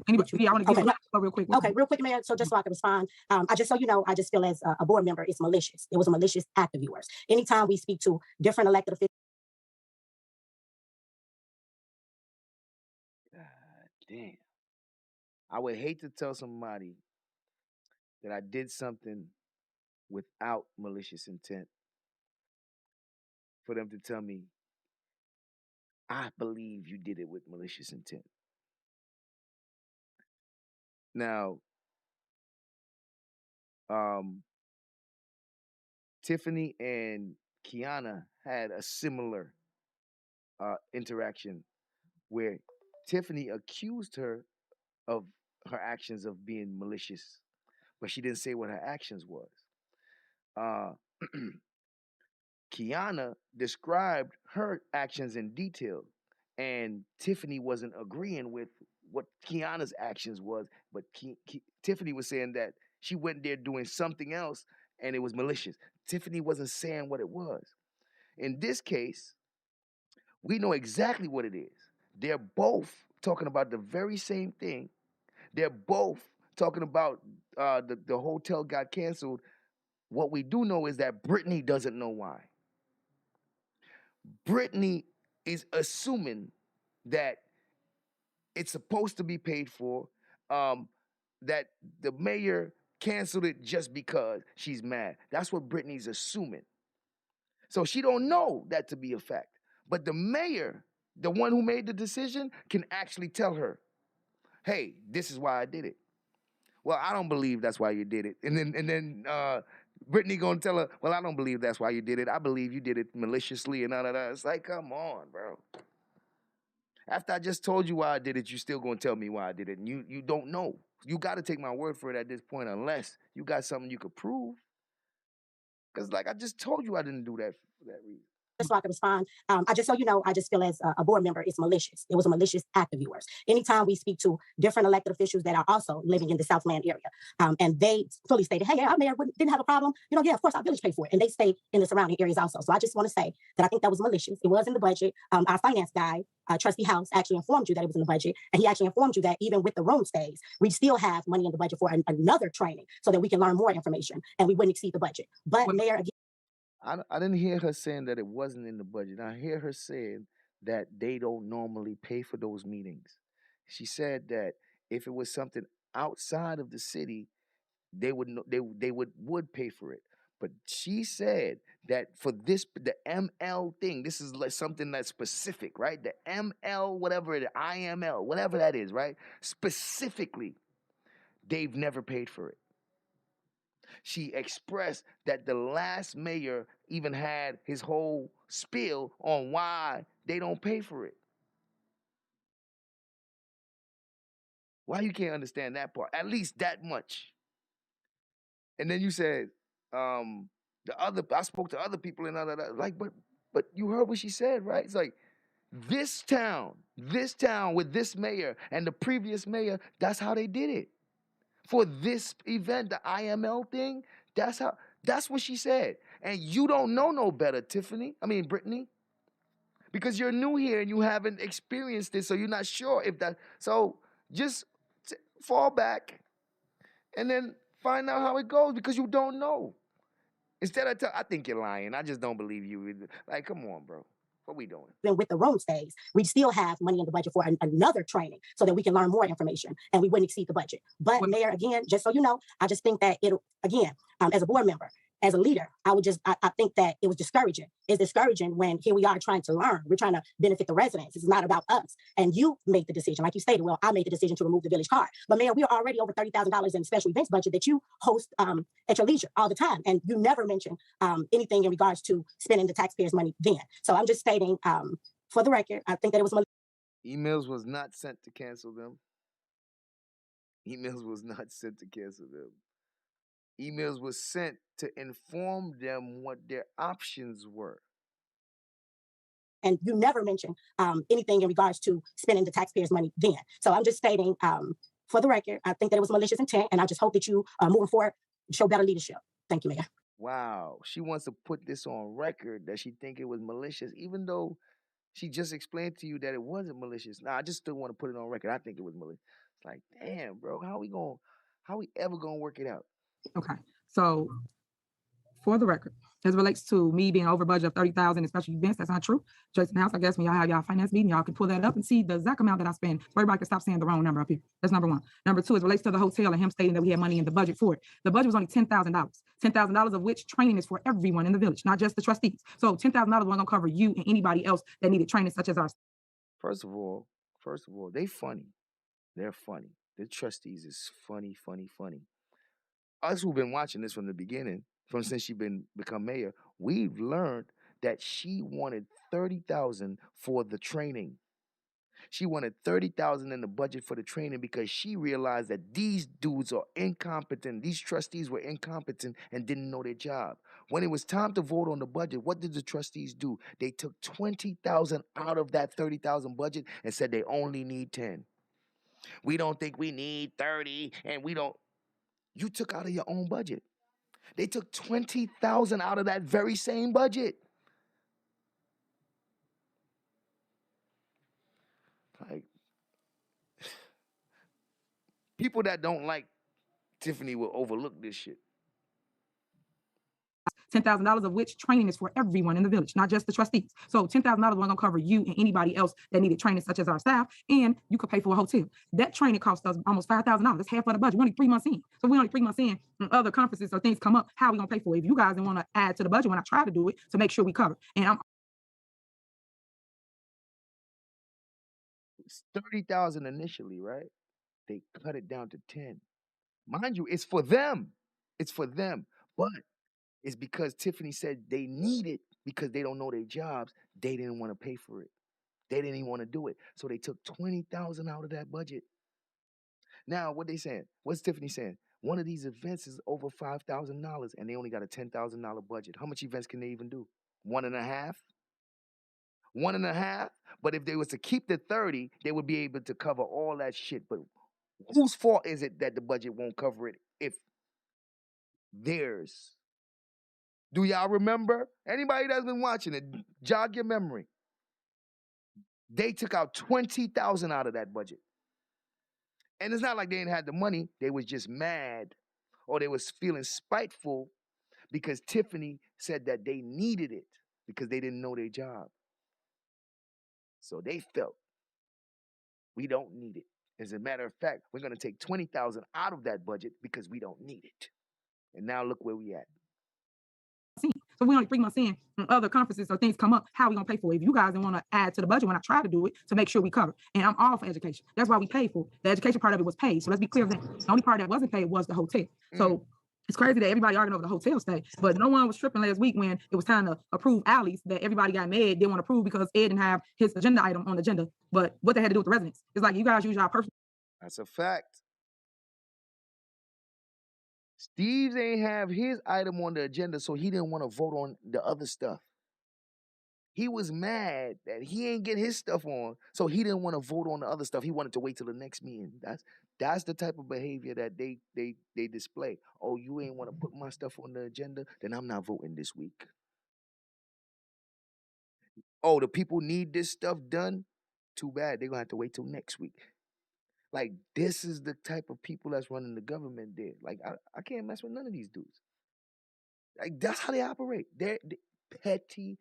Anyway, yeah, I want to get real quick. Okay, real quick, Mayor. So just so I can respond, I just so you know, I just feel as a board member, it's malicious. It was a malicious act of yours. Anytime we speak to different elected officials. God damn. I would hate to tell somebody that I did something without malicious intent for them to tell me, I believe you did it with malicious intent. Now, Tiffany and Kiana had a similar interaction where Tiffany accused her of her actions of being malicious, but she didn't say what her actions was. Kiana described her actions in detail, and Tiffany wasn't agreeing with what Kiana's actions was, but Tiffany was saying that she went there doing something else and it was malicious. Tiffany wasn't saying what it was. In this case, we know exactly what it is. They're both talking about the very same thing. They're both talking about the hotel got canceled. What we do know is that Brittany doesn't know why. Brittany is assuming that it's supposed to be paid for, that the mayor canceled it just because she's mad. That's what Brittany's assuming. So she don't know that to be a fact. But the mayor, the one who made the decision, can actually tell her, hey, this is why I did it. Well, I don't believe that's why you did it. And then Brittany gonna tell her, well, I don't believe that's why you did it. I believe you did it maliciously and all of that. It's like, come on, bro. After I just told you why I did it, you still gonna tell me why I did it. And you don't know. You gotta take my word for it at this point, unless you got something you could prove. Because like I just told you I didn't do that for that reason. Just so I can respond, I just so you know, I just feel as a board member, it's malicious. It was a malicious act of yours. Anytime we speak to different elected officials that are also living in the Southland area, and they fully stated, hey, our mayor didn't have a problem. You know, yeah, of course, our village paid for it. And they stayed in the surrounding areas also. So I just want to say that I think that was malicious. It was in the budget. Our finance guy, Trustee House, actually informed you that it was in the budget. And he actually informed you that even with the room stays, we still have money in the budget for another training so that we can learn more information and we wouldn't exceed the budget. But Mayor, again, I didn't hear her saying that it wasn't in the budget. I hear her saying that they don't normally pay for those meetings. She said that if it was something outside of the city, they would pay for it. But she said that for this, the ML thing, this is like something that's specific, right? The ML, whatever, the IML, whatever that is, right? Specifically, they've never paid for it. She expressed that the last mayor even had his whole spiel on why they don't pay for it. Why you can't understand that part? At least that much. And then you said, I spoke to other people and like, but you heard what she said, right? It's like this town with this mayor and the previous mayor, that's how they did it. For this event, the IML thing, that's what she said. And you don't know no better, Brittany, because you're new here and you haven't experienced it, so you're not sure if that. So just fall back and then find out how it goes because you don't know. Instead of I think you're lying. I just don't believe you. Like, come on, bro. What we doing? Then with the room stays, we still have money in the budget for another training so that we can learn more information and we wouldn't exceed the budget. But Mayor, again, just so you know, I just think that as a board member, as a leader, I think that it was discouraging. It's discouraging when here we are trying to learn. We're trying to benefit the residents. It's not about us. And you made the decision, like you stated, well, I made the decision to remove the village card. But Mayor, we are already over $30,000 in special events budget that you host at your leisure all the time. And you never mention anything in regards to spending the taxpayers' money then. So I'm just stating, for the record, I think that it was emails was not sent to cancel them. Emails was not sent to cancel them. Emails was sent to inform them what their options were. And you never mentioned anything in regards to spending the taxpayers' money then. So I'm just stating, for the record, I think that it was malicious intent, and I just hope that you, moving forward, show better leadership. Thank you, Mayor. Wow, she wants to put this on record that she think it was malicious, even though she just explained to you that it wasn't malicious. Now, I just still want to put it on record. I think it was malicious. It's like, damn, bro, how we ever gonna work it out? Okay, so for the record, as it relates to me being over budget of 30,000 in special events, that's not true. Jason House, I guess when y'all have y'all finance meeting, y'all can pull that up and see the exact amount that I spend. So everybody can stop saying the wrong number up here. That's number one. Number two, as it relates to the hotel and him stating that we had money in the budget for it. The budget was only $10,000. $10,000 of which training is for everyone in the village, not just the trustees. So $10,000 wasn't gonna cover you and anybody else that needed training, such as ours. First of all, they funny. They're funny. The trustees is funny. Us who've been watching this from the beginning, since she become mayor, we've learned that she wanted $30,000 for the training. She wanted $30,000 in the budget for the training because she realized that these dudes are incompetent. These trustees were incompetent and didn't know their job. When it was time to vote on the budget, what did the trustees do? They took $20,000 out of that $30,000 budget and said they only need 10. We don't think we need 30, and we don't. You took out of your own budget. They took $20,000 out of that very same budget. Like, people that don't like Tiffany will overlook this shit. $10,000 of which training is for everyone in the village, not just the trustees. So $10,000 wasn't gonna cover you and anybody else that needed training, such as our staff, and you could pay for a hotel. That training cost us almost $5,000. That's half of the budget. We're only 3 months in. So we're only 3 months in, and other conferences or things come up, how are we gonna pay for it? If you guys didn't want to add to the budget when I try to do it to make sure we cover. And I'm $30,000 initially, right? They cut it down to 10. Mind you, it's for them. But it's because Tiffany said they need it because they don't know their jobs. They didn't want to pay for it. They didn't even want to do it. So they took $20,000 out of that budget. Now, what they saying? What's Tiffany saying? One of these events is over $5,000 and they only got a $10,000 budget. How much events can they even do? 1.5? 1.5? But if they was to keep the 30, they would be able to cover all that shit. But whose fault is it that the budget won't cover it if theirs? Do y'all remember? Anybody that's been watching it, jog your memory. They took out $20,000 out of that budget. And it's not like they didn't have the money. They was just mad or they was feeling spiteful because Tiffany said that they needed it because they didn't know their job. So they felt we don't need it. As a matter of fact, we're going to take $20,000 out of that budget because we don't need it. And now look where we at. So we only 3 months in, and other conferences or things come up, how are we gonna pay for it? If you guys didn't want to add to the budget when I try to do it to make sure we cover. And I'm all for education. That's why we paid for it. The education part of it was paid. So let's be clear that the only part that wasn't paid was the hotel. So it's crazy that everybody arguing over the hotel stay, but no one was tripping last week when it was time to approve alleys that everybody got mad, didn't want to approve because Ed didn't have his agenda item on the agenda. But what they had to do with the residents? It's like you guys use your personal. That's a fact. Steve's ain't have his item on the agenda, so he didn't want to vote on the other stuff. He was mad that he ain't get his stuff on, so he didn't want to vote on the other stuff. He wanted to wait till the next meeting. That's the type of behavior that they display. Oh, you ain't want to put my stuff on the agenda, then I'm not voting this week. Oh, the people need this stuff done? Too bad. They're gonna have to wait till next week. Like, this is the type of people that's running the government there. Like, I can't mess with none of these dudes. Like, that's how they operate. They're petty,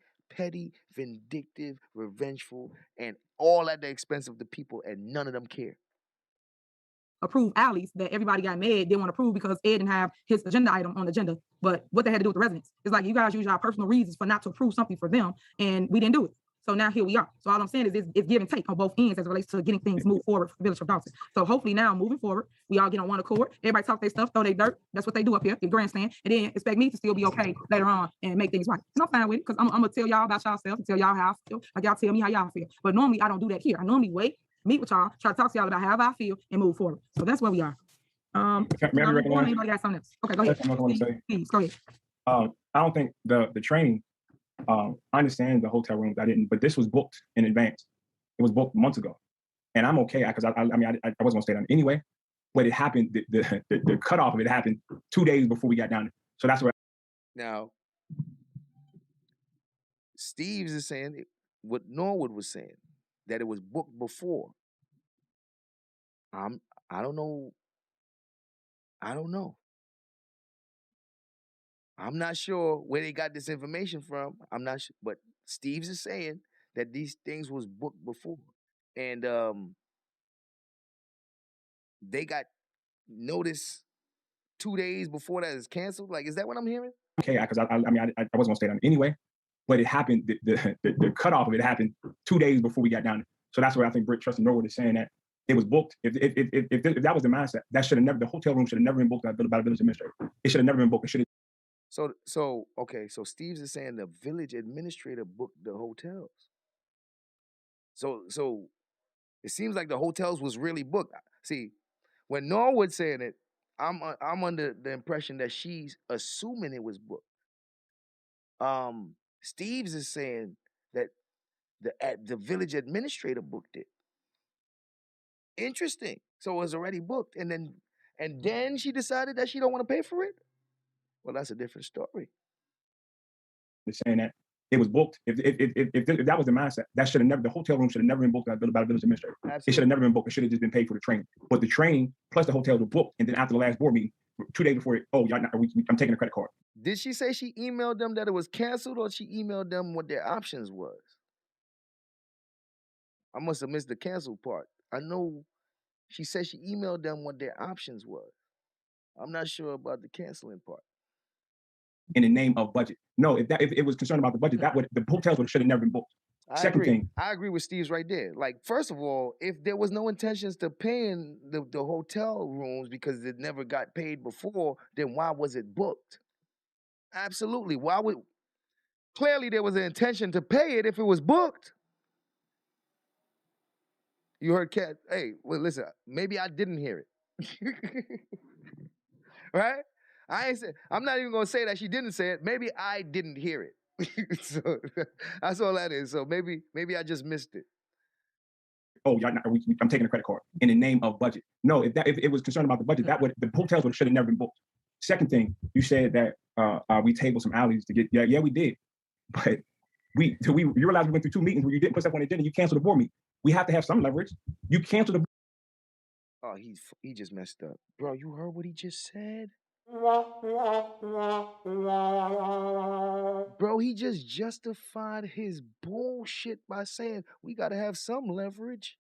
vindictive, revengeful, and all at the expense of the people, and none of them care. Approve alleys that everybody got mad, didn't want to approve because Ed didn't have his agenda item on the agenda. But what they had to do with the residents? It's like you guys use your personal reasons for not to approve something for them, and we didn't do it. So now here we are. So all I'm saying is it's give and take on both ends as it relates to getting things moved forward for the village of Dolton. So hopefully now moving forward, we all get on one accord. Everybody talk their stuff, throw their dirt. That's what they do up here, the grandstand, and then expect me to still be okay later on and make things right. And I'm fine with it because I'm gonna tell y'all about yourself and tell y'all how I feel. Like y'all tell me how y'all feel. But normally I don't do that here. I normally wait, meet with y'all, try to talk to y'all about how I feel and move forward. So that's where we are. Anybody got something else? Okay, go ahead. That's what I want to say. Please, go ahead. I don't think the training, I understand the hotel rooms, I didn't, but this was booked in advance. It was booked months ago. And I'm okay, because I wasn't gonna stay down anyway, but it happened, the cutoff of it happened 2 days before we got down there. So that's where. Now, Steve's is saying what Norwood was saying, that it was booked before. I don't know. I'm not sure where they got this information from. I'm not sure, but Steve's is saying that these things was booked before, and they got notice 2 days before that is canceled. Like, is that what I'm hearing? Okay, because I wasn't gonna stay down anyway, but it happened, the cutoff of it happened 2 days before we got down there. So that's where I think Britt Trusty Norwood is saying that it was booked. If that was the mindset, that should have never, the hotel room should have never been booked by the village administrator. It should have never been booked. It should have. So okay, so Steve's is saying the village administrator booked the hotels. So it seems like the hotels was really booked. See, when Norwood's saying it, I'm under the impression that she's assuming it was booked. Steve's is saying that the village administrator booked it. Interesting. So it was already booked, and then she decided that she don't want to pay for it. Well, that's a different story. They're saying that it was booked. If that was the mindset, that should have never, the hotel room should have never been booked by the village administrator. Absolutely. It should have never been booked. It should have just been paid for the training. But the training plus the hotels were booked, and then after the last board meeting, 2 days before it, I'm taking a credit card. Did she say she emailed them that it was canceled, or she emailed them what their options was? I must have missed the cancel part. I know she said she emailed them what their options was. I'm not sure about the canceling part. In the name of budget. No, if it was concerned about the budget, the hotels should have never been booked. Second thing, I agree with Steve's right there. Like, first of all, if there was no intentions to paying the hotel rooms because it never got paid before, then why was it booked? Absolutely. Clearly there was an intention to pay it if it was booked. You heard Kat, hey, well, listen, maybe I didn't hear it. Right? I'm not even gonna say that she didn't say it. Maybe I didn't hear it. So that's all that is. So maybe I just missed it. Oh, I'm taking a credit card in the name of budget. No, if it was concerned about the budget, the hotels should have never been booked. Second thing, you said that we tabled some alleys to get. Yeah, we did, but you realize we went through 2 meetings where you didn't put stuff on the agenda. You canceled the board meeting. We have to have some leverage. You canceled the. Oh, he just messed up, bro. You heard what he just said? Bro, he just justified his bullshit by saying we gotta have some leverage.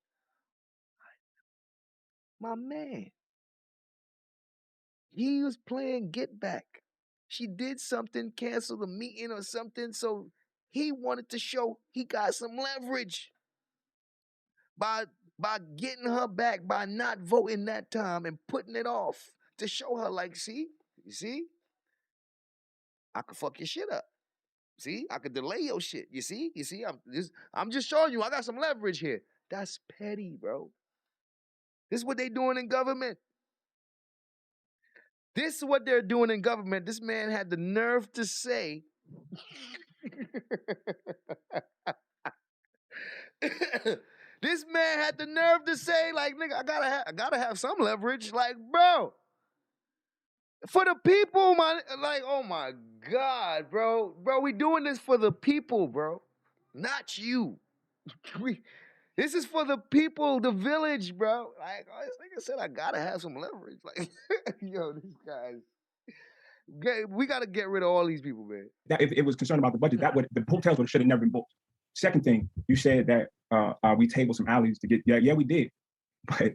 My man. He was playing get back. She did something, canceled a meeting or something. So he wanted to show he got some leverage by getting her back, by not voting that time and putting it off to show her, like, see, you see, I could fuck your shit up. See, I could delay your shit. You see, I'm just showing you I got some leverage here. That's petty, bro. This is what they doing in government. This is what they're doing in government. This man had the nerve to say, this man had the nerve to say, like, nigga, I gotta have some leverage. Like, bro, for the people, like, oh my God, bro. Bro, we doing this for the people, bro. Not you. This is for the people, the village, bro. Like, oh, this nigga said I gotta have some leverage. Like, yo, these guys. We gotta get rid of all these people, man. That if it was concerned about the budget, that would the hotels should have never been booked. Second thing, you said that we tabled some alleys to get. Yeah, we did, but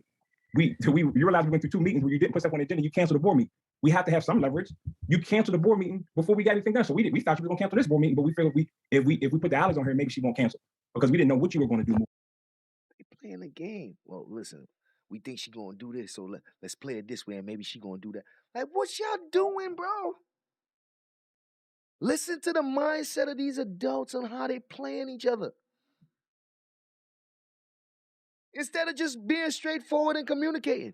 you realize we went through 2 meetings where you didn't put stuff on the agenda. You canceled the board meeting. We have to have some leverage. You canceled the board meeting before we got anything done. So we thought you were gonna cancel this board meeting, but we figured if we put the alleys on here, maybe she won't cancel because we didn't know what you were going to do. They playing the game. Well, listen, we think she gonna do this, so let's play it this way, and maybe she gonna do that. Like, what y'all doing, bro? Listen to the mindset of these adults and how they playing each other. Instead of just being straightforward and communicating.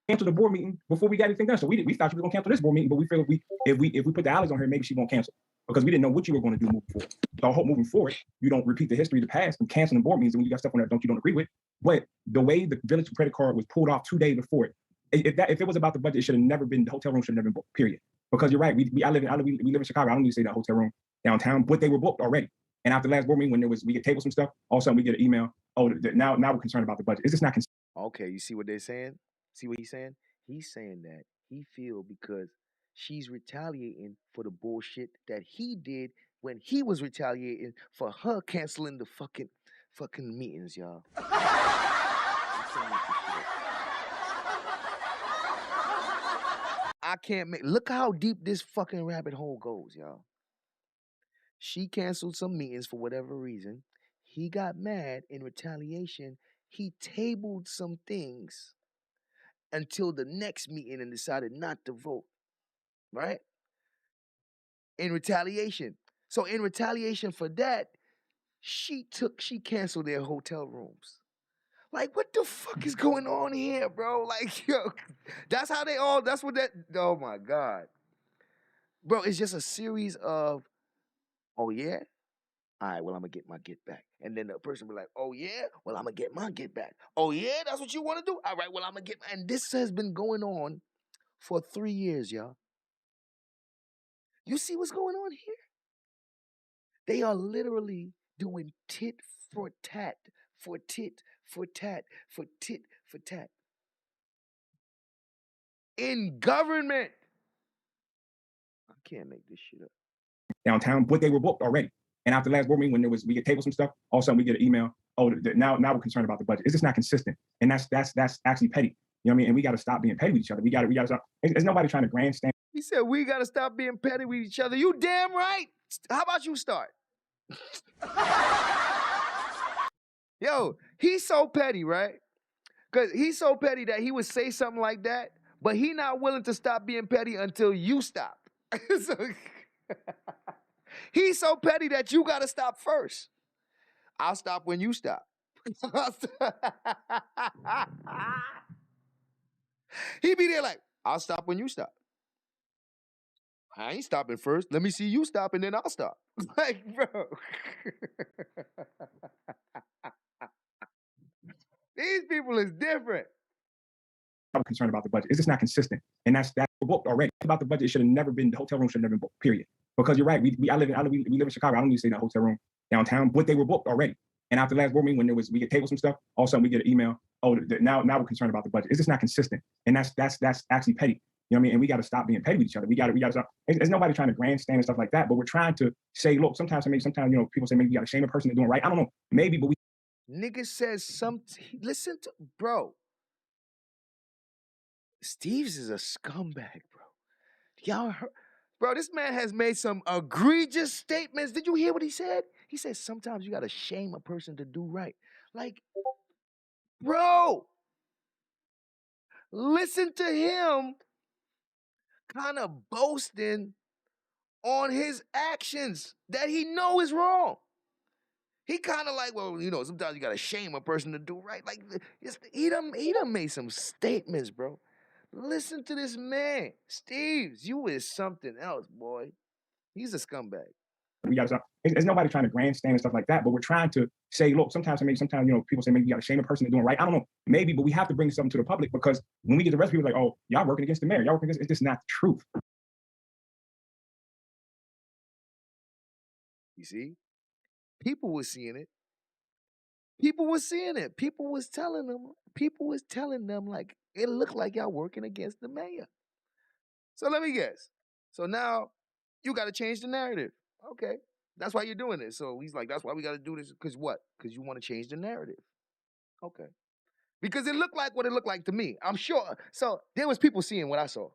Cancel the board meeting before we got anything done. So we thought you were gonna cancel this board meeting, but we figured if we put the alleys on here, maybe she won't cancel because we didn't know what you were going to do moving forward. So I hope moving forward, you don't repeat the history of the past and canceling board meetings when you got stuff on there you don't agree with. But the way the village credit card was pulled off 2 days before it, if it was about the budget, it should have never been. The hotel room should have never been booked. Period. Because you're right. We live in Chicago. I don't need to say that hotel room downtown, but they were booked already. And after the last board meeting, when we get tabled some stuff, all of a sudden we get an email. Oh, now we're concerned about the budget. It's just not concerned. Okay, you see what they're saying? See what he's saying? He's saying that he feel because she's retaliating for the bullshit that he did when he was retaliating for her canceling the fucking meetings, y'all. I can't make. Look how deep this fucking rabbit hole goes, y'all. She canceled some meetings for whatever reason. He got mad in retaliation. He tabled some things until the next meeting and decided not to vote, right? In retaliation. So in retaliation for that, she canceled their hotel rooms. Like, what the fuck is going on here, bro? Like, yo, that's what that, oh my God. Bro, it's just a series of, oh yeah? All right, well, I'm gonna get my get back. And then the person will be like, oh yeah? Well, I'm gonna get my get back. Oh yeah? That's what you wanna do? All right, well, I'm gonna get, and this has been going on for 3 years, y'all. You see what's going on here? They are literally doing tit for tat, for tit for tat, for tit for tat. In government. I can't make this shit up. Downtown, but they were booked already. And after the last board meeting, when we get tabled some stuff, all of a sudden we get an email. Oh, now we're concerned about the budget. It's just not consistent, and that's actually petty. You know what I mean? And we got to stop being petty with each other. We got to stop. There's nobody trying to grandstand. He said we got to stop being petty with each other. You damn right. How about you start? Yo, he's so petty, right? Because he's so petty that he would say something like that, but he not willing to stop being petty until you stop. So, he's so petty that you got to stop first. I'll stop when you stop. He be there like, I'll stop when you stop. I ain't stopping first. Let me see you stop and then I'll stop. Like, bro. These people is different. I'm concerned about the budget. It's just not consistent. And that's booked already. About the budget, it should have never been, the hotel room should have never been booked, period. Because you're right. We live in Chicago. I don't need to say that hotel room downtown, but they were booked already. And after the last board meeting, when we get tabled some stuff, all of a sudden we get an email. Oh, now we're concerned about the budget. It's just not consistent. And that's actually petty. You know what I mean? And we got to stop being petty with each other. We got to stop. There's nobody trying to grandstand and stuff like that, but we're trying to say, look, sometimes, you know, people say maybe you got to shame a person that's doing right. I don't know. Maybe, but we. Nigga says listen to, bro. Steve's is a scumbag, bro. Y'all heard? Bro, this man has made some egregious statements. Did you hear what he said? He said sometimes you gotta shame a person to do right. Like, bro, listen to him kind of boasting on his actions that he know is wrong. He kind of like, well, you know, sometimes you gotta shame a person to do right. Like, he done made some statements, bro. Listen to this man. Steves, you is something else, boy. He's a scumbag. We got to stop. There's nobody trying to grandstand and stuff like that, but we're trying to say, look, sometimes you know, people say maybe you got to shame a person to doing right. I don't know, maybe, but we have to bring something to the public because when we get the rest of people like, oh, y'all working against the mayor, y'all working against, it's just not the truth. You see, people were seeing it. People were seeing it. People was telling them like it looked like y'all working against the mayor. So let me guess. So now you got to change the narrative. Okay. That's why you're doing this. So he's like, that's why we got to do this. Because what? Because you want to change the narrative. Okay. Because it looked like what it looked like to me. I'm sure. So there was people seeing what I saw.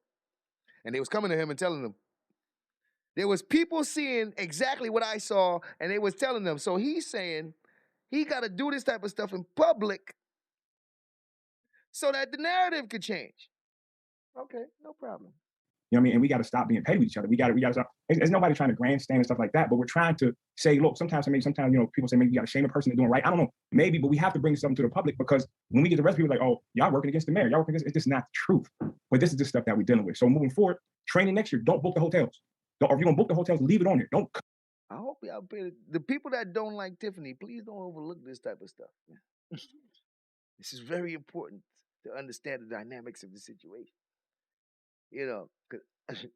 And they was coming to him and telling him. There was people seeing exactly what I saw, and they was telling them. So he's saying he got to do this type of stuff in public so that the narrative could change. Okay, no problem. You know what I mean? And we got to stop being petty with each other. We got to stop. There's nobody trying to grandstand and stuff like that, but we're trying to say, look, sometimes, you know, people say maybe you got to shame a person to doing right. I don't know, maybe, but we have to bring something to the public because when we get the rest of people like, oh, y'all working against the mayor, y'all working against, it's just not the truth. But this is the stuff that we're dealing with. So moving forward, training next year, don't book the hotels. Or if you're going to book the hotels, leave it on there. Don't. I hope y'all pay the people that don't like Tiffany, please don't overlook this type of stuff. This is very important to understand the dynamics of the situation. You know, 'cause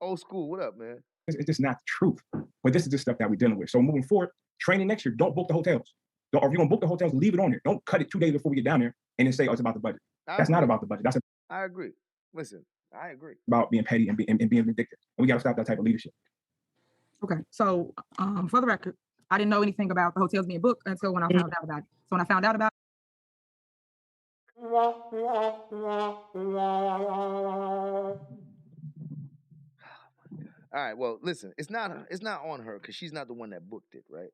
old school, what up, man? It's just not the truth. But this is the stuff that we're dealing with. So moving forward, training next year, don't book the hotels. Or if you're going to book the hotels, leave it on there. Don't cut it 2 days before we get down there and then say, oh, it's about the budget. That's not about the budget. That's I agree. Listen, I agree. About being petty and being vindictive. And we got to stop that type of leadership. Okay, so for the record, I didn't know anything about the hotels being booked until when I found out about it. So when I found out about All right, well, listen, it's not on her because she's not the one that booked it, right?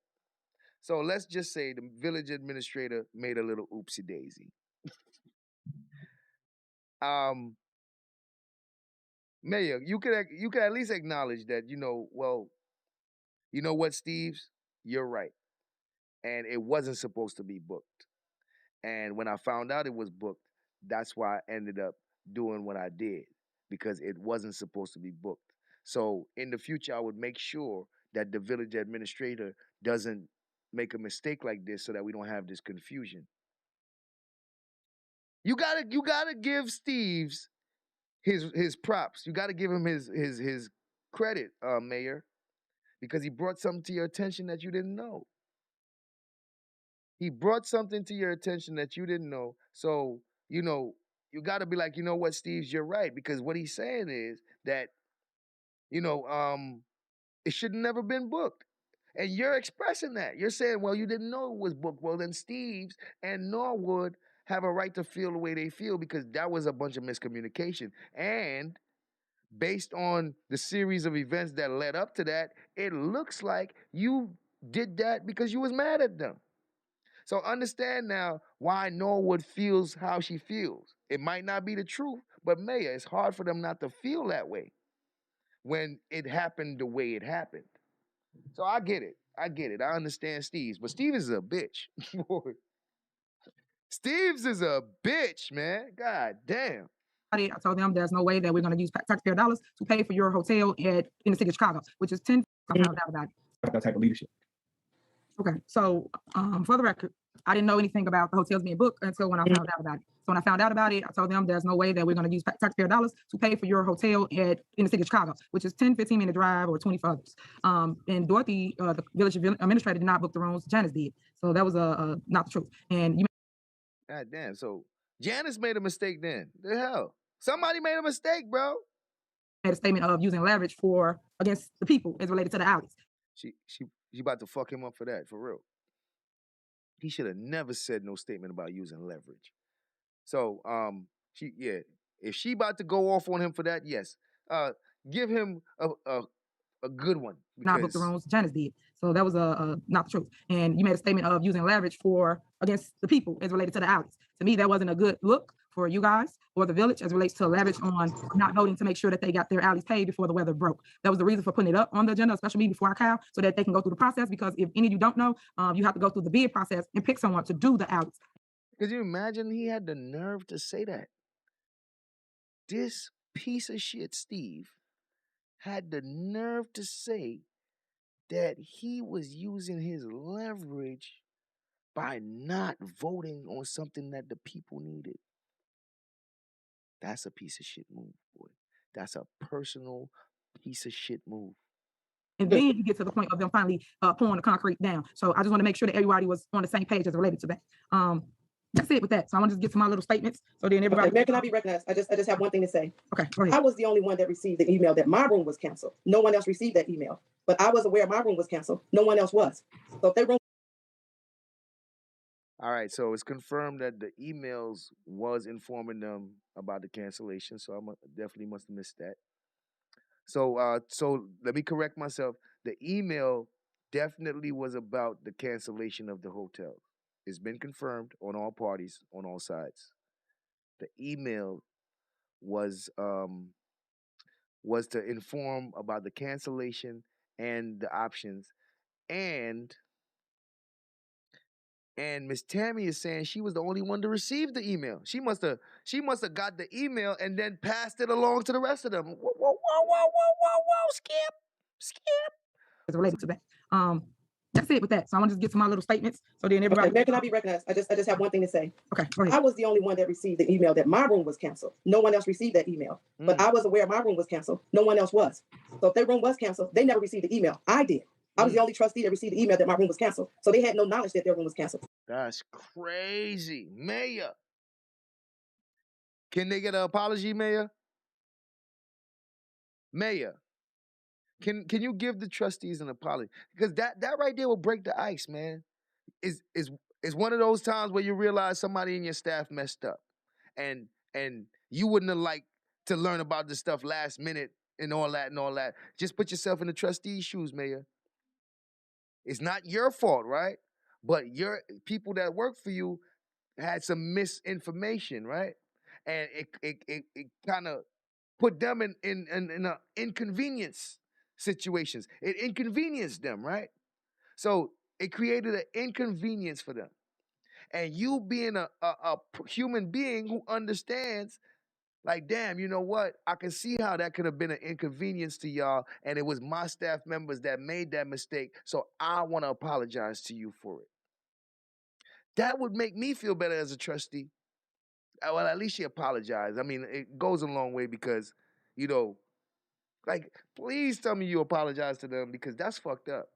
So let's just say the village administrator made a little oopsie daisy. Mayor, you could at least acknowledge that, you know, well, you know what, Steves? You're right. And it wasn't supposed to be booked. And when I found out it was booked, that's why I ended up doing what I did because it wasn't supposed to be booked. So in the future, I would make sure that the village administrator doesn't make a mistake like this so that we don't have this confusion. You gotta give Steves his props. You gotta give him his credit, Mayor, because he brought something to your attention that you didn't know. He brought something to your attention that you didn't know. So, you know, you got to be like, you know what, Steves, you're right. Because what he's saying is that, you know, it should have never been booked. And you're expressing that. You're saying, well, you didn't know it was booked. Well, then Steves and Norwood have a right to feel the way they feel because that was a bunch of miscommunication. And based on the series of events that led up to that, it looks like you did that because you was mad at them. So understand now why Norwood feels how she feels. It might not be the truth, but Mayor, it's hard for them not to feel that way when it happened the way it happened. So I get it. I understand Steve's, but Steve is a bitch. Steve's is a bitch, man. God damn. I told them there's no way that we're going to use taxpayer dollars to pay for your hotel in the city of Chicago, which is 10. I found out about it. That type of leadership. Okay, so for the record, I didn't know anything about the hotels being booked until when I found out about it. So when I found out about it, I told them there's no way that we're going to use taxpayer dollars to pay for your hotel in the city of Chicago, which is 10, 15-minute drive or 20 for others. And Dorothy, the village administrator, did not book the rooms. Janice did. So that was not the truth. And you. God damn. So Janice made a mistake then. The hell? Somebody made a mistake, bro. Made a statement of using leverage against the people as related to the alleys. She about to fuck him up for that, for real. He should have never said no statement about using leverage. So, if she about to go off on him for that, yes. give him a good one. Not book the rooms, Janice did. So that was not the truth. And you made a statement of using leverage against the people as related to the alleys. To me, that wasn't a good look for you guys or the village as relates to leverage on not voting to make sure that they got their alleys paid before the weather broke. That was the reason for putting it up on the agenda, especially before our cow, so that they can go through the process. Because if any of you don't know, you have to go through the bid process and pick someone to do the alleys. Could you imagine he had the nerve to say that? This piece of shit, Steve, had the nerve to say that he was using his leverage by not voting on something that the people needed. That's a piece of shit move, boy. That's a personal piece of shit move. And then you get to the point of them finally pouring the concrete down. So I just want to make sure that everybody was on the same page as related to that. That's it with that. So I want to just get to my little statements. So then everybody. Okay, Mayor, can I be recognized? I just have one thing to say. Okay, go ahead. I was the only one that received the email that my room was canceled. No one else received that email. But I was aware my room was canceled. No one else was. So if their room. All right, so it's confirmed that the emails was informing them about the cancellation. So I definitely must have missed that. So let me correct myself. The email definitely was about the cancellation of the hotel. It's been confirmed on all parties, on all sides. The email was to inform about the cancellation and the options, and Miss Tammy is saying she was the only one to receive the email. She must have got the email and then passed it along to the rest of them. Whoa, skip. As related to that. That's it with that. So I want to just get to my little statements. So then everybody. Okay, Mayor, can I be recognized? I just have one thing to say. Okay, go ahead. I was the only one that received the email that my room was canceled. No one else received that email. But I was aware my room was canceled. No one else was. So if their room was canceled, they never received the email. I did. I was the only trustee that received the email that my room was canceled. So they had no knowledge that their room was canceled. That's crazy. Mayor. Can they get an apology, Mayor? Mayor. Can you give the trustees an apology? Because that right there will break the ice, man. Is one of those times where you realize somebody in your staff messed up. And you wouldn't have liked to learn about this stuff last minute and all that. Just put yourself in the trustee's shoes, Mayor. It's not your fault, right? But your people that work for you had some misinformation, right? And it kind of put them in inconvenience situations. It inconvenienced them, right? So it created an inconvenience for them. And you being a human being who understands, like, damn, you know what? I can see how that could have been an inconvenience to y'all, and it was my staff members that made that mistake, so I want to apologize to you for it. That would make me feel better as a trustee. Well, at least she apologized. I mean, it goes a long way because, like, please tell me you apologize to them because that's fucked up.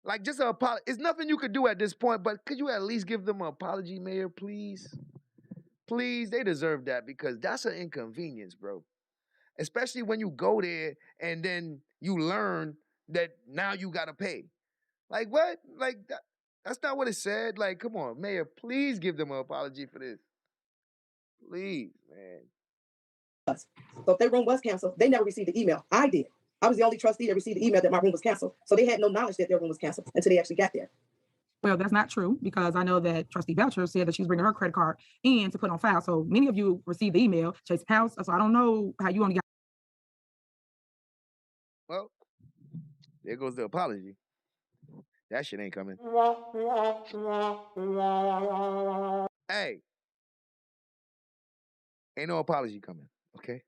Like, just an apology. It's nothing you could do at this point, but could you at least give them an apology, Mayor, please? Please, they deserve that because that's an inconvenience, bro. Especially when you go there and then you learn that now you got to pay. Like, what? Like, that's not what it said. Like, come on, Mayor, please give them an apology for this. Please, man. So if their room was canceled, they never received the email. I did. I was the only trustee that received the email that my room was canceled. So they had no knowledge that their room was canceled until they actually got there. Well, that's not true because I know that Trustee Belcher said that she's bringing her credit card in to put on file. So many of you received the email, Chase House. So I don't know how you only got. Well, there goes the apology. That shit ain't coming. Hey, ain't no apology coming, okay?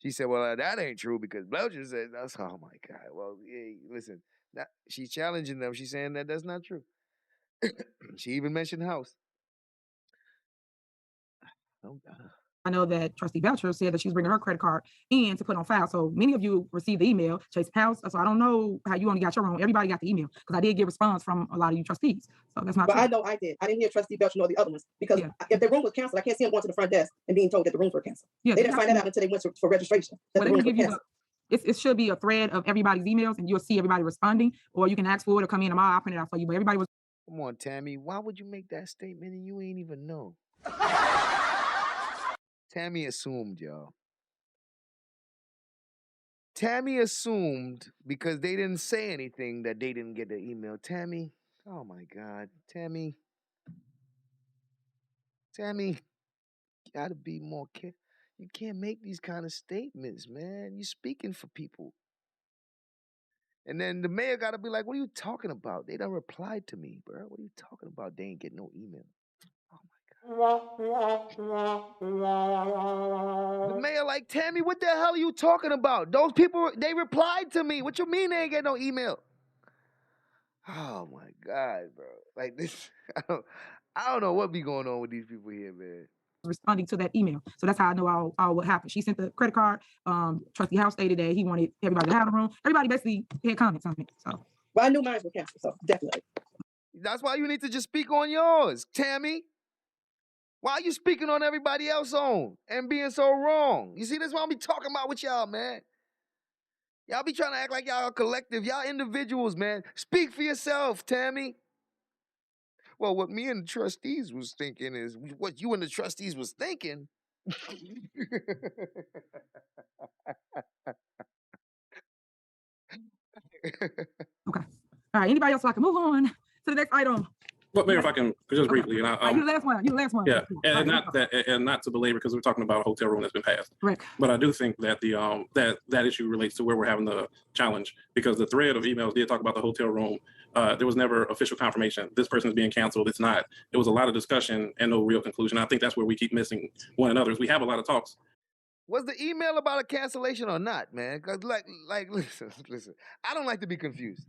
She said, well, that ain't true because Belcher said, that's, oh my God. Well, hey, listen, she's challenging them. She's saying that that's not true. She even mentioned House. I know that Trustee Belcher said that she's bringing her credit card in to put on file. So many of you received the email, Chase House. So I don't know how you only got your own. Everybody got the email because I did get response from a lot of you trustees. So that's not But true. I know I did. I didn't hear Trustee Belcher nor the other ones because if their room was canceled, I can't see them going to the front desk and being told that the rooms were canceled. They didn't find that out until they went for registration. That the rooms were canceled. It should be a thread of everybody's emails and you'll see everybody responding, or you can ask for it or come in tomorrow. I'll print it out for you. But everybody was. Come on, Tammy. Why would you make that statement and you ain't even know? Tammy assumed, y'all. Tammy assumed because they didn't say anything that they didn't get the email. Tammy, oh my God. Tammy, gotta be more careful. You can't make these kind of statements, man. You're speaking for people. And then the mayor gotta be like, what are you talking about? They done replied to me, bro. What are you talking about? They ain't get no email. The mayor like, Tammy, what the hell are you talking about? Those people, they replied to me. What you mean they ain't get no email? Oh my God, bro. Like this, I don't know what be going on with these people here, man. Responding to that email. So that's how I know all what happened. She sent the credit card. Trustee House stated that he wanted everybody to have a room. Everybody basically had comments on it. So Well, I knew mine were canceled, so definitely. That's why you need to just speak on yours, Tammy. Why are you speaking on everybody else on and being so wrong? You see, that's what I be talking about with y'all, man. Y'all be trying to act like y'all a collective. Y'all individuals, man. Speak for yourself, Tammy. Well, what me and the trustees was thinking is what you and the trustees was thinking. okay. All right. Anybody else? So I can move on to the next item. Well, Mayor, if I can just briefly, and you the last one. You the last one. Yeah, and not to belabor because we're talking about a hotel room that's been passed. Correct. But I do think that the that issue relates to where we're having the challenge because the thread of emails did talk about the hotel room. There was never official confirmation. This person is being canceled. It's not. It was a lot of discussion and no real conclusion. I think that's where we keep missing one another. We have a lot of talks. Was the email about a cancellation or not, man? Because like, listen. I don't like to be confused.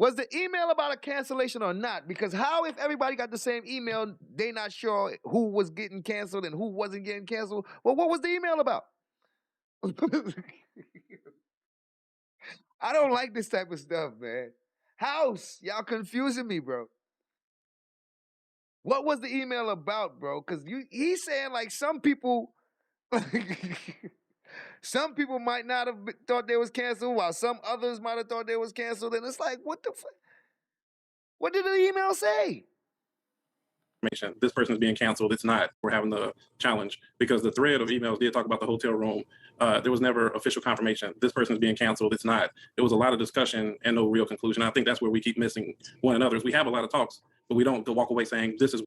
Was the email about a cancellation or not? Because how if everybody got the same email, they not sure who was getting canceled and who wasn't getting canceled? Well, what was the email about? I don't like this type of stuff, man. House, y'all confusing me, bro. What was the email about, bro? Because he's saying like some people, some people might not have thought they was canceled, while some others might have thought they was canceled, and it's like, what the fuck? What did the email say? This person is being canceled. It's not. We're having the challenge because the thread of emails did talk about the hotel room. There was never official confirmation. This person is being canceled. It's not. It was a lot of discussion and no real conclusion. I think that's where we keep missing one another. We have a lot of talks, but we don't walk away saying this is.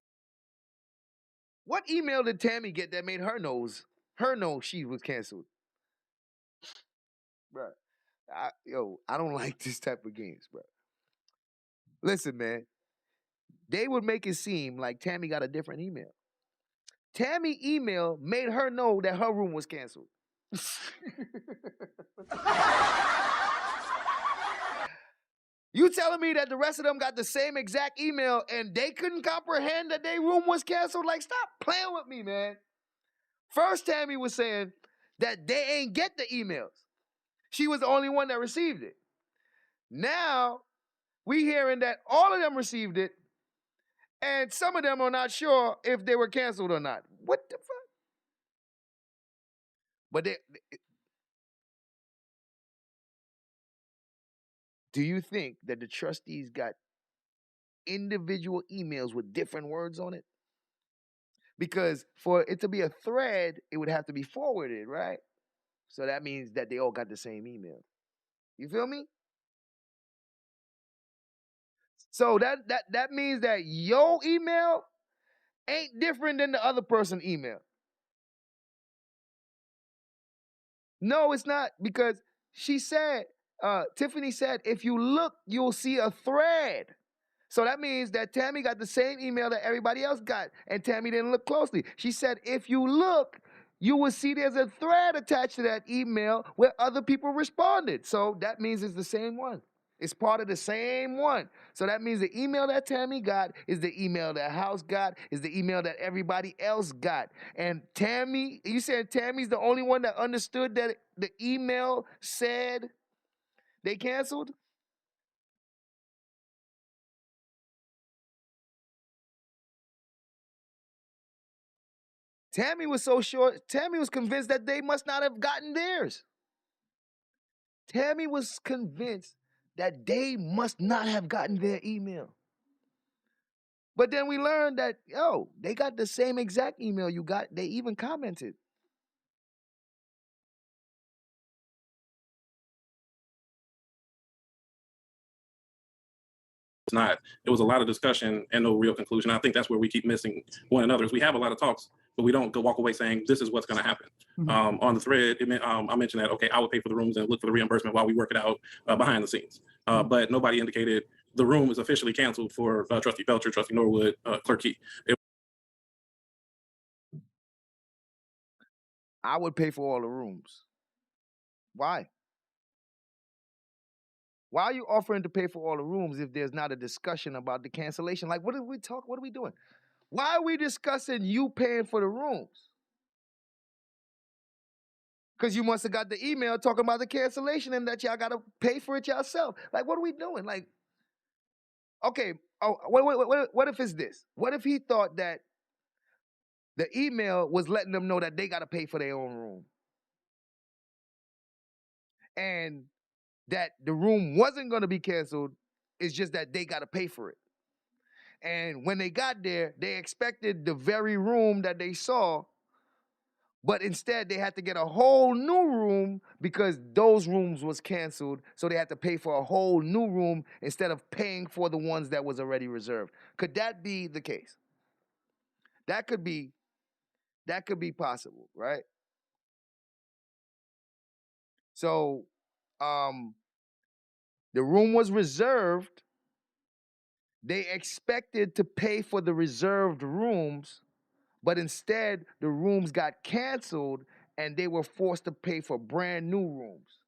What email did Tammy get that made her know she was canceled? Bro, I don't like this type of games, bro. Listen, man. They would make it seem like Tammy got a different email. Tammy email made her know that her room was canceled. You telling me that the rest of them got the same exact email and they couldn't comprehend that their room was canceled? Like, stop playing with me, man. First, Tammy was saying that they ain't get the emails. She was the only one that received it. Now, we hearing that all of them received it, and some of them are not sure if they were canceled or not. What the fuck? But do you think that the trustees got individual emails with different words on it? Because for it to be a thread, it would have to be forwarded, right? So that means that they all got the same email. You feel me? So that means that your email ain't different than the other person's email. No, it's not, because she said, Tiffany said, if you look, you'll see a thread. So that means that Tammy got the same email that everybody else got, and Tammy didn't look closely. She said, if you look, you will see there's a thread attached to that email where other people responded. So that means it's the same one. It's part of the same one. So that means the email that Tammy got is the email that House got, is the email that everybody else got. And Tammy, you said Tammy's the only one that understood that the email said they canceled? Tammy was so sure, Tammy was convinced that they must not have gotten theirs. Tammy was convinced that they must not have gotten their email. But then we learned that, yo, they got the same exact email you got. They even commented. It's not. It was a lot of discussion and no real conclusion. I think that's where we keep missing one another. Is we have a lot of talks, but we don't walk away saying this is what's going to happen. On the thread, I mentioned that, okay, I would pay for the rooms and look for the reimbursement while we work it out behind the scenes. But nobody indicated the room is officially canceled for Trustee Belcher, Trustee Norwood, Clerk Key. I would pay for all the rooms. Why? Why are you offering to pay for all the rooms if there's not a discussion about the cancellation? Like, what are we doing? Why are we discussing you paying for the rooms? Because you must have got the email talking about the cancellation and that y'all got to pay for it yourself. Like, what are we doing? Like, okay, what if it's this? What if he thought that the email was letting them know that they got to pay for their own room? And that the room wasn't going to be canceled. It's just that they got to pay for it. And when they got there, they expected the very room that they saw, but instead they had to get a whole new room because those rooms was canceled. So they had to pay for a whole new room instead of paying for the ones that was already reserved. Could that be the case? That could be possible, right? So the room was reserved. They expected to pay for the reserved rooms, but instead the rooms got canceled and they were forced to pay for brand new rooms.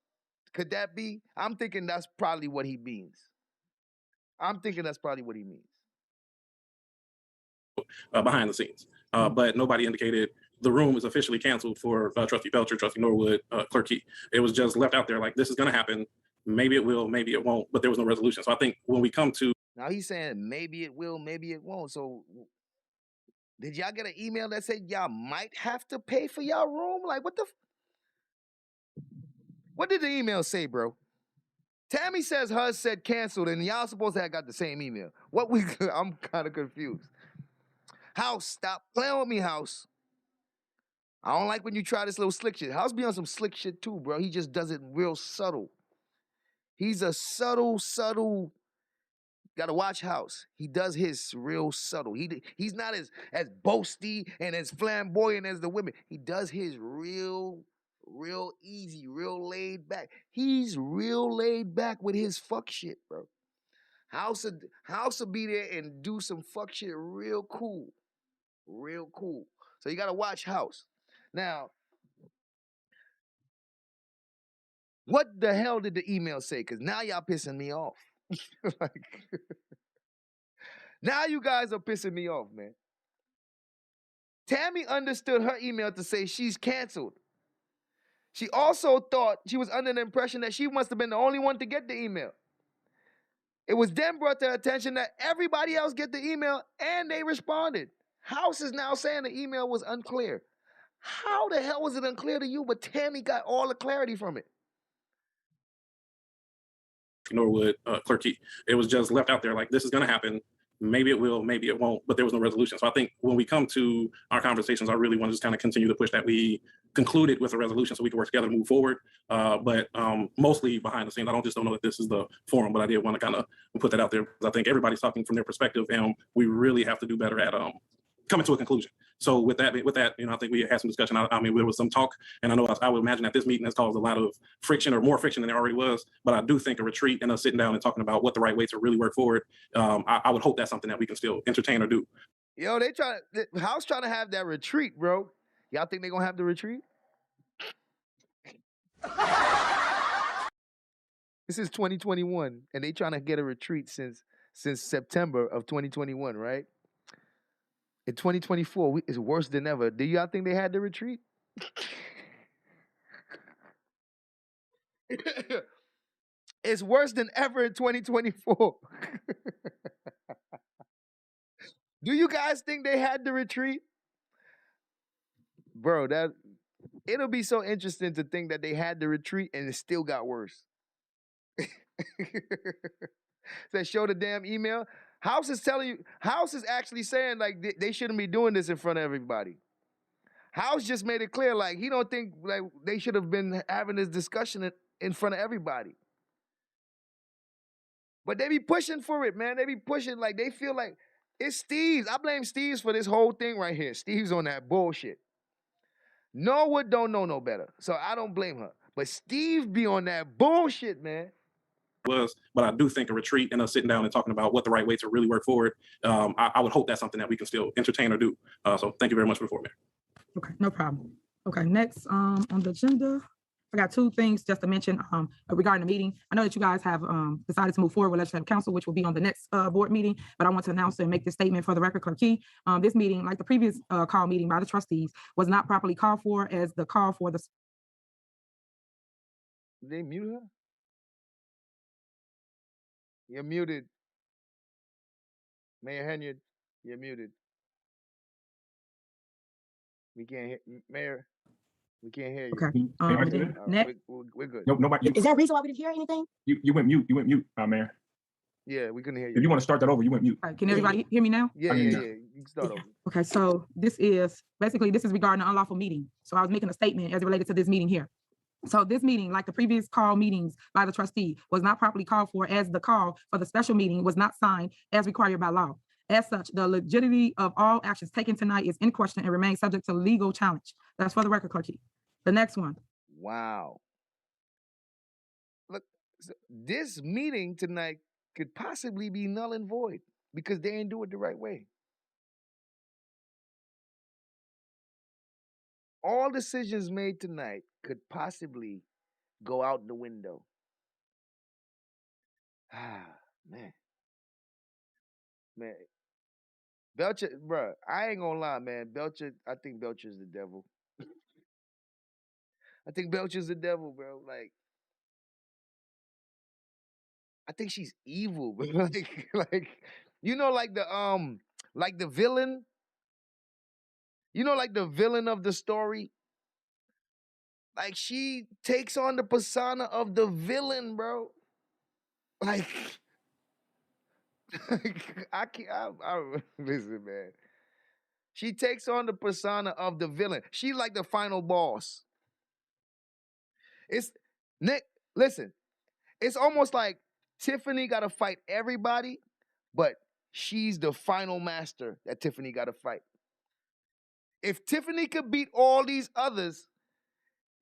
Could that be? I'm thinking that's probably what he means. Behind the scenes. But nobody indicated the room is officially canceled for Trustee Belcher, Trustee Norwood, Clerk Key. It was just left out there like, this is going to happen. Maybe it will, maybe it won't, but there was no resolution. So I think when we come to... Now he's saying maybe it will, maybe it won't. So did y'all get an email that said y'all might have to pay for y'all room? Like, what did the email say, bro? Tammy says hers said canceled, and y'all supposed to have got the same email. I'm kind of confused. House, stop playing with me, House. I don't like when you try this little slick shit. House be on some slick shit too, bro. He just does it real subtle. He's a subtle. Gotta watch House. He does his real subtle. He's not as boasty and as flamboyant as the women. He does his real easy, real laid back. He's real laid back with his fuck shit, bro. House will be there and do some fuck shit real cool. Real cool. So you gotta watch House. Now, what the hell did the email say? Because now y'all pissing me off. Now you guys are pissing me off, man. Tammy understood her email to say she's canceled. She also thought she was under the impression that she must have been the only one to get the email. It was then brought to her attention that everybody else get the email and they responded. House is now saying the email was unclear. How the hell was it unclear to you, but Tammy got all the clarity from it? Norwood, Clerk Key. It was just left out there like, this is going to happen. Maybe it will, maybe it won't, but there was no resolution. So I think when we come to our conversations, I really want to just kind of continue to push that we concluded with a resolution so we can work together to move forward. But mostly behind the scenes, I don't know that this is the forum, but I did want to kind of put that out there because I think everybody's talking from their perspective, and we really have to do better at coming to a conclusion. So with that, I think we had some discussion. I mean, there was some talk, and I know I would imagine that this meeting has caused a lot of friction, or more friction than there already was. But I do think a retreat and us sitting down and talking about what the right way to really work forward, I would hope that's something that we can still entertain or do. Yo, the House trying to have that retreat, bro. Y'all think they're gonna have the retreat? This is 2021, and they trying to get a retreat since September of 2021, right? In 2024, it's worse than ever. Do y'all think they had the retreat? It's worse than ever in 2024. Do you guys think they had the retreat? Bro, it'll be so interesting to think that they had the retreat and it still got worse. Said show the damn email. House is telling you, House is actually saying like they shouldn't be doing this in front of everybody. House just made it clear like he don't think like they should have been having this discussion in front of everybody. But they be pushing for it, man. They be pushing like they feel like it's Steve's. I blame Steve's for this whole thing right here. Steve's on that bullshit. Norwood don't know no better, so I don't blame her. But Steve be on that bullshit, man. But I do think a retreat and us sitting down and talking about what the right way to really work forward, I would hope that's something that we can still entertain or do. So thank you very much for the floor, Mayor. Okay, no problem. Okay, next on the agenda, I got two things just to mention regarding the meeting. I know that you guys have decided to move forward with Legislative Council, which will be on the next board meeting, but I want to announce and make this statement for the record, Clerk Key. This meeting, like the previous call meeting by the trustees, was not properly called for as the call for the... They mute her? You're muted. Mayor Henyard, you're muted. We can't hear, Mayor, we can't hear you. Okay. Next. We're good. Nope, nobody. Is there a reason why we didn't hear anything? You went mute. You went mute, Mayor. Yeah, we couldn't hear you. If you want to start that over, you went mute. All right, can everybody hear me now? Yeah. You can start over. Okay, so this is regarding the unlawful meeting. So I was making a statement as it related to this meeting here. So this meeting, like the previous call meetings by the trustee, was not properly called for as the call for the special meeting was not signed as required by law. As such, the legitimacy of all actions taken tonight is in question and remains subject to legal challenge. That's for the record, Clerk. The next one. Wow. Look, this meeting tonight could possibly be null and void because they didn't do it the right way. All decisions made tonight could possibly go out the window. Ah, man. Belcher, bruh, I ain't gonna lie, man. I think Belcher's the devil. I think Belcher's the devil, bro. Like, I think she's evil, bro. like, you know, like the villain. You know, like the villain of the story. Like she takes on the persona of the villain, bro. Like, I can't. Listen, man. She takes on the persona of the villain. She's like the final boss. Listen, it's almost like Tiffany got to fight everybody, but she's the final master that Tiffany got to fight. If Tiffany could beat all these others,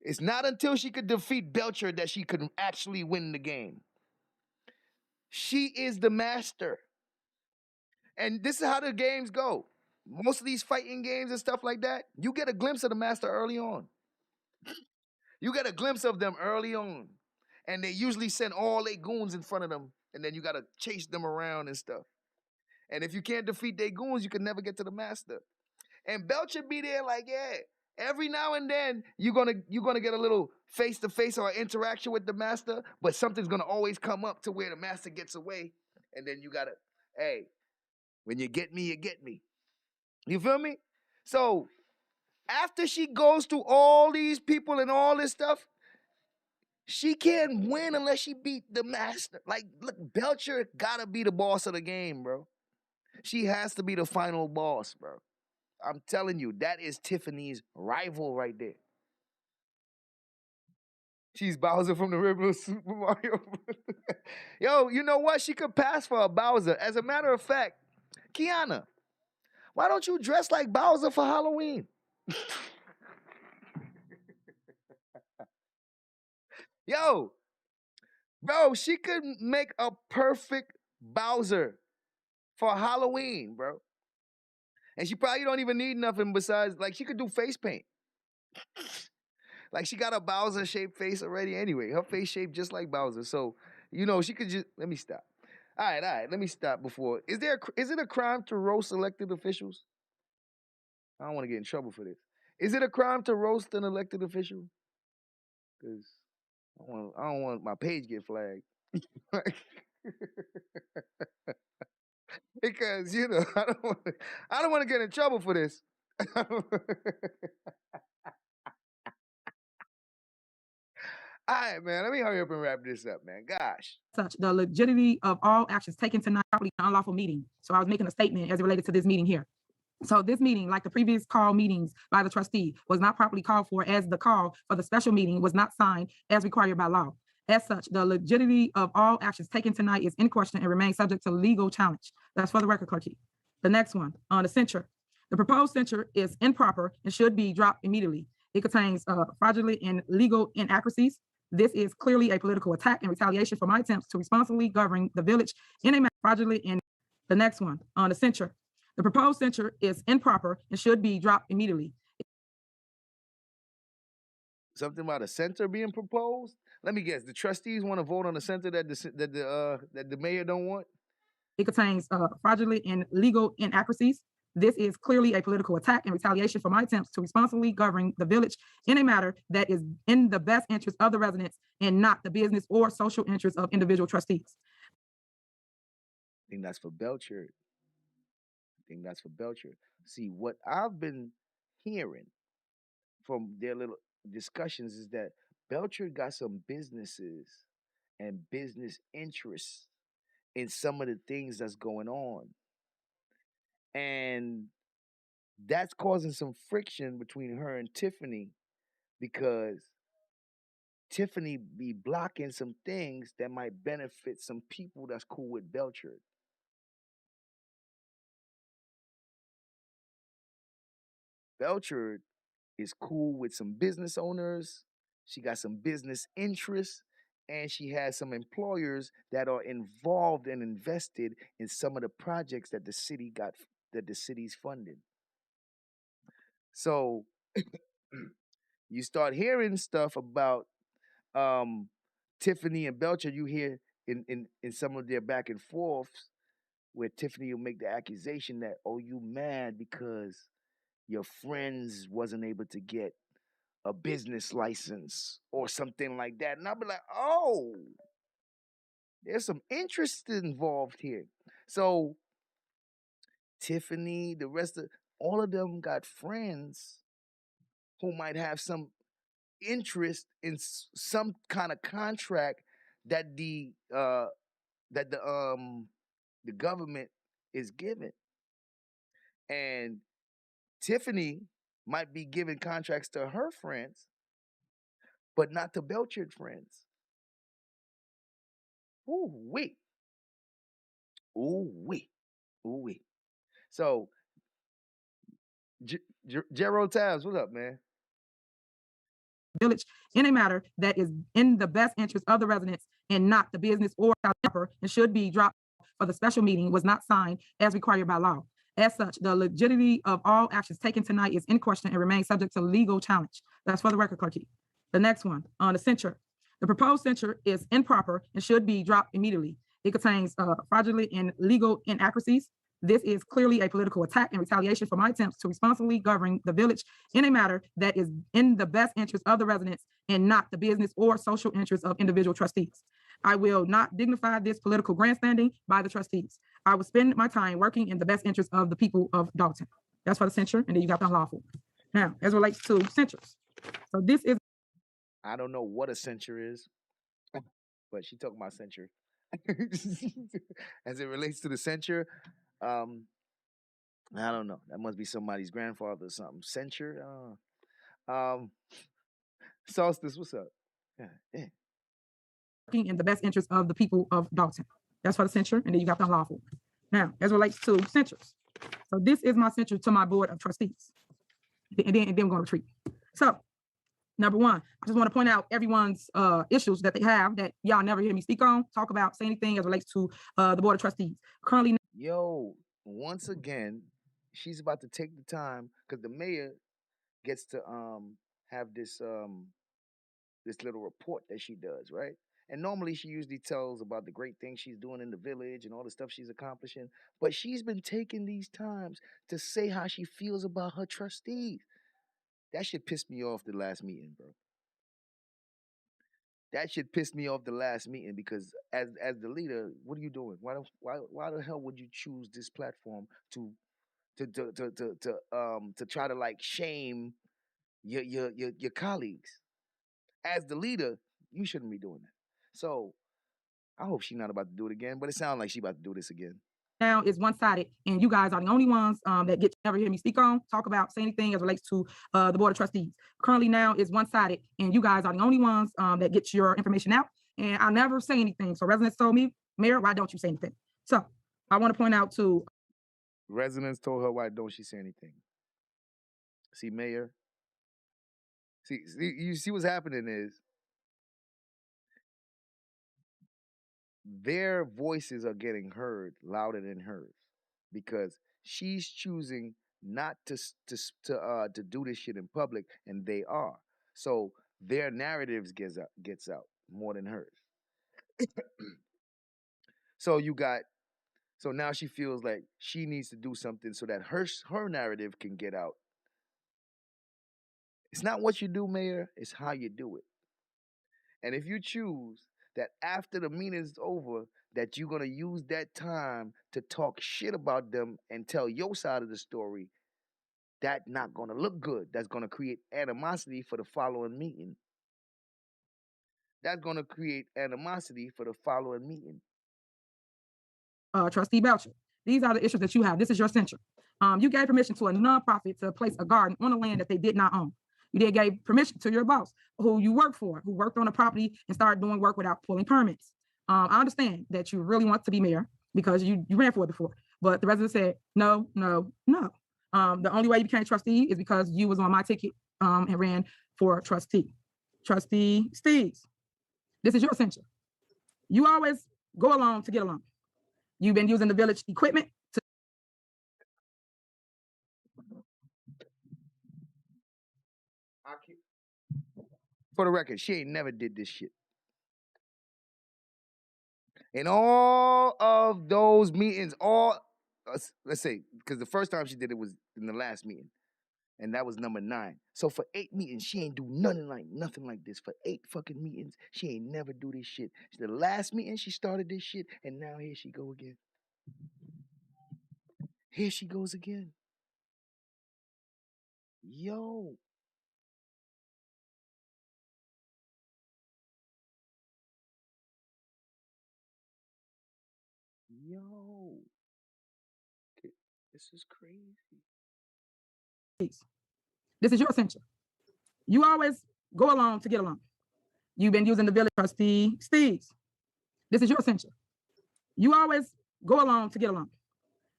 it's not until she could defeat Belcher that she could actually win the game. She is the master. And this is how the games go. Most of these fighting games and stuff like that, you get a glimpse of the master early on. You get a glimpse of them early on. And they usually send all their goons in front of them. And then you got to chase them around and stuff. And if you can't defeat their goons, you can never get to the master. And Belcher be there like, yeah, every now and then you're gonna get a little face-to-face or interaction with the master, but something's gonna always come up to where the master gets away. And then you gotta, hey, when you get me, you get me. You feel me? So after she goes through all these people and all this stuff, she can't win unless she beat the master. Like, look, Belcher gotta be the boss of the game, bro. She has to be the final boss, bro. I'm telling you, that is Tiffany's rival right there. She's Bowser from the original Super Mario. Yo, you know what? She could pass for a Bowser. As a matter of fact, Kiana, why don't you dress like Bowser for Halloween? Yo, bro, she could make a perfect Bowser for Halloween, bro. And she probably don't even need nothing besides, like, she could do face paint. Like, she got a Bowser-shaped face already anyway. Her face shaped just like Bowser. So, you know, she could just, let me stop. All right, let me stop before. Is it a crime to roast elected officials? I don't want to get in trouble for this. Is it a crime to roast an elected official? Because I don't want my page get flagged. Because, you know, I don't want to get in trouble for this. All right, man. Let me hurry up and wrap this up, man. Gosh. Such the legitimacy of all actions taken tonight, probably an unlawful meeting. So I was making a statement as it related to this meeting here. So this meeting, like the previous call meetings by the trustee, was not properly called for, as the call for the special meeting was not signed as required by law. As such, the legitimacy of all actions taken tonight is in question and remains subject to legal challenge. That's for the record, clerk. The next one, on the censure. The proposed censure is improper and should be dropped immediately. It contains fraudulent and legal inaccuracies. This is clearly a political attack and retaliation for my attempts to responsibly govern the village in a manner fraudulent. And the next one, on the censure. The proposed censure is improper and should be dropped immediately. Something about a censor being proposed? Let me guess. The trustees want to vote on the censor that the mayor don't want? It contains fraudulent and legal inaccuracies. This is clearly a political attack and retaliation for my attempts to responsibly govern the village in a manner that is in the best interest of the residents and not the business or social interests of individual trustees. I think that's for Belcher. See, what I've been hearing from their little discussions is that Belcher got some businesses and business interests in some of the things that's going on. And that's causing some friction between her and Tiffany, because Tiffany be blocking some things that might benefit some people that's cool with Belcher. Belcher is cool with some business owners. She got some business interests, and she has some employers that are involved and invested in some of the projects that the city's funded. So you start hearing stuff about Tiffany and Belcher. You hear in some of their back and forths where Tiffany will make the accusation that, oh, you mad because your friends wasn't able to get a business license or something like that. And I'll be like, oh, there's some interest involved here. So Tiffany, the rest of all of them got friends who might have some interest in some kind of contract that the government is giving. And Tiffany might be giving contracts to her friends, but not to Belcher friends. Ooh wee. Ooh wee. Ooh wee. So, Gerald Tabs, what's up, man? Village in a matter that is in the best interest of the residents and not the business or and should be dropped for the special meeting was not signed as required by law. As such, the legitimacy of all actions taken tonight is in question and remains subject to legal challenge. That's for the record, clerk. The next one, on the censure. The proposed censure is improper and should be dropped immediately. It contains fraudulent and legal inaccuracies. This is clearly a political attack and retaliation for my attempts to responsibly govern the village in a manner that is in the best interest of the residents and not the business or social interests of individual trustees. I will not dignify this political grandstanding by the trustees. I will spend my time working in the best interest of the people of Dolton. That's for the censure, and then you got the unlawful. Now, as it relates to censures. So this is... I don't know what a censure is, but she talking about censure. As it relates to the censure, I don't know. That must be somebody's grandfather or something. Censure? Solstice, what's up? Yeah. Working in the best interest of the people of Dolton. That's for the censure, and then you got the unlawful. Now, as it relates to censures. So this is my censure to my board of trustees. And then we're going to retreat. So, number one, I just want to point out everyone's issues that they have that y'all never hear me speak on, talk about, say anything as it relates to the board of trustees. Currently, yo, once again, she's about to take the time because the mayor gets to have this this little report that she does, right? And normally she usually tells about the great things she's doing in the village and all the stuff she's accomplishing. But she's been taking these times to say how she feels about her trustees. That shit pissed me off the last meeting, bro. That shit pissed me off the last meeting because as the leader, what are you doing? Why the hell would you choose this platform to try to like shame your colleagues? As the leader, You shouldn't be doing that. So I hope she's not about to do it again, but it sounds like she's about to do this again. Now is one-sided, and you guys are the only ones that get to never hear me speak on, talk about, say anything as relates to the Board of Trustees. Currently now is one-sided, and you guys are the only ones that get your information out, and I never say anything. So residents told me, Mayor, why don't you say anything? So I want to point out to residents told her, why don't she say anything? See, Mayor, see, you see what's happening is their voices are getting heard louder than hers because she's choosing not to do this shit in public, and they are. So their narratives gets out more than hers. So now she feels like she needs to do something so that her narrative can get out. It's not what you do, Mayor, it's how you do it. And if you choose that after the meeting is over, that you're going to use that time to talk shit about them and tell your side of the story, that's not going to look good. That's going to create animosity for the following meeting. That's going to create animosity for the following meeting. Trustee Belcher, these are the issues that you have. This is your censure. You gave permission to a nonprofit to place a garden on a land that they did not own. You then gave permission to your boss, who you work for, who worked on a property and started doing work without pulling permits. I understand that you really want to be mayor because you ran for it before, but the resident said, no, no, no. The only way you became trustee is because you was on my ticket and ran for trustee. Trustee Steves, this is your censure. You always go along to get along. You've been using the village equipment to For the record, she ain't never did this shit. In all of those meetings, let's say, because the first time she did it was in the last meeting, and that was number 9. So for 8 meetings, she ain't do nothing like this. For 8 fucking meetings, she ain't never do this shit. The last meeting, she started this shit, and now here she go again. Here she goes again. Yo. Yo. This is crazy. This is your censure. You always go along to get along. You've been using the village trustee Steves. This is your censure. You always go along to get along.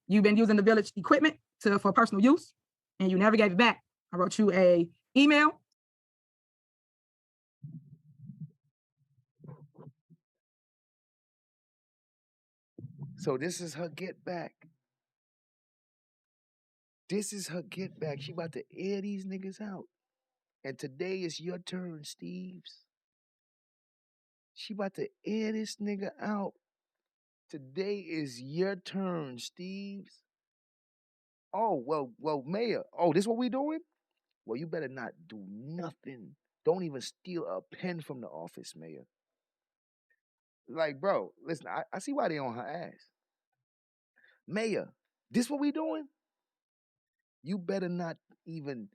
You've been using the village equipment for personal use, and you never gave it back. I wrote you a email. So this is her get back. This is her get back. She about to air these niggas out. And today is your turn, Steves. She about to air this nigga out. Today is your turn, Steves. Oh, well, Mayor. Oh, this what we doing? Well, you better not do nothing. Don't even steal a pen from the office, Mayor. Like, bro, listen, I see why they on her ass. Mayor, this what we doing? You better not even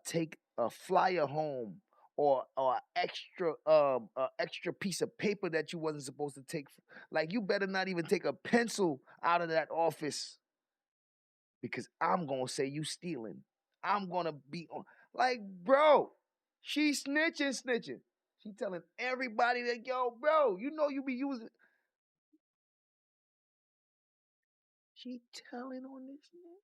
take a flyer home or extra piece of paper that you wasn't supposed to take. Like, you better not even take a pencil out of that office, because I'm gonna say you stealing. I'm gonna be on. Like, bro, she snitching. She telling everybody that, yo, bro, you know you be using. She telling on this man.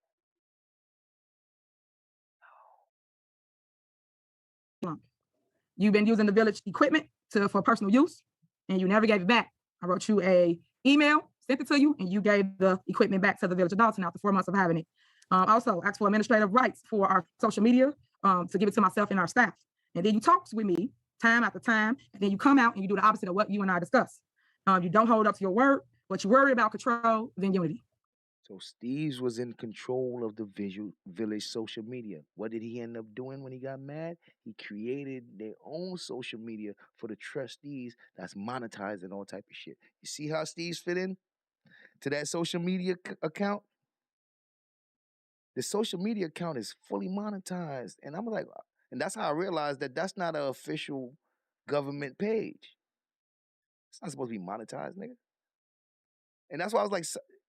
You've been using the village equipment for personal use, and you never gave it back. I wrote you a email, sent it to you, and you gave the equipment back to the village of Dolton after 4 months of having it. Also, asked for administrative rights for our social media to give it to myself and our staff. And then you talked with me time after time, and then you come out and you do the opposite of what you and I discussed. You don't hold up to your word, but you worry about control, then unity. So Steves was in control of the village social media. What did he end up doing when he got mad? He created their own social media for the trustees that's monetized and all type of shit. You see how Steves fit in to that social media account? The social media account is fully monetized. And I'm like, and that's how I realized that that's not an official government page. It's not supposed to be monetized, nigga. And that's why I was like,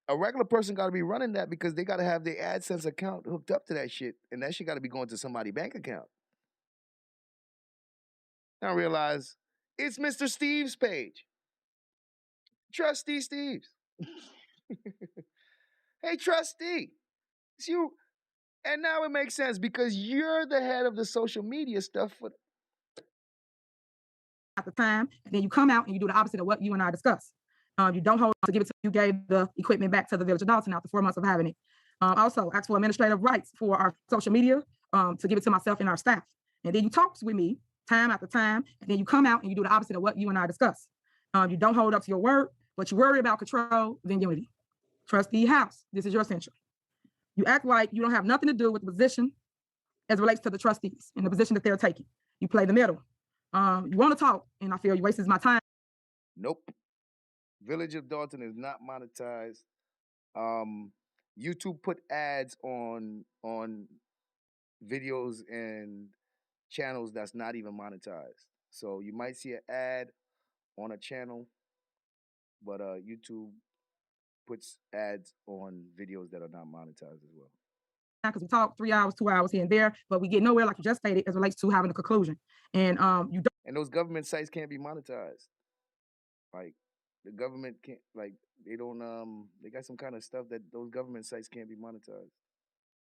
a regular person got to be running that because they got to have their AdSense account hooked up to that shit, and that shit got to be going to somebody's bank account. Now I realize it's Mr. Steve's page. Trustee Steve's. Hey, trustee, it's you. And now it makes sense because you're the head of the social media stuff for at the time, and then you come out and you do the opposite of what you and I discussed. You don't hold on to give it to you gave the equipment back to the Village of Dolton after 4 months of having it. Also, ask for administrative rights for our social media to give it to myself and our staff. And then you talk with me time after time, and then you come out and you do the opposite of what you and I discussed. You don't hold up to your word, but you worry about control, then unity. Trustee House, this is your central. You act like you don't have nothing to do with the position as it relates to the trustees and the position that they're taking. You play the middle. You want to talk, and I feel you wasted my time. Nope. Village of Dolton is not monetized. YouTube put ads on videos and channels that's not even monetized. So you might see an ad on a channel, but YouTube puts ads on videos that are not monetized as well. Because we talk 3 hours, 2 hours here and there, but we get nowhere, like you just stated, as it relates to having a conclusion. And you don't. And those government sites can't be monetized. Like the government can't, like they don't. They got some kind of stuff that those government sites can't be monetized.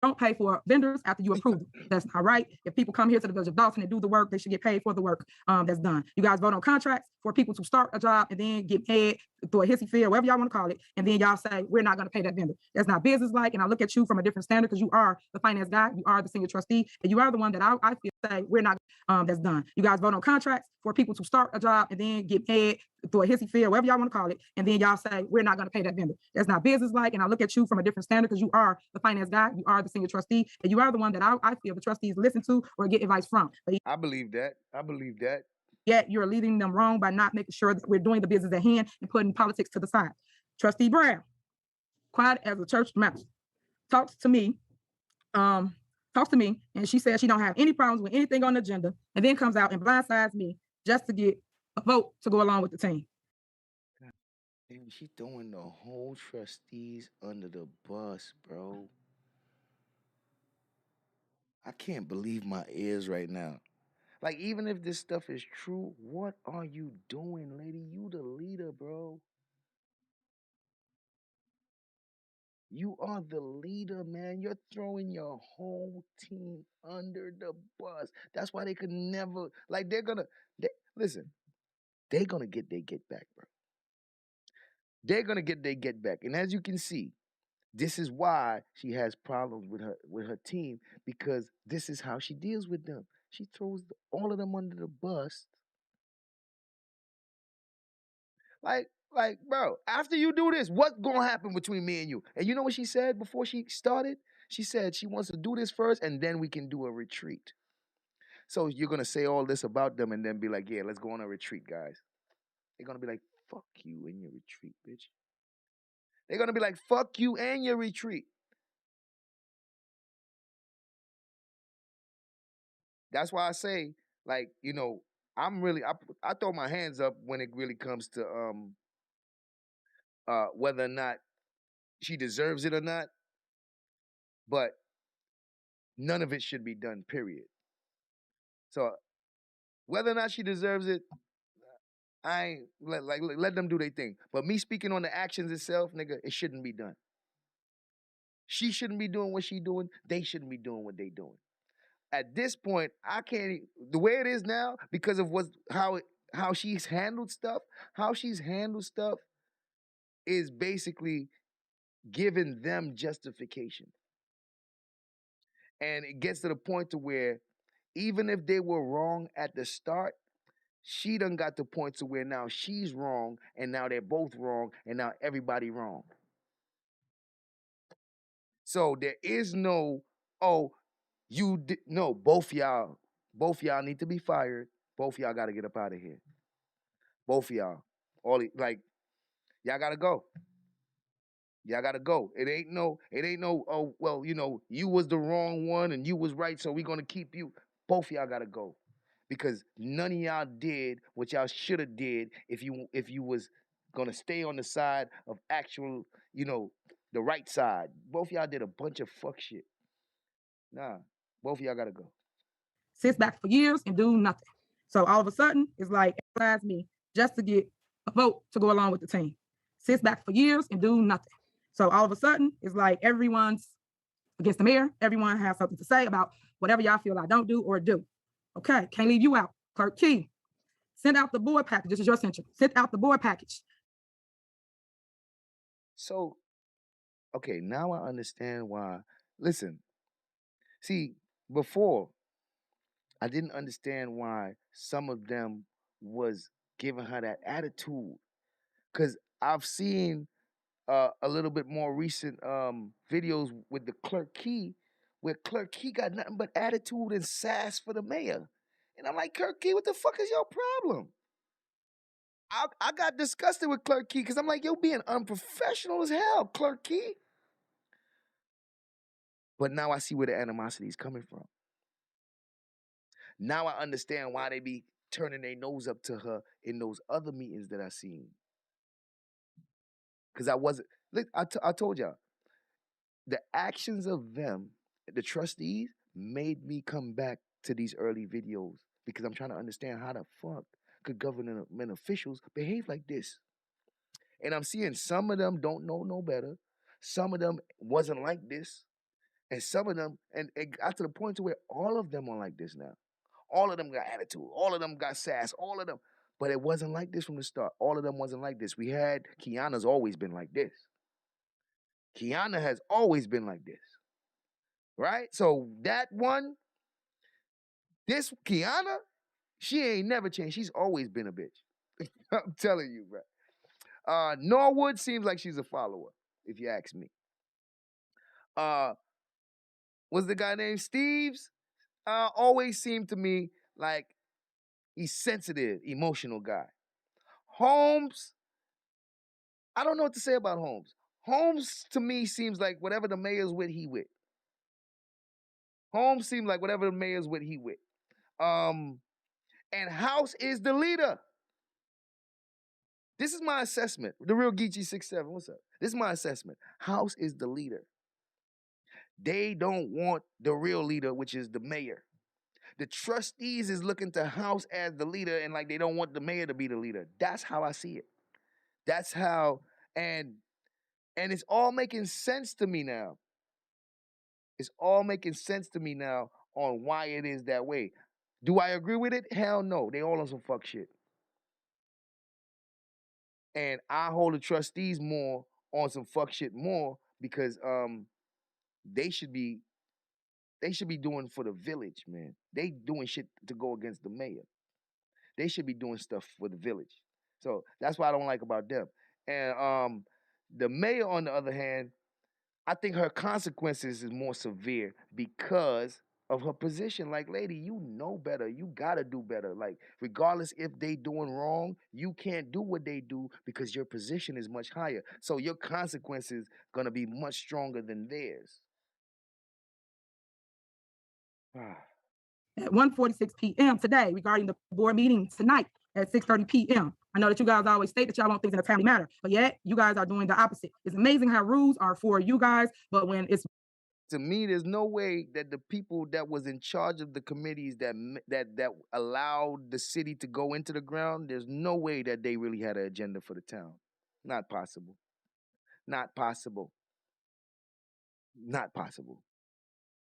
Don't pay for vendors after you approve them. That's not right. If people come here to the Village of Dolton and do the work, they should get paid for the work that's done. You guys vote on contracts for people to start a job and then get paid through a hissy fit, whatever y'all want to call it, and then y'all say, we're not going to pay that vendor. That's not business-like, and I look at you from a different standard because you are the finance guy, you are the senior trustee, and you are the one that I feel say, we're not, that's done. You guys vote on contracts for people to start a job and then get paid through a hissy fit, whatever y'all want to call it, and then y'all say, we're not going to pay that vendor. That's not business-like, and I look at you from a different standard because you are the finance guy, you are the senior trustee, and you are the one that I feel the trustees listen to or get advice from. But I believe that. yet you're leading them wrong by not making sure that we're doing the business at hand and putting politics to the side. Trustee Brown, quiet as a church mouse, talks to me, and she says she don't have any problems with anything on the agenda, and then comes out and blindsides me just to get a vote to go along with the team. Damn, she's throwing the whole trustees under the bus, bro. I can't believe my ears right now. Like, even if this stuff is true, what are you doing, lady? You the leader, bro. You are the leader, man. You're throwing your whole team under the bus. That's why they could never, like, they're gonna get their get back, bro. They're gonna get their get back. And as you can see, this is why she has problems with her team, because this is how she deals with them. She throws all of them under the bus. Like, bro, after you do this, what's gonna happen between me and you? And you know what she said before she started? She said she wants to do this first, and then we can do a retreat. So you're gonna say all this about them, and then be like, yeah, let's go on a retreat, guys. They're gonna be like, fuck you and your retreat, bitch. They're gonna be like, fuck you and your retreat. That's why I say, like, you know, I throw my hands up when it really comes to whether or not she deserves it or not, but none of it should be done, period. So whether or not she deserves it, I ain't let them do their thing. But me speaking on the actions itself, nigga, it shouldn't be done. She shouldn't be doing what she doing. They shouldn't be doing what they doing. At this point, I can't. The way it is now, because of how she's handled stuff. How she's handled stuff is basically giving them justification, and it gets to the point to where even if they were wrong at the start, she done got the point to where now she's wrong, and now they're both wrong, and now everybody wrong. So there is no, oh, no, both y'all need to be fired. Both y'all got to get up out of here. Both of y'all, y'all got to go. Y'all got to go. It ain't no, oh, well, you know, you was the wrong one and you was right, so we're going to keep you. Both of y'all got to go. because none of y'all did what y'all should have did if you was gonna stay on the side of actual, the right side. Both of y'all did a bunch of fuck shit. Nah, both of y'all gotta go. Sits back for years and do nothing. So all of a sudden, it's like, advise me just to get a vote to go along with the team. Sits back for years and do nothing. So all of a sudden, it's like everyone's against the mayor. Everyone has something to say about whatever y'all feel I don't do or do. Okay, can't leave you out. Clerk Key, send out the board package. This is your censure. Send out the board package. So, okay, now I understand why. Listen, see, before, I didn't understand why some of them was giving her that attitude. Because I've seen a little bit more recent videos with the Clerk Key, where Clerk Key got nothing but attitude and sass for the mayor. And I'm like, Clerk Key, what the fuck is your problem? I got disgusted with Clerk Key because I'm like, yo, being unprofessional as hell, Clerk Key. But now I see where the animosity is coming from. Now I understand why they be turning their nose up to her in those other meetings that I seen. Because I wasn't, look, I told y'all, the actions of them, the trustees, made me come back to these early videos because I'm trying to understand how the fuck could government officials behave like this. And I'm seeing some of them don't know no better. Some of them wasn't like this. And some of them, and it got to the point to where all of them are like this now. All of them got attitude. All of them got sass. All of them. But it wasn't like this from the start. All of them wasn't like this. We had, Kiana's always been like this. Kiana has always been like this. Right? So that one, this Kiana, she ain't never changed. She's always been a bitch. I'm telling you, bro. Norwood seems like she's a follower, if you ask me. What's the guy named Steve's? Always seemed to me like he's sensitive, emotional guy. Holmes, I don't know what to say about Holmes. Holmes to me seems like whatever the mayor's with, he with. Holmes seems like whatever the mayor's with, he with. And House is the leader. This is my assessment. The real Geechee 6'7", what's up? This is my assessment. House is the leader. They don't want the real leader, which is the mayor. The trustees is looking to House as the leader and like they don't want the mayor to be the leader. That's how I see it. That's how, and it's all making sense to me now. It's all making sense to me now on why it is that way. Do I agree with it? Hell no. They all on some fuck shit. And I hold the trustees more on some fuck shit more because they should be doing for the village, man. They doing shit to go against the mayor. They should be doing stuff for the village. So that's what I don't like about them. And the mayor, on the other hand, I think her consequences is more severe because of her position. Like, lady, you know better. You gotta do better. Like, regardless if they doing wrong, you can't do what they do because your position is much higher. So your consequences gonna be much stronger than theirs. At 1:46 p.m. today regarding the board meeting tonight at 6:30 p.m. I know that you guys always state that y'all want things in a timely manner, but yet you guys are doing the opposite. It's amazing how rules are for you guys, but when it's to me, there's no way that the people that was in charge of the committees that allowed the city to go into the ground, there's no way that they really had an agenda for the town. Not possible. Not possible. Not possible.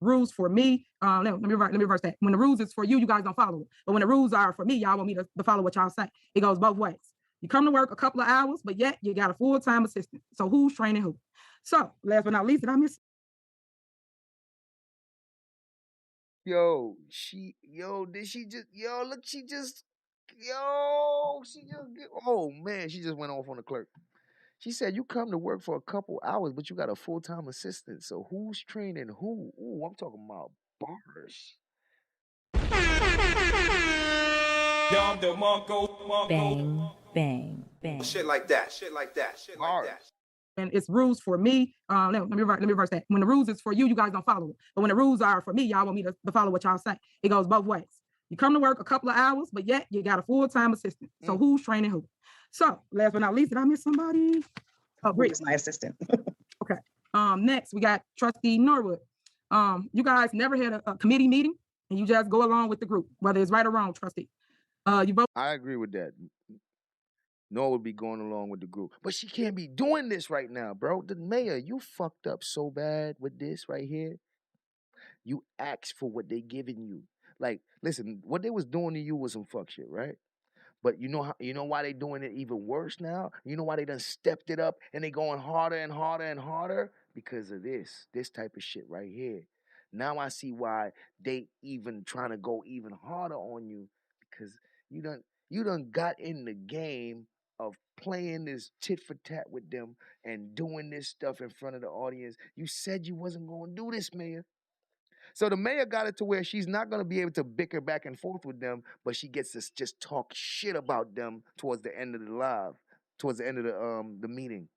Rules for me, let me reverse that. When the rules is for you, you guys don't follow it. But when the rules are for me, y'all want me to follow what y'all say. It goes both ways. You come to work a couple of hours, but yet you got a full-time assistant. So who's training who? So last but not least, did I miss? Look, she just, oh man, she just went off on the clerk. She said, you come to work for a couple hours, but you got a full-time assistant. So who's training who? Ooh, I'm talking about bars. Bang, bang, bang. Shit like that. And it's rules for me. Let me reverse that. When the rules is for you, you guys don't follow it. But when the rules are for me, y'all want me to follow what y'all say. It goes both ways. You come to work a couple of hours, but yet you got a full-time assistant. So who's training who? So last but not least, did I miss somebody? Oh, Who Britt. is my assistant? Okay. Next we got Trustee Norwood. You guys never had a committee meeting and you just go along with the group, whether it's right or wrong, trustee. You vote. I agree with that. Nor would be going along with the group. But she can't be doing this right now, bro. The mayor, you fucked up so bad with this right here. You asked for what they giving you. Like, listen, what they was doing to you was some fuck shit, right? But you know why they doing it even worse now? You know why they done stepped it up and they going harder and harder and harder? Because of this type of shit right here. Now I see why they even trying to go even harder on you, because you done got in the game of playing this tit for tat with them and doing this stuff in front of the audience. You said you wasn't going to do this, Mayor. So the mayor got it to where she's not going to be able to bicker back and forth with them, but she gets to just talk shit about them towards the end of the meeting.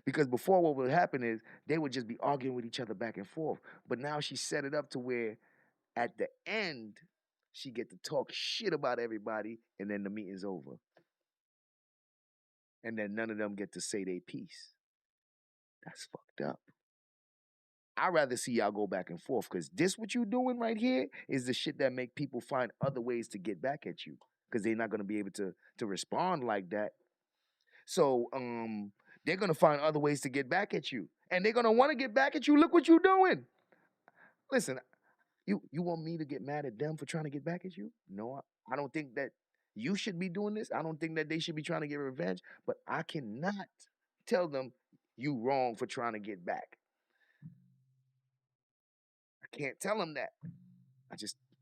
Because before, what would happen is they would just be arguing with each other back and forth. But now she set it up to where at the end, she get to talk shit about everybody, and then the meeting's over. And then none of them get to say their piece. That's fucked up. I'd rather see y'all go back and forth, because this what you doing right here is the shit that make people find other ways to get back at you, because they're not going to be able to respond like that. So they're going to find other ways to get back at you, and they're going to want to get back at you. Look what you're doing. Listen, you want me to get mad at them for trying to get back at you? No, I don't think that you should be doing this. I don't think that they should be trying to get revenge, but I cannot tell them you wrong for trying to get back. Can't tell them that.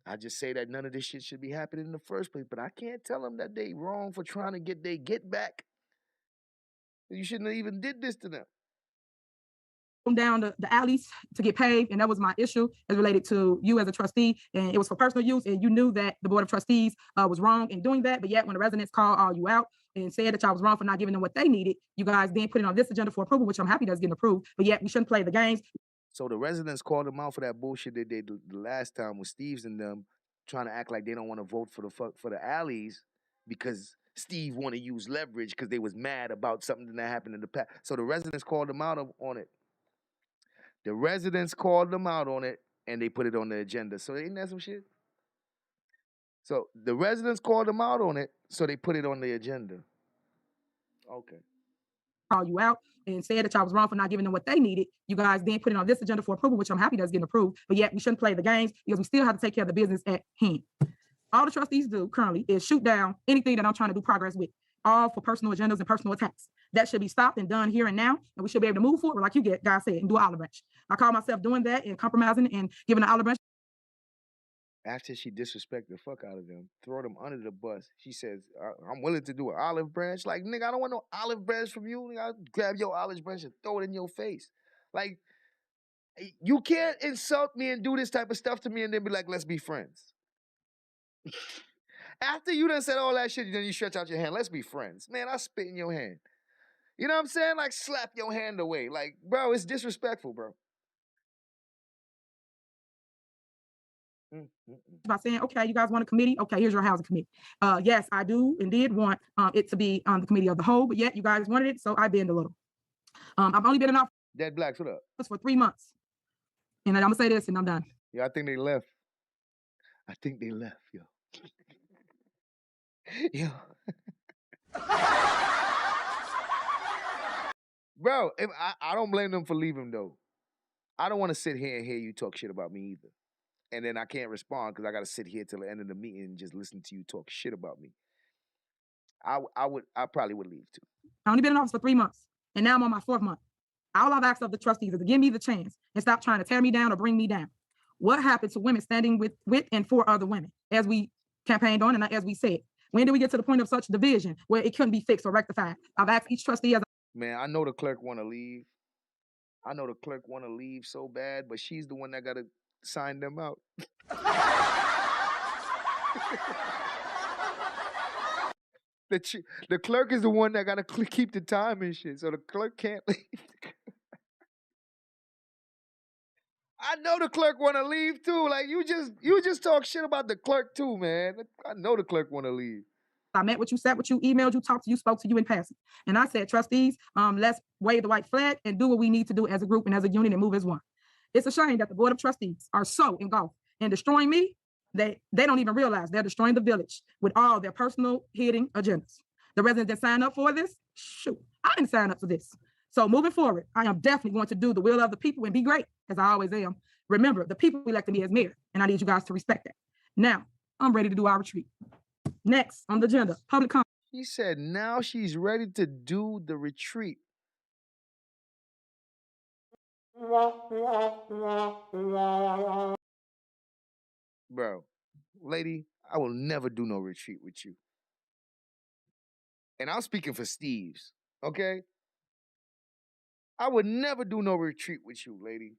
I just say that none of this shit should be happening in the first place, but I can't tell them that they wrong for trying to get they get back. You shouldn't have even did this to them. Down the alleys to get paved, and that was my issue as related to you as a trustee, and it was for personal use, and you knew that the Board of Trustees was wrong in doing that, but yet when the residents called all you out and said that y'all was wrong for not giving them what they needed, you guys then put it on this agenda for approval, which I'm happy that's getting approved, but yet we shouldn't play the games. So the residents called them out for that bullshit they did the last time with Steve's and them trying to act like they don't want to vote for the alleys because Steve want to use leverage because they was mad about something that happened in the past. So the residents called them out on it. The residents called them out on it and they put it on the agenda. So ain't that some shit? So the residents called them out on it, so they put it on the agenda. Okay. Call you out and said that y'all was wrong for not giving them what they needed. You guys then put it on this agenda for approval, which I'm happy that's getting approved, but yet we shouldn't play the games because we still have to take care of the business at hand. All the trustees do currently is shoot down anything that I'm trying to do progress with, all for personal agendas and personal attacks. That should be stopped and done here and now, and we should be able to move forward, like you guys said, and do an olive branch. I call myself doing that and compromising and giving an olive branch. After she disrespected the fuck out of them, throw them under the bus, she says, I'm willing to do an olive branch. Like, nigga, I don't want no olive branch from you. Nigga, I'll grab your olive branch and throw it in your face. Like, you can't insult me and do this type of stuff to me and then be like, let's be friends. After you done said all that shit, then you stretch out your hand. Let's be friends. Man, I spit in your hand. You know what I'm saying? Like, slap your hand away. Like, bro, it's disrespectful, bro. By saying, okay, you guys want a committee? Okay, here's your housing committee. Yes, I do and did want it to be on the committee of the whole, but yet you guys wanted it, so I bend a little. I've only been in office. Dead Blacks, what up? For 3 months. And I'm gonna say this and I'm done. Yeah, I think they left. Yo. Yo. Bro, I don't blame them for leaving though. I don't want to sit here and hear you talk shit about me either. And then I can't respond because I got to sit here till the end of the meeting and just listen to you talk shit about me. I probably would leave too. I've only been in office for 3 months, and now I'm on my 4th month. All I've asked of the trustees is to give me the chance and stop trying to tear me down or bring me down. What happened to women standing with and for other women, as we campaigned on and as we said? When did we get to the point of such division where it couldn't be fixed or rectified? I've asked each trustee as Man, I know the clerk want to leave. I know the clerk want to leave so bad, but she's the one that got to sign them out. The clerk is the one that got to keep the time and shit, so the clerk can't leave. I know the clerk want to leave too. Like you just talk shit about the clerk too, man. I know the clerk want to leave. I met with you, sat with you, emailed you, talked to you, spoke to you in passing. And I said, trustees, let's wave the white flag and do what we need to do as a group and as a unit and move as one. It's a shame that the Board of Trustees are so engulfed in destroying me. They don't even realize they're destroying the village with all their personal hitting agendas. The residents that sign up for this, shoot, I didn't sign up for this. So moving forward, I am definitely going to do the will of the people and be great, as I always am. Remember, the people elected me as mayor, and I need you guys to respect that. Now, I'm ready to do our retreat. Next on the agenda, public comment. She said now she's ready to do the retreat. Bro, lady, I will never do no retreat with you. And I'm speaking for Steve's, okay? I would never do no retreat with you, lady.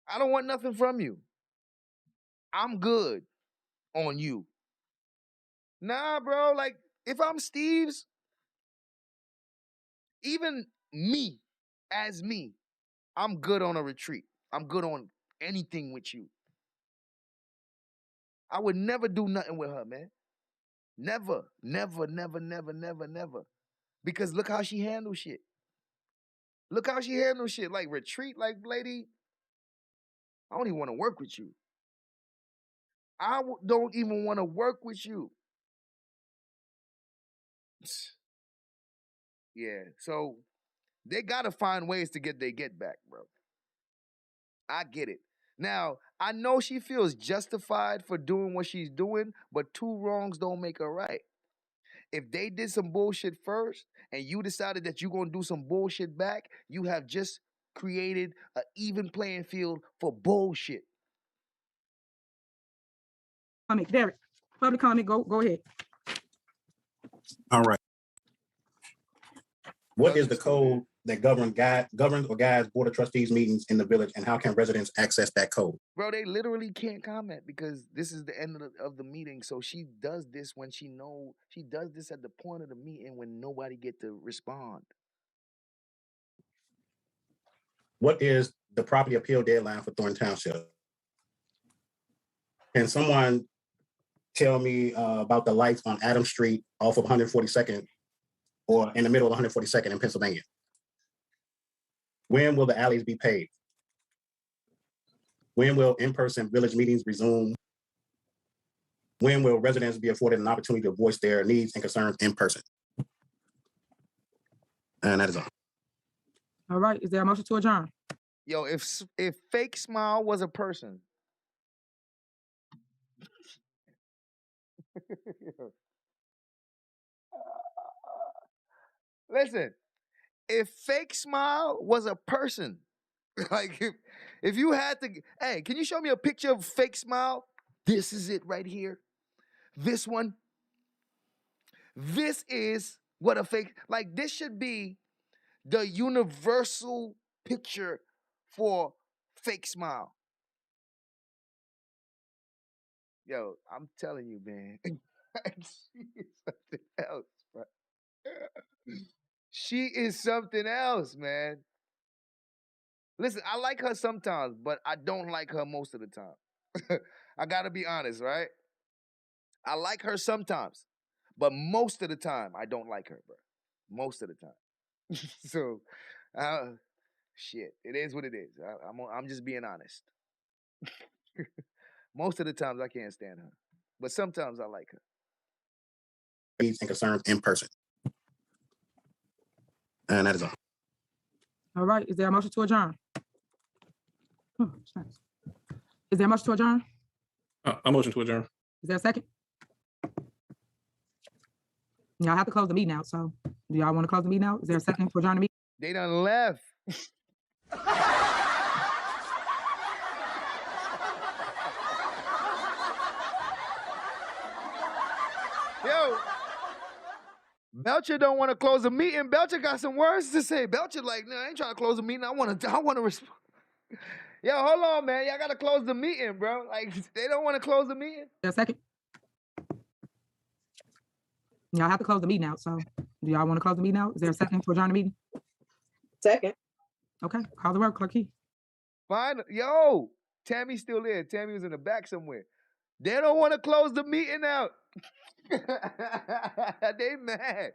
I don't want nothing from you. I'm good on you. Nah, bro, like, if I'm Steve's, even me, as me, I'm good on a retreat. I'm good on anything with you. I would never do nothing with her, man. Never, never, never, never, never, never. Because look how she handles shit. Look how she handles shit. Like retreat, like, lady, I don't even want to work with you. I don't even want to work with you. Yeah, so they got to find ways to get their get back, bro. I get it. Now, I know she feels justified for doing what she's doing, but two wrongs don't make a right. If they did some bullshit first and you decided that you're going to do some bullshit back, you have just created an even playing field for bullshit. Derek, public comment, go ahead. All right. What is the code that governs or guides Board of Trustees meetings in the village, and how can residents access that code? Bro, they literally can't comment because this is the end of the meeting. So she does this when she does this at the point of the meeting when nobody get to respond. What is the property appeal deadline for Thornton Township? Can someone tell me about the lights on Adams Street off of 142nd or in the middle of 142nd in Pennsylvania? When will the alleys be paved? When will in-person village meetings resume? When will residents be afforded an opportunity to voice their needs and concerns in person? And that is all. All right, is there a motion to adjourn? Yo, if Fake Smile was a person. Listen, if Fake Smile was a person, like if you had to, hey, can you show me a picture of Fake Smile? This is it right here. This one. This is what a fake, like this should be the universal picture for Fake Smile. Yo, I'm telling you, man. She is something else, bro. She is something else, man. Listen, I like her sometimes, but I don't like her most of the time. I gotta be honest, right? I like her sometimes, but most of the time, I don't like her, bro. Most of the time. So, shit, it is what it is. I'm just being honest. Most of the times, I can't stand her, but sometimes I like her. Needs and concerns in person. And that is all. All right, is there a motion to adjourn? Oh, thanks. Is there a motion to adjourn? A motion to adjourn. Is there a second? Y'all have to close the meeting out, so do y'all want to close the meeting out? Is there a second to adjourn the meeting? They done left. Yo, Belcher don't want to close the meeting. Belcher got some words to say. Belcher like, no, I ain't trying to close the meeting. I want to respond. Yo, hold on, man. Y'all got to close the meeting, bro. Like, they don't want to close the meeting. Is there a second? Y'all have to close the meeting out, so do y'all want to close the meeting out? Is there a second to adjourn the meeting? Second. Okay, call the roll, Clerk Key. Fine. Yo, Tammy's still there. Tammy was in the back somewhere. They don't want to close the meeting out. They mad.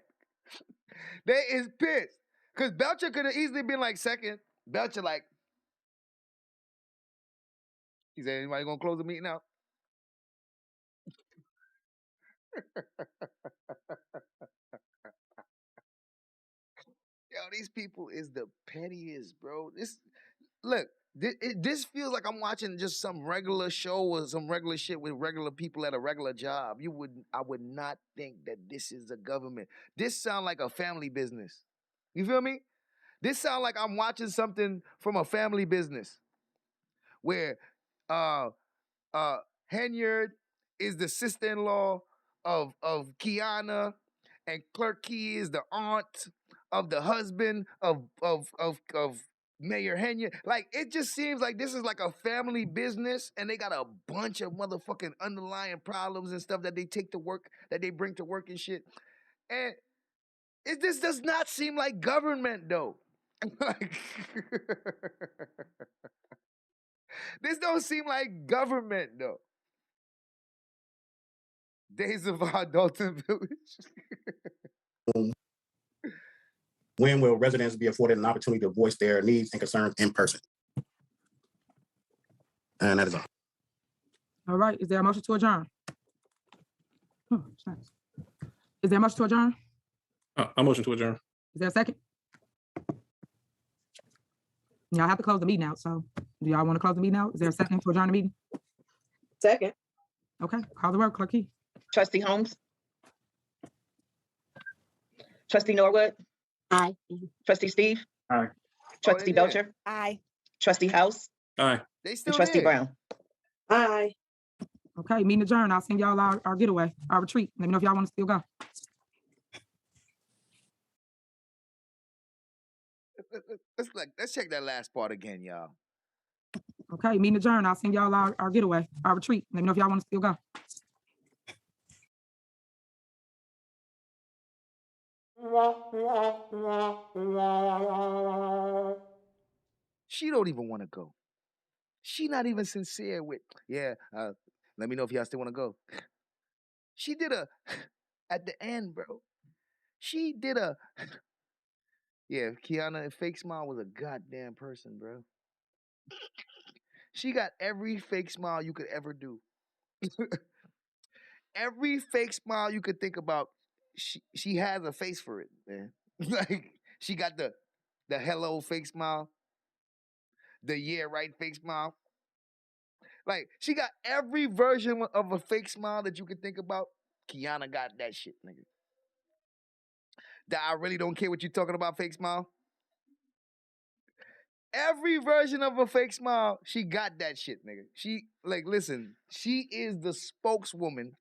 They is pissed. Because Belcher could have easily been like second. Belcher like, he said, anybody gonna close the meeting out? Yo, these people is the pettiest, bro. This feels like I'm watching just some regular show or some regular shit with regular people at a regular job. I would not think that this is a government. This sound like a family business. You feel me? This sound like I'm watching something from a family business where Henyard is the sister-in-law of Kiana, and Clerk Key is the aunt of the husband of Mayor Henyard. Like, it just seems like this is like a family business, and they got a bunch of motherfucking underlying problems and stuff that they take to work, that they bring to work and shit. And this does not seem like government, though. Like, this don't seem like government, though. Days of our Dolton Village. When will residents be afforded an opportunity to voice their needs and concerns in person? And that is all. All right, is there a motion to adjourn? Oh, thanks. Is there a motion to adjourn? I motion to adjourn. Is there a second? Y'all have to close the meeting out, so do y'all want to close the meeting out? Is there a second to adjourn the meeting? Second. Okay, call the roll, Clerk Key. Trustee Holmes? Trustee Norwood? Aye. Trustee Steve? Aye. Trustee there. Belcher? Aye. Trustee House? Aye. They And still Trustee there. Brown? Aye. Okay, meeting adjourned. I'll send y'all our getaway, our retreat. Let me know if y'all want to still go. Let's check that last part again, y'all. Okay, meeting adjourned. I'll send y'all our getaway, our retreat. Let me know if y'all want to still go. She don't even want to go. She not even sincere with, let me know if y'all still want to go. She did at the end, bro. She did Kiana, fake smile was a goddamn person, bro. She got every fake smile you could ever do. Every fake smile you could think about, she has a face for it, man. Like, she got the hello fake smile, the yeah right fake smile. Like, she got every version of a fake smile that you could think about. Kiana got that shit, nigga. That I really don't care what you're talking about, fake smile. Every version of a fake smile, she got that shit, nigga. Listen, she is the spokeswoman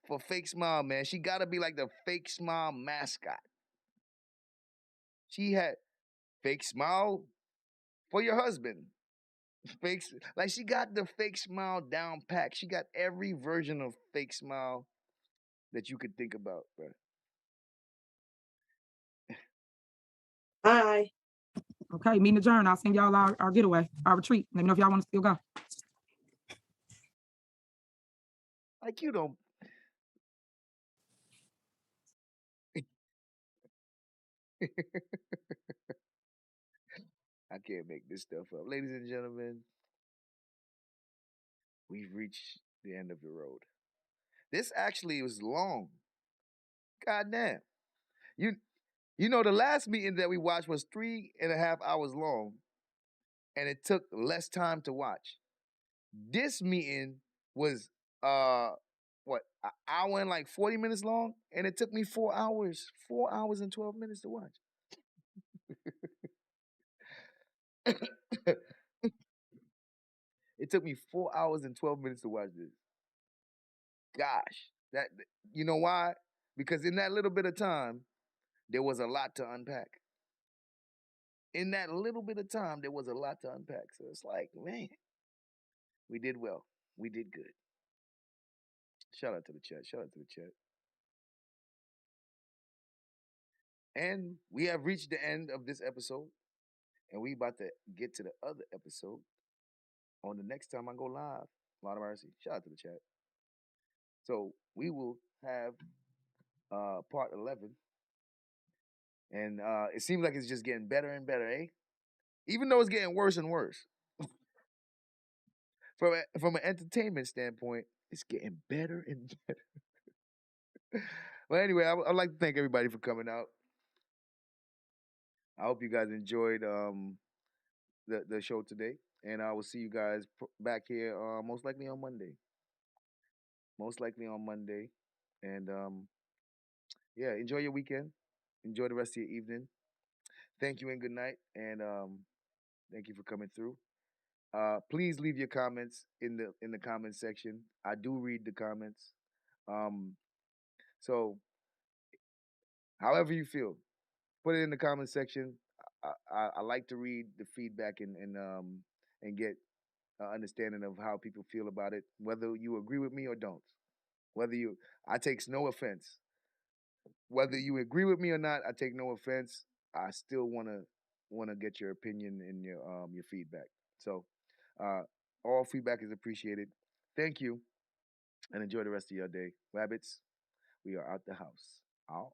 for fake smile, man. She gotta be like the fake smile mascot. She had fake smile for your husband. She got the fake smile down pat. She got every version of fake smile that you could think about, bro. Aye. Okay, meeting adjourned. I'll send y'all our getaway, our retreat. Let me know if y'all want to still go. Like, you don't. I can't make this stuff up. Ladies and gentlemen, we've reached the end of the road. This actually was long. God damn. You know, the last meeting that we watched was 3.5 hours long, and it took less time to watch. This meeting was an hour and like 40 minutes long, and it took me 4 hours, 4 hours and 12 minutes to watch. It took me 4 hours and 12 minutes to watch this. Gosh, you know why? Because in that little bit of time, there was a lot to unpack. In that little bit of time, there was a lot to unpack. So it's like, man, we did well. We did good. Shout out to the chat. Shout out to the chat. And we have reached the end of this episode. And we about to get to the other episode. on the next time I go live. Lord of mercy. Shout out to the chat. So we will have part 11. And it seems like it's just getting better and better, eh? Even though it's getting worse and worse. From an entertainment standpoint, it's getting better and better. Well, anyway, I'd like to thank everybody for coming out. I hope you guys enjoyed the show today, and I will see you guys back here most likely on Monday. Most likely on Monday, and yeah, enjoy your weekend. Enjoy the rest of your evening. Thank you and good night, and thank you for coming through. Please leave your comments in the comment section. I do read the comments. So however you feel, put it in the comment section. I like to read the feedback and get an understanding of how people feel about it, whether you agree with me or don't. I take no offense. Whether you agree with me or not, I take no offense. I still wanna get your opinion and your feedback. So all feedback is appreciated. Thank you, and enjoy the rest of your day. Rabbits, we are out the house. Out.